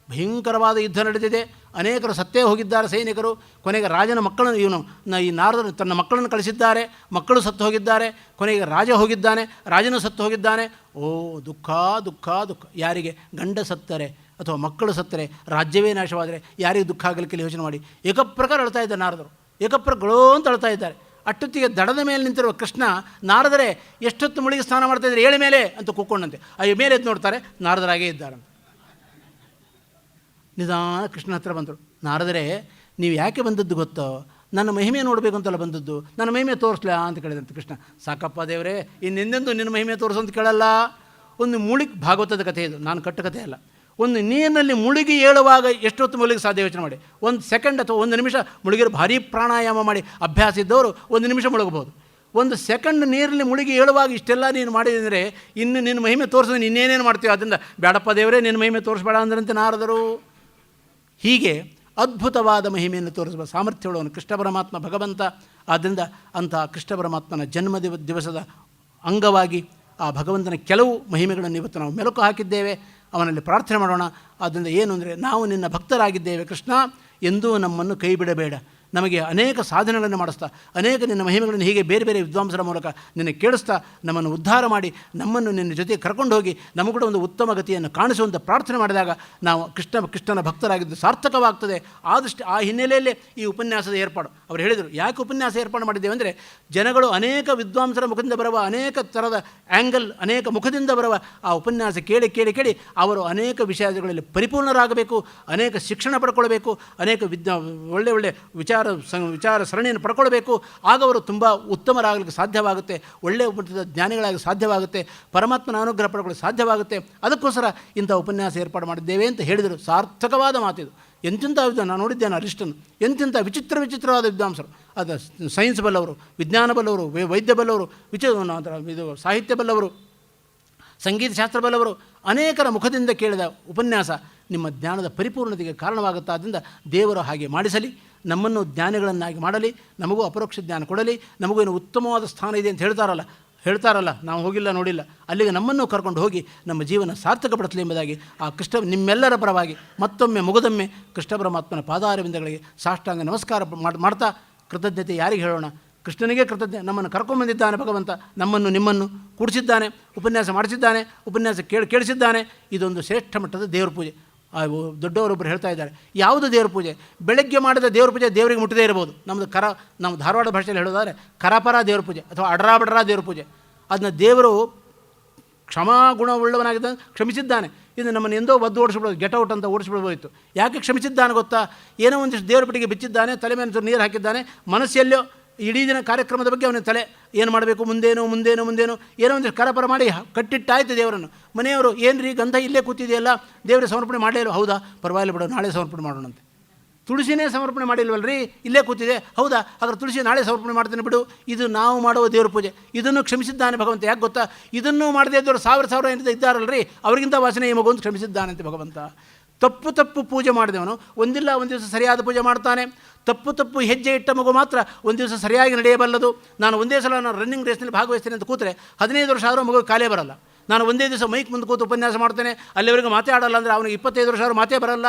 ಭಯಂಕರವಾದ ಯುದ್ಧ ನಡೆದಿದೆ. ಅನೇಕರು ಸತ್ತೇ ಹೋಗಿದ್ದಾರೆ ಸೈನಿಕರು. ಕೊನೆಗೆ ರಾಜನ ಮಕ್ಕಳನ್ನು ಈ ನಾರದರು ತನ್ನ ಮಕ್ಕಳನ್ನು ಕಳಿಸಿದ್ದಾರೆ, ಮಕ್ಕಳು ಸತ್ತು ಹೋಗಿದ್ದಾರೆ. ಕೊನೆಗೆ ರಾಜ ಹೋಗಿದ್ದಾನೆ, ರಾಜನು ಸತ್ತು ಹೋಗಿದ್ದಾನೆ. ಓ ದುಃಖ ದುಃಖ ದುಃಖ. ಯಾರಿಗೆ ಗಂಡ ಸತ್ತರೆ ಅಥವಾ ಮಕ್ಕಳು ಸತ್ತರೆ, ರಾಜ್ಯವೇ ನಾಶವಾದರೆ ಯಾರಿಗೆ ದುಃಖ ಆಗಲಿಕ್ಕೆ ಯೋಚನೆ ಮಾಡಿ. ಏಕಪ್ರಕಾರ ಅಳ್ತಾ ಇದ್ದಾರೆ ನಾರದರು, ಏಕಪ್ರಗಳೋ ಅಂತ ಅಳ್ತಾ ಇದ್ದಾರೆ. ಅಷ್ಟೊತ್ತಿಗೆ ದಡದ ಮೇಲೆ ನಿಂತಿರುವ ಕೃಷ್ಣ, ನಾರದರೆ ಎಷ್ಟೊತ್ತು ಮುಳುಗಿ ಸ್ನಾನ ಮಾಡ್ತಾಯಿದ್ದಾರೆ, ಏಳ ಮೇಲೆ ಅಂತ ಕೂಕ್ಕೊಂಡಂತೆ. ಅಯ್ಯೋ ಮೇಲೆ ಎದ್ದು ನೋಡ್ತಾರೆ, ನಾರದರಾಗೇ ಇದ್ದಾರಂತೆ. ನಿಧಾನ ಕೃಷ್ಣ ಹತ್ರ ಬಂದರು. ನಾರದರೆ, ನೀವು ಯಾಕೆ ಬಂದದ್ದು ಗೊತ್ತೋ? ನನ್ನ ಮಹಿಮೆ ನೋಡಬೇಕು ಅಂತಲ್ಲ ಬಂದದ್ದು, ನನ್ನ ಮಹಿಮೆ ತೋರಿಸ್ಲಾ ಅಂತ ಕೇಳಿದಂತೆ ಕೃಷ್ಣ. ಸಾಕಪ್ಪ ದೇವರೇ, ಇನ್ನೆಂದೆಂದು ನಿನ್ನ ಮಹಿಮೆ ತೋರಿಸು ಅಂತ ಕೇಳಲ್ಲ. ಒಂದು ಭಾಗವತದ ಕಥೆ ಇದು, ನಾನು ಕಟ್ಟ ಕಥೆ ಅಲ್ಲ. ಒಂದು ನೀರಿನಲ್ಲಿ ಮುಳುಗಿ ಏಳುವಾಗ ಎಷ್ಟೊತ್ತು ಮುಳುಗಿ ಸಾಧ್ಯ ಯೋಚನೆ ಮಾಡಿ. 1 ಸೆಕೆಂಡ್ ಅಥವಾ 1 ನಿಮಿಷ ಮುಳುಗಿರೋ ಭಾರೀ ಪ್ರಾಣಾಯಾಮ ಮಾಡಿ ಅಭ್ಯಾಸ ಇದ್ದವರು 1 ನಿಮಿಷ ಮುಳುಗಬಹುದು. 1 ಸೆಕೆಂಡ್ ನೀರಲ್ಲಿ ಮುಳುಗಿ ಏಳುವಾಗ ಇಷ್ಟೆಲ್ಲ ನೀನು ಮಾಡಿದರೆ ಇನ್ನು ನಿನ್ನ ಮಹಿಮೆ ತೋರಿಸಿದ್ರೆ ಇನ್ನೇನೇನು ಮಾಡ್ತೀವಿ. ಅದರಿಂದ ಬೇಡಪ್ಪ ದೇವರೇ, ನಿನ್ನ ಮಹಿಮೆ ತೋರಿಸ್ಬೇಡ ಅಂದ್ರಂತೆ ನಾರದರು. ಹೀಗೆ ಅದ್ಭುತವಾದ ಮಹಿಮೆಯನ್ನು ತೋರಿಸುವ ಸಾಮರ್ಥ್ಯವುಳ್ಳವನು ಕೃಷ್ಣ ಪರಮಾತ್ಮ ಭಗವಂತ. ಆದ್ದರಿಂದ ಅಂಥ ಕೃಷ್ಣ ಪರಮಾತ್ಮನ ಜನ್ಮ ದಿವಸದ ಅಂಗವಾಗಿ ಆ ಭಗವಂತನ ಕೆಲವು ಮಹಿಮೆಗಳನ್ನು ಇವತ್ತು ನಾವು ಮೆಲುಕು ಹಾಕಿದ್ದೇವೆ. ಅವನಲ್ಲಿ ಪ್ರಾರ್ಥನೆ ಮಾಡೋಣ. ಆದ್ದರಿಂದ ಏನು ಅಂದರೆ, ನಾವು ನಿನ್ನ ಭಕ್ತರಾಗಿದ್ದೇವೆ ಕೃಷ್ಣ, ಎಂದೂ ನಮ್ಮನ್ನು ಕೈ ಬಿಡಬೇಡ. ನಮಗೆ ಅನೇಕ ಸಾಧನೆಗಳನ್ನು ಮಾಡಿಸ್ತಾ, ಅನೇಕ ನಿನ್ನ ಮಹಿಮೆಗಳನ್ನು ಹೀಗೆ ಬೇರೆ ಬೇರೆ ವಿದ್ವಾಂಸರ ಮೂಲಕ ನಿನ್ನ ಕೇಳಿಸ್ತಾ ನಮ್ಮನ್ನು ಉದ್ಧಾರ ಮಾಡಿ, ನಮ್ಮನ್ನು ನಿನ್ನ ಜೊತೆ ಕರ್ಕೊಂಡು ಹೋಗಿ ನಮಗೂ ಕೂಡ ಒಂದು ಉತ್ತಮ ಗತಿಯನ್ನು ಕಾಣಿಸುವಂಥ ಪ್ರಾರ್ಥನೆ ಮಾಡಿದಾಗ ನಾವು ಕೃಷ್ಣನ ಭಕ್ತರಾಗಿದ್ದು ಸಾರ್ಥಕವಾಗ್ತದೆ. ಆದಷ್ಟು ಆ ಹಿನ್ನೆಲೆಯಲ್ಲೇ ಈ ಉಪನ್ಯಾಸದ ಏರ್ಪಾಡು. ಅವರು ಹೇಳಿದರು, ಯಾಕೆ ಉಪನ್ಯಾಸ ಏರ್ಪಾಡು ಮಾಡಿದ್ದೇವೆ ಅಂದರೆ, ಜನಗಳು ಅನೇಕ ವಿದ್ವಾಂಸರ ಮುಖದಿಂದ ಬರುವ, ಅನೇಕ ಥರದ ಆ್ಯಂಗಲ್, ಅನೇಕ ಮುಖದಿಂದ ಬರುವ ಆ ಉಪನ್ಯಾಸ ಕೇಳಿ ಕೇಳಿ ಕೇಳಿ ಅವರು ಅನೇಕ ವಿಷಯಗಳಲ್ಲಿ ಪರಿಪೂರ್ಣರಾಗಬೇಕು, ಅನೇಕ ಶಿಕ್ಷಣ ಪಡ್ಕೊಳ್ಬೇಕು, ಅನೇಕ ಒಳ್ಳೆ ಒಳ್ಳೆ ವಿಚಾರ ಸರಣಿಯನ್ನು ಪಡ್ಕೊಳ್ಬೇಕು. ಆಗ ಅವರು ತುಂಬ ಉತ್ತಮರಾಗಲಿಕ್ಕೆ ಸಾಧ್ಯವಾಗುತ್ತೆ, ಒಳ್ಳೆಯ ಮಟ್ಟದ ಜ್ಞಾನಿಗಳಾಗಿ ಸಾಧ್ಯವಾಗುತ್ತೆ, ಪರಮಾತ್ಮನ ಅನುಗ್ರಹ ಪಡ್ಕೊಳ್ಳೋಕ್ಕೆ ಸಾಧ್ಯವಾಗುತ್ತೆ. ಅದಕ್ಕೋಸ್ಕರ ಇಂಥ ಉಪನ್ಯಾಸ ಏರ್ಪಾಡು ಮಾಡಿದ್ದೇವೆ ಅಂತ ಹೇಳಿದರು. ಸಾರ್ಥಕವಾದ ಮಾತಿದು. ಎಂತೆಂಥ ವಿದ್ವಾಂಸ ನಾನು ನೋಡಿದ್ದೇನೆ ಅರಿಷ್ಟನ್ನು, ಎಂತೆಂಥ ವಿಚಿತ್ರವಾದ ವಿದ್ವಾಂಸರು. ಅದು ಸೈನ್ಸ್ ಬಲ್ಲವರು, ವಿಜ್ಞಾನ ಬಲ್ಲವರು, ವೈದ್ಯ ಬಲ್ಲವರು, ಇದು ಸಾಹಿತ್ಯ ಬಲ್ಲವರು, ಸಂಗೀತ ಶಾಸ್ತ್ರ ಬಲ್ಲವರು, ಅನೇಕರ ಮುಖದಿಂದ ಕೇಳಿದ ಉಪನ್ಯಾಸ ನಿಮ್ಮ ಜ್ಞಾನದ ಪರಿಪೂರ್ಣತೆಗೆ ಕಾರಣವಾಗುತ್ತಾದ್ದರಿಂದ ದೇವರು ಹಾಗೆ ಮಾಡಿಸಲಿ, ನಮ್ಮನ್ನು ಜ್ಞಾನಿಗಳನ್ನಾಗಿ ಮಾಡಲಿ, ನಮಗೂ ಅಪರೋಕ್ಷ ಜ್ಞಾನ ಕೊಡಲಿ, ನಮಗೂ ಏನು ಉತ್ತಮವಾದ ಸ್ಥಾನ ಇದೆ ಅಂತ ಹೇಳ್ತಾರಲ್ಲ ನಾವು ಹೋಗಿಲ್ಲ ನೋಡಿಲ್ಲ, ಅಲ್ಲಿಗೆ ನಮ್ಮನ್ನು ಕರ್ಕೊಂಡು ಹೋಗಿ ನಮ್ಮ ಜೀವನ ಸಾರ್ಥಕಪಡಿಸಲಿ ಎಂಬುದಾಗಿ ಆ ಕೃಷ್ಣ ನಿಮ್ಮೆಲ್ಲರ ಪರವಾಗಿ ಮತ್ತೊಮ್ಮೆ ಮುಗದೊಮ್ಮೆ ಕೃಷ್ಣ ಪರಮಾತ್ಮನ ಪಾದಾರವಿಂದಗಳಿಗೆ ಸಾಷ್ಟಾಂಗ ನಮಸ್ಕಾರ ಮಾಡ್ತಾ, ಕೃತಜ್ಞತೆ ಯಾರಿಗೆ ಹೇಳೋಣ? ಕೃಷ್ಣನಿಗೆ ಕೃತಜ್ಞ. ನಮ್ಮನ್ನು ಕರ್ಕೊಂಡ್ಬಂದಿದ್ದಾನೆ ಭಗವಂತ, ನಮ್ಮನ್ನು ನಿಮ್ಮನ್ನು ಕೂಡಿಸಿದ್ದಾನೆ, ಉಪನ್ಯಾಸ ಮಾಡಿಸಿದ್ದಾನೆ, ಉಪನ್ಯಾಸ ಕೇಳಿಸಿದ್ದಾನೆ. ಇದೊಂದು ಶ್ರೇಷ್ಠ ಮಟ್ಟದ ದೇವ್ರ ಪೂಜೆ. ದೊಡ್ಡವರೊಬ್ಬರು ಹೇಳ್ತಾ ಇದ್ದಾರೆ, ಯಾವುದು ದೇವ್ರ ಪೂಜೆ? ಬೆಳಗ್ಗೆ ಮಾಡಿದ ದೇವ್ರ ಪೂಜೆ ದೇವರಿಗೆ ಮುಟ್ಟದೇ ಇರಬಹುದು. ನಮ್ಮ ಧಾರವಾಡ ಭಾಷೆಯಲ್ಲಿ ಹೇಳೋದಾದರೆ ಕರಪರ ದೇವ್ರ ಪೂಜೆ ಅಥವಾ ಅಡರಾ ದೇವ್ರ ಪೂಜೆ. ಅದನ್ನ ದೇವರು ಕ್ಷಮಾಗುಣವುಳ್ಳವನಾಗಿದ್ದ ಕ್ಷಮಿಸಿದ್ದಾನೆ. ಇದು ನಮ್ಮನ್ನು ಎಂದೋ ಒದ್ದು ಓಡಿಸ್ಬಿಡೋದು, ಗೆಟ್ ಔಟ್ ಅಂತ ಓಡಿಸ್ಬಿಡ್ಬೋಯಿತು. ಯಾಕೆ ಕ್ಷಮಿಸಿದ್ದಾನೆ ಗೊತ್ತಾ? ಏನೋ ಒಂದಿಷ್ಟು ದೇವ್ರ ಪಟ್ಟಿಗೆ ಬಿಚ್ಚಿದ್ದಾನೆ, ತಲೆ ಮೇಲೆ ನೀರು ಹಾಕಿದ್ದಾನೆ, ಮನಸ್ಸೆಲ್ಲೋ ಇಡೀ ದಿನ ಕಾರ್ಯಕ್ರಮದ ಬಗ್ಗೆ ಅವನ ತಲೆ ಏನು ಮಾಡಬೇಕು, ಮುಂದೇನು ಏನೋ ಒಂದಿಷ್ಟು ಕರಪರ ಮಾಡಿ ಕಟ್ಟಿಟ್ಟಾಯ್ತು ದೇವರನ್ನು. ಮನೆಯವರು ಏನ್ರಿ ಗಂಧ ಇಲ್ಲೇ ಕೂತಿದೆಯಲ್ಲ, ದೇವರಿಗೆ ಸಮರ್ಪಣೆ ಮಾಡಲೇ ಇಲ್ಲ. ಹೌದಾ, ಪರವಾಗಿಲ್ಲ ಬಿಡು, ನಾಳೆ ಸಮರ್ಪಣೆ ಮಾಡೋಣಂತೆ. ತುಳಸಿನೇ ಸಮರ್ಪಣೆ ಮಾಡಿಲ್ವಲ್ರಿ, ಇಲ್ಲೇ ಕೂತಿದೆ. ಹೌದಾ, ಹಾಗಾದ್ರೆ ತುಳಸಿ ನಾಳೆ ಸಮರ್ಪಣೆ ಮಾಡ್ತೇನೆ ಬಿಡು. ಇದು ನಾವು ಮಾಡುವ ದೇವ್ರ ಪೂಜೆ. ಇದನ್ನು ಕ್ಷಮಿಸಿದ್ದಾನೆ ಭಗವಂತ. ಯಾಕೆ ಗೊತ್ತಾ? ಇದನ್ನು ಮಾಡದೇ ಇದ್ದವರು ಸಾವಿರ ಇದ್ದಾರಲ್ರಿ, ಅವರಿಗಿಂತ ವಾಸನೆ ಈ ಮಗುವಂತ ಕ್ಷಮಿಸಿದ್ದಾನಂತೆ ಭಗವಂತ. ತಪ್ಪು ಪೂಜೆ ಮಾಡಿದವನು ಒಂದಿಲ್ಲ ಒಂದು ದಿವಸ ಸರಿಯಾದ ಪೂಜೆ ಮಾಡ್ತಾನೆ. ತಪ್ಪು ಹೆಜ್ಜೆ ಇಟ್ಟ ಮಗು ಮಾತ್ರ ಒಂದು ದಿವಸ ಸರಿಯಾಗಿ ನಡೆಯಬಲ್ಲದು. ನಾನು ಒಂದೇ ಸಲ ರನ್ನಿಂಗ್ ರೇಸ್ನಲ್ಲಿ ಭಾಗವಹಿಸ್ತೇನೆ ಅಂತ ಕೂತ್ರೆ 15 ವರ್ಷ ಆದರೂ ಮಗು ಕಾಲೇ ಬರಲ್ಲ. ನಾನು ಒಂದೇ ದಿವಸ ಮೈಕ್ ಮುಂದೆ ಕೂತು ಉಪನ್ಯಾಸ ಮಾಡ್ತೇನೆ, ಅಲ್ಲಿವರೆಗೂ ಮಾತೇ ಆಡಲ್ಲ ಅಂದರೆ ಅವನಿಗೆ 25 ವರ್ಷ ಆದರೂ ಮಾತೇ ಬರಲ್ಲ.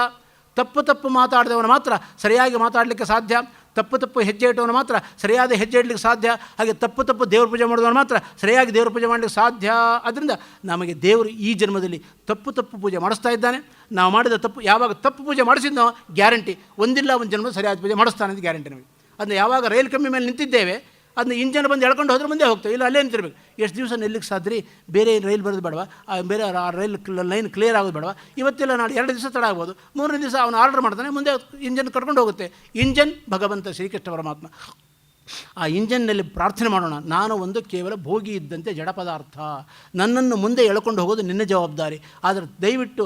ತಪ್ಪು ಮಾತಾಡಿದವನು ಮಾತ್ರ ಸರಿಯಾಗಿ ಮಾತಾಡಲಿಕ್ಕೆ ಸಾಧ್ಯ. ತಪ್ಪು ಹೆಜ್ಜೆ ಇಟ್ಟವನು ಮಾತ್ರ ಸರಿಯಾದ ಹೆಜ್ಜೆ ಇಡಲಿಕ್ಕೆ ಸಾಧ್ಯ. ಹಾಗೆ ತಪ್ಪು ದೇವ್ರ ಪೂಜೆ ಮಾಡಿದವನು ಮಾತ್ರ ಸರಿಯಾಗಿ ದೇವ್ರ ಪೂಜೆ ಮಾಡಲಿಕ್ಕೆ ಸಾಧ್ಯ. ಆದ್ದರಿಂದ ನಮಗೆ ದೇವರು ಈ ಜನ್ಮದಲ್ಲಿ ತಪ್ಪು ಪೂಜೆ ಮಾಡಿಸ್ತಾ ಇದ್ದಾನೆ. ನಾವು ಮಾಡಿದ ತಪ್ಪು, ಯಾವಾಗ ತಪ್ಪು ಪೂಜೆ ಮಾಡಿಸಿದ್ನೋ ಗ್ಯಾರಂಟಿ ಒಂದಿಲ್ಲ ಒಂದು ಜನ್ಮದ ಸರಿಯಾದ ಪೂಜೆ ಮಾಡಿಸ್ತಾನೆ ಅಂತ ಗ್ಯಾರಂಟಿ ನಮಗೆ. ಅದನ್ನು ಯಾವಾಗ ರೈಲ್ ಕಂಬಿ ಮೇಲೆ ನಿಂತಿದ್ದೇವೆ, ಅದನ್ನ ಇಂಜನ್ ಬಂದು ಎಳ್ಕೊಂಡು ಹೋದ್ರೆ ಮುಂದೆ ಹೋಗ್ತೇವೆ, ಇಲ್ಲ ಅಲ್ಲೇ ನಿಂತಿರ್ಬೇಕು. ಎಷ್ಟು ದಿವಸ ನಿಲ್ಲಿಕ್ಕೆ ಸಾಧ್ರಿ? ಬೇರೆ ರೈಲ್ ಬರೋದು ಬೇಡವಾ? ಬೇರೆ ಆ ರೈಲ್ ಲೈನ್ ಕ್ಲಿಯರ್ ಆಗೋದು ಬೇಡವಾ? ಇವತ್ತೆಲ್ಲ ನಾಳೆ 2 ದಿವಸ ತಡ ಆಗ್ಬೋದು, 3ನೇ ದಿವಸ ಅವನು ಆರ್ಡರ್ ಮಾಡ್ತಾನೆ, ಮುಂದೆ ಇಂಜನ್ ಕರ್ಕೊಂಡು ಹೋಗುತ್ತೆ. ಇಂಜನ್ ಭಗವಂತ ಶ್ರೀಕೃಷ್ಣ ಪರಮಾತ್ಮ. ಆ ಇಂಜನ್ನಲ್ಲಿ ಪ್ರಾರ್ಥನೆ ಮಾಡೋಣ, ನಾನು ಒಂದು ಕೇವಲ ಭೋಗಿ ಇದ್ದಂತೆ ಜಡ ಪದಾರ್ಥ, ನನ್ನನ್ನು ಮುಂದೆ ಎಳ್ಕೊಂಡು ಹೋಗೋದು ನಿನ್ನ ಜವಾಬ್ದಾರಿ. ಆದರೆ ದಯವಿಟ್ಟು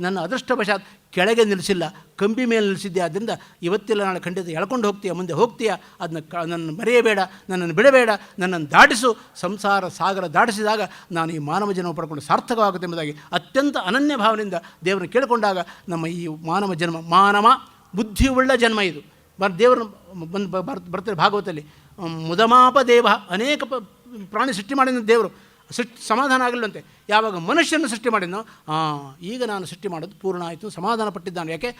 ನನ್ನ ಅದೃಷ್ಟವಶಾತ್ ಕೆಳಗೆ ನಿಲ್ಲಿಸಿಲ್ಲ, ಕಂಬಿ ಮೇಲೆ ನಿಲ್ಲಿಸಿದ್ದೆ. ಆದ್ದರಿಂದ ಇವತ್ತಿಲ್ಲ ನಾಳೆ ಖಂಡಿತ ಎಳ್ಕೊಂಡು ಹೋಗ್ತೀಯ, ಮುಂದೆ ಹೋಗ್ತೀಯ. ನನ್ನನ್ನು ಮರೆಯಬೇಡ, ನನ್ನನ್ನು ಬಿಡಬೇಡ, ನನ್ನನ್ನು ದಾಟಿಸು. ಸಂಸಾರ ಸಾಗರ ದಾಟಿಸಿದಾಗ ನಾನು ಈ ಮಾನವ ಜನ್ಮ ಪಡ್ಕೊಂಡು ಸಾರ್ಥಕವಾಗುತ್ತೆ ಎಂಬುದಾಗಿ ಅತ್ಯಂತ ಅನನ್ಯ ಭಾವನೆಯಿಂದ ದೇವರನ್ನು ಕೇಳಿಕೊಂಡಾಗ ನಮ್ಮ ಈ ಮಾನವ ಜನ್ಮ ಮಾನವ ಬುದ್ಧಿಯುಳ್ಳ ಜನ್ಮ ಇದು. ದೇವರು ಬರ್ತಾರೆ ಭಾಗವತಲ್ಲಿ, ಮುದಮಾಪ ದೇವ, ಅನೇಕ ಪ್ರಾಣಿ ಸೃಷ್ಟಿ ಮಾಡಿದ ದೇವರು ಸಮಾಧಾನ ಆಗಲಿಲ್ಲಂತೆ. ಯಾವಾಗ ಮನುಷ್ಯನ ಸೃಷ್ಟಿ ಮಾಡಿದ್ನೋ, ಈಗ ನಾನು ಸೃಷ್ಟಿ ಮಾಡೋದು ಪೂರ್ಣ ಆಯಿತು, ಸಮಾಧಾನ ಪಟ್ಟಿದ್ದಾನೆ. ಯಾಕೆ?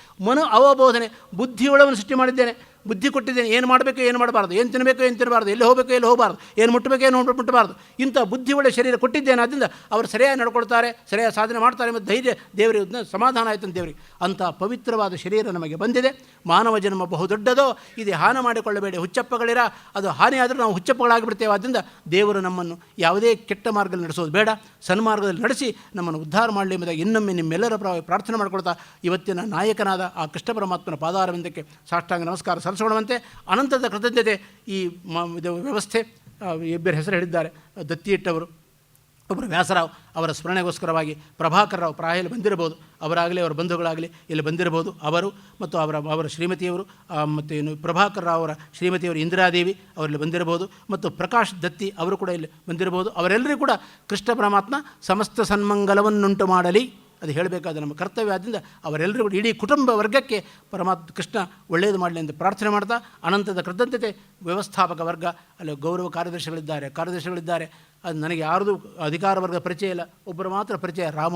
ಅವಬೋಧನೆ, ಬುದ್ಧಿಯೊಳವನ್ನು ಸೃಷ್ಟಿ ಮಾಡಿದ್ದೇನೆ, ಬುದ್ಧಿ ಕೊಟ್ಟಿದ್ದೇನೆ. ಏನು ಮಾಡಬೇಕು, ಏನು ಮಾಡಬಾರ್ದು, ಏನು ತಿನ್ನಬೇಕು, ಏನು ತಿನ್ನಬಾರ್ದು, ಎಲ್ಲಿ ಹೋಗಬೇಕು, ಎಲ್ಲಿ ಹೋಗಬಾರ್ದು, ಏನು ಮುಟ್ಟಬೇಕು, ಏನು ಮುಟ್ಟಬಾರ್ದು, ಇಂಥ ಬುದ್ಧಿ ಒಳ್ಳೆ ಶರೀರ ಕೊಟ್ಟಿದ್ದೇನೆ. ಆದ್ದರಿಂದ ಅವರು ಸರಿಯಾಗಿ ನಡ್ಕೊಳ್ತಾರೆ, ಸರಿಯಾಗಿ ಸಾಧನೆ ಮಾಡ್ತಾರೆ ಎಂಬ ಧೈರ್ಯ ದೇವರಿಗೆ, ಸಮಾಧಾನ ಆಯಿತು ಅಂತ ದೇವರಿಗೆ. ಅಂಥ ಪವಿತ್ರವಾದ ಶರೀರ ನಮಗೆ ಬಂದಿದೆ. ಮಾನವ ಜನ್ಮ ಬಹುದೊಡ್ಡದೋ, ಇದು ಹಾನಿ ಮಾಡಿಕೊಳ್ಳಬೇಡಿ, ಹುಚ್ಚಪ್ಪಗಳಿರ. ಅದು ಹಾನಿಯಾದರೂ ನಾವು ಹುಚ್ಚಪ್ಪಗಳಾಗಿಬಿಡ್ತೇವೆ. ಆದ್ದರಿಂದ ದೇವರು ನಮ್ಮನ್ನು ಯಾವುದೇ ಕೆಟ್ಟ ಮಾರ್ಗದಲ್ಲಿ ನಡೆಸೋದು ಬೇಡ, ಸನ್ಮಾರ್ಗದಲ್ಲಿ ನಡೆಸಿ ನಮ್ಮನ್ನು ಉದ್ಧಾರ ಮಾಡಲಿ ಎಂಬುದಾಗಿ ಇನ್ನೊಮ್ಮೆ ನಿಮ್ಮೆಲ್ಲರ ಪ್ರಾರ್ಥನೆ ಮಾಡ್ಕೊಳ್ತಾ ಇವತ್ತಿನ ನಾಯಕನಾದ ಆ ಕೃಷ್ಣ ಪರಮಾತ್ಮನ ಪಾದಾರವಿಂದಕ್ಕೆ ಸಾಷ್ಟಾಂಗ ನಮಸ್ಕಾರ ಸಲ್ಲಿಸೋಣವಂತೆ. ಅನಂತದ ಕೃತಜ್ಞತೆ. ಈ ವ್ಯವಸ್ಥೆ ಇಬ್ಬರ ಹೆಸರು ಹೇಳಿದ್ದಾರೆ, ದತ್ತಿಯಿಟ್ಟವರು, ಒಬ್ಬರು ವ್ಯಾಸರಾವ್, ಅವರ ಸ್ಮರಣೆಗೋಸ್ಕರವಾಗಿ ಪ್ರಭಾಕರರಾವ್ ಪ್ರಾಯ ಇಲ್ಲಿ ಬಂದಿರಬಹುದು, ಅವರಾಗಲಿ ಅವರ ಬಂಧುಗಳಾಗಲಿ ಇಲ್ಲಿ ಬಂದಿರಬಹುದು. ಅವರು ಮತ್ತು ಅವರ ಶ್ರೀಮತಿಯವರು, ಮತ್ತು ಏನು ಪ್ರಭಾಕರರಾವ್ ಅವರ ಶ್ರೀಮತಿಯವರು ಇಂದಿರಾದೇವಿ ಅವರಲ್ಲಿ ಬಂದಿರಬಹುದು, ಮತ್ತು ಪ್ರಕಾಶ್ ದತ್ತಿ ಅವರು ಕೂಡ ಇಲ್ಲಿ ಬಂದಿರಬಹುದು. ಅವರೆಲ್ಲರೂ ಕೂಡ ಕೃಷ್ಣ ಪರಮಾತ್ಮ ಸಮಸ್ತ ಸನ್ಮಂಗಲವನ್ನುಂಟು ಮಾಡಲಿ, ಅದು ಹೇಳಬೇಕಾದ ನಮ್ಮ ಕರ್ತವ್ಯ. ಆದ್ದರಿಂದ ಅವರೆಲ್ಲರೂ ಕೂಡ ಇಡೀ ಕುಟುಂಬ ವರ್ಗಕ್ಕೆ ಪರಮಾತ್ಮ ಕೃಷ್ಣ ಒಳ್ಳೆಯದು ಮಾಡಲಿ ಎಂದು ಪ್ರಾರ್ಥನೆ ಮಾಡ್ತಾ ಅನಂತದ ಕೃತಜ್ಞತೆ. ವ್ಯವಸ್ಥಾಪಕ ವರ್ಗ, ಅಲ್ಲಿ ಗೌರವ ಕಾರ್ಯದರ್ಶಿಗಳಿದ್ದಾರೆ. ಅದು ನನಗೆ ಯಾರ್ದು ಅಧಿಕಾರ ವರ್ಗ ಪರಿಚಯ ಇಲ್ಲ, ಒಬ್ಬರು ಮಾತ್ರ ಪರಿಚಯ, ರಾಮ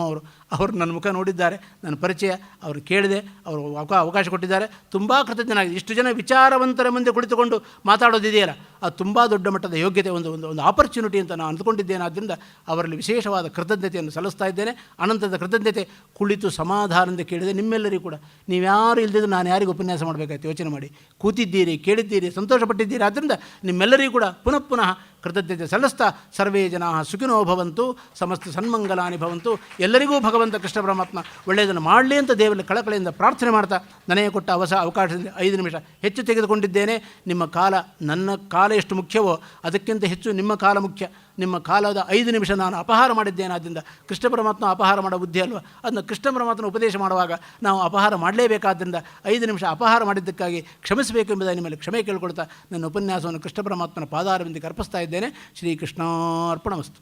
ಅವರು ನನ್ನ ಮುಖ ನೋಡಿದ್ದಾರೆ, ನನ್ನ ಪರಿಚಯ, ಅವರು ಕೇಳಿದೆ, ಅವರು ಅವಕಾಶ ಕೊಟ್ಟಿದ್ದಾರೆ. ತುಂಬ ಕೃತಜ್ಞನಾಗಿದೆ. ಇಷ್ಟು ಜನ ವಿಚಾರವಂತರ ಮುಂದೆ ಕುಳಿತುಕೊಂಡು ಮಾತಾಡೋದಿದೆಯಲ್ಲ, ಅದು ತುಂಬ ದೊಡ್ಡ ಮಟ್ಟದ ಯೋಗ್ಯತೆ, ಒಂದು ಆಪರ್ಚುನಿಟಿ ಅಂತ ನಾನು ಅಂದುಕೊಂಡಿದ್ದೇನೆ. ಆದ್ದರಿಂದ ಅವರಲ್ಲಿ ವಿಶೇಷವಾದ ಕೃತಜ್ಞತೆಯನ್ನು ಸಲ್ಲಿಸ್ತಾ ಇದ್ದೇನೆ. ಅನಂತದ ಕೃತಜ್ಞತೆ. ಕುಳಿತು ಸಮಾಧಾನದಿಂದ ಕೇಳಿದೆ. ನಿಮ್ಮೆಲ್ಲರಿಗೂ ಕೂಡ, ನೀವ್ಯಾರು ಇಲ್ಲದಿದ್ದು ನಾನು ಯಾರಿಗೂ ಉಪನ್ಯಾಸ ಮಾಡಬೇಕಾಯ್ತು ಯೋಚನೆ ಮಾಡಿ. ಕೂತಿದ್ದೀರಿ, ಕೇಳಿದ್ದೀರಿ, ಸಂತೋಷಪಟ್ಟಿದ್ದೀರಿ. ಆದ್ದರಿಂದ ನಿಮ್ಮೆಲ್ಲರಿಗೂ ಕೂಡ ಪುನಃ ಕೃತಜ್ಞತೆ ಸಲ್ಲಿಸ್ತಾ, ಸರ್ವೇ ಜನಾ ಸುಖಿನೋ ಭವಂತು, ಸಮಸ್ತ ಸನ್ಮಂಗಲಾನಿ ಭವಂತು. ಎಲ್ಲರಿಗೂ ಭಗವಂತ ಕೃಷ್ಣ ಪರಮಾತ್ಮ ಒಳ್ಳೆಯದನ್ನು ಮಾಡಲಿ ಅಂತ ದೇವರಲ್ಲಿ ಕಳಕಳಿಯಿಂದ ಪ್ರಾರ್ಥನೆ ಮಾಡ್ತಾ, ನನಗೆ ಕೊಟ್ಟ ಅವಕಾಶದಲ್ಲಿ 5 ನಿಮಿಷ ಹೆಚ್ಚು ತೆಗೆದುಕೊಂಡಿದ್ದೇನೆ. ನಿಮ್ಮ ಕಾಲ ನನ್ನ ಕಾಲ ಎಷ್ಟು ಮುಖ್ಯವೋ ಅದಕ್ಕಿಂತ ಹೆಚ್ಚು ನಿಮ್ಮ ಕಾಲ ಮುಖ್ಯ. ನಿಮ್ಮ ಕಾಲದ 5 ನಿಮಿಷ ನಾನು ಅಪಹಾರ ಮಾಡಿದ್ದೇನೆ. ಆದ್ದರಿಂದ ಕೃಷ್ಣ ಪರಮಾತ್ಮ ಅಪಹಾರ ಮಾಡೋ ಬುದ್ಧಿ ಅಲ್ವ, ಅದನ್ನು ಕೃಷ್ಣ ಪರಮಾತ್ಮನ ಉಪದೇಶ ಮಾಡುವಾಗ ನಾವು ಅಪಹಾರ ಮಾಡಲೇಬೇಕಾದ್ದರಿಂದ 5 ನಿಮಿಷ ಅಪಹಾರ ಮಾಡಿದ್ದಕ್ಕಾಗಿ ಕ್ಷಮಿಸಬೇಕು ಎಂಬುದಾಗಿ ನಿಮ್ಮಲ್ಲಿ ಕ್ಷಮೆ ಕೇಳಿಕೊಳ್ತಾ ನನ್ನ ಉಪನ್ಯಾಸವನ್ನು ಕೃಷ್ಣ ಪರಮಾತ್ಮನ ಪಾದಾರವಿಂದಕ್ಕೆ ಅರ್ಪಿಸ್ತಾ ಇದ್ದೇನೆ. ಶ್ರೀಕೃಷ್ಣಾರ್ಪಣಮಸ್ತು.